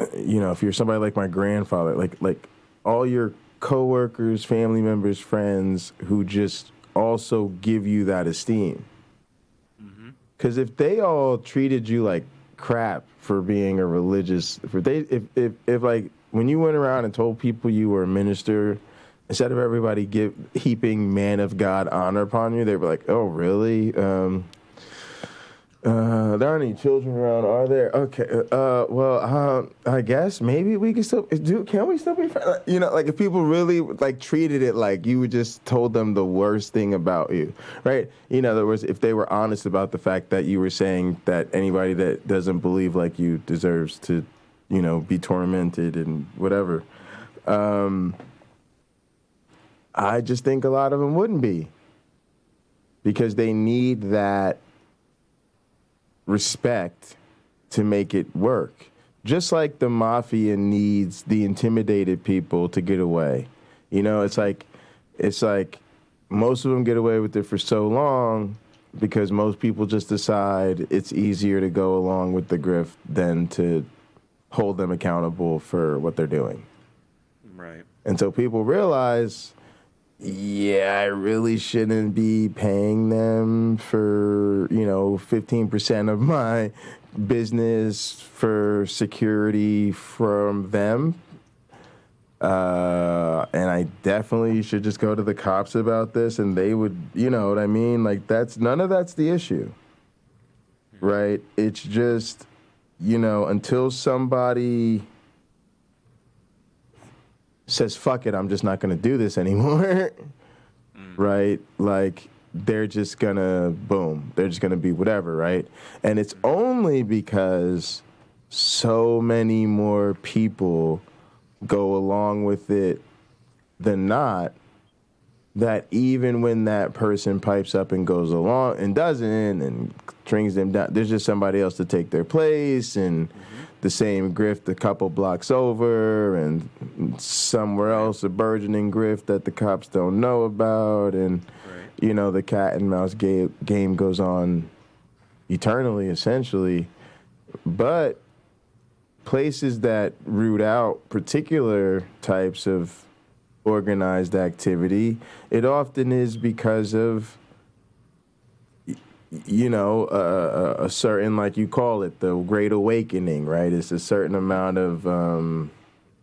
if you're somebody like my grandfather, like all your coworkers, family members, friends who just also give you that esteem. Because if they all treated you like crap for being a religious, if like when you went around and told people you were a minister, instead of everybody heaping man of God honor upon you, they were like, oh really? There aren't any children around, are there? Okay. Well, I guess maybe we can still can we still be friends? Like if people really like treated it like you just told them the worst thing about you, right? In other words, if they were honest about the fact that you were saying that anybody that doesn't believe like you deserves to, be tormented and whatever. I just think a lot of them wouldn't be because they need that respect to make it work. Just like the mafia needs the intimidated people to get away. It's like most of them get away with it for so long because most people just decide it's easier to go along with the grift than to hold them accountable for what they're doing. Right. And so people realize, I really shouldn't be paying them for, 15% of my business for security from them. And I definitely should just go to the cops about this and they would, you know what I mean? Like none of that's the issue, right? It's just until somebody says, fuck it, I'm just not going to do this anymore, right? Like, they're just going to, boom, they're just going to be whatever, right? And it's only because so many more people go along with it than not, that even when that person pipes up and goes along and doesn't and strings them down, there's just somebody else to take their place, and the same grift a couple blocks over, and somewhere else a burgeoning grift that the cops don't know about, and the cat and mouse game goes on eternally, essentially. But places that root out particular types of organized activity, it often is because of a certain, like you call it, the Great Awakening, right? It's a certain amount of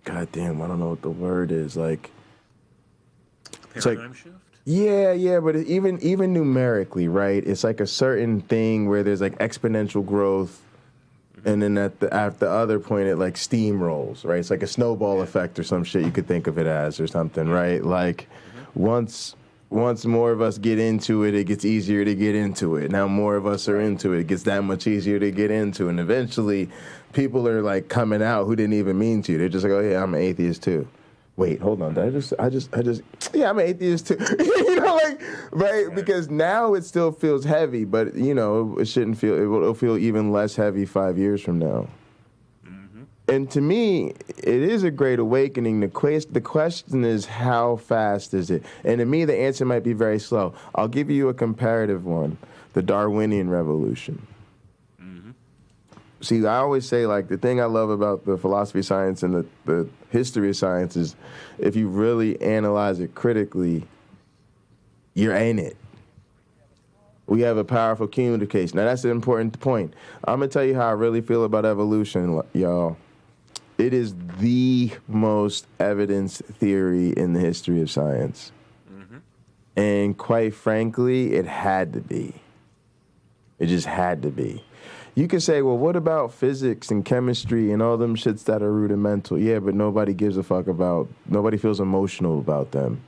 goddamn, I don't know what the word is, like Paradigm shift? Yeah, but even numerically, right? It's like a certain thing where there's like exponential growth, and then at the other point it like steamrolls, right? It's like a snowball effect or some shit you could think of it as, or something, right? Like once more of us get into it, it gets easier to get into it. Now more of us are into it, it gets that much easier to get into, and eventually people are like coming out who didn't even mean to. They're just like, oh yeah, I'm an atheist too. Wait, hold on. I just, yeah, I'm an atheist too. Right? Because now it still feels heavy, but it shouldn't feel. It'll feel even less heavy 5 years from now. And to me, it is a great awakening. The question is, how fast is it? And to me, the answer might be very slow. I'll give you a comparative one: the Darwinian Revolution. See, I always say, like, the thing I love about the philosophy of science and the history of science is, if you really analyze it critically, you're in it. We have a powerful cumulative case. Now, that's an important point. I'm going to tell you how I really feel about evolution, y'all. It is the most evidenced theory in the history of science. And quite frankly, it had to be. It just had to be. You can say, well, what about physics and chemistry and all them shits that are rudimental? Yeah, but nobody gives a fuck about, nobody feels emotional about them.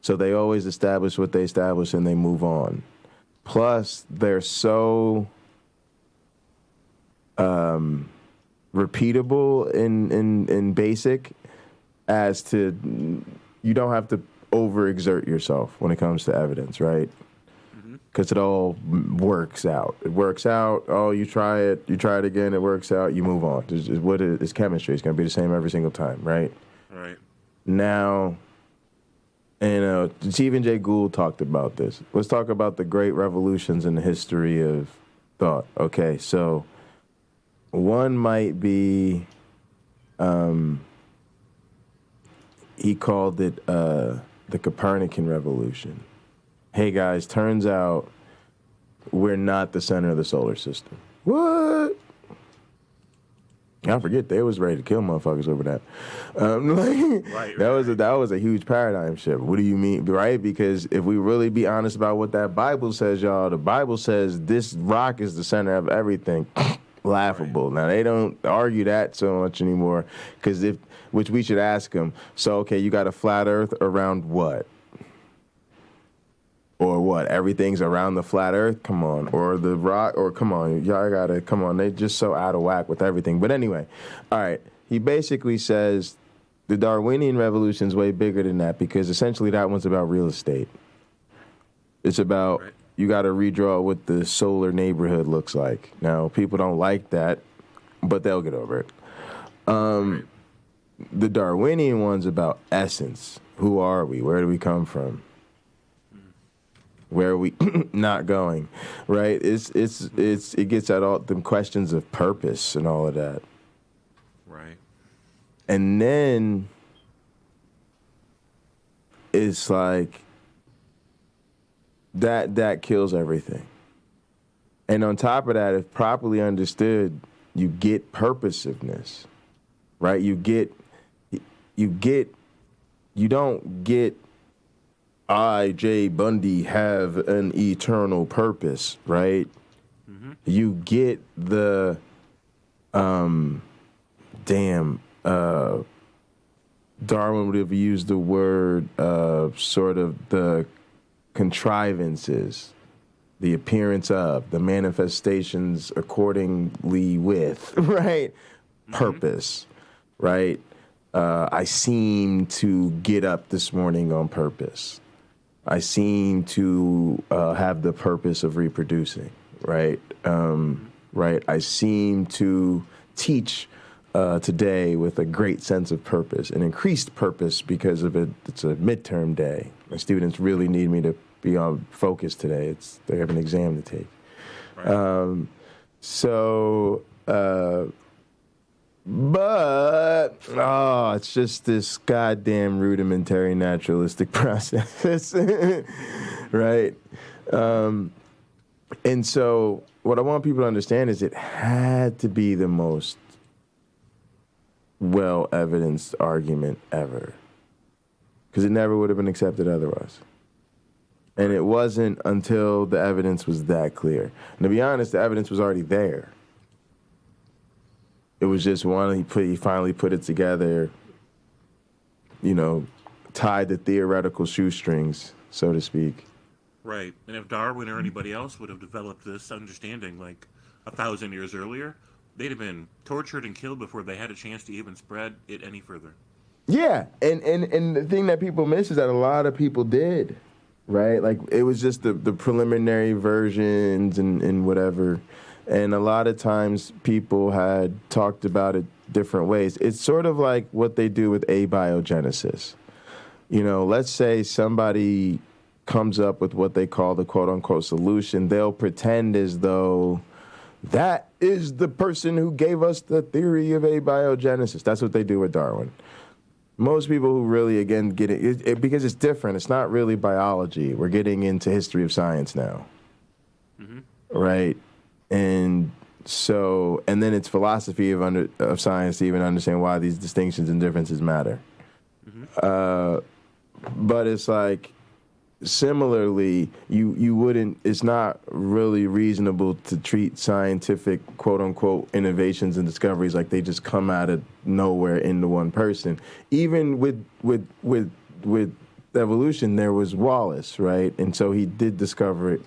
So they always establish what they establish and they move on. Plus, they're so repeatable in basic as to, you don't have to overexert yourself when it comes to evidence, right? Because it all works out. It works out. Oh, you try it again, it works out, you move on. It's chemistry. It's going to be the same every single time, right? Right. Now, and Stephen Jay Gould talked about this. Let's talk about the great revolutions in the history of thought. Okay, so one might be, he called it the Copernican Revolution. Hey guys, turns out we're not the center of the solar system. What? I forget, they was ready to kill motherfuckers over that. Right. That was a huge paradigm shift. What do you mean, right? Because if we really be honest about what that Bible says, y'all, the Bible says this rock is the center of everything. Laughable. Right. Now, they don't argue that so much anymore, which we should ask them. So, okay, you got a flat earth around what? Or what? Everything's around the flat earth? Come on. Or the rock? Or come on. Y'all gotta, come on. They just so out of whack with everything. But anyway, all right. He basically says the Darwinian revolution's way bigger than that, because essentially that one's about real estate. It's about, you gotta redraw what the solar neighborhood looks like. Now, people don't like that, but they'll get over it. The Darwinian one's about essence. Who are we? Where do we come from? Where are we not going, right? It gets at all them questions of purpose and all of that. Right. And then it's like that kills everything. And on top of that, if properly understood, you get purposiveness, right? You don't get I, J. Bundy, have an eternal purpose, right? You get the Darwin would have used the word sort of the contrivances, the appearance of, the manifestations accordingly with, right? Purpose, right? I seem to get up this morning on purpose. I seem to have the purpose of reproducing, right? Right. I seem to teach today with a great sense of purpose, an increased purpose because of it. It's a midterm day. My students really need me to be on focus today. They have an exam to take. Right. It's just this goddamn rudimentary naturalistic process, right? And so what I want people to understand is it had to be the most well-evidenced argument ever, because it never would have been accepted otherwise. And it wasn't until the evidence was that clear. And to be honest, the evidence was already there. It was just he finally put it together, tied the theoretical shoestrings, so to speak. Right. And if Darwin or anybody else would have developed this understanding like 1,000 years earlier, they'd have been tortured and killed before they had a chance to even spread it any further. Yeah. And the thing that people miss is that a lot of people did, right? Like, it was just the preliminary versions and whatever. And a lot of times people had talked about it different ways. It's sort of like what they do with abiogenesis. Let's say somebody comes up with what they call the quote-unquote solution. They'll pretend as though that is the person who gave us the theory of abiogenesis. That's what they do with Darwin. Most people who really, again, get it because it's different. It's not really biology. We're getting into history of science now, right? And so, and then it's philosophy of science to even understand why these distinctions and differences matter. But it's like, similarly, you wouldn't, it's not really reasonable to treat scientific quote-unquote innovations and discoveries like they just come out of nowhere into one person. Even with evolution, there was Wallace, right? And so he did discover it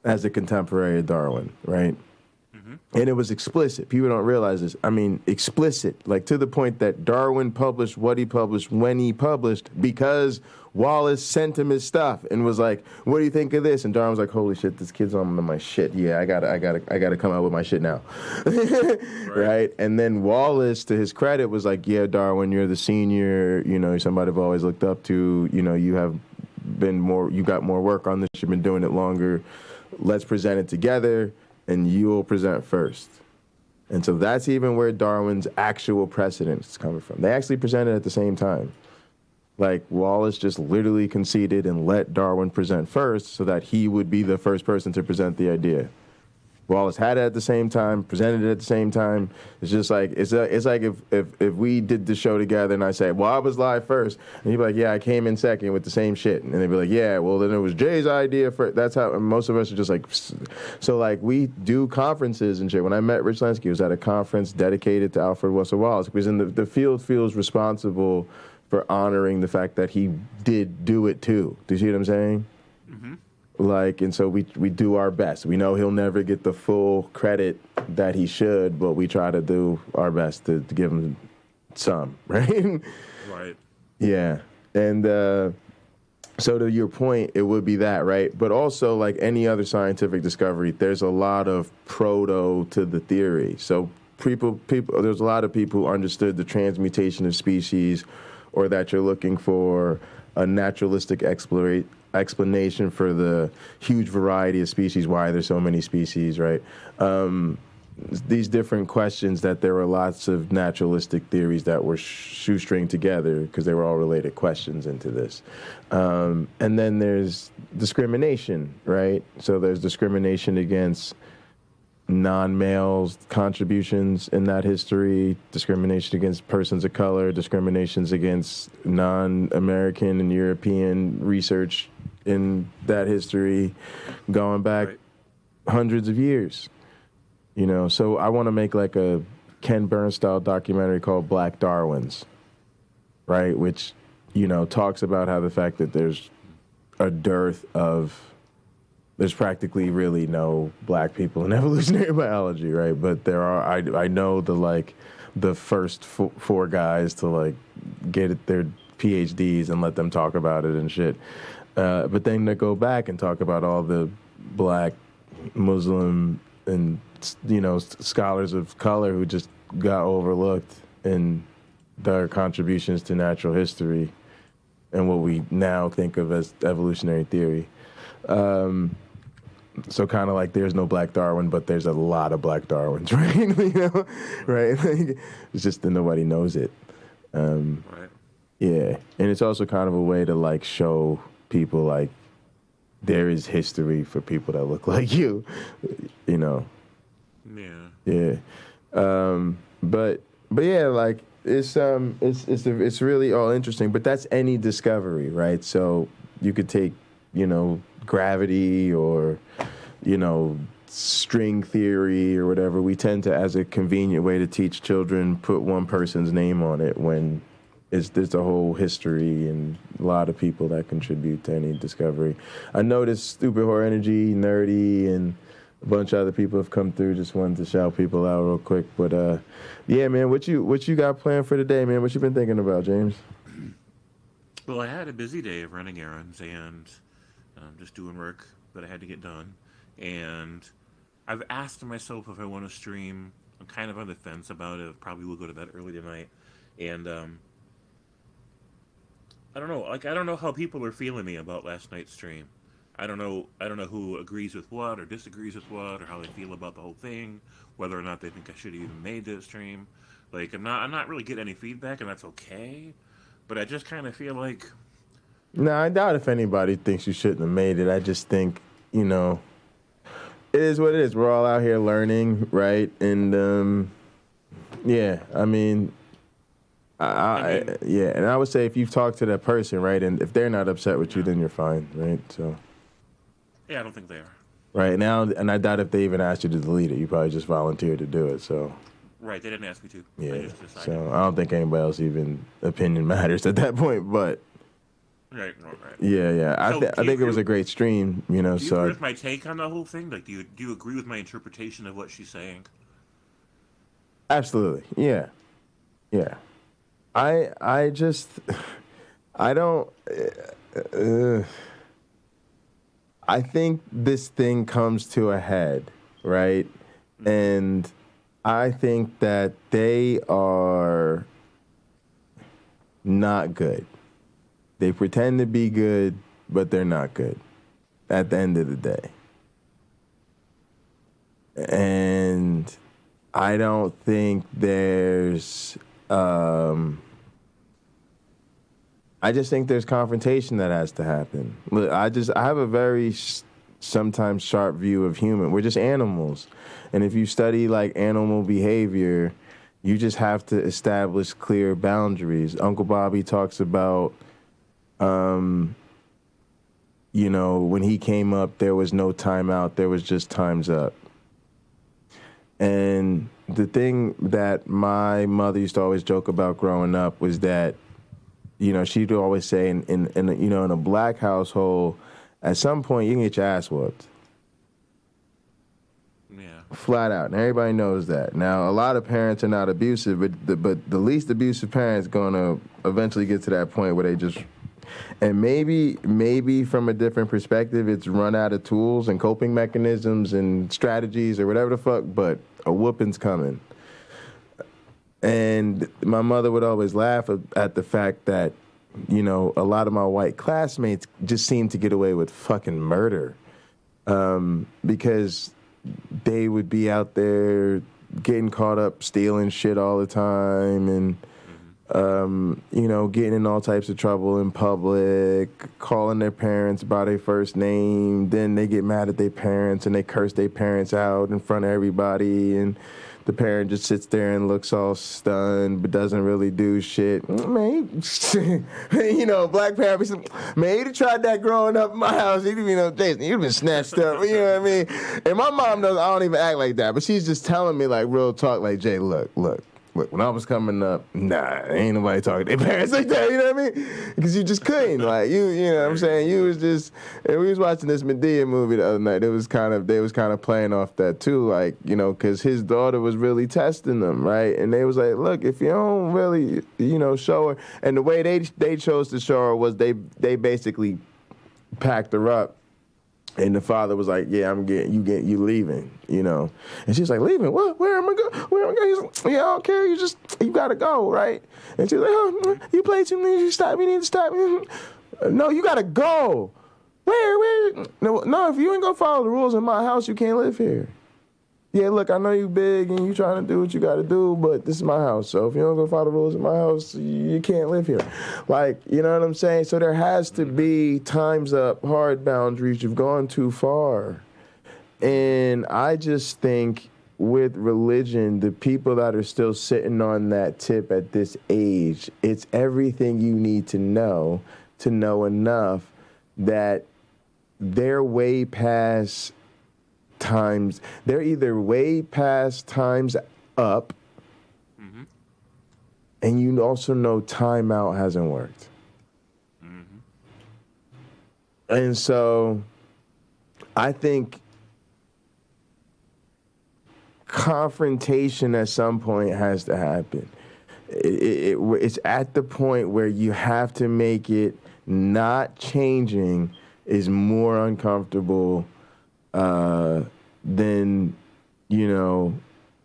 as a contemporary of Darwin, right? And it was explicit. People don't realize this. I mean, explicit, like to the point that Darwin published what he published when he published because Wallace sent him his stuff and was like, "What do you think of this?" And Darwin was like, "Holy shit, this kid's on my shit. Yeah, I gotta come out with my shit now." Right? And then Wallace, to his credit, was like, "Yeah, Darwin, you're the senior. You're somebody I've always looked up to. You got more work on this. You've been doing it longer. Let's present it together, and you'll present first." And so that's even where Darwin's actual precedent is coming from. They actually presented at the same time. Like, Wallace just literally conceded and let Darwin present first so that he would be the first person to present the idea. Wallace had it at the same time, presented it at the same time. It's just like, it's like if we did the show together and I say, "Well, I was live first," and you'd be like, "Yeah, I came in second with the same shit." And they'd be like, "Yeah, well, then it was Jay's idea first." That's how most of us are just like, so like we do conferences and shit. When I met Rich Lenski, it was at a conference dedicated to Alfred Russel Wallace, because the field feels responsible for honoring the fact that he did do it too. Do you see what I'm saying? Like, and so we do our best. We know he'll never get the full credit that he should, but we try to do our best to give him some, right? Right. Yeah. And so to your point, it would be that, right? But also, like any other scientific discovery, there's a lot of proto to the theory. So people, there's a lot of people who understood the transmutation of species, or that you're looking for a naturalistic explanation for the huge variety of species, why there's so many species, right? These different questions, that there were lots of naturalistic theories that were shoestringed together because they were all related questions into this. And then there's discrimination, right? So there's discrimination against non-males' contributions in that history, discrimination against persons of color, discriminations against non-American and European research in that history, going back hundreds of years. You know, so I want to make like a Ken Burns style documentary called Black Darwins, right? Which, you know, talks about how the fact that there's practically really no black people in evolutionary biology, right? But there are, I know the first four guys to like get their PhDs and let them talk about it and shit. But then to go back and talk about all the black, Muslim, and, you know, scholars of color who just got overlooked in their contributions to natural history and what we now think of as evolutionary theory. So kind of like there's no Black Darwin, but there's a lot of Black Darwins, right? You know, right? Like, it's just that nobody knows it. Right. Yeah, and it's also kind of a way to like show people like there is history for people that look like you, you know. Yeah. Yeah. But yeah, like it's really all interesting. But that's any discovery, right? So you could take, you know, gravity or, you know, string theory or whatever. We tend to, as a convenient way to teach children, put one person's name on it when there's a whole history and a lot of people that contribute to any discovery. I noticed Stupid Horror Energy, Nerdy, and a bunch of other people have come through. Just wanted to shout people out real quick. But yeah, man, what you got planned for today, man? What you been thinking about, James? Well, I had a busy day of running errands and just doing work that I had to get done. And I've asked myself if I want to stream. I'm kind of on the fence about it. Probably will go to bed early tonight. And I don't know. Like, I don't know how people are feeling me about last night's stream. I don't know who agrees with what or disagrees with what or how they feel about the whole thing, whether or not they think I should have even made this stream. Like, I'm not really getting any feedback, and that's okay. But I just kind of feel like... No, I doubt if anybody thinks you shouldn't have made it. I just think, you know, it is what it is. We're all out here learning, right? And, yeah, I mean... yeah, and I would say if you've talked to that person, right, and if they're not upset with you, then you're fine, right? So. Yeah, I don't think they are. Right now, and I doubt if they even asked you to delete it. You probably just volunteered to do it. So. Right, they didn't ask me to. Yeah. I just decided. So I don't think anybody else even opinion matters at that point, but. Right. Yeah. So I think it was a great stream, you know. Do you so. agree with my take on the whole thing? Like, do you agree with my interpretation of what she's saying? Absolutely. Yeah. I just, I don't, I think this thing comes to a head, right? And I think that they are not good. They pretend to be good, but they're not good at the end of the day. And I don't think there's... I just think there's confrontation that has to happen. Look, I have a very sometimes sharp view of human. We're just animals. And if you study like animal behavior, you just have to establish clear boundaries. Uncle Bobby talks about, you know, when he came up, there was no timeout. There was just time's up. And the thing that my mother used to always joke about growing up was that, you know, she'd always say in you know, in a black household, at some point you can get your ass whooped. Yeah. Flat out. And everybody knows that. Now, a lot of parents are not abusive, but the least abusive parent's going to eventually get to that point where they just... And maybe from a different perspective, it's run out of tools and coping mechanisms and strategies or whatever the fuck, but a whooping's coming. And my mother would always laugh at the fact that, you know, a lot of my white classmates just seemed to get away with fucking murder because they would be out there getting caught up stealing shit all the time and getting in all types of trouble in public, calling their parents by their first name. Then they get mad at their parents and they curse their parents out in front of everybody. And the parent just sits there and looks all stunned but doesn't really do shit. Man, black parents, man, he'd have tried that growing up in my house. Jason, you'd have been snatched up. You know what I mean? And my mom knows I don't even act like that, but she's just telling me like real talk, like, Jay, look, when I was coming up, ain't nobody talking to their parents like that, you know what I mean? Because you just couldn't. Like, you know what I'm saying? You was just, and we was watching this Medea movie the other night. They was kind of playing off that too, like, because his daughter was really testing them, right? And they was like, look, if you don't really, show her, and the way they chose to show her was they basically packed her up. And the father was like, yeah, you leaving, And she's like, leaving? What? Where am I going? He's like, yeah, I don't care. You got to go, right? And she's like, oh, you play too many. You need to stop. No, you got to go. Where? No, if you ain't going to follow the rules in my house, you can't live here. Yeah, look, I know you big and you trying to do what you got to do, but this is my house. So if you don't go follow the rules in my house, you can't live here. Like, you know what I'm saying? So there has to be times up, hard boundaries. You've gone too far. And I just think with religion, the people that are still sitting on that tip at this age, it's everything you need to know enough that they're way past times. They're either way past times up, and you also know timeout hasn't worked. And so I think confrontation at some point has to happen. It's at the point where you have to make it not changing is more uncomfortable than,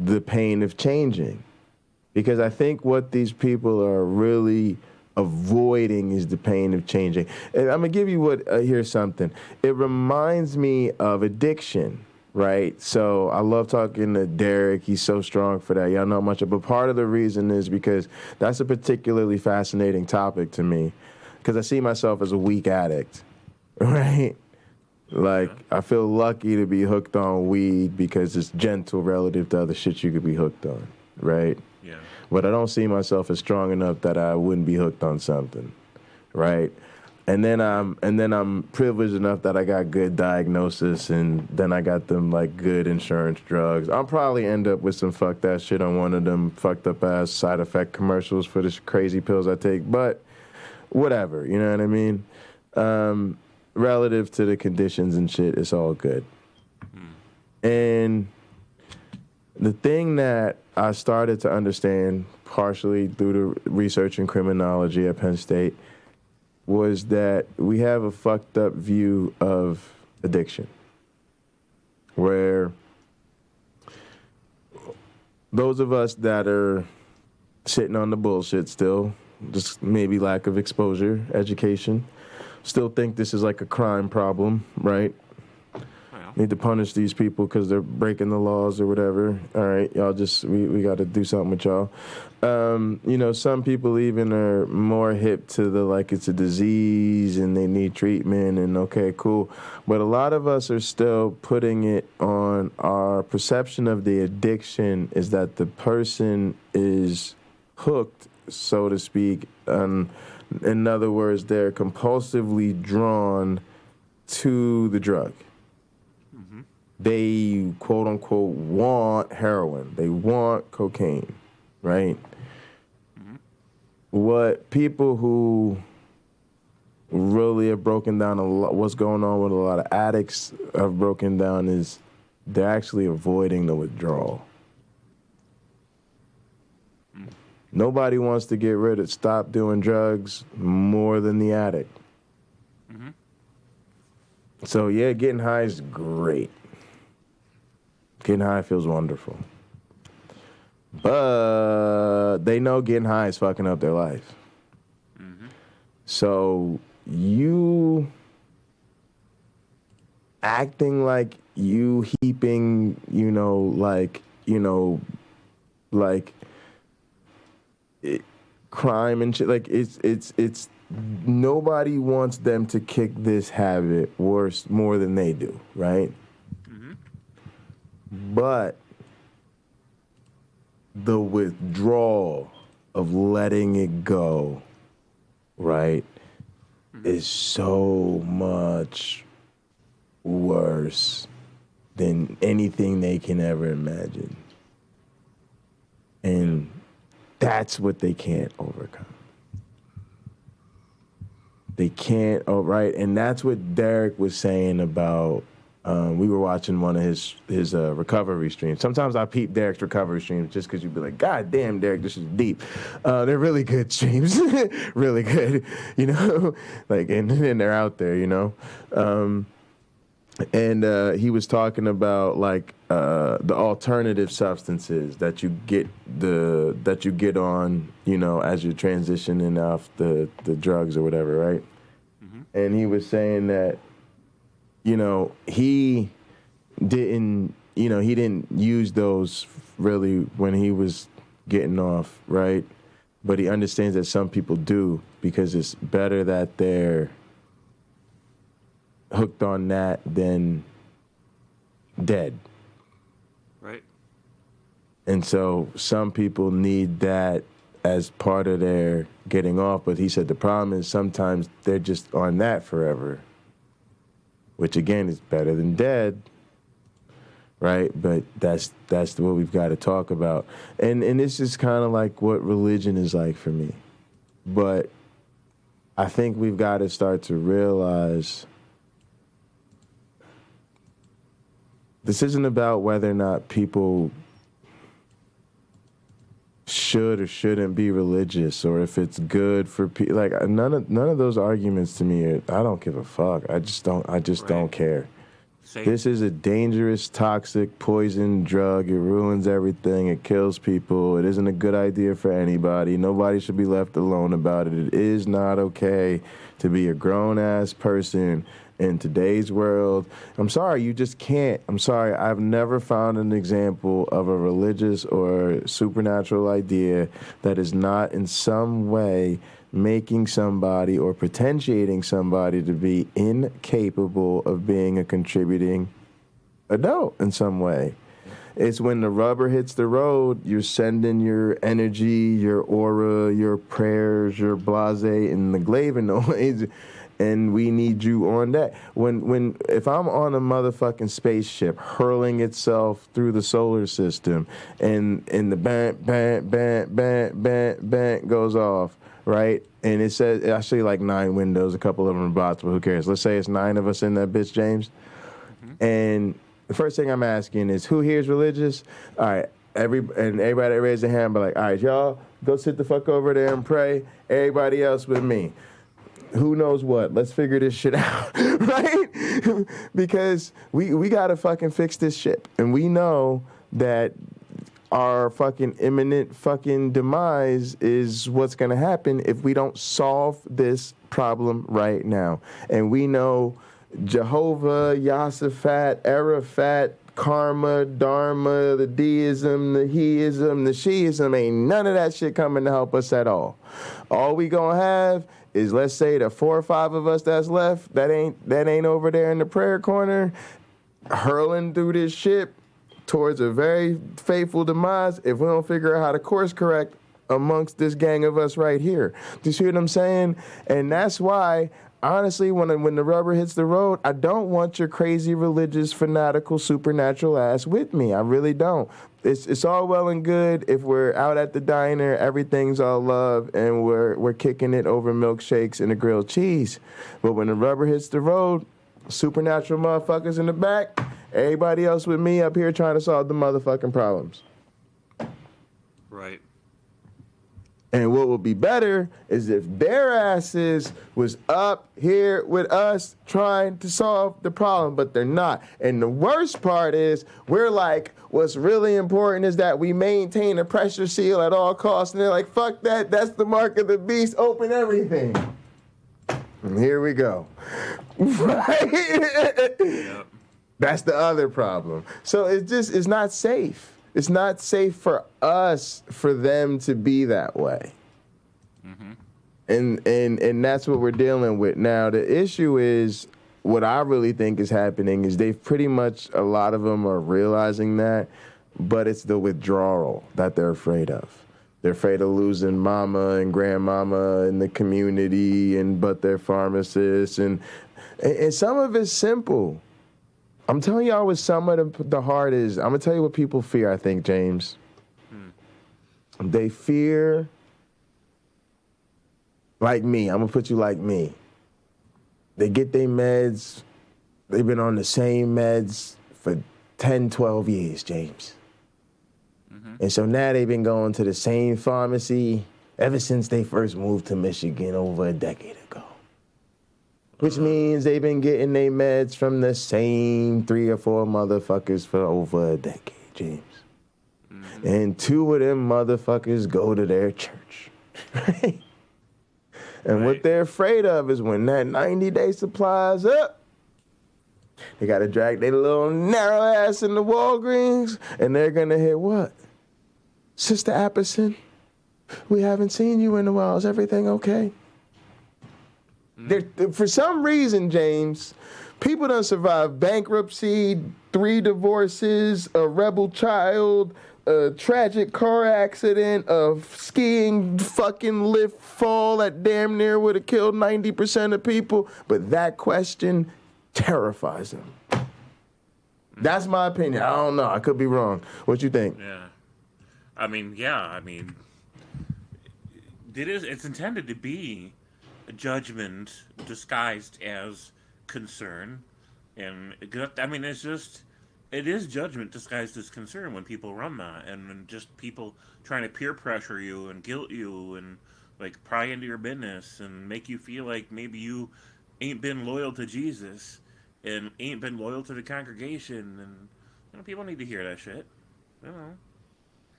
the pain of changing. Because I think what these people are really avoiding is the pain of changing. And I'm going to give you here's something. It reminds me of addiction, right? So I love talking to Derek. He's so strong for that. Y'all know much of it. But part of the reason is because that's a particularly fascinating topic to me. Because I see myself as a weak addict, right? Like, I feel lucky to be hooked on weed because it's gentle relative to other shit you could be hooked on, right? Yeah. But I don't see myself as strong enough that I wouldn't be hooked on something, right? And then I'm privileged enough that I got good diagnosis, and then I got them like good insurance drugs. I'll probably end up with some fucked ass shit on one of them fucked up ass side effect commercials for the crazy pills I take, but whatever, you know what I mean? Relative to the conditions and shit, it's all good. And the thing that I started to understand, partially through the research in criminology at Penn State, was that we have a fucked up view of addiction, where those of us that are sitting on the bullshit still, just maybe lack of exposure, education, still think this is like a crime problem, right? Need to punish these people because they're breaking the laws or whatever. All right, y'all we got to do something with y'all. Some people even are more hip to the like it's a disease and they need treatment and okay, cool. But a lot of us are still putting it on our perception of the addiction is that the person is hooked, so to speak. In other words, they're compulsively drawn to the drug. They, quote unquote, want heroin. They want cocaine, right? What people who really have broken down a lot, what's going on with a lot of addicts have broken down is they're actually avoiding the withdrawal. Nobody wants to stop doing drugs more than the addict. So yeah, getting high is great. Getting high feels wonderful. But they know getting high is fucking up their life. So you acting like you heaping, crime and shit. Like it's nobody wants them to kick this habit more than they do, right? Mm-hmm. But the withdrawal of letting it go, right, is so much worse than anything they can ever imagine. And that's what they can't overcome. They can't, right? And that's what Derek was saying about, we were watching one of his recovery streams. Sometimes I peep Derek's recovery streams just because you'd be like, God damn, Derek, this is deep. They're really good streams, really good, you know? Like, and they're out there, you know? And he was talking about like the alternative substances that you get on, you know, as you're transitioning off the drugs or whatever, right? Mm-hmm. And he was saying that, you know, he didn't use those really when he was getting off, right? But he understands that some people do, because it's better that they're hooked on that than dead. Right. And so some people need that as part of their getting off, but he said the problem is sometimes they're just on that forever, which again is better than dead, right? But that's what we've got to talk about. And this is kind of like what religion is like for me. But I think we've got to start to realize this isn't about whether or not people should or shouldn't be religious, or if it's good for people. Like none of those arguments to me I don't give a fuck. I just don't care. Same. This is a dangerous, toxic, poison drug. It ruins everything. It kills people. It isn't a good idea for anybody. Nobody should be left alone about it. It is not okay to be a grown-ass person in today's world. I'm sorry, you just can't. I'm sorry, I've never found an example of a religious or supernatural idea that is not in some way making somebody or potentiating somebody to be incapable of being a contributing adult in some way. It's when the rubber hits the road, you're sending your energy, your aura, your prayers, your blase, and the glavinoids, and we need you on that. If I'm on a motherfucking spaceship hurling itself through the solar system, and the bang goes off, right? And it says, I see like 9 windows, a couple of them are bots, but who cares? Let's say it's 9 of us in that bitch, James. Mm-hmm. And the first thing I'm asking is, who here is religious? All right, everybody raise their hand, but like, all right, y'all, go sit the fuck over there and pray. Everybody else with me. Who knows what? Let's figure this shit out, right? Because we gotta fucking fix this shit. And we know that our fucking imminent fucking demise is what's gonna happen if we don't solve this problem right now. And we know Jehovah, Yasafat, Arafat, Karma, Dharma, the deism, the heism, the sheism, ain't none of that shit coming to help us at all. All we gonna have is, let's say, the 4 or 5 of us that's left that ain't over there in the prayer corner hurling through this ship towards a very fateful demise if we don't figure out how to course correct amongst this gang of us right here. Do you see what I'm saying? And that's why, honestly, when the rubber hits the road, I don't want your crazy religious, fanatical, supernatural ass with me. I really don't. It's all well and good if we're out at the diner, everything's all love, and we're kicking it over milkshakes and a grilled cheese. But when the rubber hits the road, supernatural motherfuckers in the back, everybody else with me up here trying to solve the motherfucking problems. Right. And what would be better is if their asses was up here with us trying to solve the problem, but they're not. And the worst part is we're like, what's really important is that we maintain a pressure seal at all costs. And they're like, fuck that, that's the mark of the beast, open everything. And here we go. Right? Yep. That's the other problem. So it's not safe. It's not safe for us, for them to be that way. And that's what we're dealing with. Now, the issue is, what I really think is happening is they've pretty much, a lot of them are realizing that, but it's the withdrawal that they're afraid of. They're afraid of losing mama and grandmama in the community, but they're pharmacists. And some of it's simple. I'm telling y'all what some of the heart is. I'm going to tell you what people fear, I think, James. They fear, like me. I'm going to put you like me. They get their meds. They've been on the same meds for 10, 12 years, James. And so now they've been going to the same pharmacy ever since they first moved to Michigan over a decade ago. Which means they've been getting their meds from the same 3 or 4 motherfuckers for over a decade, James. And 2 of them motherfuckers go to their church. Right? And what they're afraid of is when that 90-day supply is up, they got to drag their little narrow ass in the Walgreens, and they're going to hit what? Sister Apperson, we haven't seen you in a while. Is everything okay? For some reason, James, people done survived bankruptcy, 3 divorces, a rebel child, a tragic car accident, a skiing fucking lift fall that damn near would have killed 90% of people. But that question terrifies them. That's my opinion. I don't know. I could be wrong. What you think? Yeah. It's intended to be a judgment disguised as concern. And, it is judgment disguised as concern when people run that, and just people trying to peer pressure you and guilt you and, like, pry into your business and make you feel like maybe you ain't been loyal to Jesus and ain't been loyal to the congregation. And, people need to hear that shit.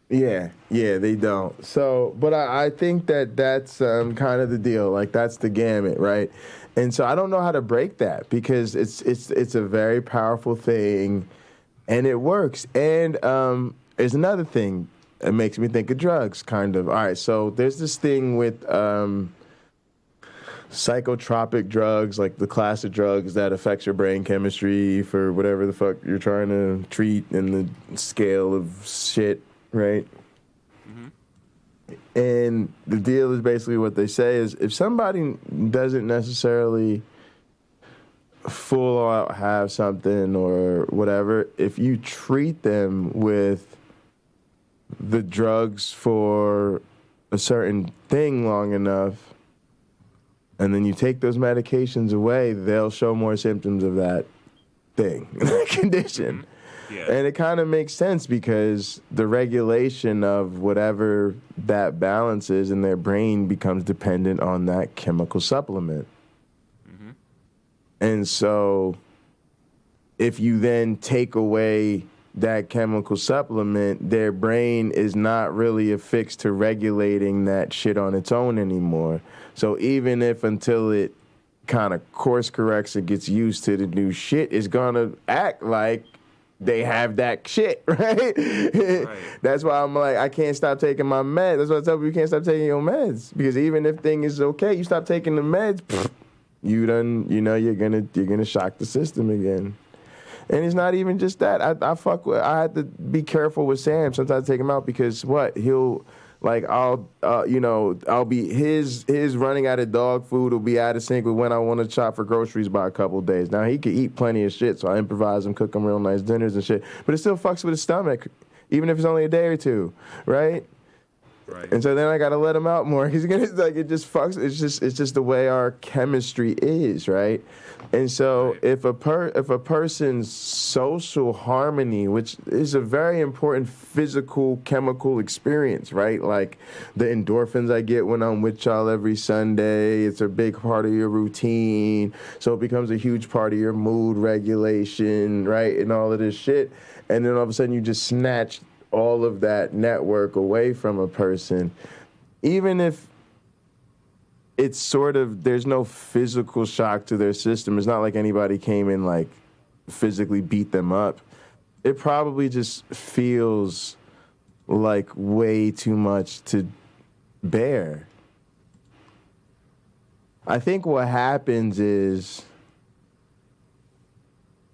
Yeah, they don't. So, but I think that's kind of the deal. Like, that's the gamut, right? And so I don't know how to break that, because it's a very powerful thing, and it works. And there's another thing that makes me think of drugs, kind of. All right, so there's this thing with psychotropic drugs, like the class of drugs that affects your brain chemistry for whatever the fuck you're trying to treat in the scale of shit. Right? And the deal is basically what they say is, if somebody doesn't necessarily full out have something or whatever, if you treat them with the drugs for a certain thing long enough, and then you take those medications away, they'll show more symptoms of that thing, that condition. Yeah. And it kind of makes sense, because the regulation of whatever that balance is in their brain becomes dependent on that chemical supplement. And so if you then take away that chemical supplement, their brain is not really affixed to regulating that shit on its own anymore. So even if until it kind of course corrects and gets used to the new shit, it's going to act like they have that shit, right? That's why I'm like, I can't stop taking my meds. That's why I tell people, you can't stop taking your meds, because even if thing is okay, you stop taking the meds, you're gonna shock the system again. And it's not even just that. I had to be careful with Sam. Sometimes I take him out, because he'll, like, I'll be his running out of dog food will be out of sync with when I want to shop for groceries by a couple of days. Now, he could eat plenty of shit, so I improvise and cook him real nice dinners and shit. But it still fucks with his stomach, even if it's only a day or two, right? Right. And so then I gotta let him out more. He's gonna, like, it just fucks. It's just the way our chemistry is, right? And so if a person's social harmony, which is a very important physical chemical experience, right? Like the endorphins I get when I'm with y'all every Sunday, it's a big part of your routine. So it becomes a huge part of your mood regulation, right? And all of this shit. And then all of a sudden you just snatch all of that network away from a person, even if it's sort of, there's no physical shock to their system. It's not like anybody came in, like, physically beat them up. It probably just feels like way too much to bear. I think what happens is,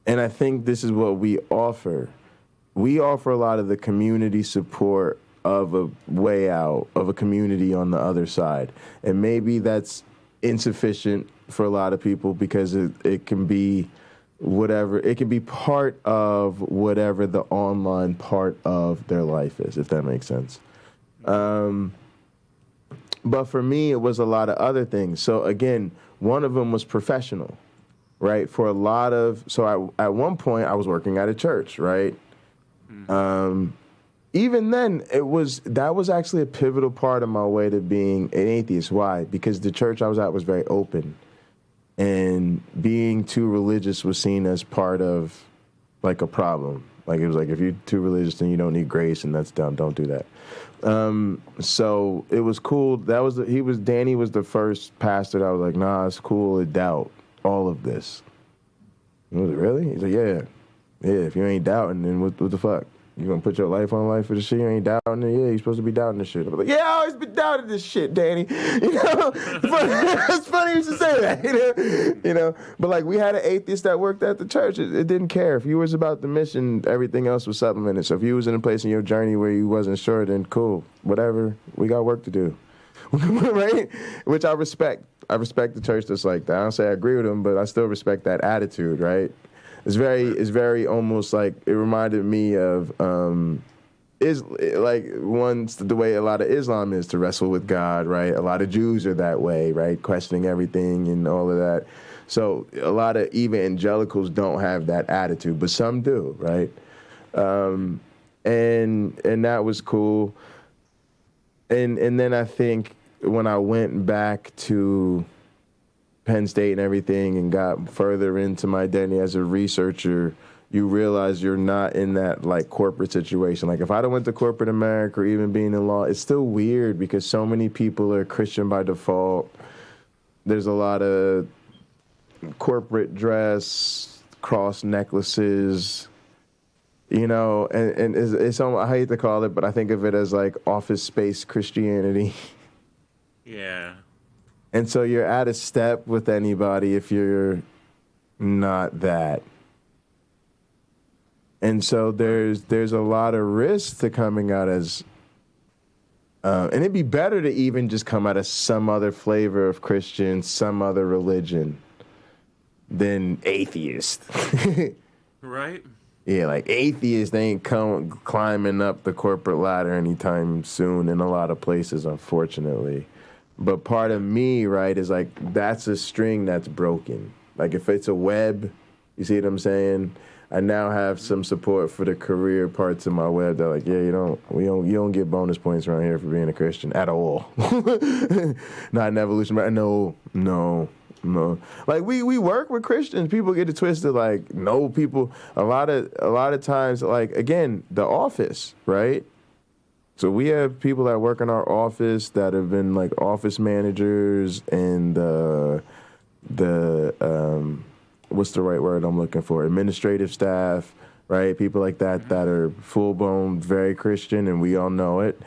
and I think this is what we offer a lot of the community support of a way out, of a community on the other side. And maybe that's insufficient for a lot of people because it can be whatever, it can be part of whatever the online part of their life is, if that makes sense. But for me, it was a lot of other things. So again, one of them was professional, right? For a lot of, so at one point I was working at a church, right? Even then, that was actually a pivotal part of my way to being an atheist. Why? Because the church I was at was very open, and being too religious was seen as part of like a problem. Like it was like, if you're too religious, then you don't need grace, and that's dumb. Don't do that. So it was cool. Danny was the first pastor that I was like, nah, it's cool to doubt all of this. I was like, really? He's like, yeah. If you ain't doubting, then what the fuck? You gonna put your life on life for the shit you ain't doubting it? Yeah, you're supposed to be doubting this shit. I'm like, yeah, I always been doubting this shit, Danny. You know, it's funny you should say that. You know, but like we had an atheist that worked at the church. It didn't care if you was about the mission. Everything else was supplemented. So if you was in a place in your journey where you wasn't sure, then cool, whatever. We got work to do, right? Which I respect. I respect the church that's like that. I don't say I agree with them, but I still respect that attitude, right? It's very almost like, it reminded me of the way a lot of Islam is to wrestle with God, right? A lot of Jews are that way, right? Questioning everything and all of that. So a lot of evangelicals don't have that attitude, but some do, right? And that was cool. And then I think when I went back to Penn State and everything and got further into my identity as a researcher, you realize you're not in that like corporate situation. Like if I'd have went to corporate America or even being in law, it's still weird because so many people are Christian by default. There's a lot of corporate dress, cross necklaces, you know, and it's I hate to call it, but I think of it as like office space Christianity. Yeah. And so you're out of step with anybody if you're not that. And so there's a lot of risk to coming out as, and it'd be better to even just come out as some other flavor of Christian, some other religion than atheist. Right? Yeah, like atheists, they ain't climbing up the corporate ladder anytime soon in a lot of places, unfortunately. But part of me, right, is like, that's a string that's broken. Like if it's a web, you see what I'm saying? I now have some support for the career parts of my web. They're like, yeah, you don't get bonus points around here for being a Christian at all. Not in evolution, but no. Like we work with Christians. People get it twisted. Like no, people. A lot of times, like again, The Office, right? So we have people that work in our office that have been like office managers and what's the right word I'm looking for? Administrative staff, right? People like that are full-blown, very Christian, and we all know it.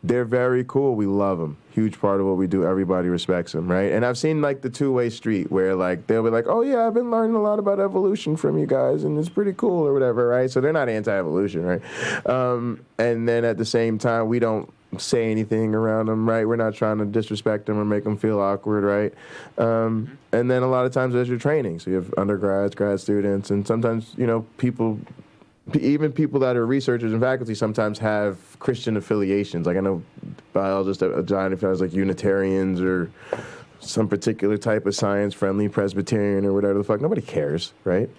They're very cool. We love them. Huge part of what we do. Everybody respects them, right? And I've seen like the two-way street where like they'll be like, oh yeah, I've been learning a lot about evolution from you guys, and it's pretty cool or whatever, right? So they're not anti-evolution, right? And then at the same time, we don't say anything around them, right? We're not trying to disrespect them or make them feel awkward, right? And then a lot of times there's your training. So you have undergrads, grad students, and sometimes, you know, even people that are researchers and faculty sometimes have Christian affiliations. Like I know biologists that identify as like Unitarians or some particular type of science-friendly Presbyterian or whatever the fuck. Nobody cares, right?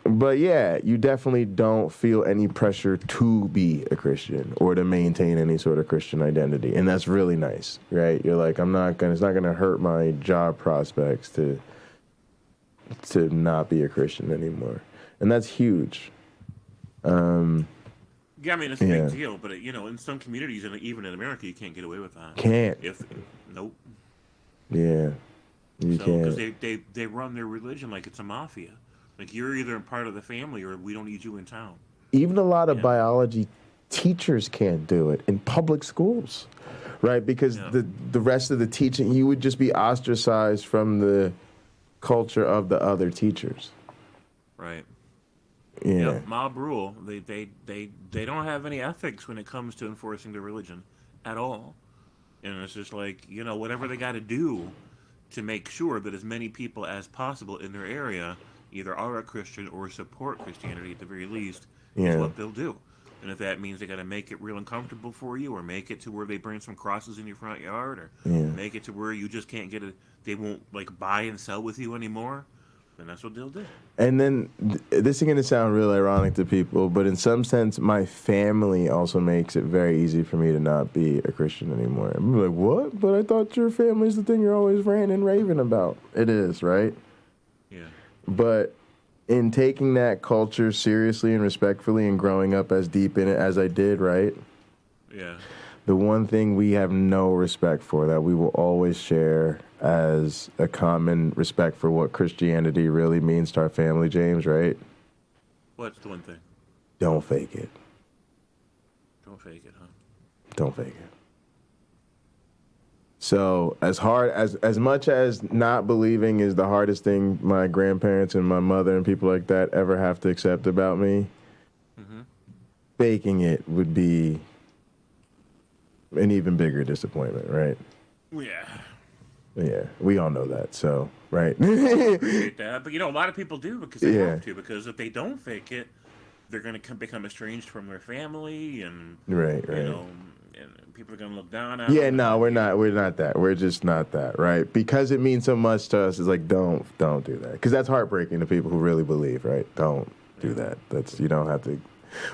But yeah, you definitely don't feel any pressure to be a Christian or to maintain any sort of Christian identity. And that's really nice, right? You're like, it's not gonna hurt my job prospects to not be a Christian anymore. And that's huge. Yeah, I mean, it's a big deal, but you know, in some communities, and even in America, you can't get away with that. Can't. Nope. Yeah, you can't. Because they run their religion like it's a mafia. Like you're either a part of the family or we don't need you in town. Even a lot of biology teachers can't do it in public schools, right? Because the rest of the teaching, you would just be ostracized from the culture of the other teachers. Right. Yeah. Yep, mob rule. They don't have any ethics when it comes to enforcing their religion at all. And it's just like, whatever they got to do to make sure that as many people as possible in their area either are a Christian or support Christianity at the very least is what they'll do. And if that means they got to make it real uncomfortable for you, or make it to where they burn some crosses in your front yard, or make it to where you just can't get it, they won't buy and sell with you anymore, then that's what they'll do. And then this is going to sound real ironic to people, but in some sense, my family also makes it very easy for me to not be a Christian anymore. I'm like, what? But I thought your family's the thing you're always ranting and raving about. It is, right? Yeah. But in taking that culture seriously and respectfully and growing up as deep in it as I did, right? Yeah. The one thing we have no respect for, that we will always share as a common respect for what Christianity really means to our family, James, right? What's the one thing? Don't fake it. Don't fake it, huh? Don't fake it. So as much as not believing is the hardest thing my grandparents and my mother and people like that ever have to accept about me, faking it would be an even bigger disappointment, right? Yeah. Yeah, we all know that, so, right? I appreciate that, but a lot of people do because they have to, because if they don't fake it, they're going to become estranged from their family, and right. And people are going to look down at Yeah, them. no, we're not that. We're just not that, right? Because it means so much to us, it's like, don't do that. Because that's heartbreaking to people who really believe, right? Don't do that. You don't have to.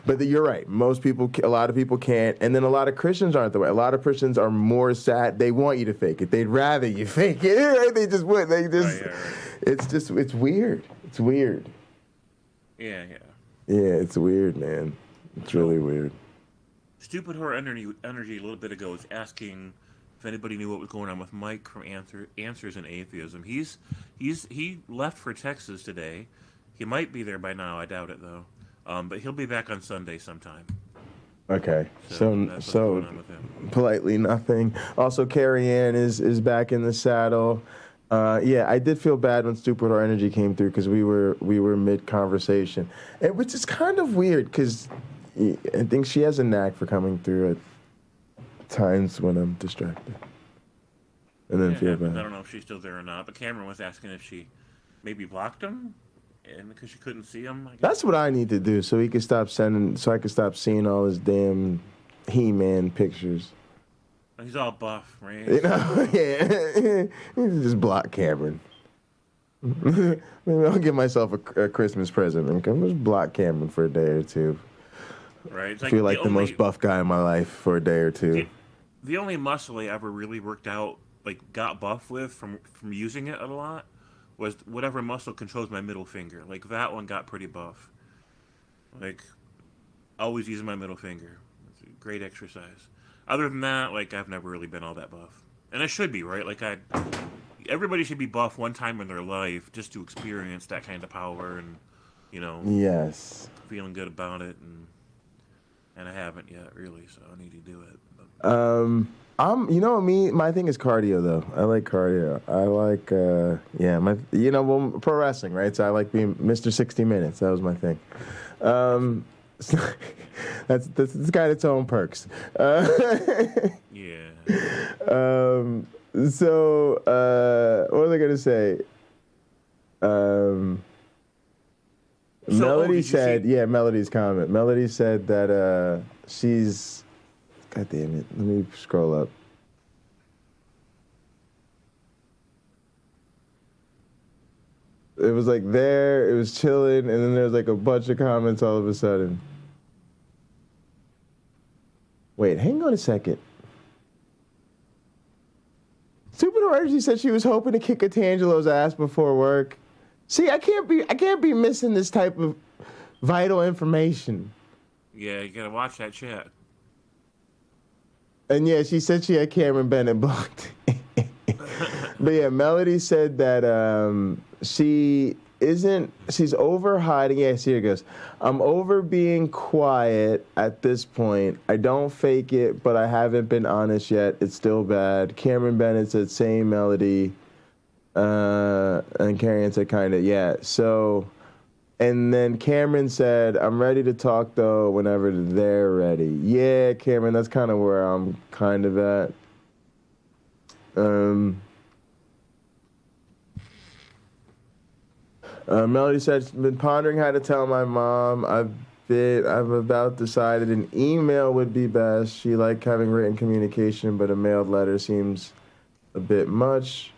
But you're right. A lot of people can't. And then a lot of Christians aren't the way. A lot of Christians are more sad. They want you to fake it. They'd rather you fake it. Right? They just would. It's weird. It's weird. Yeah. Yeah, it's weird, man. It's really weird. Stupid Horror Energy a little bit ago was asking if anybody knew what was going on with Mike from Answers in Atheism. He left for Texas today. He might be there by now. I doubt it though. But he'll be back on Sunday sometime. Okay, so politely nothing. Also, Carrie Ann is back in the saddle. Yeah, I did feel bad when Stupid Horror Energy came through because we were mid conversation, which is kind of weird because I think she has a knack for coming through at times when I'm distracted, and then feel bad. I don't know if she's still there or not, but Cameron was asking if she maybe blocked him, and because she couldn't see him. That's what I need to do so I could stop seeing all his damn He-Man pictures. He's all buff, right? Yeah. Just block Cameron. Maybe I'll give myself a Christmas present and just block Cameron for a day or two. Right. I feel like the most buff guy in my life for a day or two. The only muscle I ever really worked out, got buff with from using it a lot, was whatever muscle controls my middle finger. That one got pretty buff. Always using my middle finger. It's a great exercise. Other than that, I've never really been all that buff. And I should be, right? Everybody should be buff one time in their life just to experience that kind of power and, Yes. feeling good about it. And I haven't yet, really, so I need to do it. My thing is cardio, though. I like cardio. I like, pro wrestling, right? So I like being Mr. 60 Minutes. That was my thing. That's got its own perks. Yeah. So, what was I going to say? Melody said, Melody's comment. Melody said that she's, God damn it, let me scroll up. It was it was chilling, and then there was a bunch of comments all of a sudden. Wait, hang on a second. Stupid Orgy said she was hoping to kick Atangelo's ass before work. See, I can't be missing this type of vital information. Yeah, you gotta watch that chat. And yeah, she said she had Cameron Bennett blocked. But yeah, Melody said that she she's over hiding. Yes, here it goes. I'm over being quiet at this point. I don't fake it, but I haven't been honest yet. It's still bad. Cameron Bennett said same melody. And Carrie Ann said kind of, yeah. So, and then Cameron said, I'm ready to talk though whenever they're ready. Yeah, Cameron, that's kind of where I'm kind of at. Melody said, been pondering how to tell my mom. I've about decided an email would be best. She liked having written communication, but a mailed letter seems a bit much.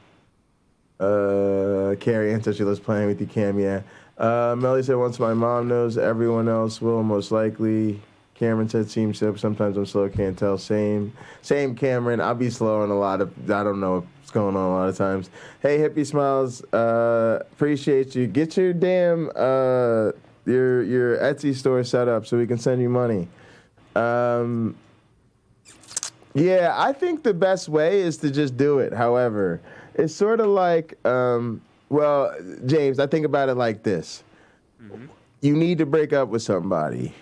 Carrie Ann said she loves playing with you, Cam, yeah. Melody said, once my mom knows, everyone else will, most likely. Cameron said, seems so. Sometimes I'm slow, can't tell. Same, Cameron. I'll be slow on a lot of, I don't know what's going on a lot of times. Hey, Hippie Smiles, appreciate you. Get your damn, your Etsy store set up so we can send you money. Yeah, I think the best way is to just do it. However, it's sort of like, well, James, I think about it like this. Mm-hmm. You need to break up with somebody.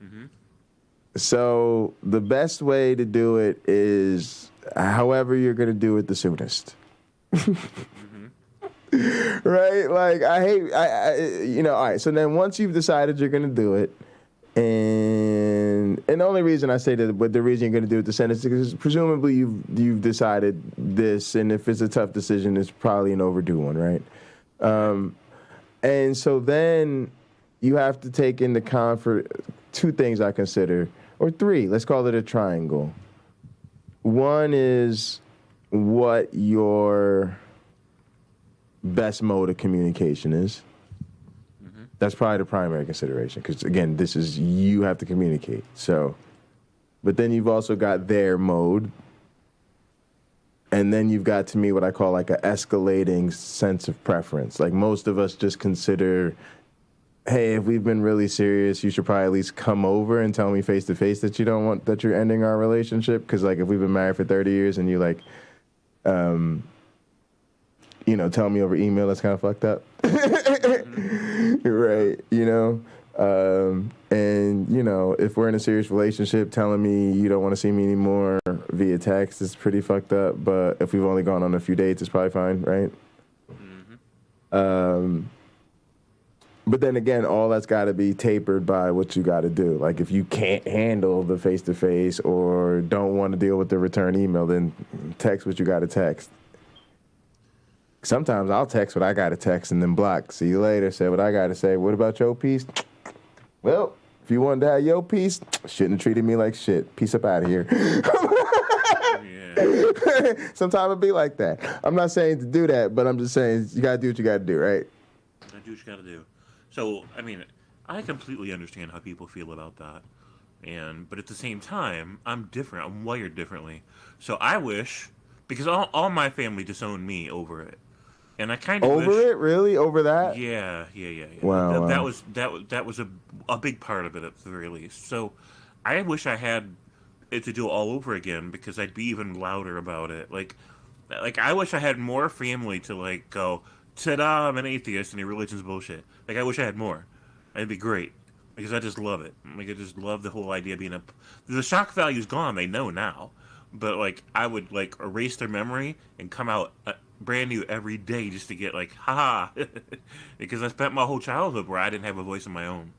Mm-hmm. So the best way to do it is however you're going to do it the soonest. Mm-hmm. Right? Like, all right. So then once you've decided you're going to do it, and the only reason I say that, but the reason you're going to do it the sentence is because presumably you've decided this, and if it's a tough decision, it's probably an overdue one, right? And so then you have to take into account for two things I consider, or three. Let's call it a triangle. One is what your best mode of communication is. That's probably the primary consideration because, again, this is you have to communicate. So, but then you've also got their mode. And then you've got, to me, what I call like an escalating sense of preference. Like most of us just consider, hey, if we've been really serious, you should probably at least come over and tell me face to face that you don't want, that you're ending our relationship. Because like if we've been married for 30 years and you like, tell me over email, that's kind of fucked up. Right, and if we're in a serious relationship, telling me you don't want to see me anymore via text is pretty fucked up. But if we've only gone on a few dates, it's probably fine, right? Mm-hmm. But then again, all that's got to be tapered by what you got to do. Like if you can't handle the face-to-face or don't want to deal with the return email, then text what you got to text. Sometimes I'll text what I got to text and then block. See you later. Say what I got to say. What about your piece? Well, if you wanted to have your piece, shouldn't have treated me like shit. Peace up out of here. Sometimes it'll be like that. I'm not saying to do that, but I'm just saying you got to do what you got to do, right? You got to do what you got to do. So, I mean, I completely understand how people feel about that. But at the same time, I'm different. I'm wired differently. So I wish, because all my family disowned me over it. And I kind of over it, really, over that. Yeah. Wow. That was a big part of it at the very least. So, I wish I had it to do all over again because I'd be even louder about it. Like I wish I had more family to like go, ta-da, I'm an atheist and your religion's bullshit. Like I wish I had more. It'd be great because I just love it. Like I just love the whole idea of being the shock value's gone. They know now, but like I would like erase their memory and come out brand new every day just to get like, haha, because I spent my whole childhood where I didn't have a voice of my own.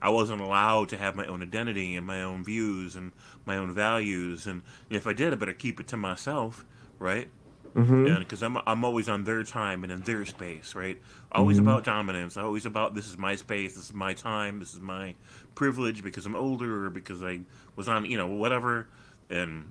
I wasn't allowed to have my own identity and my own views and my own values. And if I did, I better keep it to myself, right? Mm-hmm. Because I'm always on their time and in their space, right? Always about dominance. Always about this is my space, this is my time, this is my privilege because I'm older or because I was on, whatever.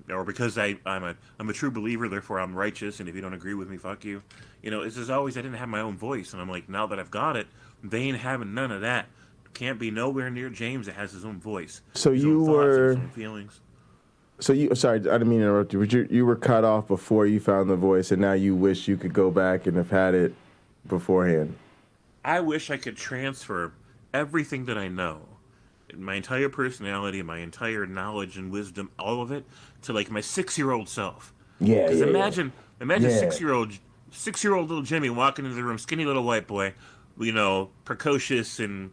Or because I'm a true believer, therefore I'm righteous, and if you don't agree with me, fuck you. It's just always I didn't have my own voice, and I'm like, now that I've got it, they ain't having none of that. Can't be nowhere near James that has his own voice. So his you own thoughts, were his own feelings. So sorry, I didn't mean to interrupt you, but you were cut off before you found the voice, and now you wish you could go back and have had it beforehand. I wish I could transfer everything that I know, my entire personality, my entire knowledge and wisdom, all of it, to like my 6-year-old self. Yeah. Because imagine 6-year-old little Jimmy walking into the room, skinny little white boy, precocious and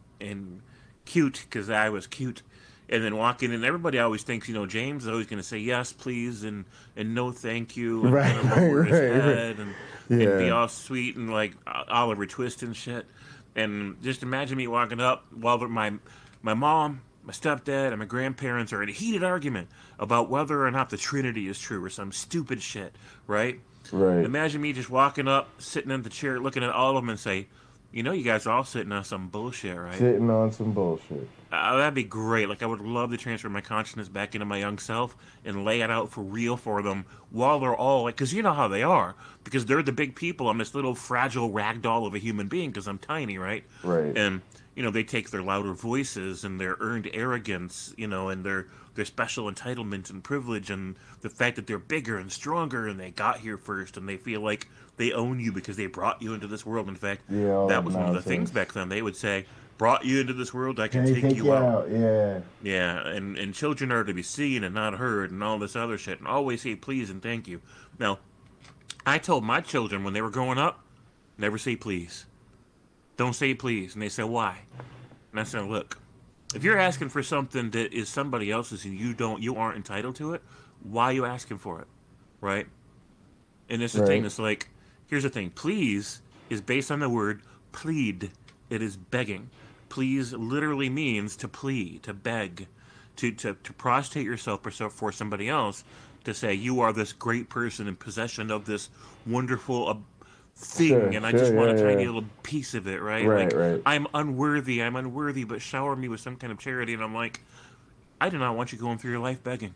cute because I was cute. And then walking in, everybody always thinks, James is always going to say yes, please, and no, thank you, and Right, kind of lower his right. head and be all sweet and like Oliver Twist and shit. And just imagine me walking up while my mom, my stepdad, and my grandparents are in a heated argument about whether or not the Trinity is true or some stupid shit, right? Right. Imagine me just walking up, sitting in the chair, looking at all of them and say, you guys are all sitting on some bullshit, right? Sitting on some bullshit. That'd be great. Like, I would love to transfer my consciousness back into my young self and lay it out for real for them while they're all like, because you know how they are. Because they're the big people. I'm this little fragile rag doll of a human being because I'm tiny, right? Right. And, they take their louder voices and their earned arrogance, and their special entitlement and privilege and the fact that they're bigger and stronger and they got here first and they feel like they own you because they brought you into this world. In fact, that was one of the things back then. They would say, brought you into this world, I can take you out. Yeah. Yeah, and children are to be seen and not heard and all this other shit. And always say please and thank you. Now, I told my children when they were growing up, never say please. Don't say please. And they said, why? And I said, look, if you're asking for something that is somebody else's and you aren't entitled to it, why are you asking for it? Right? And it's the thing, it's like, here's the thing. Please is based on the word plead. It is begging. Please literally means to plead, to beg, to prostrate yourself for somebody else, to say you are this great person in possession of this wonderful thing, and I just want a tiny little piece of it, right? Right. I'm unworthy, but shower me with some kind of charity. And I'm like, I do not want you going through your life begging.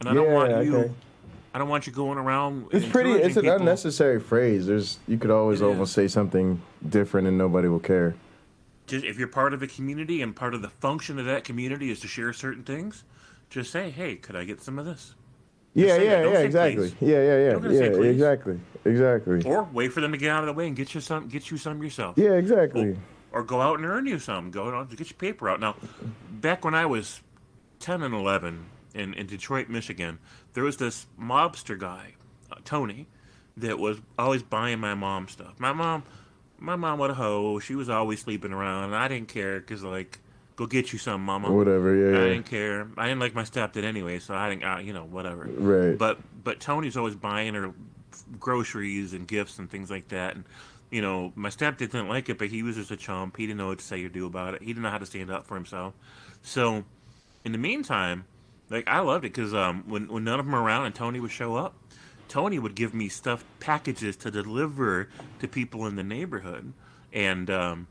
And I don't want you going around. It's an unnecessary phrase. You could always almost say something different and nobody will care. Just if you're part of a community and part of the function of that community is to share certain things, just say, hey, could I get some of this? Yeah, exactly. Exactly. Or wait for them to get out of the way and get you some yourself. Yeah, exactly. Or go out and earn you some. Go out to get your paper out. Now, back when I was 10 and 11 in Detroit, Michigan, there was this mobster guy, Tony, that was always buying my mom stuff. My mom was a hoe. She was always sleeping around, and I didn't care because, like, go get you some, mama. Whatever, I didn't care. I didn't like my stepdad anyway, so I didn't, whatever. Right. But Tony's always buying her groceries and gifts and things like that. And, my stepdad didn't like it, but he was just a chump. He didn't know what to say or do about it. He didn't know how to stand up for himself. So, in the meantime, like, I loved it because when none of them were around and Tony would show up, Tony would give me stuffed packages to deliver to people in the neighborhood. And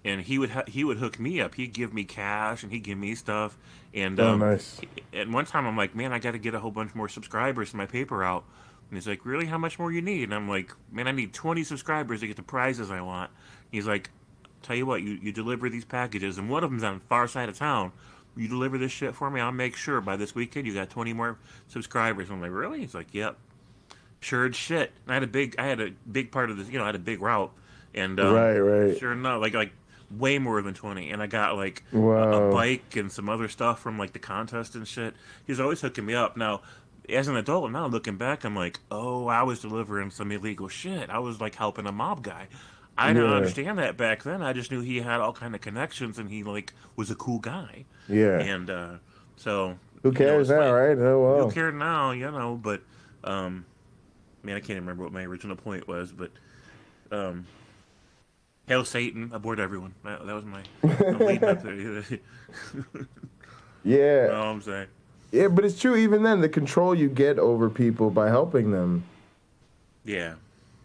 he would hook me up. He'd give me cash and he'd give me stuff. And nice. And one time I'm like, man, I got to get a whole bunch more subscribers to my paper out. And he's like, really? How much more you need? And I'm like, man, I need 20 subscribers to get the prizes I want. He's like, tell you what, you deliver these packages, and one of them's on the far side of town. You deliver this shit for me, I'll make sure by this weekend you got 20 more subscribers. I'm like, really? He's like, yep. Sure as shit. And I had a big part of this, I had a big route. And right. Sure enough, like way more than 20. And I got like a bike and some other stuff from like the contest and shit. He's always hooking me up. Now, as an adult, now looking back, I'm like, oh, I was delivering some illegal shit. I was like helping a mob guy. I didn't understand that back then. I just knew he had all kind of connections and he like was a cool guy. Yeah. And so who cares now, right? Oh well. Who cares now, but man, I can't remember what my original point was, but hail Satan, abort everyone. That was my leading up there. Yeah. You know what I'm saying? Yeah, but it's true. Even then, the control you get over people by helping them. Yeah.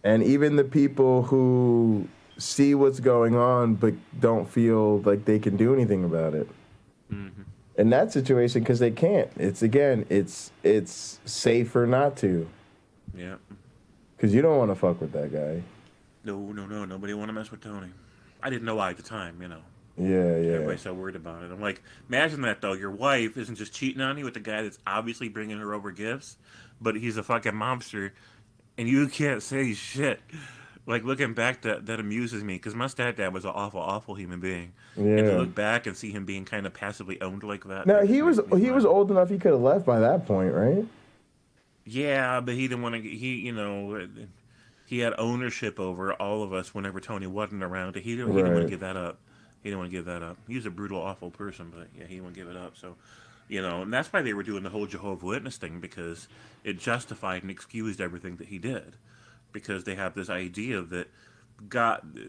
And even the people who see what's going on but don't feel like they can do anything about it. Mm-hmm. In that situation, because they can't. It's safer not to. Yeah. Because you don't want to fuck with that guy. No. Nobody want to mess with Tony. I didn't know why at the time, Yeah. Everybody's so worried about it. I'm like, imagine that, though. Your wife isn't just cheating on you with the guy that's obviously bringing her over gifts, but he's a fucking mobster, and you can't say shit. Like, looking back, that amuses me, because my stepdad was an awful, awful human being. Yeah. And to look back and see him being kind of passively owned like that. Now, he was old enough he could have left by that point, right? Yeah, but he didn't want to, he he had ownership over all of us whenever Tony wasn't around. He didn't want to give that up. He didn't want to give that up. He was a brutal, awful person, but yeah, he didn't want to give it up. So, and that's why they were doing the whole Jehovah's Witness thing, because it justified and excused everything that he did. Because they have this idea that God,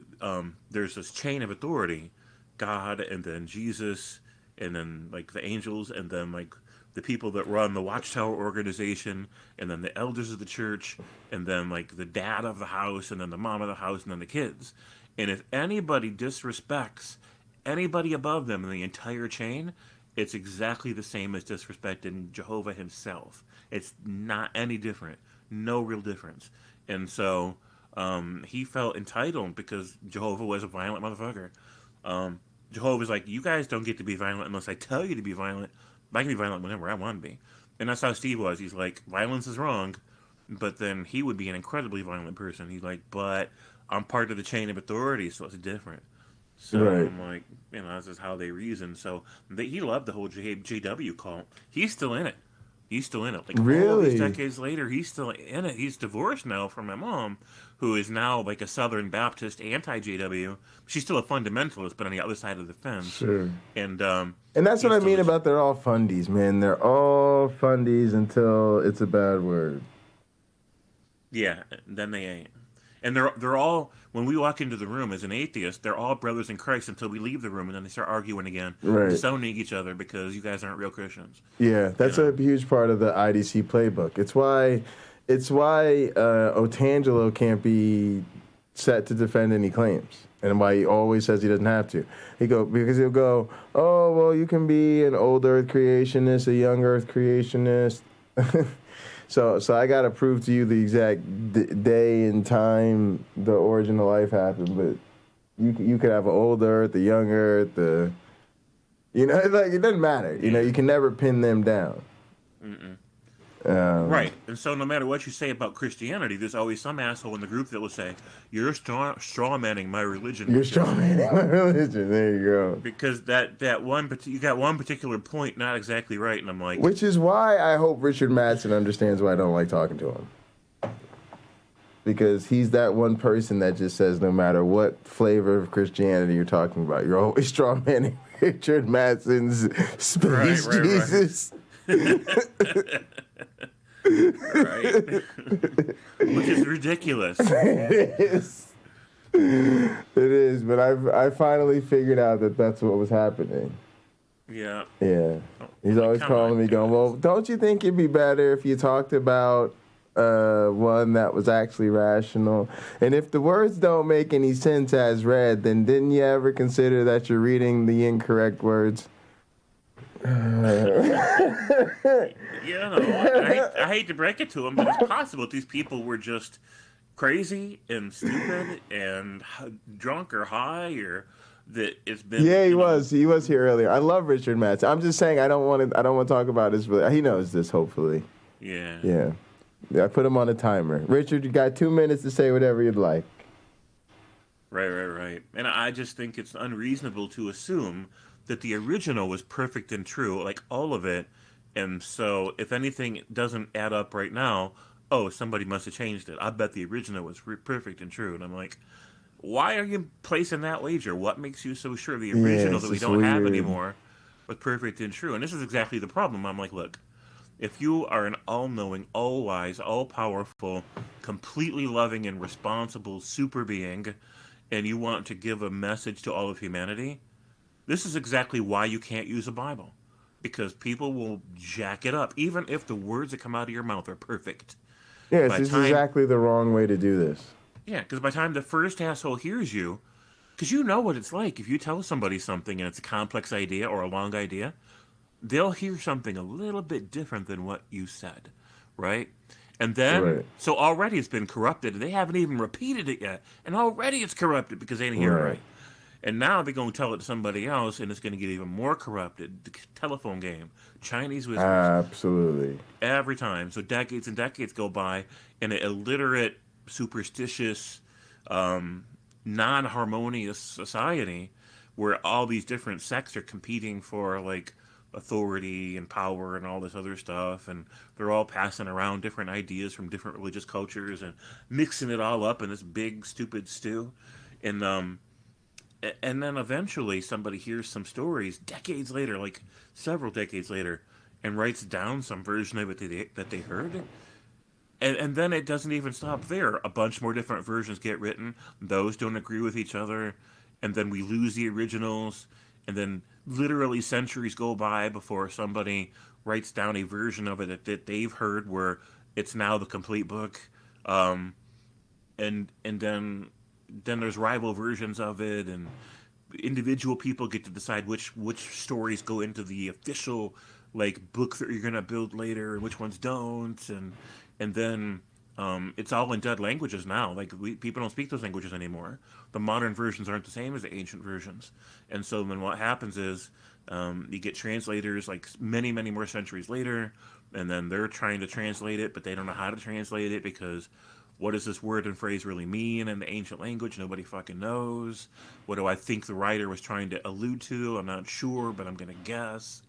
there's this chain of authority, God, and then Jesus, and then like the angels, and then like the people that run the Watchtower organization, and then the elders of the church, and then like the dad of the house, and then the mom of the house, and then the kids. And if anybody disrespects anybody above them in the entire chain, it's exactly the same as disrespecting Jehovah himself. It's not any different. No real difference. And so he felt entitled because Jehovah was a violent motherfucker. Jehovah's like, you guys don't get to be violent unless I tell you to be violent. I can be violent whenever I want to be. And that's how Steve was. He's like, violence is wrong. But then he would be an incredibly violent person. He's like, but I'm part of the chain of authority, so it's different. So I'm like, this is how they reason. So he loved the whole JW cult. He's still in it. He's still in it. Like all these decades later, he's still in it. He's divorced now from my mom, who is now like a Southern Baptist anti-JW. She's still a fundamentalist, but on the other side of the fence. Sure. And that's what I mean about they're all fundies, man. They're all fundies until it's a bad word. Yeah, then they ain't. And they're all, when we walk into the room as an atheist, they're all brothers in Christ until we leave the room, and then they start arguing again, disowning each other because you guys aren't real Christians. Yeah, that's a huge part of the IDC playbook. It's why Otangelo can't be set to defend any claims, and why he always says he doesn't have to. Because he'll go, oh, well, you can be an old Earth creationist, a young Earth creationist. So I got to prove to you the exact day and time the origin of life happened, but you could have an old Earth, a young Earth, like it doesn't matter. You can never pin them down. Right. And so no matter what you say about Christianity, there's always some asshole in the group that will say, you're strawmanning my religion. You're strawmanning my religion. There you go. Because you got one particular point not exactly right, and I'm like... Which is why I hope Richard Madsen understands why I don't like talking to him. Because he's that one person that just says no matter what flavor of Christianity you're talking about, you're always strawmanning Richard Madsen's space Jesus. Right. Which is ridiculous. It is, but I finally figured out that that's what was happening. Yeah. Yeah. He's always calling me going, well, don't you think it'd be better if you talked about one that was actually rational? And if the words don't make any sense as read, then didn't you ever consider that you're reading the incorrect words? I hate to break it to them, but it's possible these people were just crazy and stupid and drunk or high, or that it's been. Yeah, he was here earlier. I love Richard Madsen. I'm just saying I don't want to talk about this, but he knows this. Hopefully. Yeah. I put him on a timer. Richard, you got 2 minutes to say whatever you'd like. Right. And I just think it's unreasonable to assume that the original was perfect and true, like all of it. And so if anything doesn't add up right now, somebody must have changed it. I bet the original was perfect and true. And I'm like, why are you placing that wager? What makes you so sure the original that we don't have anymore was perfect and true? And this is exactly the problem. I'm like, look, if you are an all-knowing, all-wise, all-powerful, completely loving and responsible super being, and you want to give a message to all of humanity, this is exactly why you can't use a Bible. Because people will jack it up, even if the words that come out of your mouth are perfect. Yes, this is exactly the wrong way to do this. Yeah, because by the time the first asshole hears you, because you know what it's like. If you tell somebody something and it's a complex idea or a long idea, they'll hear something a little bit different than what you said, right? And then, so already it's been corrupted, and they haven't even repeated it yet, and already it's corrupted because they didn't hear it right. And now they're going to tell it to somebody else, and it's going to get even more corrupted. The telephone game, Chinese whispers. Absolutely. Every time. So decades and decades go by in an illiterate, superstitious, non-harmonious society where all these different sects are competing for, like, authority and power and all this other stuff, and they're all passing around different ideas from different religious cultures and mixing it all up in this big stupid stew. And then eventually somebody hears some stories decades later, like several decades later, and writes down some version of it that they heard. And then it doesn't even stop there. A bunch more different versions get written. Those don't agree with each other. And then we lose the originals. And then literally centuries go by before somebody writes down a version of it that they've heard where it's now the complete book. And then there's rival versions of it. And individual people get to decide which stories go into the official book that you're going to build later and which ones don't. And then it's all in dead languages now. People don't speak those languages anymore. The modern versions aren't the same as the ancient versions. And so then what happens is you get translators many, many more centuries later, and then they're trying to translate it, but they don't know how to translate it because what does this word and phrase really mean in the ancient language? Nobody fucking knows. What do I think the writer was trying to allude to? I'm not sure, but I'm going to guess.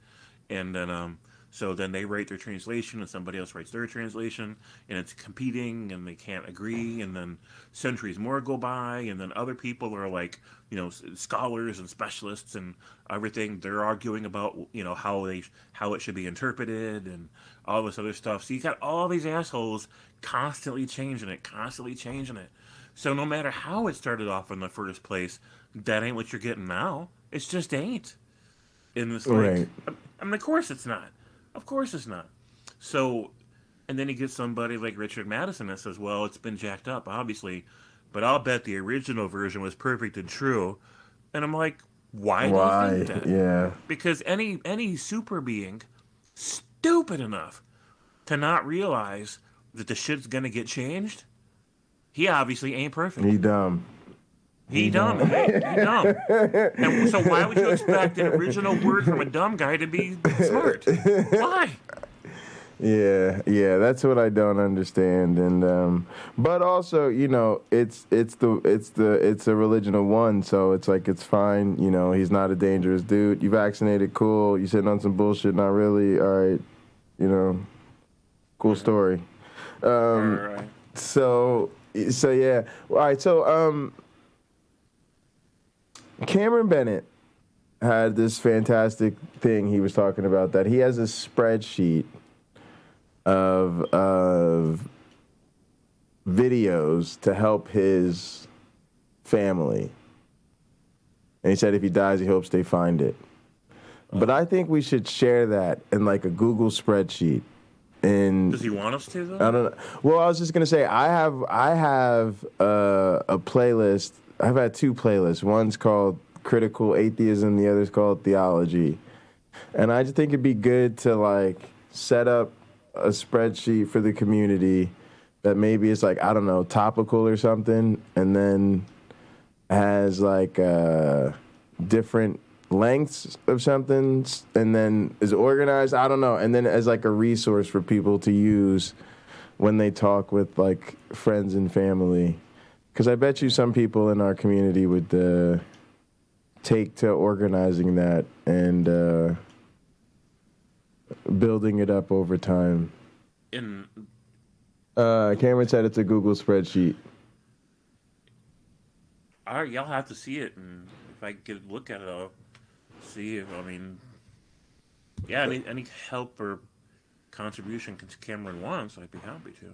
And then so then they write their translation and somebody else writes their translation, and it's competing and they can't agree, and then centuries more go by, and then other people are scholars and specialists and everything, they're arguing about how it should be interpreted and all this other stuff. So you got all these assholes constantly changing it. So no matter how it started off in the first place, that ain't what you're getting now. It just ain't. And it's Right. Of course it's not. Of course it's not. So, and then you get somebody like Richard Madison that says, well, it's been jacked up, obviously, but I'll bet the original version was perfect and true. And I'm like, why do you think that? Yeah. Because any super being stupid enough to not realize that the shit's going to get changed, he obviously ain't perfect. He dumb. He dumb. And so why would you expect an original word from a dumb guy to be smart? Why? Yeah, that's what I don't understand. And but also, it's a religion of one, so it's fine. He's not a dangerous dude. You vaccinated, cool. You sitting on some bullshit, not really. All right, cool story. All right. So yeah. All right. So Cameron Bennett had this fantastic thing he was talking about, that he has a spreadsheet of videos to help his family. And he said if he dies, he hopes they find it. But I think we should share that in a Google spreadsheet. And does he want us to, though? I don't know. Well, I was just gonna say I have a playlist. I've had two playlists. One's called Critical Atheism, the other's called Theology. And I just think it'd be good to set up a spreadsheet for the community that maybe is topical or something, and then has different lengths of something, and then is organized, I don't know, and then as a resource for people to use when they talk with friends and family. Because I bet you some people in our community would take to organizing that and building it up over time. Cameron said it's a Google spreadsheet. All right, y'all have to see it, and if I get a look at it, I'll see if, any help or contribution Cameron wants, I'd be happy to.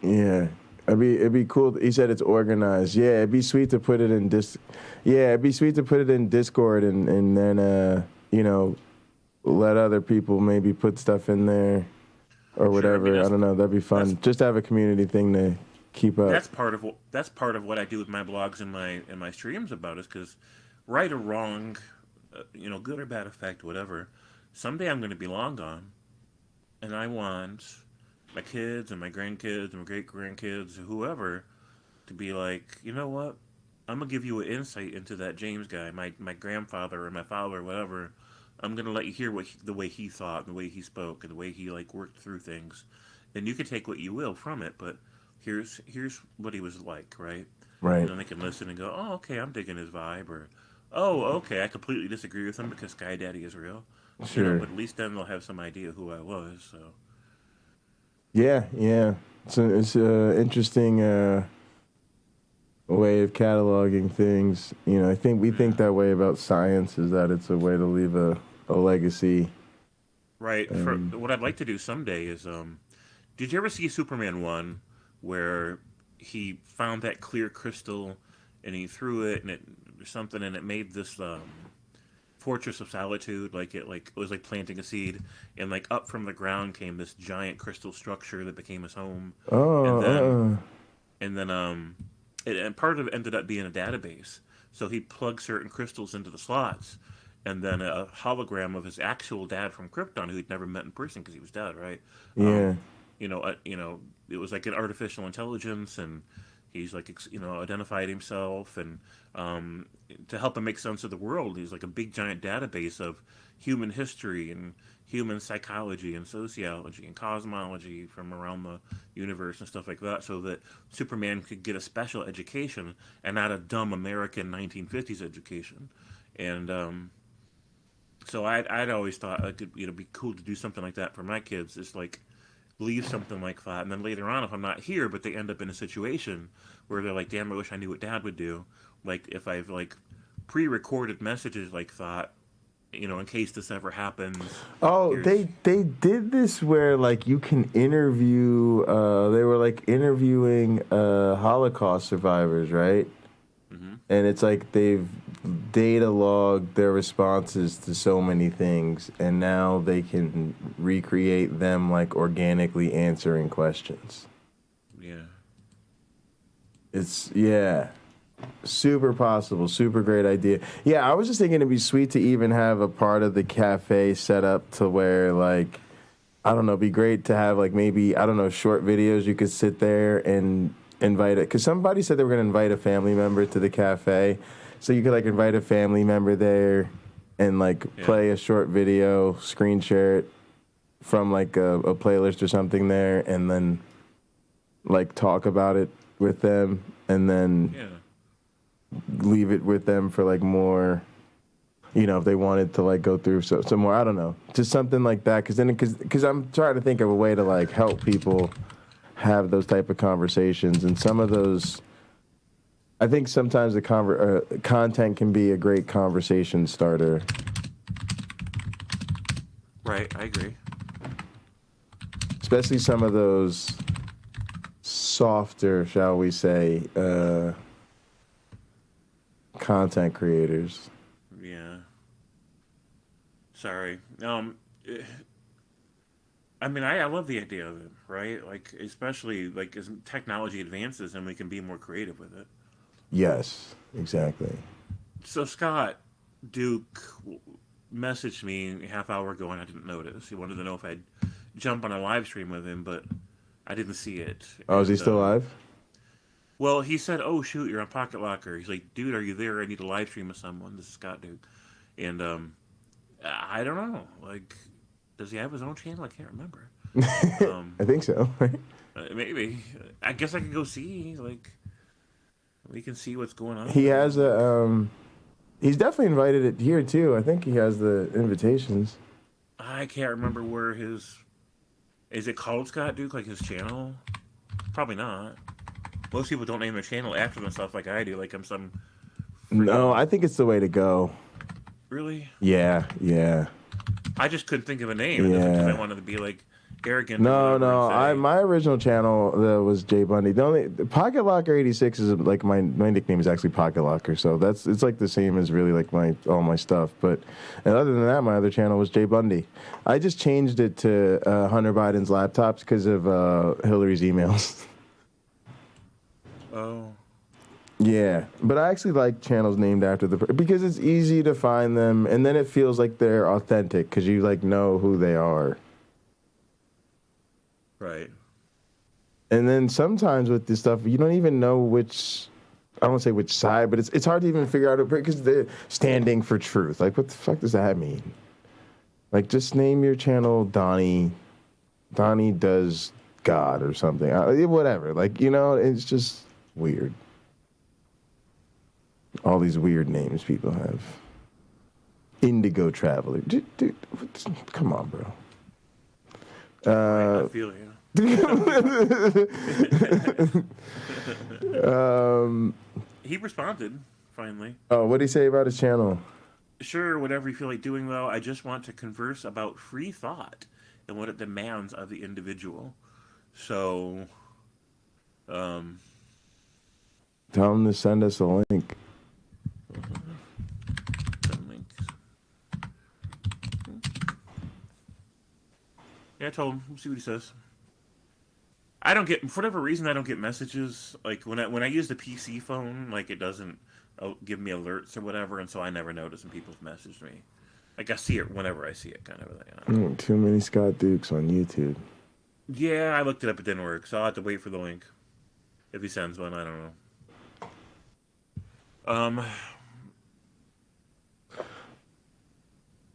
Yeah. It'd be cool. He said it's organized. Yeah, it'd be sweet to put it in Discord and then let other people maybe put stuff in there or whatever. Sure, I don't know. That'd be fun. Just to have a community thing to keep up. That's part of what I do with my blogs and my streams about is because right or wrong, good or bad effect, whatever. Someday I'm going to be long gone, and I want my kids and my grandkids and my great-grandkids, whoever, to be like, you know what? I'm going to give you an insight into that James guy, my grandfather or my father or whatever. I'm going to let you hear the way he thought and the way he spoke and the way he worked through things. And you can take what you will from it, but here's what he was like, right? Right. And then they can listen and go, oh, okay, I'm digging his vibe, or oh, okay, I completely disagree with them because Sky Daddy is real. Sure. But at least then they'll have some idea who I was. So. Yeah. It's a interesting way of cataloging things. I think we think that way about science, is that it's a way to leave a legacy. Right. What I'd like to do someday is, did you ever see Superman 1, where he found that clear crystal and he threw it and it made this fortress of solitude, it was like planting a seed, and like up from the ground came this giant crystal structure that became his home. And part of it ended up being a database. So he plugged certain crystals into the slots, and then a hologram of his actual dad from Krypton, who he'd never met in person because he was dead, right? Yeah. It was like an artificial intelligence, and he's like, identified himself, and to help him make sense of the world, he's like a big giant database of human history and human psychology and sociology and cosmology from around the universe and stuff like that, so that Superman could get a special education and not a dumb American 1950s education. And so I'd always thought it could be cool to do something like that for my kids. Is like leave something like that, and then later on, if I'm not here, but they end up in a situation where they're like, "Damn, I wish I knew what Dad would do." Like if I've like pre-recorded messages like that, in case this ever happens. Oh, they did this where like you can interview. They were like interviewing Holocaust survivors, right? Mm-hmm. And it's like they've data logged their responses to so many things, and now they can recreate them like organically answering questions. Yeah. It's super possible, super great idea. Yeah, I was just thinking it'd be sweet to even have a part of the cafe set up to where, like, I don't know, it'd be great to have, like, maybe, I don't know, short videos you could sit there and invite it. Because somebody said they were going to invite a family member to the cafe. So you could, like, invite a family member there and, like, play a short video, screen share it from, like, a playlist or something there, and then, like, talk about it with them, and then leave it with them for like more, if they wanted to like go through some more, I don't know, just something like that. Because I'm trying to think of a way to like help people have those type of conversations, and some of those, I think sometimes the content can be a great conversation starter. Right, I agree. Especially some of those softer, shall we say, content creators. Yeah. Sorry. I mean, I love the idea of it, right? Like, especially like as technology advances and we can be more creative with it. Yes, exactly. So Scott Duke messaged me a half hour ago and I didn't notice. He wanted to know if I'd jump on a live stream with him, but I didn't see it. Oh, is he still live? Well, he said, "Oh shoot, you're on Pocket Locker." He's like, "Dude, are you there? I need a live stream with someone." This is Scott Duke, and I don't know. Like, does he have his own channel? I can't remember. I think so. Maybe. I guess I could go see. Like, we can see what's going on. He has a. He's definitely invited it here too. I think he has the invitations. I can't remember where his. Is it called Scott Duke, like his channel? Probably not. Most people don't name their channel after themselves like I do. Like I'm some. No, I think it's the way to go. Really? Yeah. I just couldn't think of a name. Yeah. Because I wanted to be like arrogant. No. My original channel was Jay Bundy. The Pocket Locker 86 is like my nickname is actually Pocket Locker. So it's like the same as really like all my stuff. But and other than that, my other channel was Jay Bundy. I just changed it to Hunter Biden's laptops because of Hillary's emails. Oh. Yeah, but I actually like channels named after because it's easy to find them, and then it feels like they're authentic because you like know who they are. Right. And then sometimes with this stuff, you don't even know which. I won't say which side, but it's hard to even figure out because they're standing for truth. Like, what the fuck does that mean? Like, just name your channel Donnie. Donnie does God or something. Whatever. Like, it's just weird. All these weird names people have. Indigo Traveler. Dude, come on, bro. I feel you. He responded finally. Oh, what did he say about his channel? Sure, whatever you feel like doing, though. I just want to converse about free thought and what it demands of the individual. So, tell him to send us a link. Yeah, I told him. We'll see what he says. I don't get, for whatever reason, I don't get messages. Like, when I use the PC phone, like, it doesn't give me alerts or whatever, and so I never notice when people message me. Like, I see it whenever I see it, kind of thing. Too many Scott Dukes on YouTube. Yeah, I looked it up. It didn't work, so I'll have to wait for the link. If he sends one, I don't know.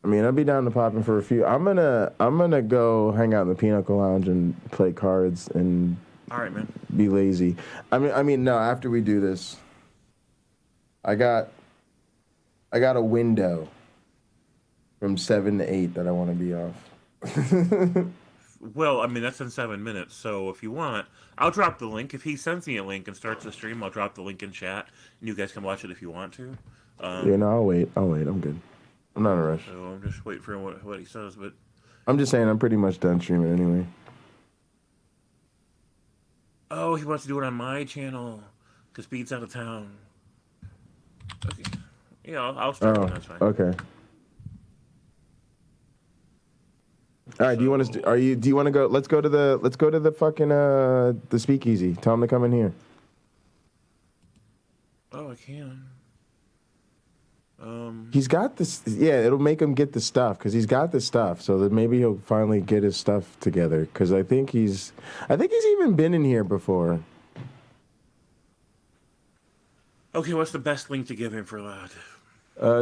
I mean, I'd be down to popping for a few. I'm gonna go hang out in the Pinochle Lounge and play cards and all right, man. Be lazy. I mean, no. After we do this, I got a window from 7 to 8 that I want to be off. Well, I mean, that's in 7 minutes. So if you want, I'll drop the link. If he sends me a link and starts the stream, I'll drop the link in chat, and you guys can watch it if you want to. Yeah, no, I'll wait. I'm good. I'm not in a rush. So I'm just waiting for what he says, but I'm just saying I'm pretty much done streaming anyway. oh, he wants to do it on my channel because Beat's out of town. Okay, yeah, I'll start. Oh, That's fine. okay. All right. Do you want to? Do you want to go? Let's go to the fucking the speakeasy. Tell him to come in here. Oh, I can. He's got this. Yeah, it'll make him get the stuff because he's got the stuff. So that maybe he'll finally get his stuff together. Because I think he's even been in here before. Okay, what's the best link to give him for that?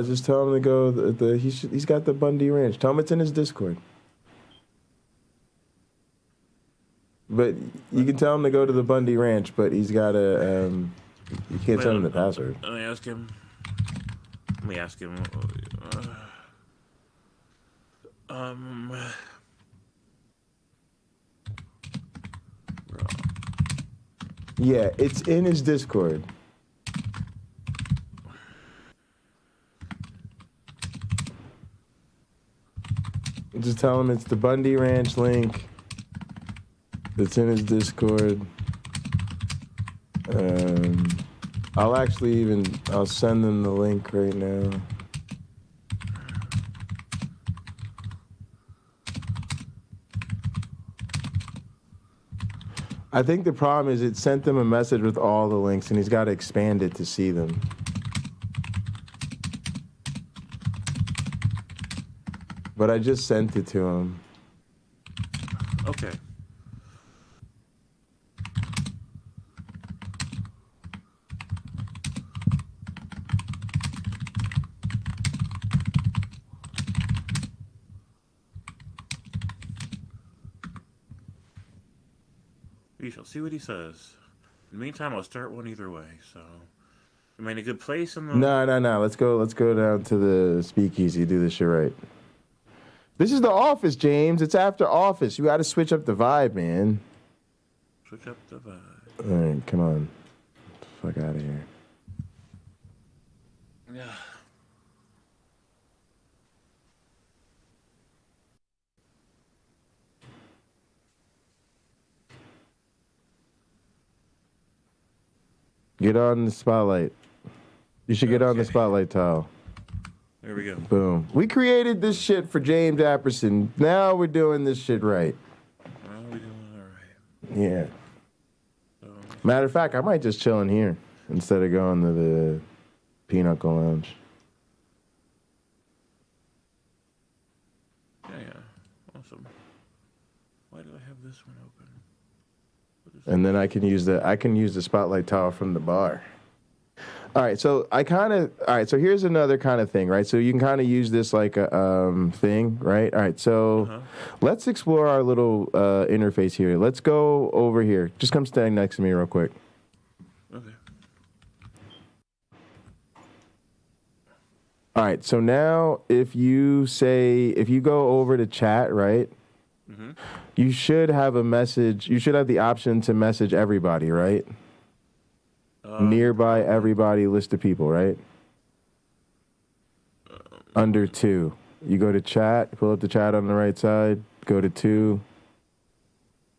Just tell him to go. He's got the Bundy Ranch. Tell him it's in his Discord. But you can tell him to go to the Bundy Ranch, but he's got to. You can't tell him the password. Let me ask him. Yeah, it's in his Discord. Just tell him it's the Bundy Ranch link. It's in his Discord. I'll send them the link right now. I think the problem is it sent them a message with all the links and he's got to expand it to see them. But I just sent it to him. Okay. We shall see what he says. In the meantime, I'll start one either way. So, am I in a good place? No. Let's go down to the speakeasy. Do this shit right. This is the office, James. It's after office. You got to switch up the vibe, man. Switch up the vibe. All right, come on. Get the fuck out of here. Yeah. Get on the spotlight. You should get on the spotlight tile. There we go. Boom. We created this shit for James Apperson. Now we're doing this shit right. Well, we're doing all right. Yeah. Matter of fact, I might just chill in here instead of going to the Pinochle Lounge. Yeah. Awesome. Why do I have this one open? And then I can use the spotlight tile from the bar. All right, so so here's another kind of thing, right? So you can kind of use this like a thing, right? All right, so let's explore our little interface here. Let's go over here. Just come stand next to me real quick. Okay. All right. So now if you go over to chat, right? Mm-hmm. You should have a message. You should have the option to message everybody, right? Nearby everybody list of people, right? Under 2. You go to chat, pull up the chat on the right side, go to 2.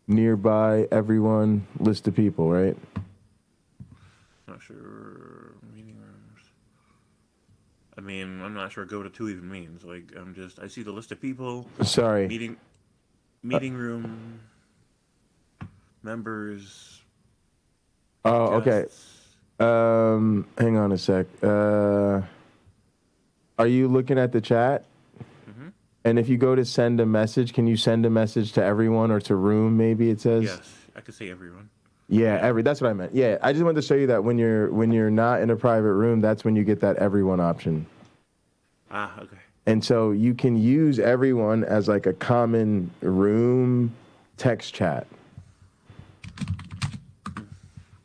Nearby everyone list of people, right? Not sure. Meeting rooms. I mean, I'm not sure go to 2 even means. Like, I see the list of people. Sorry. Meeting room. Members. Oh, guests. okay. Hang on a sec. Are you looking at the chat? Mm-hmm. And if you go to send a message, can you send a message to everyone or to room, maybe it says? Yes, I could say everyone. Yeah, that's what I meant. Yeah, I just wanted to show you that when you're not in a private room, that's when you get that everyone option. Ah, okay. And so you can use everyone as like a common room text chat.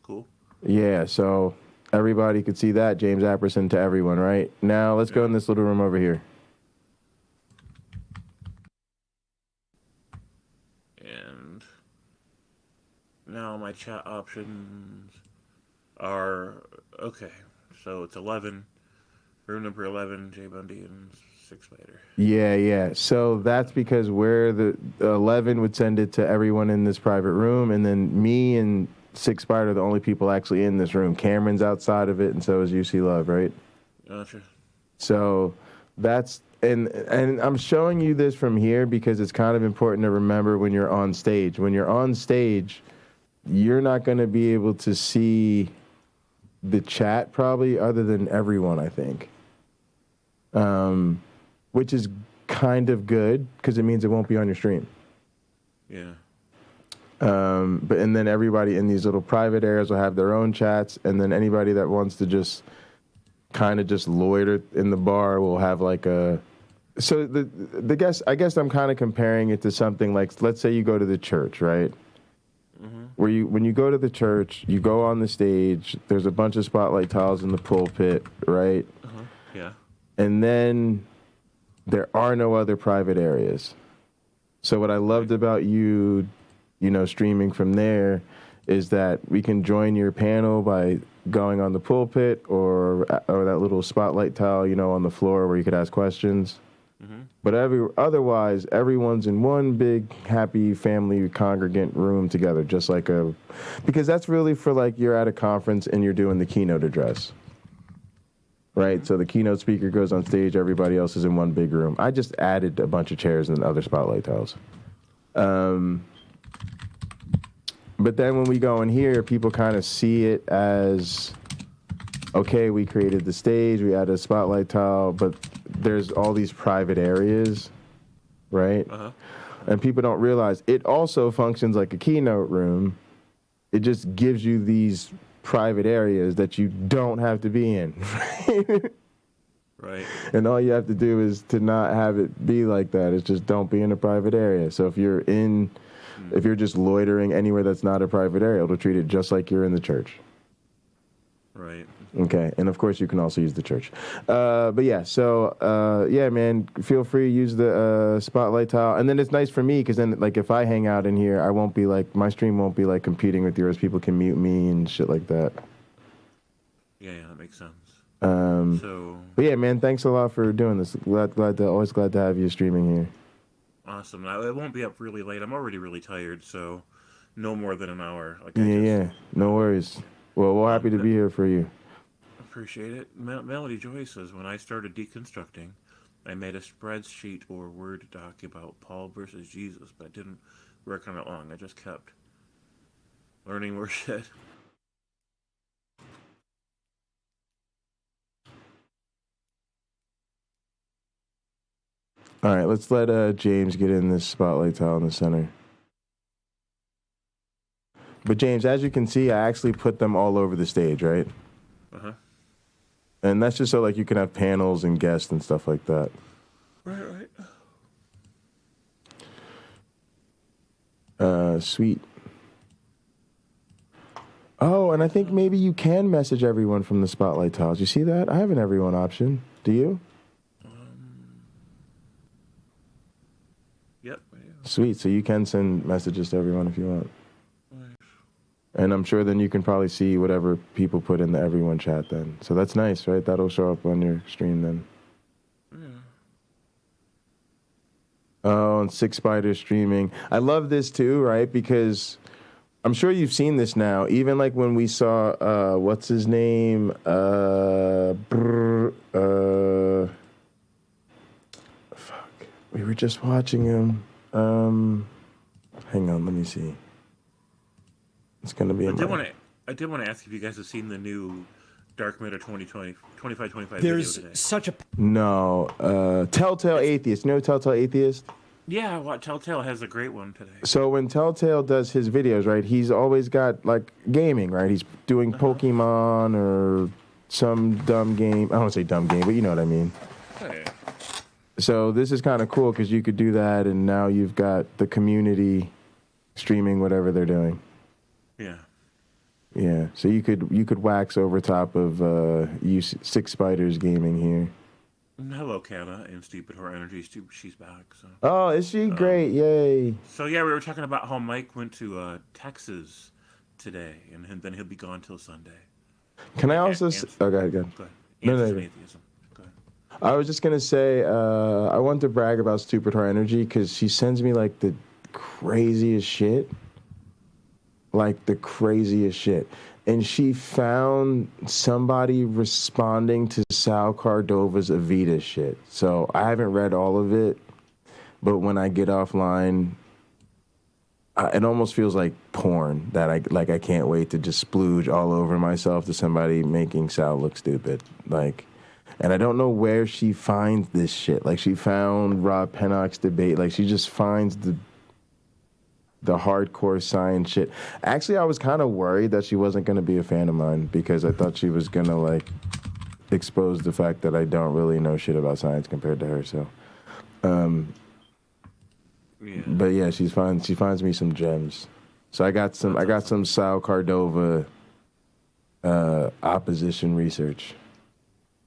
Cool. Yeah, so everybody could see that. James Apperson to everyone, right? Now let's go in this little room over here. And now my chat options are, okay, so it's 11, room number 11, Jay Bundy, and 6 Spider. Yeah. So that's because where the 11 would send it to everyone in this private room, and then me and 6 Spider are the only people actually in this room. Cameron's outside of it, and so is UC Love, right? Gotcha. So that's, and I'm showing you this from here because it's kind of important to remember when you're on stage. When you're on stage, you're not going to be able to see the chat probably other than everyone, I think. Which is kind of good because it means it won't be on your stream. Yeah. And then everybody in these little private areas will have their own chats, and then anybody that wants to just kind of just loiter in the bar will have like a. So I guess I'm kind of comparing it to something like, let's say you go to the church, right? Mm-hmm. When you go to the church, you go on the stage. There's a bunch of spotlight tiles in the pulpit, right? Uh-huh. Yeah. And then there are no other private areas. So what I loved about you streaming from there is that we can join your panel by going on the pulpit or that little spotlight tile, on the floor where you could ask questions. Mm-hmm. But otherwise, everyone's in one big, happy family congregant room together, just like because that's really for like you're at a conference and you're doing the keynote address. Right, so the keynote speaker goes on stage, everybody else is in one big room. I just added a bunch of chairs and other spotlight tiles. But then when we go in here, people kind of see it as, okay, we created the stage, we added a spotlight tile, but there's all these private areas, right? Uh-huh. And people don't realize it also functions like a keynote room. It just gives you these private areas that you don't have to be in. Right. And all you have to do is to not have it be like that. It's just don't be in a private area. So if you're just loitering anywhere that's not a private area, it'll treat it just like you're in the church. Right. Okay. And of course you can also use the church. But yeah, so yeah, man, feel free to use the spotlight tile. And then it's nice for me because then like if I hang out in here, I won't be like, my stream won't be like competing with yours. People can mute me and shit like that. Yeah, that makes sense. But yeah, man, thanks a lot for doing this. Always glad to have you streaming here. Awesome. It won't be up really late. I'm already really tired, so no more than an hour. Yeah, no worries. Well, we're happy to be here for you. Appreciate it. Melody Joy says, when I started deconstructing, I made a spreadsheet or Word doc about Paul versus Jesus, but I didn't work on it long. I just kept learning more shit. All right, let's let James get in this spotlight tile in the center. But James, as you can see, I actually put them all over the stage, right? Uh-huh. And that's just so like you can have panels and guests and stuff like that. Right. Sweet. Oh, and I think maybe you can message everyone from the spotlight tiles. You see that? I have an everyone option. Do you? Yep. Sweet. So you can send messages to everyone if you want. And I'm sure then you can probably see whatever people put in the everyone chat then. So that's nice, right? That'll show up on your stream then. Oh, and Six Spiders streaming. I love this too, right? Because I'm sure you've seen this now. Even like when we saw, what's his name? Fuck. We were just watching him. Hang on, let me see. It's going to be I did want to ask if you guys have seen the new Dark Matter 2525 There's video today. such a... No. Telltale Atheist. You know Telltale Atheist? Yeah, well, Telltale has a great one today. So when Telltale does his videos, right, he's always got, like, gaming, right? He's doing Pokemon or some dumb game. I don't want to say dumb game, but you know what I mean. Hey. So this is kind of cool because you could do that, and now you've got the community streaming whatever they're doing. Yeah. Yeah, so you could wax over top of Six Spiders gaming here. Hello, Canna, and Stupid Horror Energy. She's back. So. Oh, is she? Great, yay. So, yeah, we were talking about how Mike went to Texas today, and then he'll be gone till Sunday. Can I also... Oh, go ahead. Go ahead. No. Atheism. Go ahead. I was just going to say, I want to brag about Stupid Horror Energy because she sends me, like, the craziest shit. Like, the craziest shit. And she found somebody responding to Sal Cardova's Evita shit. So I haven't read all of it, but when I get offline, it almost feels like porn that I can't wait to just splooge all over myself to somebody making Sal look stupid. Like, and I don't know where she finds this shit. Like, she found Rob Pennock's debate. Like, she just finds the hardcore science shit. Actually, I was kind of worried that she wasn't going to be a fan of mine because I thought she was going to, like, expose the fact that I don't really know shit about science compared to her. So, yeah. But yeah, she finds me some gems. So I got some Sal Cardova opposition research.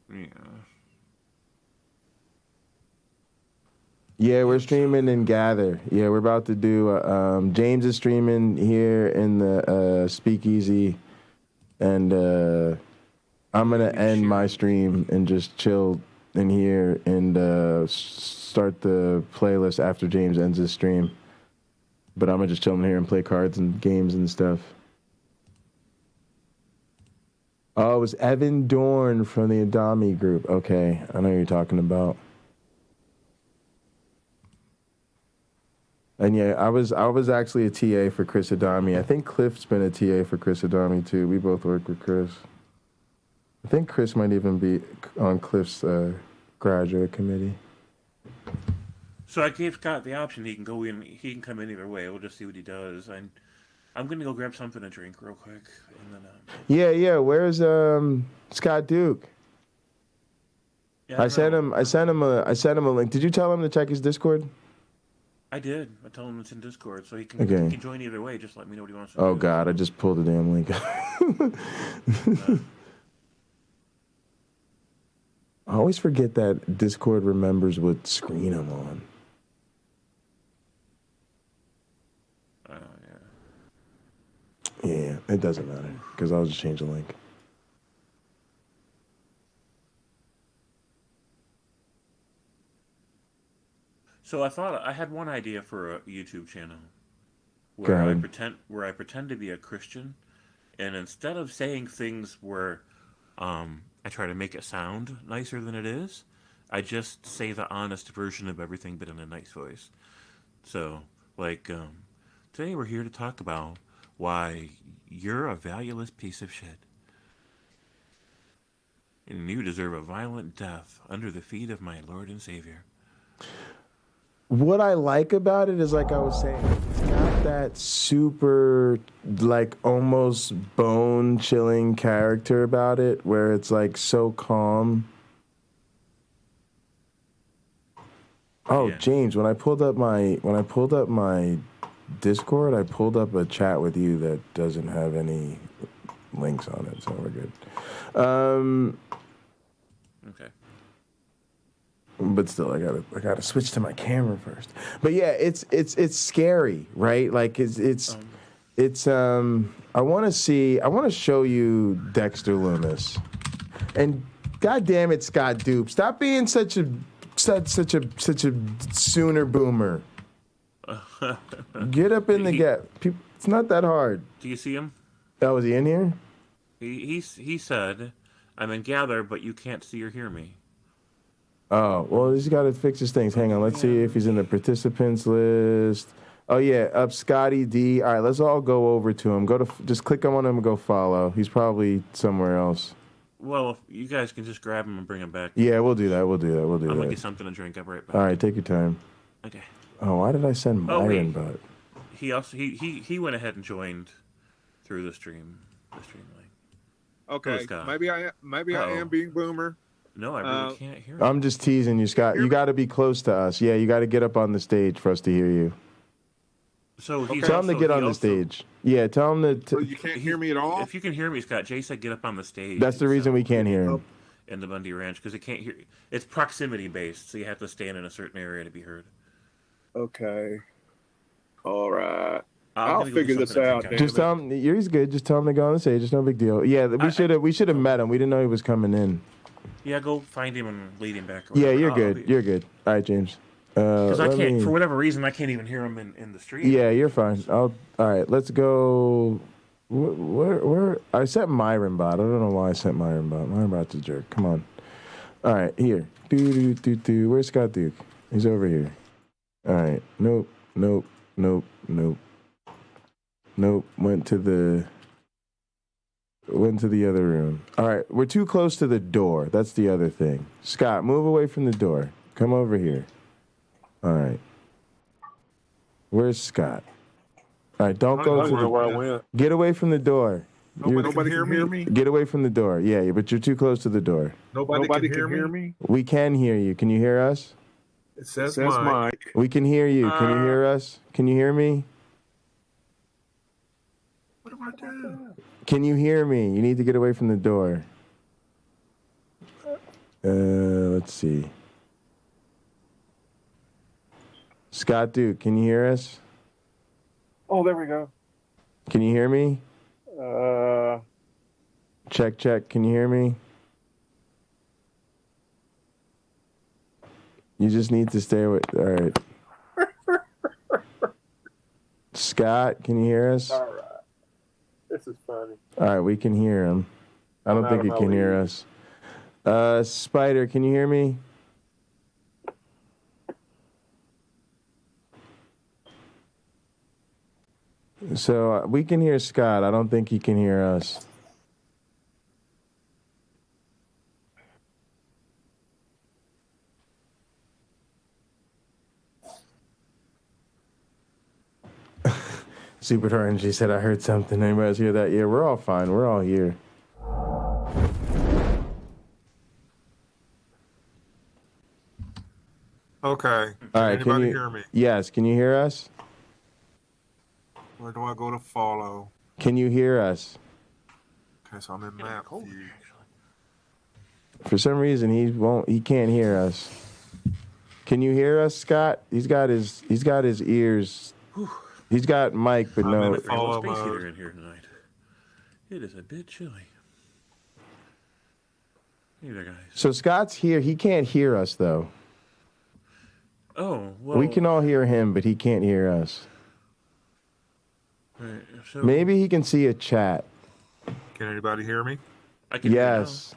Yeah. Yeah, we're streaming in Gather. Yeah, we're about to do... James is streaming here in the Speakeasy. And I'm going to end my stream and just chill in here and start the playlist after James ends his stream. But I'm going to just chill in here and play cards and games and stuff. Oh, it was Evan Dorn from the Adami group. Okay, I know who you're talking about. And yeah, I was actually a TA for Chris Adami. I think Cliff's been a TA for Chris Adami too. We both work with Chris. I think Chris might even be on Cliff's graduate committee. So I gave Scott the option. He can go in. He can come in either way. We'll just see what he does. I'm gonna go grab something to drink real quick, and then. Yeah. Where's Scott Duke? Yeah, I sent him a link. Did you tell him to check his Discord? I did. I told him it's in Discord, so he can join either way. Just let me know what he wants to do. Oh God, I just pulled the damn link. I always forget that Discord remembers what screen I'm on. Yeah, it doesn't matter because I'll just change the link. So I thought I had one idea for a YouTube channel where I pretend to be a Christian, and instead of saying things where I try to make it sound nicer than it is, I just say the honest version of everything, but in a nice voice. So, like, today we're here to talk about why you're a valueless piece of shit. And you deserve a violent death under the feet of my Lord and Savior. What I like about it is, like I was saying, it's got that super, like, almost bone-chilling character about it, where it's, like, so calm. Oh, yeah. James, when I pulled up my Discord, I pulled up a chat with you that doesn't have any links on it, so we're good. Okay. But still, I gotta switch to my camera first. But yeah, it's scary, right? Like it's I want to show you Dexter Loomis, and God damn it, Scott Dupe, stop being such a sooner boomer. Get up in the gap. It's not that hard. Do you see him? Oh, was he in here? He said, "I'm in Gather, but you can't see or hear me." Oh, well, he's got to fix his things. Hang on, let's see if he's in the participants list. Oh yeah, up Scotty D. All right, let's all go over to him. Just click on him and go follow. He's probably somewhere else. Well, you guys can just grab him and bring him back. Yeah, we'll do that. I'm gonna get something to drink. I'll be right back. All right, take your time. Okay. Oh, why did I send Myron? But he also he went ahead and joined through the stream link. Okay, maybe I am being boomer. No, I really can't hear him. I'm just teasing you, Scott. You got to be close to us. Yeah, you got to get up on the stage for us to hear you. So tell him to get on the stage. Yeah, tell him to. You can't hear me at all. If you can hear me, Scott, Jay said get up on the stage. That's the reason we can't hear him. In the Bundy Ranch, because it can't hear. It's proximity based, so you have to stand in a certain area to be heard. Okay. All right. I'll figure this out. Just tell him he's good. Just tell him to go on the stage. It's no big deal. Yeah, we should have met him. We didn't know he was coming in. Yeah, go find him and lead him back. Yeah, you're good. You're good. All right, James. Because I can't, for whatever reason, I can't even hear him in the street. Yeah, you're fine. All right, let's go. Where? I sent Myron Bot. I don't know why I sent Myron Bot. Myron Bot's a jerk. Come on. All right, here. Where's Scott Duke? He's over here. All right. Nope. Went to the other room. All right, we're too close to the door. That's the other thing. Scott, move away from the door. Come over here. All right. Where's Scott? All right, don't go to where I went. Get away from the door. Nobody can hear me? Get away from the door. Yeah, but you're too close to the door. Nobody can hear me? We can hear you. Can you hear us? It says Mike. We can hear you. Can you hear us? Can you hear me? What am I doing? Can you hear me? You need to get away from the door. Let's see. Scott Duke, can you hear us? Oh, there we go. Can you hear me? Check. Can you hear me? You just need to stay away. All right. Scott, can you hear us? All right. This is funny. All right, we can hear him. I don't think he can hear us. Spider, can you hear me? So we can hear Scott. I don't think he can hear us. Super RNG said, I heard something. Anybody else hear that? Yeah, we're all fine. We're all here. Okay. All right. Anybody hear me? Yes. Can you hear us? Where do I go to follow? Can you hear us? Okay, so I'm in map view. For some reason, he can't hear us. Can you hear us, Scott? He's got his ears. He's got mic, but no. Space heater in here tonight. It is a bit chilly. Hey there, guys. So Scott's here. He can't hear us though. Oh well. We can all hear him, but he can't hear us. Right, so maybe he can see a chat. Can anybody hear me? I can. Yes.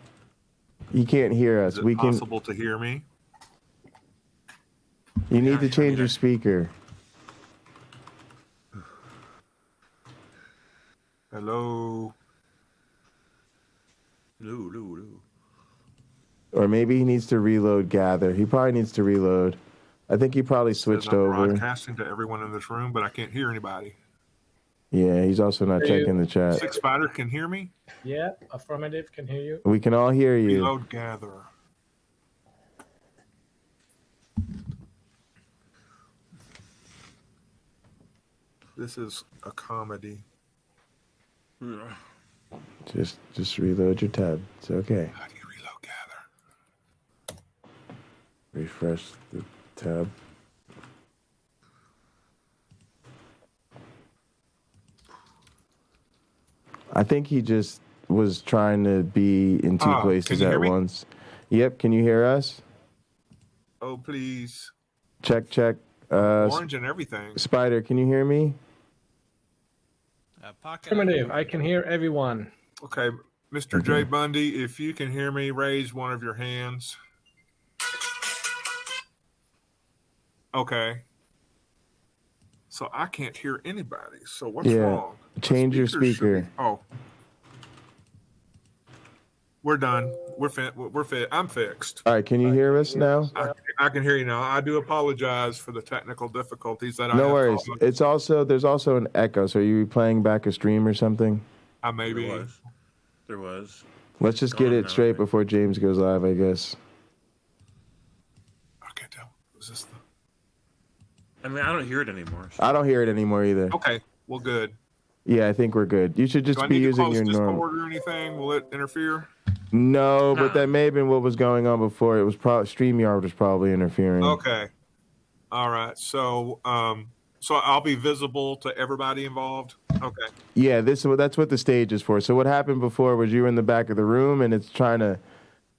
He can't hear us. Is it possible to hear me? You need to change your speaker. Hello. Hello. Or maybe he needs to reload Gather. He probably needs to reload. I think he probably switched over. I'm broadcasting to everyone in this room, but I can't hear anybody. Yeah, he's also not checking the chat. Six Spider can hear me? Yeah, affirmative, can hear you. We can all hear you. Reload Gather. This is a comedy. Just reload your tab. It's okay. How do you reload Gather? refresh the tab. I think he just was trying to be in two places at once. Yep, can you hear us? Oh, please. Check. Orange and everything. Spider, can you hear me? Affirmative. I can hear everyone. Okay, Mr. J. Bundy, if you can hear me, raise one of your hands. Okay. So I can't hear anybody. So what's wrong? Change your speaker. Oh. We're done. We're fit. I'm fixed. All right, can you hear us now? I can hear you now. I do apologize for the technical difficulties that I No have worries. caused. There's also an echo. So are you playing back a stream or something? I may be. There was. Let's just get it straight before James goes live, I guess. I can't tell. Is this the... I mean, I don't hear it anymore. I don't hear it anymore either. Okay, well, good. Yeah, I think we're good. You should just Do I be need to using close your normal. Discord or anything? Will it interfere? No, but that may have been what was going on before. It was probably StreamYard was probably interfering. Okay. All right. So, so I'll be visible to everybody involved. Okay. Yeah, that's what the stage is for. So what happened before was you were in the back of the room, and it's trying to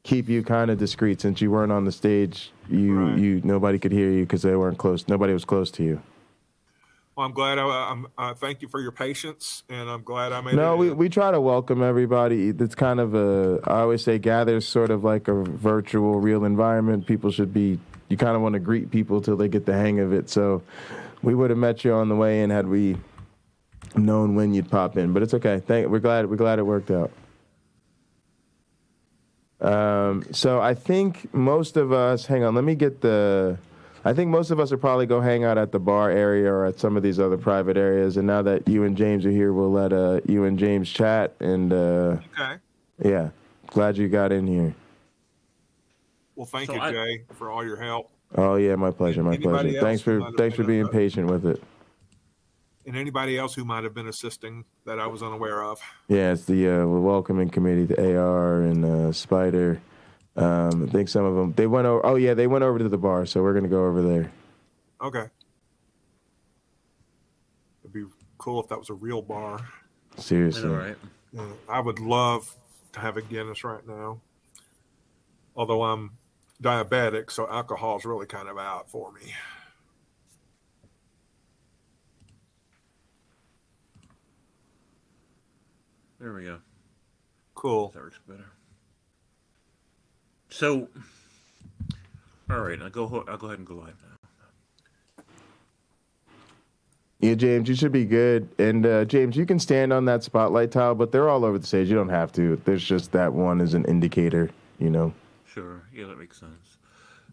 keep you kind of discreet since you weren't on the stage. Nobody could hear you because they weren't close. Nobody was close to you. Well, I'm glad. Thank you for your patience, and I'm glad I made it. No, we try to welcome everybody. It's kind of I always say gather's sort of like a virtual, real environment. People should be, you kind of want to greet people till they get the hang of it. So we would have met you on the way in had we known when you'd pop in, but it's okay. We're glad it worked out. So I think most of us, hang on, let me get I think most of us will probably go hang out at the bar area or at some of these other private areas. And now that you and James are here, we'll let you and James chat. And okay. Yeah, glad you got in here. Well, thank you, Jay, for all your help. Oh yeah, my pleasure, my pleasure. Thanks for being patient with it. And anybody else who might have been assisting that I was unaware of. Yeah, it's the welcoming committee, the AR and Spider. I think some of them they went over. Oh yeah, they went over to the bar, so we're gonna go over there. Okay. It'd be cool if that was a real bar. Seriously. All right. Yeah, I would love to have a Guinness right now. Although I'm diabetic, so alcohol is really kind of out for me. There we go. Cool. That works better. So, all right, I'll go ahead and go live now. Yeah, James, you should be good. And James, you can stand on that spotlight tile, but they're all over the stage. You don't have to. There's just that one as an indicator, you know. Sure. Yeah, that makes sense.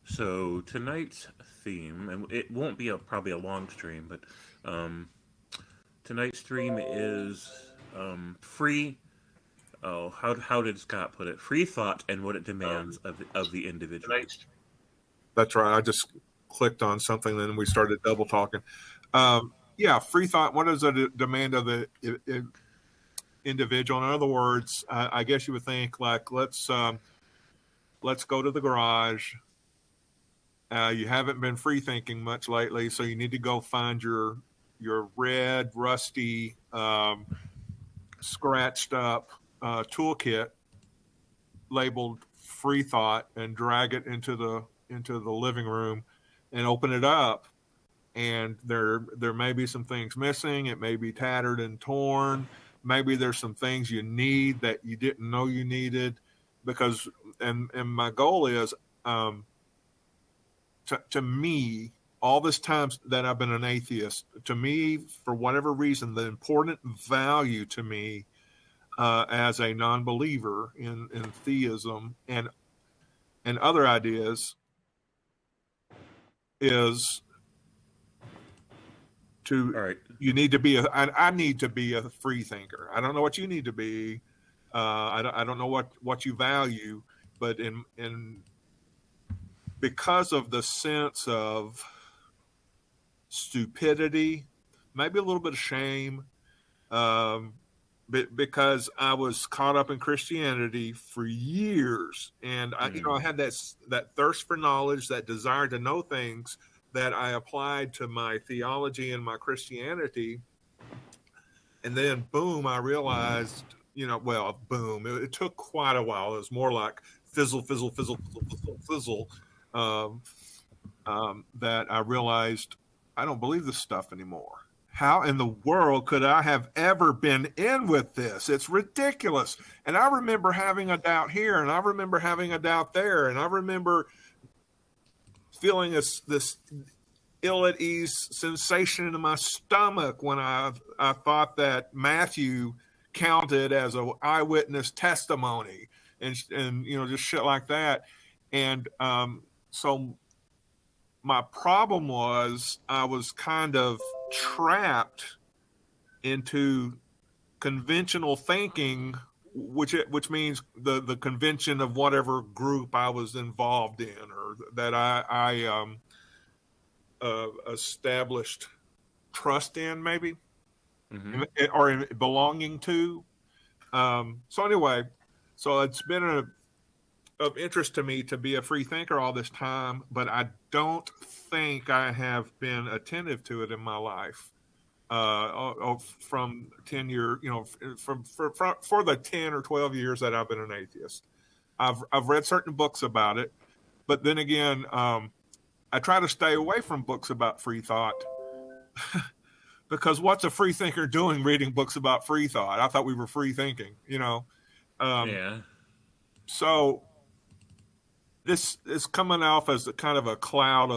So tonight's theme, and it won't be probably a long stream, but tonight's stream is free. Oh, how did Scott put it? Free thought and what it demands of the individual. That's right. I just clicked on something, then we started double talking. Yeah, free thought. What is the demand of the individual? In other words, I guess you would think like, let's go to the garage. You haven't been free thinking much lately, so you need to go find your red, rusty, scratched up toolkit labeled free thought and drag it into the living room and open it up. And there may be some things missing. It may be tattered and torn. Maybe there's some things you need that you didn't know you needed. Because and my goal is to me, all this time that I've been an atheist, to me, for whatever reason, the important value to me as a non-believer in theism and other ideas is you need to be I need to be a free thinker. I don't know what you need to be. I don't know what you value, but in because of the sense of stupidity, maybe a little bit of shame, because I was caught up in Christianity for years, and I had that thirst for knowledge, that desire to know things that I applied to my theology and my Christianity. And then, boom, I realized, boom. It took quite a while. It was more like fizzle, that I realized I don't believe this stuff anymore. How in the world could I have ever been in with this? It's ridiculous. And I remember having a doubt here, and I remember having a doubt there, and I remember feeling this ill at ease sensation in my stomach when I thought that Matthew counted as an eyewitness testimony, and just shit like that. And so my problem was I was kind of trapped into conventional thinking, which means the convention of whatever group I was involved in, or that I established trust in, maybe, or in belonging to. So anyway, so it's been of interest to me to be a free thinker all this time, but I don't think I have been attentive to it in my life from 10 years, for the 10 or 12 years that I've been an atheist. I've read certain books about it, but then again, I try to stay away from books about free thought because what's a free thinker doing reading books about free thought? I thought we were free thinking, Yeah. So this is coming off as a kind of a cloud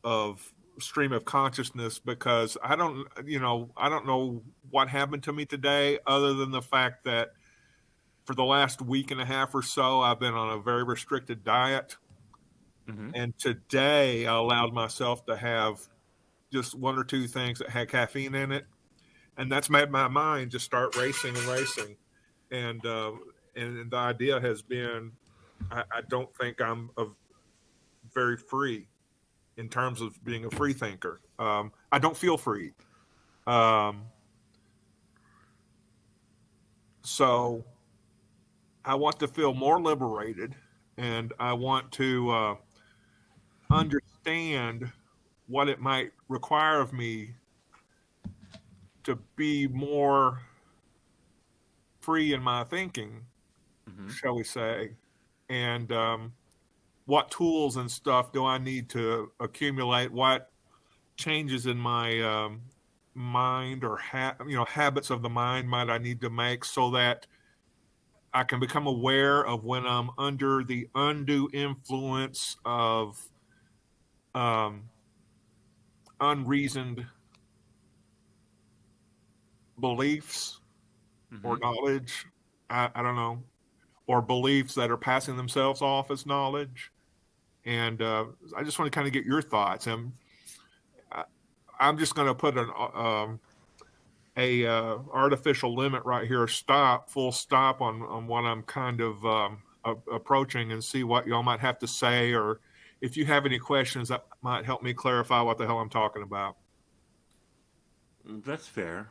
of stream of consciousness, because I don't know what happened to me today, other than the fact that for the last week and a half or so, I've been on a very restricted diet. And today I allowed myself to have just one or two things that had caffeine in it. And that's made my mind just start racing. And the idea has been, I don't think I'm very free in terms of being a free thinker. I don't feel free. So I want to feel more liberated, and I want to understand what it might require of me to be more free in my thinking, shall we say, and what tools and stuff do I need to accumulate, what changes in my mind or habits of the mind might I need to make so that I can become aware of when I'm under the undue influence of unreasoned beliefs or knowledge, I don't know, or beliefs that are passing themselves off as knowledge. And I just want to kind of get your thoughts. I'm just going to put an artificial limit right here, full stop on what I'm kind of approaching, and see what y'all might have to say, or if you have any questions that might help me clarify what the hell I'm talking about. That's fair.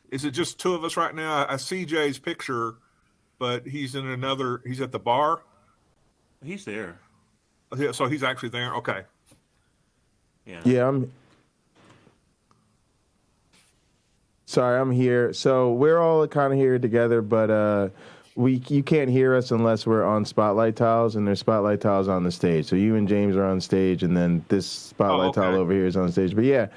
Is it just two of us right now? I see Jay's picture, but he's at the bar? He's there. So he's actually there? Okay. Yeah, I'm here. So we're all kind of here together, but you can't hear us unless we're on spotlight tiles, and there's spotlight tiles on the stage. So you and James are on stage, and then this spotlight tile over here is on stage. But yeah,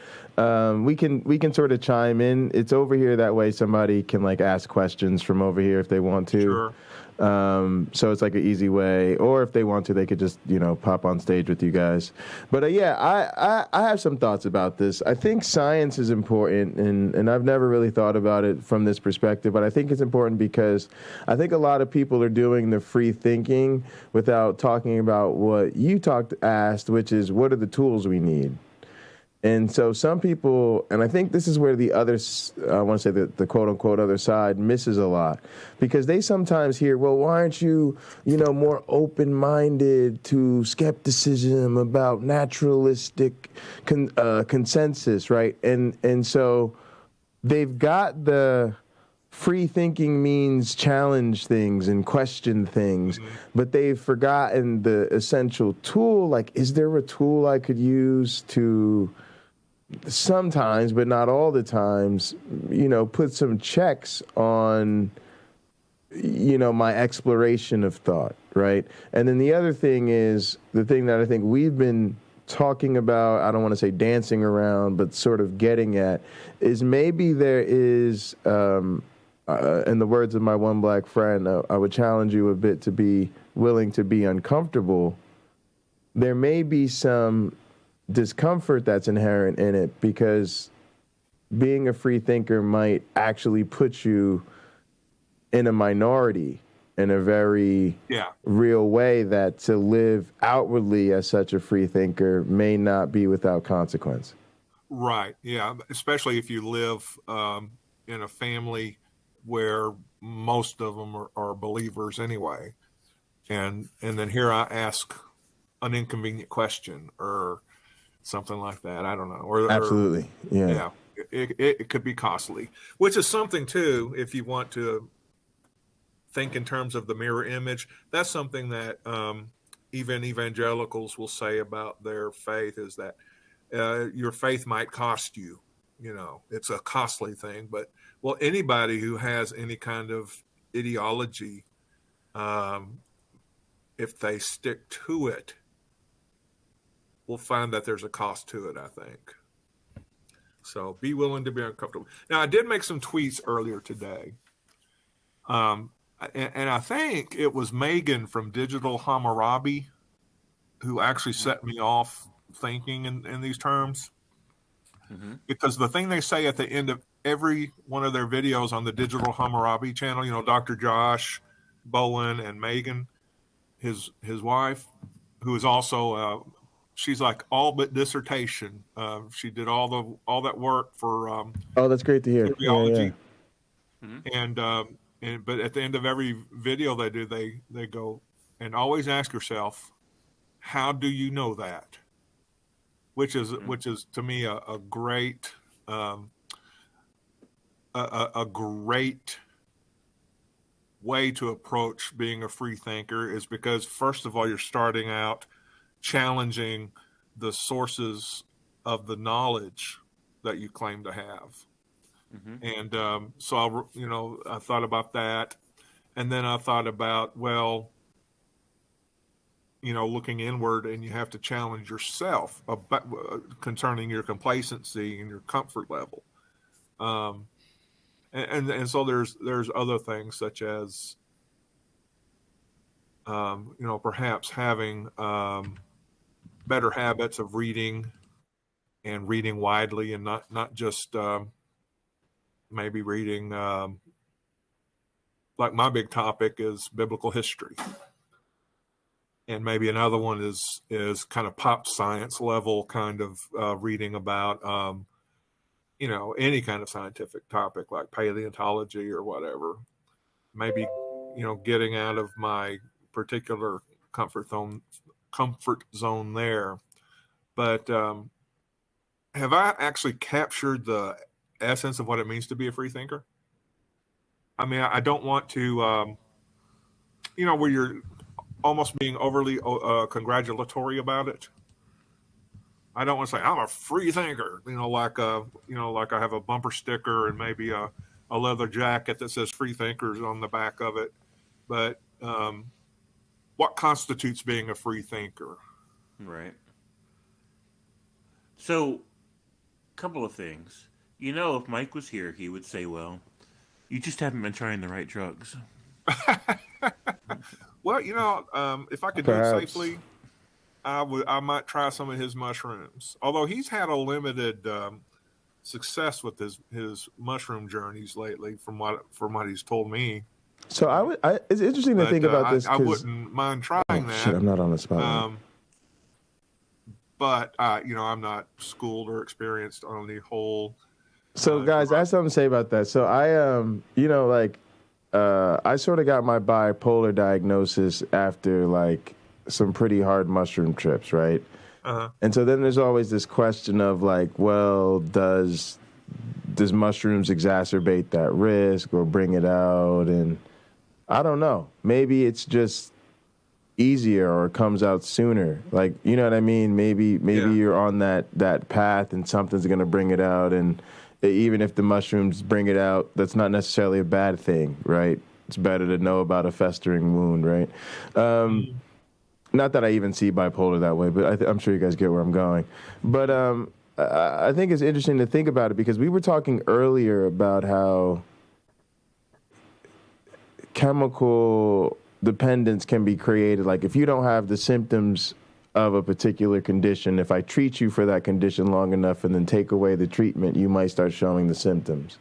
we can sort of chime in. It's over here, that way somebody can like ask questions from over here if they want to. Sure. So it's like an easy way, or if they want to, they could just, pop on stage with you guys. But I have some thoughts about this. I think science is important, and I've never really thought about it from this perspective, but I think it's important because I think a lot of people are doing the free thinking without talking about what you asked, which is, what are the tools we need? And so some people, and I think this is where the others, I want to say the quote unquote other side misses a lot, because they sometimes hear, well, why aren't you, more open-minded to skepticism about naturalistic consensus, right? And so they've got the free thinking means challenge things and question things, but they've forgotten the essential tool. Like, is there a tool I could use to sometimes, but not all the times, put some checks on, my exploration of thought, right? And then the other thing is the thing that I think we've been talking about, I don't want to say dancing around, but sort of getting at, is maybe there is, in the words of my one black friend, I would challenge you a bit to be willing to be uncomfortable. There may be some discomfort that's inherent in it, because being a free thinker might actually put you in a minority in a very real way, that to live outwardly as such a free thinker may not be without consequence. Right. Yeah. Especially if you live in a family where most of them are believers anyway. And then here I ask an inconvenient question or something like that. I don't know. Absolutely. Yeah. It could be costly, which is something too, if you want to think in terms of the mirror image. That's something that even evangelicals will say about their faith, is that your faith might cost you. It's a costly thing. But, well, anybody who has any kind of ideology, if they stick to it, will find that there's a cost to it, I think. So be willing to be uncomfortable. Now, I did make some tweets earlier today. And I think it was Megan from Digital Hammurabi who actually set me off thinking in these terms. Mm-hmm. Because the thing they say at the end of every one of their videos on the Digital Hammurabi channel, Dr. Josh Bowen and Megan, his wife, who is also she's like all but dissertation. She did all that work for oh, that's great to hear. Theology. Yeah. Mm-hmm. But at the end of every video they do, they go, and always ask yourself, how do you know that? Which is to me a great a great way to approach being a free thinker, is because first of all, you're starting out challenging the sources of the knowledge that you claim to have. Mm-hmm. And so I thought about that, and then I thought about, well, looking inward, and you have to challenge yourself about, concerning your complacency and your comfort level. And so there's other things, such as perhaps having better habits of reading, and reading widely, and not just maybe reading, like my big topic is biblical history. And maybe another one is kind of pop science level kind of reading about, any kind of scientific topic like paleontology or whatever. Maybe, getting out of my particular comfort zone there. But have I actually captured the essence of what it means to be a free thinker? I mean, I don't want to, where you're almost being overly congratulatory about it. I don't want to say I'm a free thinker, like I have a bumper sticker and maybe a leather jacket that says free thinkers on the back of it. But what constitutes being a free thinker? Right. So, a couple of things. If Mike was here, he would say, well, you just haven't been trying the right drugs. Well, if I could do it safely, I might try some of his mushrooms. Although he's had a limited success with his mushroom journeys lately, from what he's told me. So it's interesting to think about this. I wouldn't mind trying that. Shit, I'm not on the spot. But I'm not schooled or experienced on the whole. So guys, I have something to say about that. So I I sort of got my bipolar diagnosis after some pretty hard mushroom trips, right? Uh-huh. And so then there's always this question of well, does does mushrooms exacerbate that risk or bring it out? And I don't know. Maybe it's just easier or it comes out sooner. Like, you know what I mean? Maybe you're on that path and something's going to bring it out. And even if the mushrooms bring it out, that's not necessarily a bad thing, right? It's better to know about a festering wound, right? Not that I even see bipolar that way, but I'm sure you guys get where I'm going. But I think it's interesting to think about it because we were talking earlier about how chemical dependence can be created. Like if you don't have the symptoms of a particular condition, if I treat you for that condition long enough and then take away the treatment, you might start showing the symptoms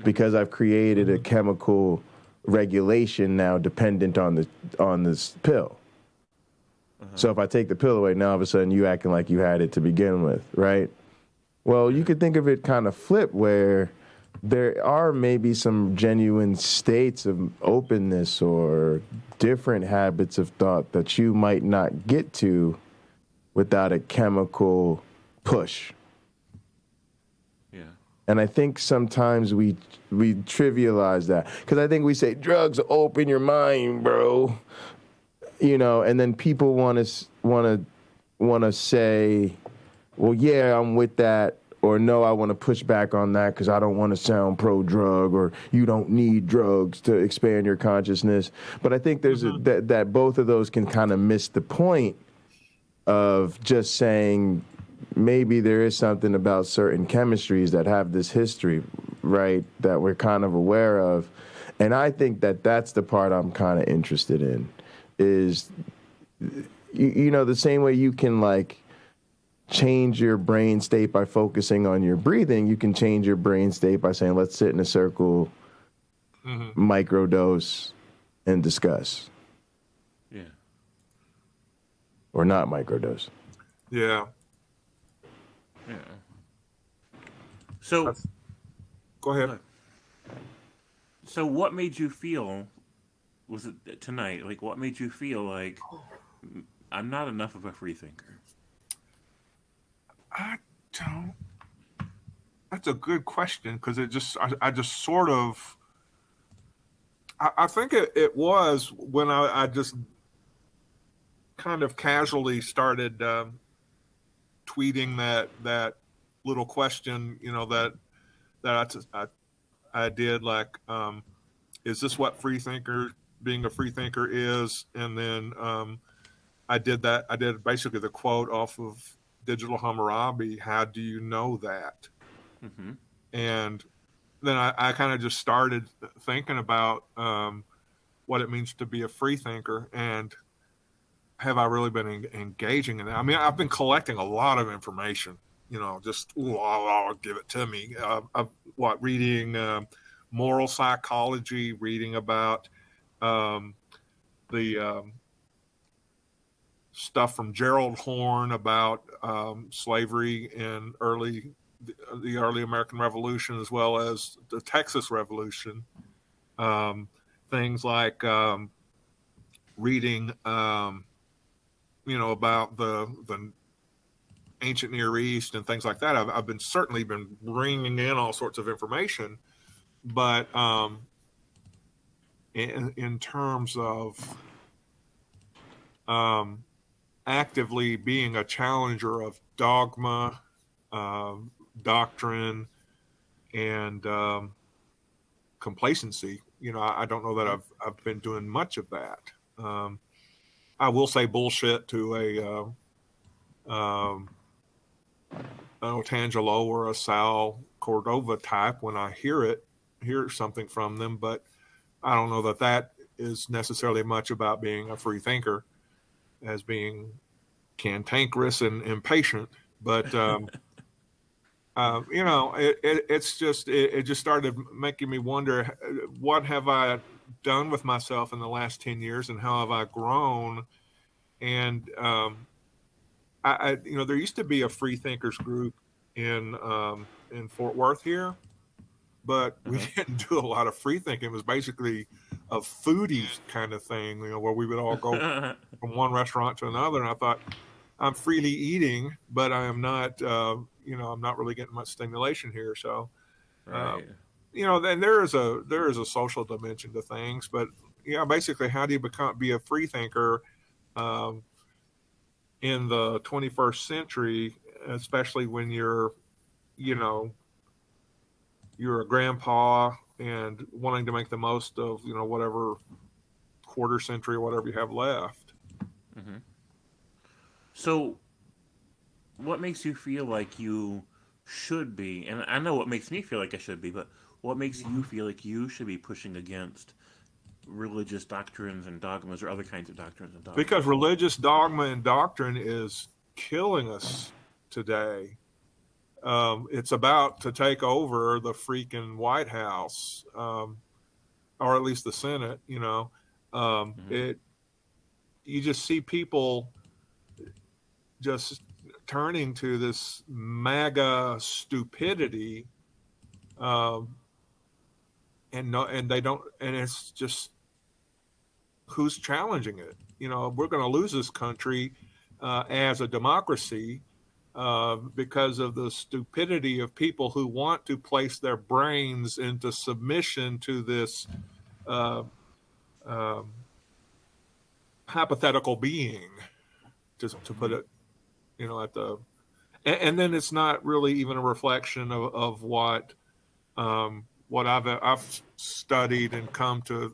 because I've created a chemical regulation now dependent on this pill. So if I take the pill away, now all of a sudden you acting like you had it to begin with, right? Well, you could think of it kind of flip where there are maybe some genuine states of openness or different habits of thought that you might not get to without a chemical push. Yeah. And I think sometimes we trivialize that because I think we say drugs open your mind, bro. You know, and then people want to say, well, yeah, I'm with that. Or no, I want to push back on that because I don't want to sound pro-drug, or you don't need drugs to expand your consciousness. But I think there's that both of those can kind of miss the point of just saying maybe there is something about certain chemistries that have this history, right, that we're kind of aware of. And I think that that's the part I'm kind of interested in is, you know, the same way you can like change your brain state by focusing on your breathing, you can change your brain state by saying, let's sit in a circle, microdose, and discuss. Yeah. Or not microdose. Yeah. Yeah. So, go ahead. So what made you feel, was it tonight, like what made you feel like I'm not enough of a free thinker? I don't. That's a good question because I just sort of. I think it was when I just kind of casually started tweeting that little question, you know, that I did, like, is this what being a free thinker is? And then I did basically the quote off of Digital Hammurabi, how do you know that? Mm-hmm. And then I kind of just started thinking about what it means to be a free thinker, and have I really been engaging in that? I mean, I've been collecting a lot of information, you know, just, I'll give it to me. Reading moral psychology, reading about the stuff from Gerald Horne about slavery in the early American Revolution, as well as the Texas Revolution. Things like reading, you know, about the ancient Near East and things like that. I've certainly been bringing in all sorts of information, but in terms of actively being a challenger of dogma, doctrine, and complacency, you know, I don't know that I've been doing much of that. I will say bullshit to a Tangelo or a Sal Cordova type when I hear something from them, but I don't know that is necessarily much about being a free thinker, as being cantankerous and impatient. But you know, it just started making me wonder, what have I done with myself in the last 10 years, and how have I grown? And I you know, there used to be a free thinkers group in Fort Worth here, but we didn't do a lot of free thinking. It was basically a foodies kind of thing, you know, where we would all go from one restaurant to another. And I thought, I'm freely eating, but I am not, you know, I'm not really getting much stimulation here. So Then there is a social dimension to things, but basically, how do you be a free thinker in the 21st century, especially when you're a grandpa and wanting to make the most of whatever quarter century or whatever you have left. Mm-hmm. So, what makes you feel like you should be? And I know what makes me feel like I should be, but what makes you feel like you should be pushing against religious doctrines and dogmas or other kinds of doctrines and dogmas? Because religious dogma and doctrine is killing us today. It's about to take over the freaking White House, or at least the Senate. You just see people just turning to this MAGA stupidity, and they don't, and it's just, who's challenging it? We're going to lose this country as a democracy because of the stupidity of people who want to place their brains into submission to this hypothetical being, to put it, and then it's not really even a reflection of what I've studied and come to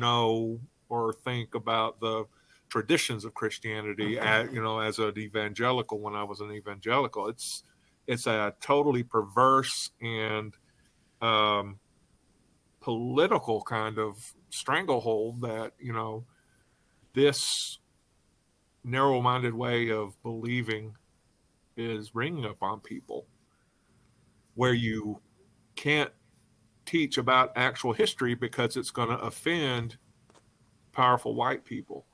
know or think about the traditions of Christianity, as an evangelical. When I was an evangelical, it's a totally perverse and political kind of stranglehold that this narrow-minded way of believing is bringing upon people, where you can't teach about actual history because it's going to offend powerful white people.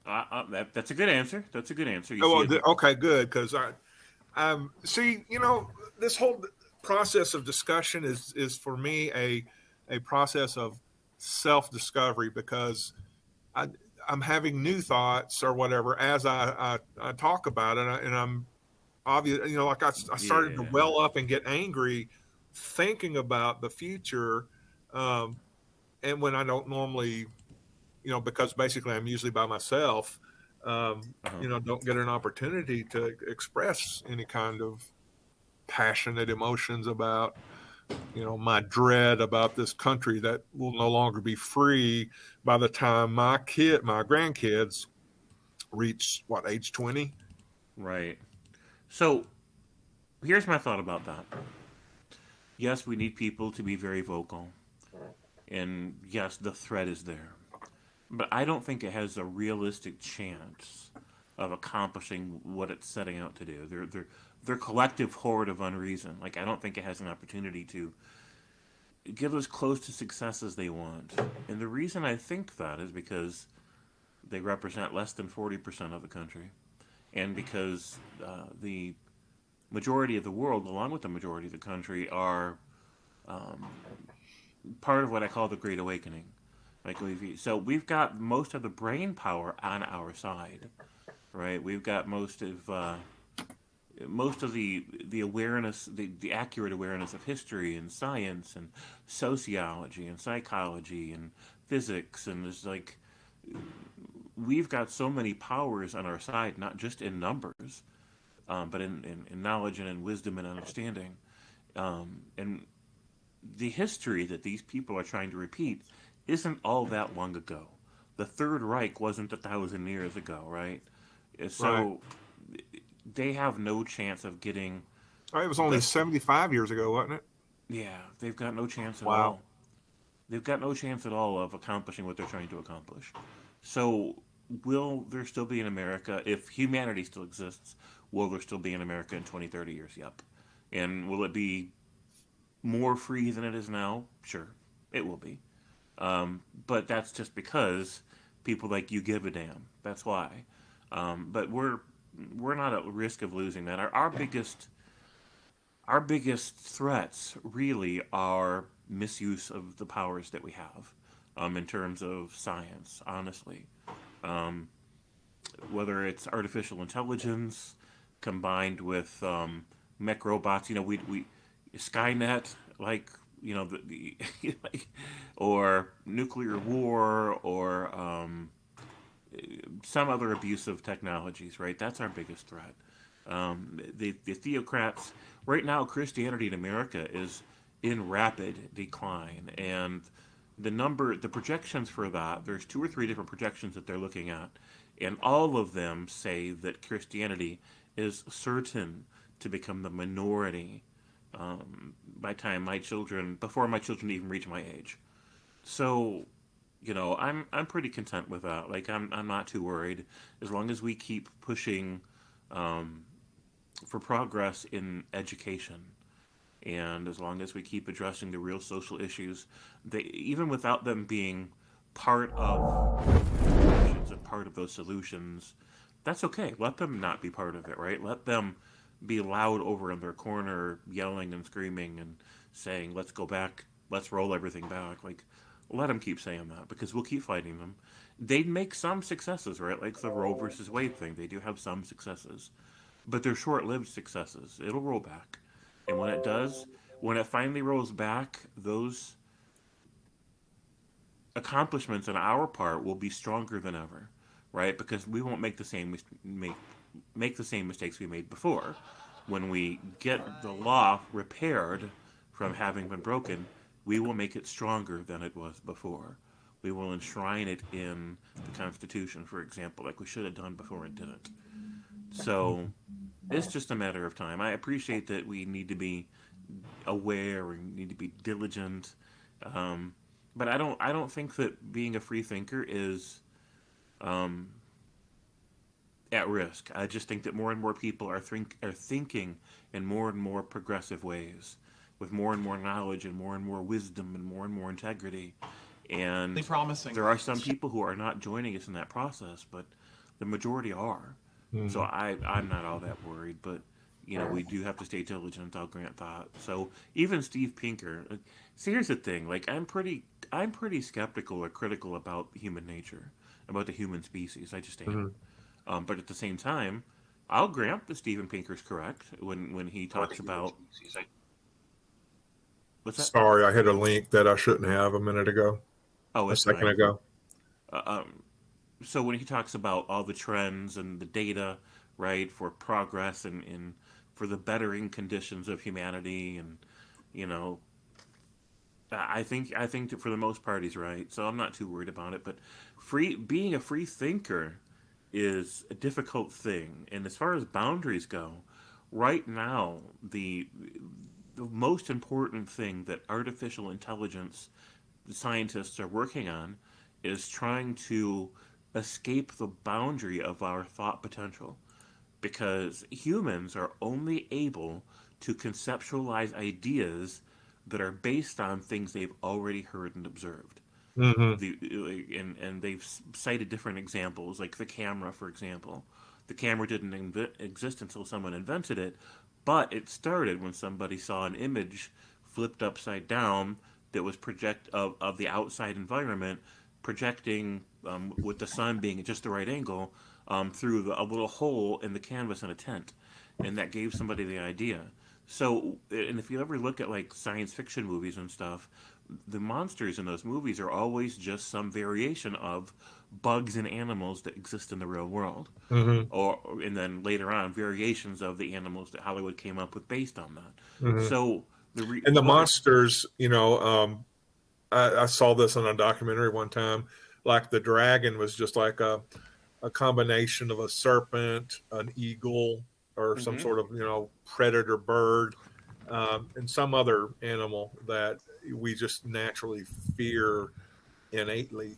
That's a good answer. That's a good answer. Okay, good, because I see. This whole process of discussion is for me a process of self-discovery, because I'm having new thoughts or whatever as I talk about it, and I'm obvious. I started to well up and get angry thinking about the future, and when I don't normally, because basically I'm usually by myself, don't get an opportunity to express any kind of passionate emotions about, my dread about this country that will no longer be free by the time my grandkids reach age 20. Right. So here's my thought about that. Yes, we need people to be very vocal. And yes, the threat is there. But I don't think it has a realistic chance of accomplishing what it's setting out to do. Their collective horde of unreason. I don't think it has an opportunity to get as close to success as they want. And the reason I think that is because they represent less than 40% of the country. And because the majority of the world, along with the majority of the country, are part of what I call the Great Awakening. So we've got most of the brain power on our side, right? We've got most of the awareness, the accurate awareness of history and science and sociology and psychology and physics, and there's we've got so many powers on our side, not just in numbers, but in knowledge and in wisdom and understanding, and the history that these people are trying to repeat isn't all that long ago. The Third Reich wasn't 1,000 years ago, right? So they have no chance of getting... It was only 75 years ago, wasn't it? Yeah, they've got no chance at all. They've got no chance at all of accomplishing what they're trying to accomplish. So will there still be in America, if humanity still exists, will there still be in America in 20, 30 years? Yep. And will it be more free than it is now? Sure, it will be. But that's just because people like you give a damn. That's why. But we're not at risk of losing that. Our biggest threats really are misuse of the powers that we have, in terms of science, honestly. Whether it's artificial intelligence combined with mech robots. We Skynet, like like, or nuclear war, or some other abusive technologies. Right, that's our biggest threat. The theocrats right now. Christianity in America is in rapid decline, and the projections for that. There's 2 or 3 different projections that they're looking at, and all of them say that Christianity is certain to become the minority before my children even reach my age. So, I'm pretty content with that. Like, I'm not too worried as long as we keep pushing for progress in education, and as long as we keep addressing the real social issues, even without them being part of those solutions, that's okay. Let them not be part of it, right? Let them be loud over in their corner, yelling and screaming and saying, let's go back, let's roll everything back. Like, let them keep saying that, because we'll keep fighting them. They make some successes, right? Like the Roe versus Wade thing. They do have some successes, but they're short-lived successes. It'll roll back. And when it does, when it finally rolls back, those accomplishments on our part will be stronger than ever, right? Because we won't make the same mistakes we made before. When we get the law repaired from having been broken, we will make it stronger than it was before. We will enshrine it in the Constitution, for example, like we should have done before it didn't. So it's just a matter of time. I appreciate that we need to be aware and need to be diligent, but I don't think that being a free thinker is at risk. I just think that more and more people are thinking in more and more progressive ways, with more and more knowledge and more wisdom and more integrity. And there are some people who are not joining us in that process, but the majority are. Mm-hmm. So I'm not all that worried, but we do have to stay diligent. I'll grant that. So even Steve Pinker. So here's the thing: like I'm pretty skeptical or critical about human nature, about the human species. I just am. Mm-hmm. But at the same time, I'll grant that Steven Pinker's correct when he talks about. What's that? Sorry, I hit a link that I shouldn't have a minute ago. Oh, a second ago. So when he talks about all the trends and the data, right, for progress and for the bettering conditions of humanity, and I think that for the most part he's right. So I'm not too worried about it. But being a free thinker is a difficult thing. And as far as boundaries go, right now the most important thing that artificial intelligence scientists are working on is trying to escape the boundary of our thought potential, because humans are only able to conceptualize ideas that are based on things they've already heard and observed. Mm-hmm. And they've cited different examples, like the camera, for example. The camera didn't exist until someone invented it, but it started when somebody saw an image flipped upside down that was of the outside environment, projecting with the sun being at just the right angle through a little hole in the canvas in a tent, and that gave somebody the idea. So, and if you ever look at like science fiction movies and stuff, the monsters in those movies are always just some variation of bugs and animals that exist in the real world, mm-hmm. And then later on variations of the animals that Hollywood came up with based on that. Mm-hmm. So the monsters, I saw this in a documentary one time. Like the dragon was just like a combination of a serpent, an eagle, or some mm-hmm. sort of predator bird, and some other animal that we just naturally fear innately.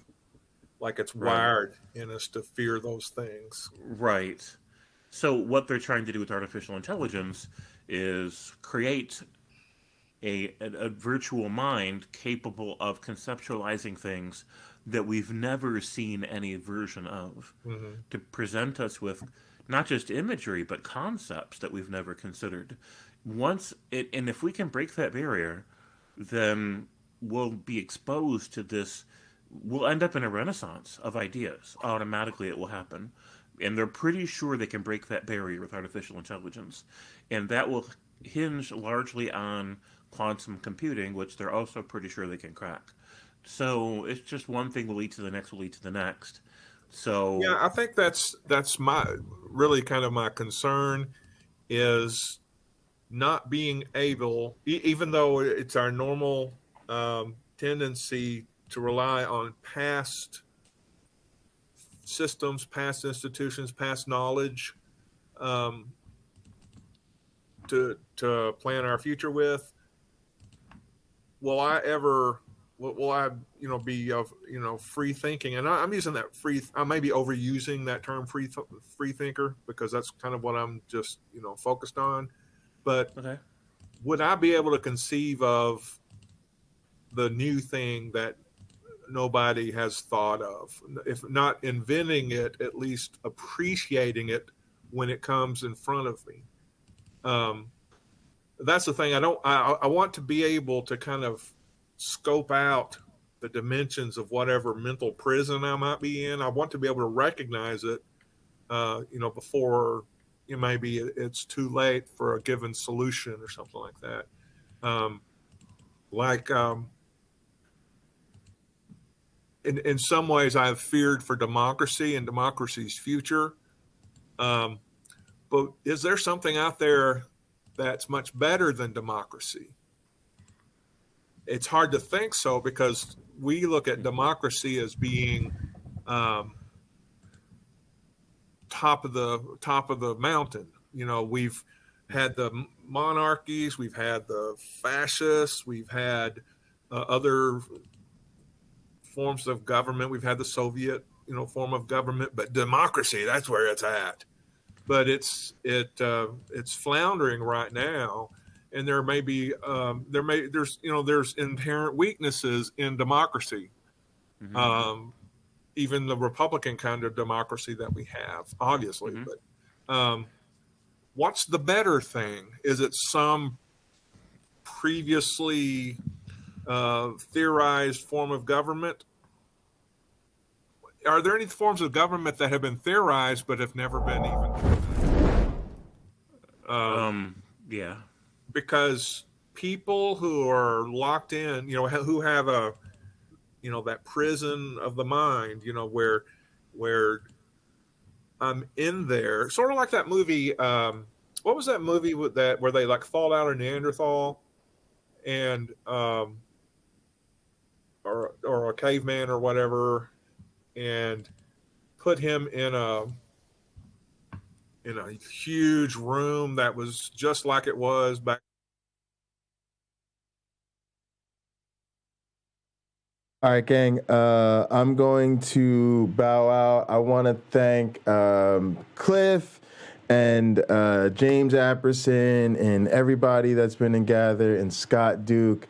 Like it's wired in us to fear those things. Right. So what they're trying to do with artificial intelligence is create a virtual mind capable of conceptualizing things that we've never seen any version of, mm-hmm. to present us with not just imagery, but concepts that we've never considered. And if we can break that barrier, then we'll be exposed to this. We'll end up in a renaissance of ideas. Automatically it will happen. And they're pretty sure they can break that barrier with artificial intelligence. And that will hinge largely on quantum computing, which they're also pretty sure they can crack. So it's just one thing will lead to the next, will lead to the next. So yeah, I think that's my really kind of my concern is not being able, even though it's our normal tendency to rely on past systems, past institutions, past knowledge to plan our future with. Will I be of free thinking? And I'm using that I may be overusing that term free thinker because that's kind of what I'm just focused on. But okay. Would I be able to conceive of the new thing that nobody has thought of? If not inventing it, at least appreciating it when it comes in front of me. That's the thing. I want to be able to kind of scope out the dimensions of whatever mental prison I might be in. I want to be able to recognize it, before maybe it's too late for a given solution or something like that. In some ways, I've feared for democracy and democracy's future. But is there something out there that's much better than democracy? It's hard to think so because we look at democracy as being top of the mountain. We've had the monarchies, we've had the fascists, we've had other forms of government. We've had the Soviet, form of government, but democracy, that's where it's at. But it's floundering right now, and there's inherent weaknesses in democracy, even the Republican kind of democracy that we have, obviously. But what's the better thing? Is it some previously theorized form of government? Are there any forms of government that have been theorized but have never been even yeah, because people who are locked in, who have that prison of the mind, where I'm in there, sort of like that movie. What was that movie where they like fall out of Neanderthal and or a caveman or whatever, and put him in a huge room that was just like it was back. All right, gang. I'm going to bow out. I want to thank Cliff and James Apperson and everybody that's been in Gather, and Scott Duke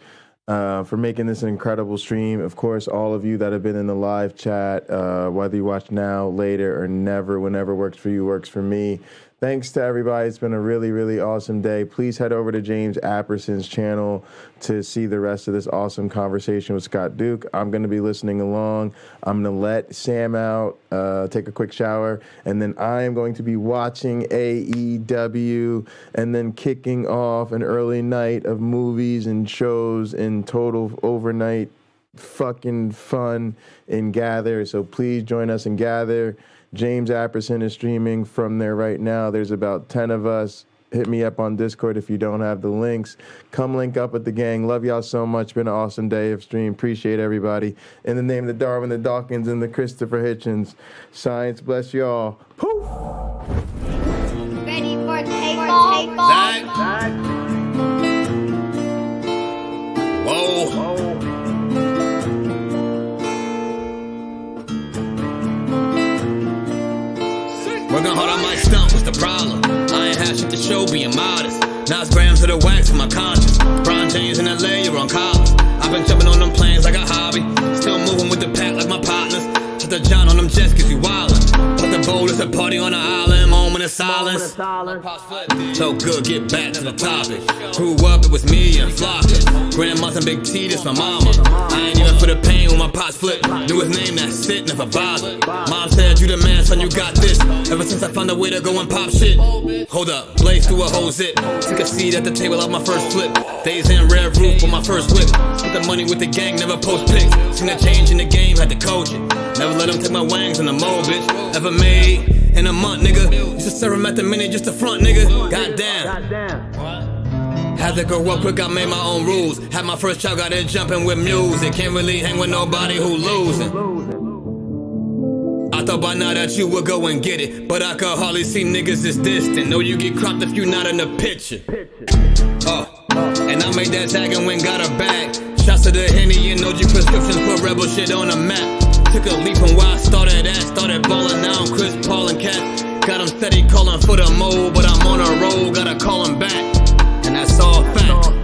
for making this an incredible stream. Of course, all of you that have been in the live chat, whether you watch now, later, or never, whenever works for you, works for me. Thanks to everybody. It's been a really, really awesome day. Please head over to James Apperson's channel to see the rest of this awesome conversation with Scott Duke. I'm going to be listening along. I'm going to let Sam out, take a quick shower, and then I am going to be watching AEW and then kicking off an early night of movies and shows and total overnight fucking fun in Gather. So please join us in Gather. James Apperson is streaming from there right now. There's about 10 of us. Hit me up on Discord if you don't have the links. Come link up with the gang. Love y'all so much. Been an awesome day of stream. Appreciate everybody. In the name of the Darwin, the Dawkins, and the Christopher Hitchens, science bless y'all. Poof! Ready for takeoff? Whoa. Working hard on my stump, what's the problem? I ain't had shit to show, being modest. Now it's grams of the wax in my conscience. Bron James in LA, you're on college. I've been jumping on them planes like a hobby. Still moving with the pack like my partners. Shut the John on them jets, cause we wildin'. Put the bold, it's a party on the island, moment of silence. So good, get back to the topic. Grew up, it was me and Flocka. Grandma's and Big T, this my mama. I ain't even for the pain when my pots flip. Knew his name, that's it, never bothered. Mom said, you the man, son, you got this. Ever since I found a way to go and pop shit. Hold up, blaze through a whole zip. Took a seat at the table of my first flip. Days in red roof for my first whip. Spent the money with the gang, never post pics. Seen a change in the game, had to coach it. Never let them take my wangs in the mold, bitch. Ever made in a month, nigga. Used to serve him at the minute, just the front, nigga. Goddamn. Had to grow up quick, I made my own rules. Had my first child, got it jumping with music. Can't really hang with nobody who losing. I thought by now that you would go and get it, but I could hardly see niggas as distant. Know you get cropped if you not in the picture. And I made that tag and went got a bag. Shots to the Henny and OG prescriptions, put rebel shit on the map. Took a leap from where I started at. Started ballin' now, I'm Chris Paul and Cat. Got them steady calling for the mold, but I'm on a roll.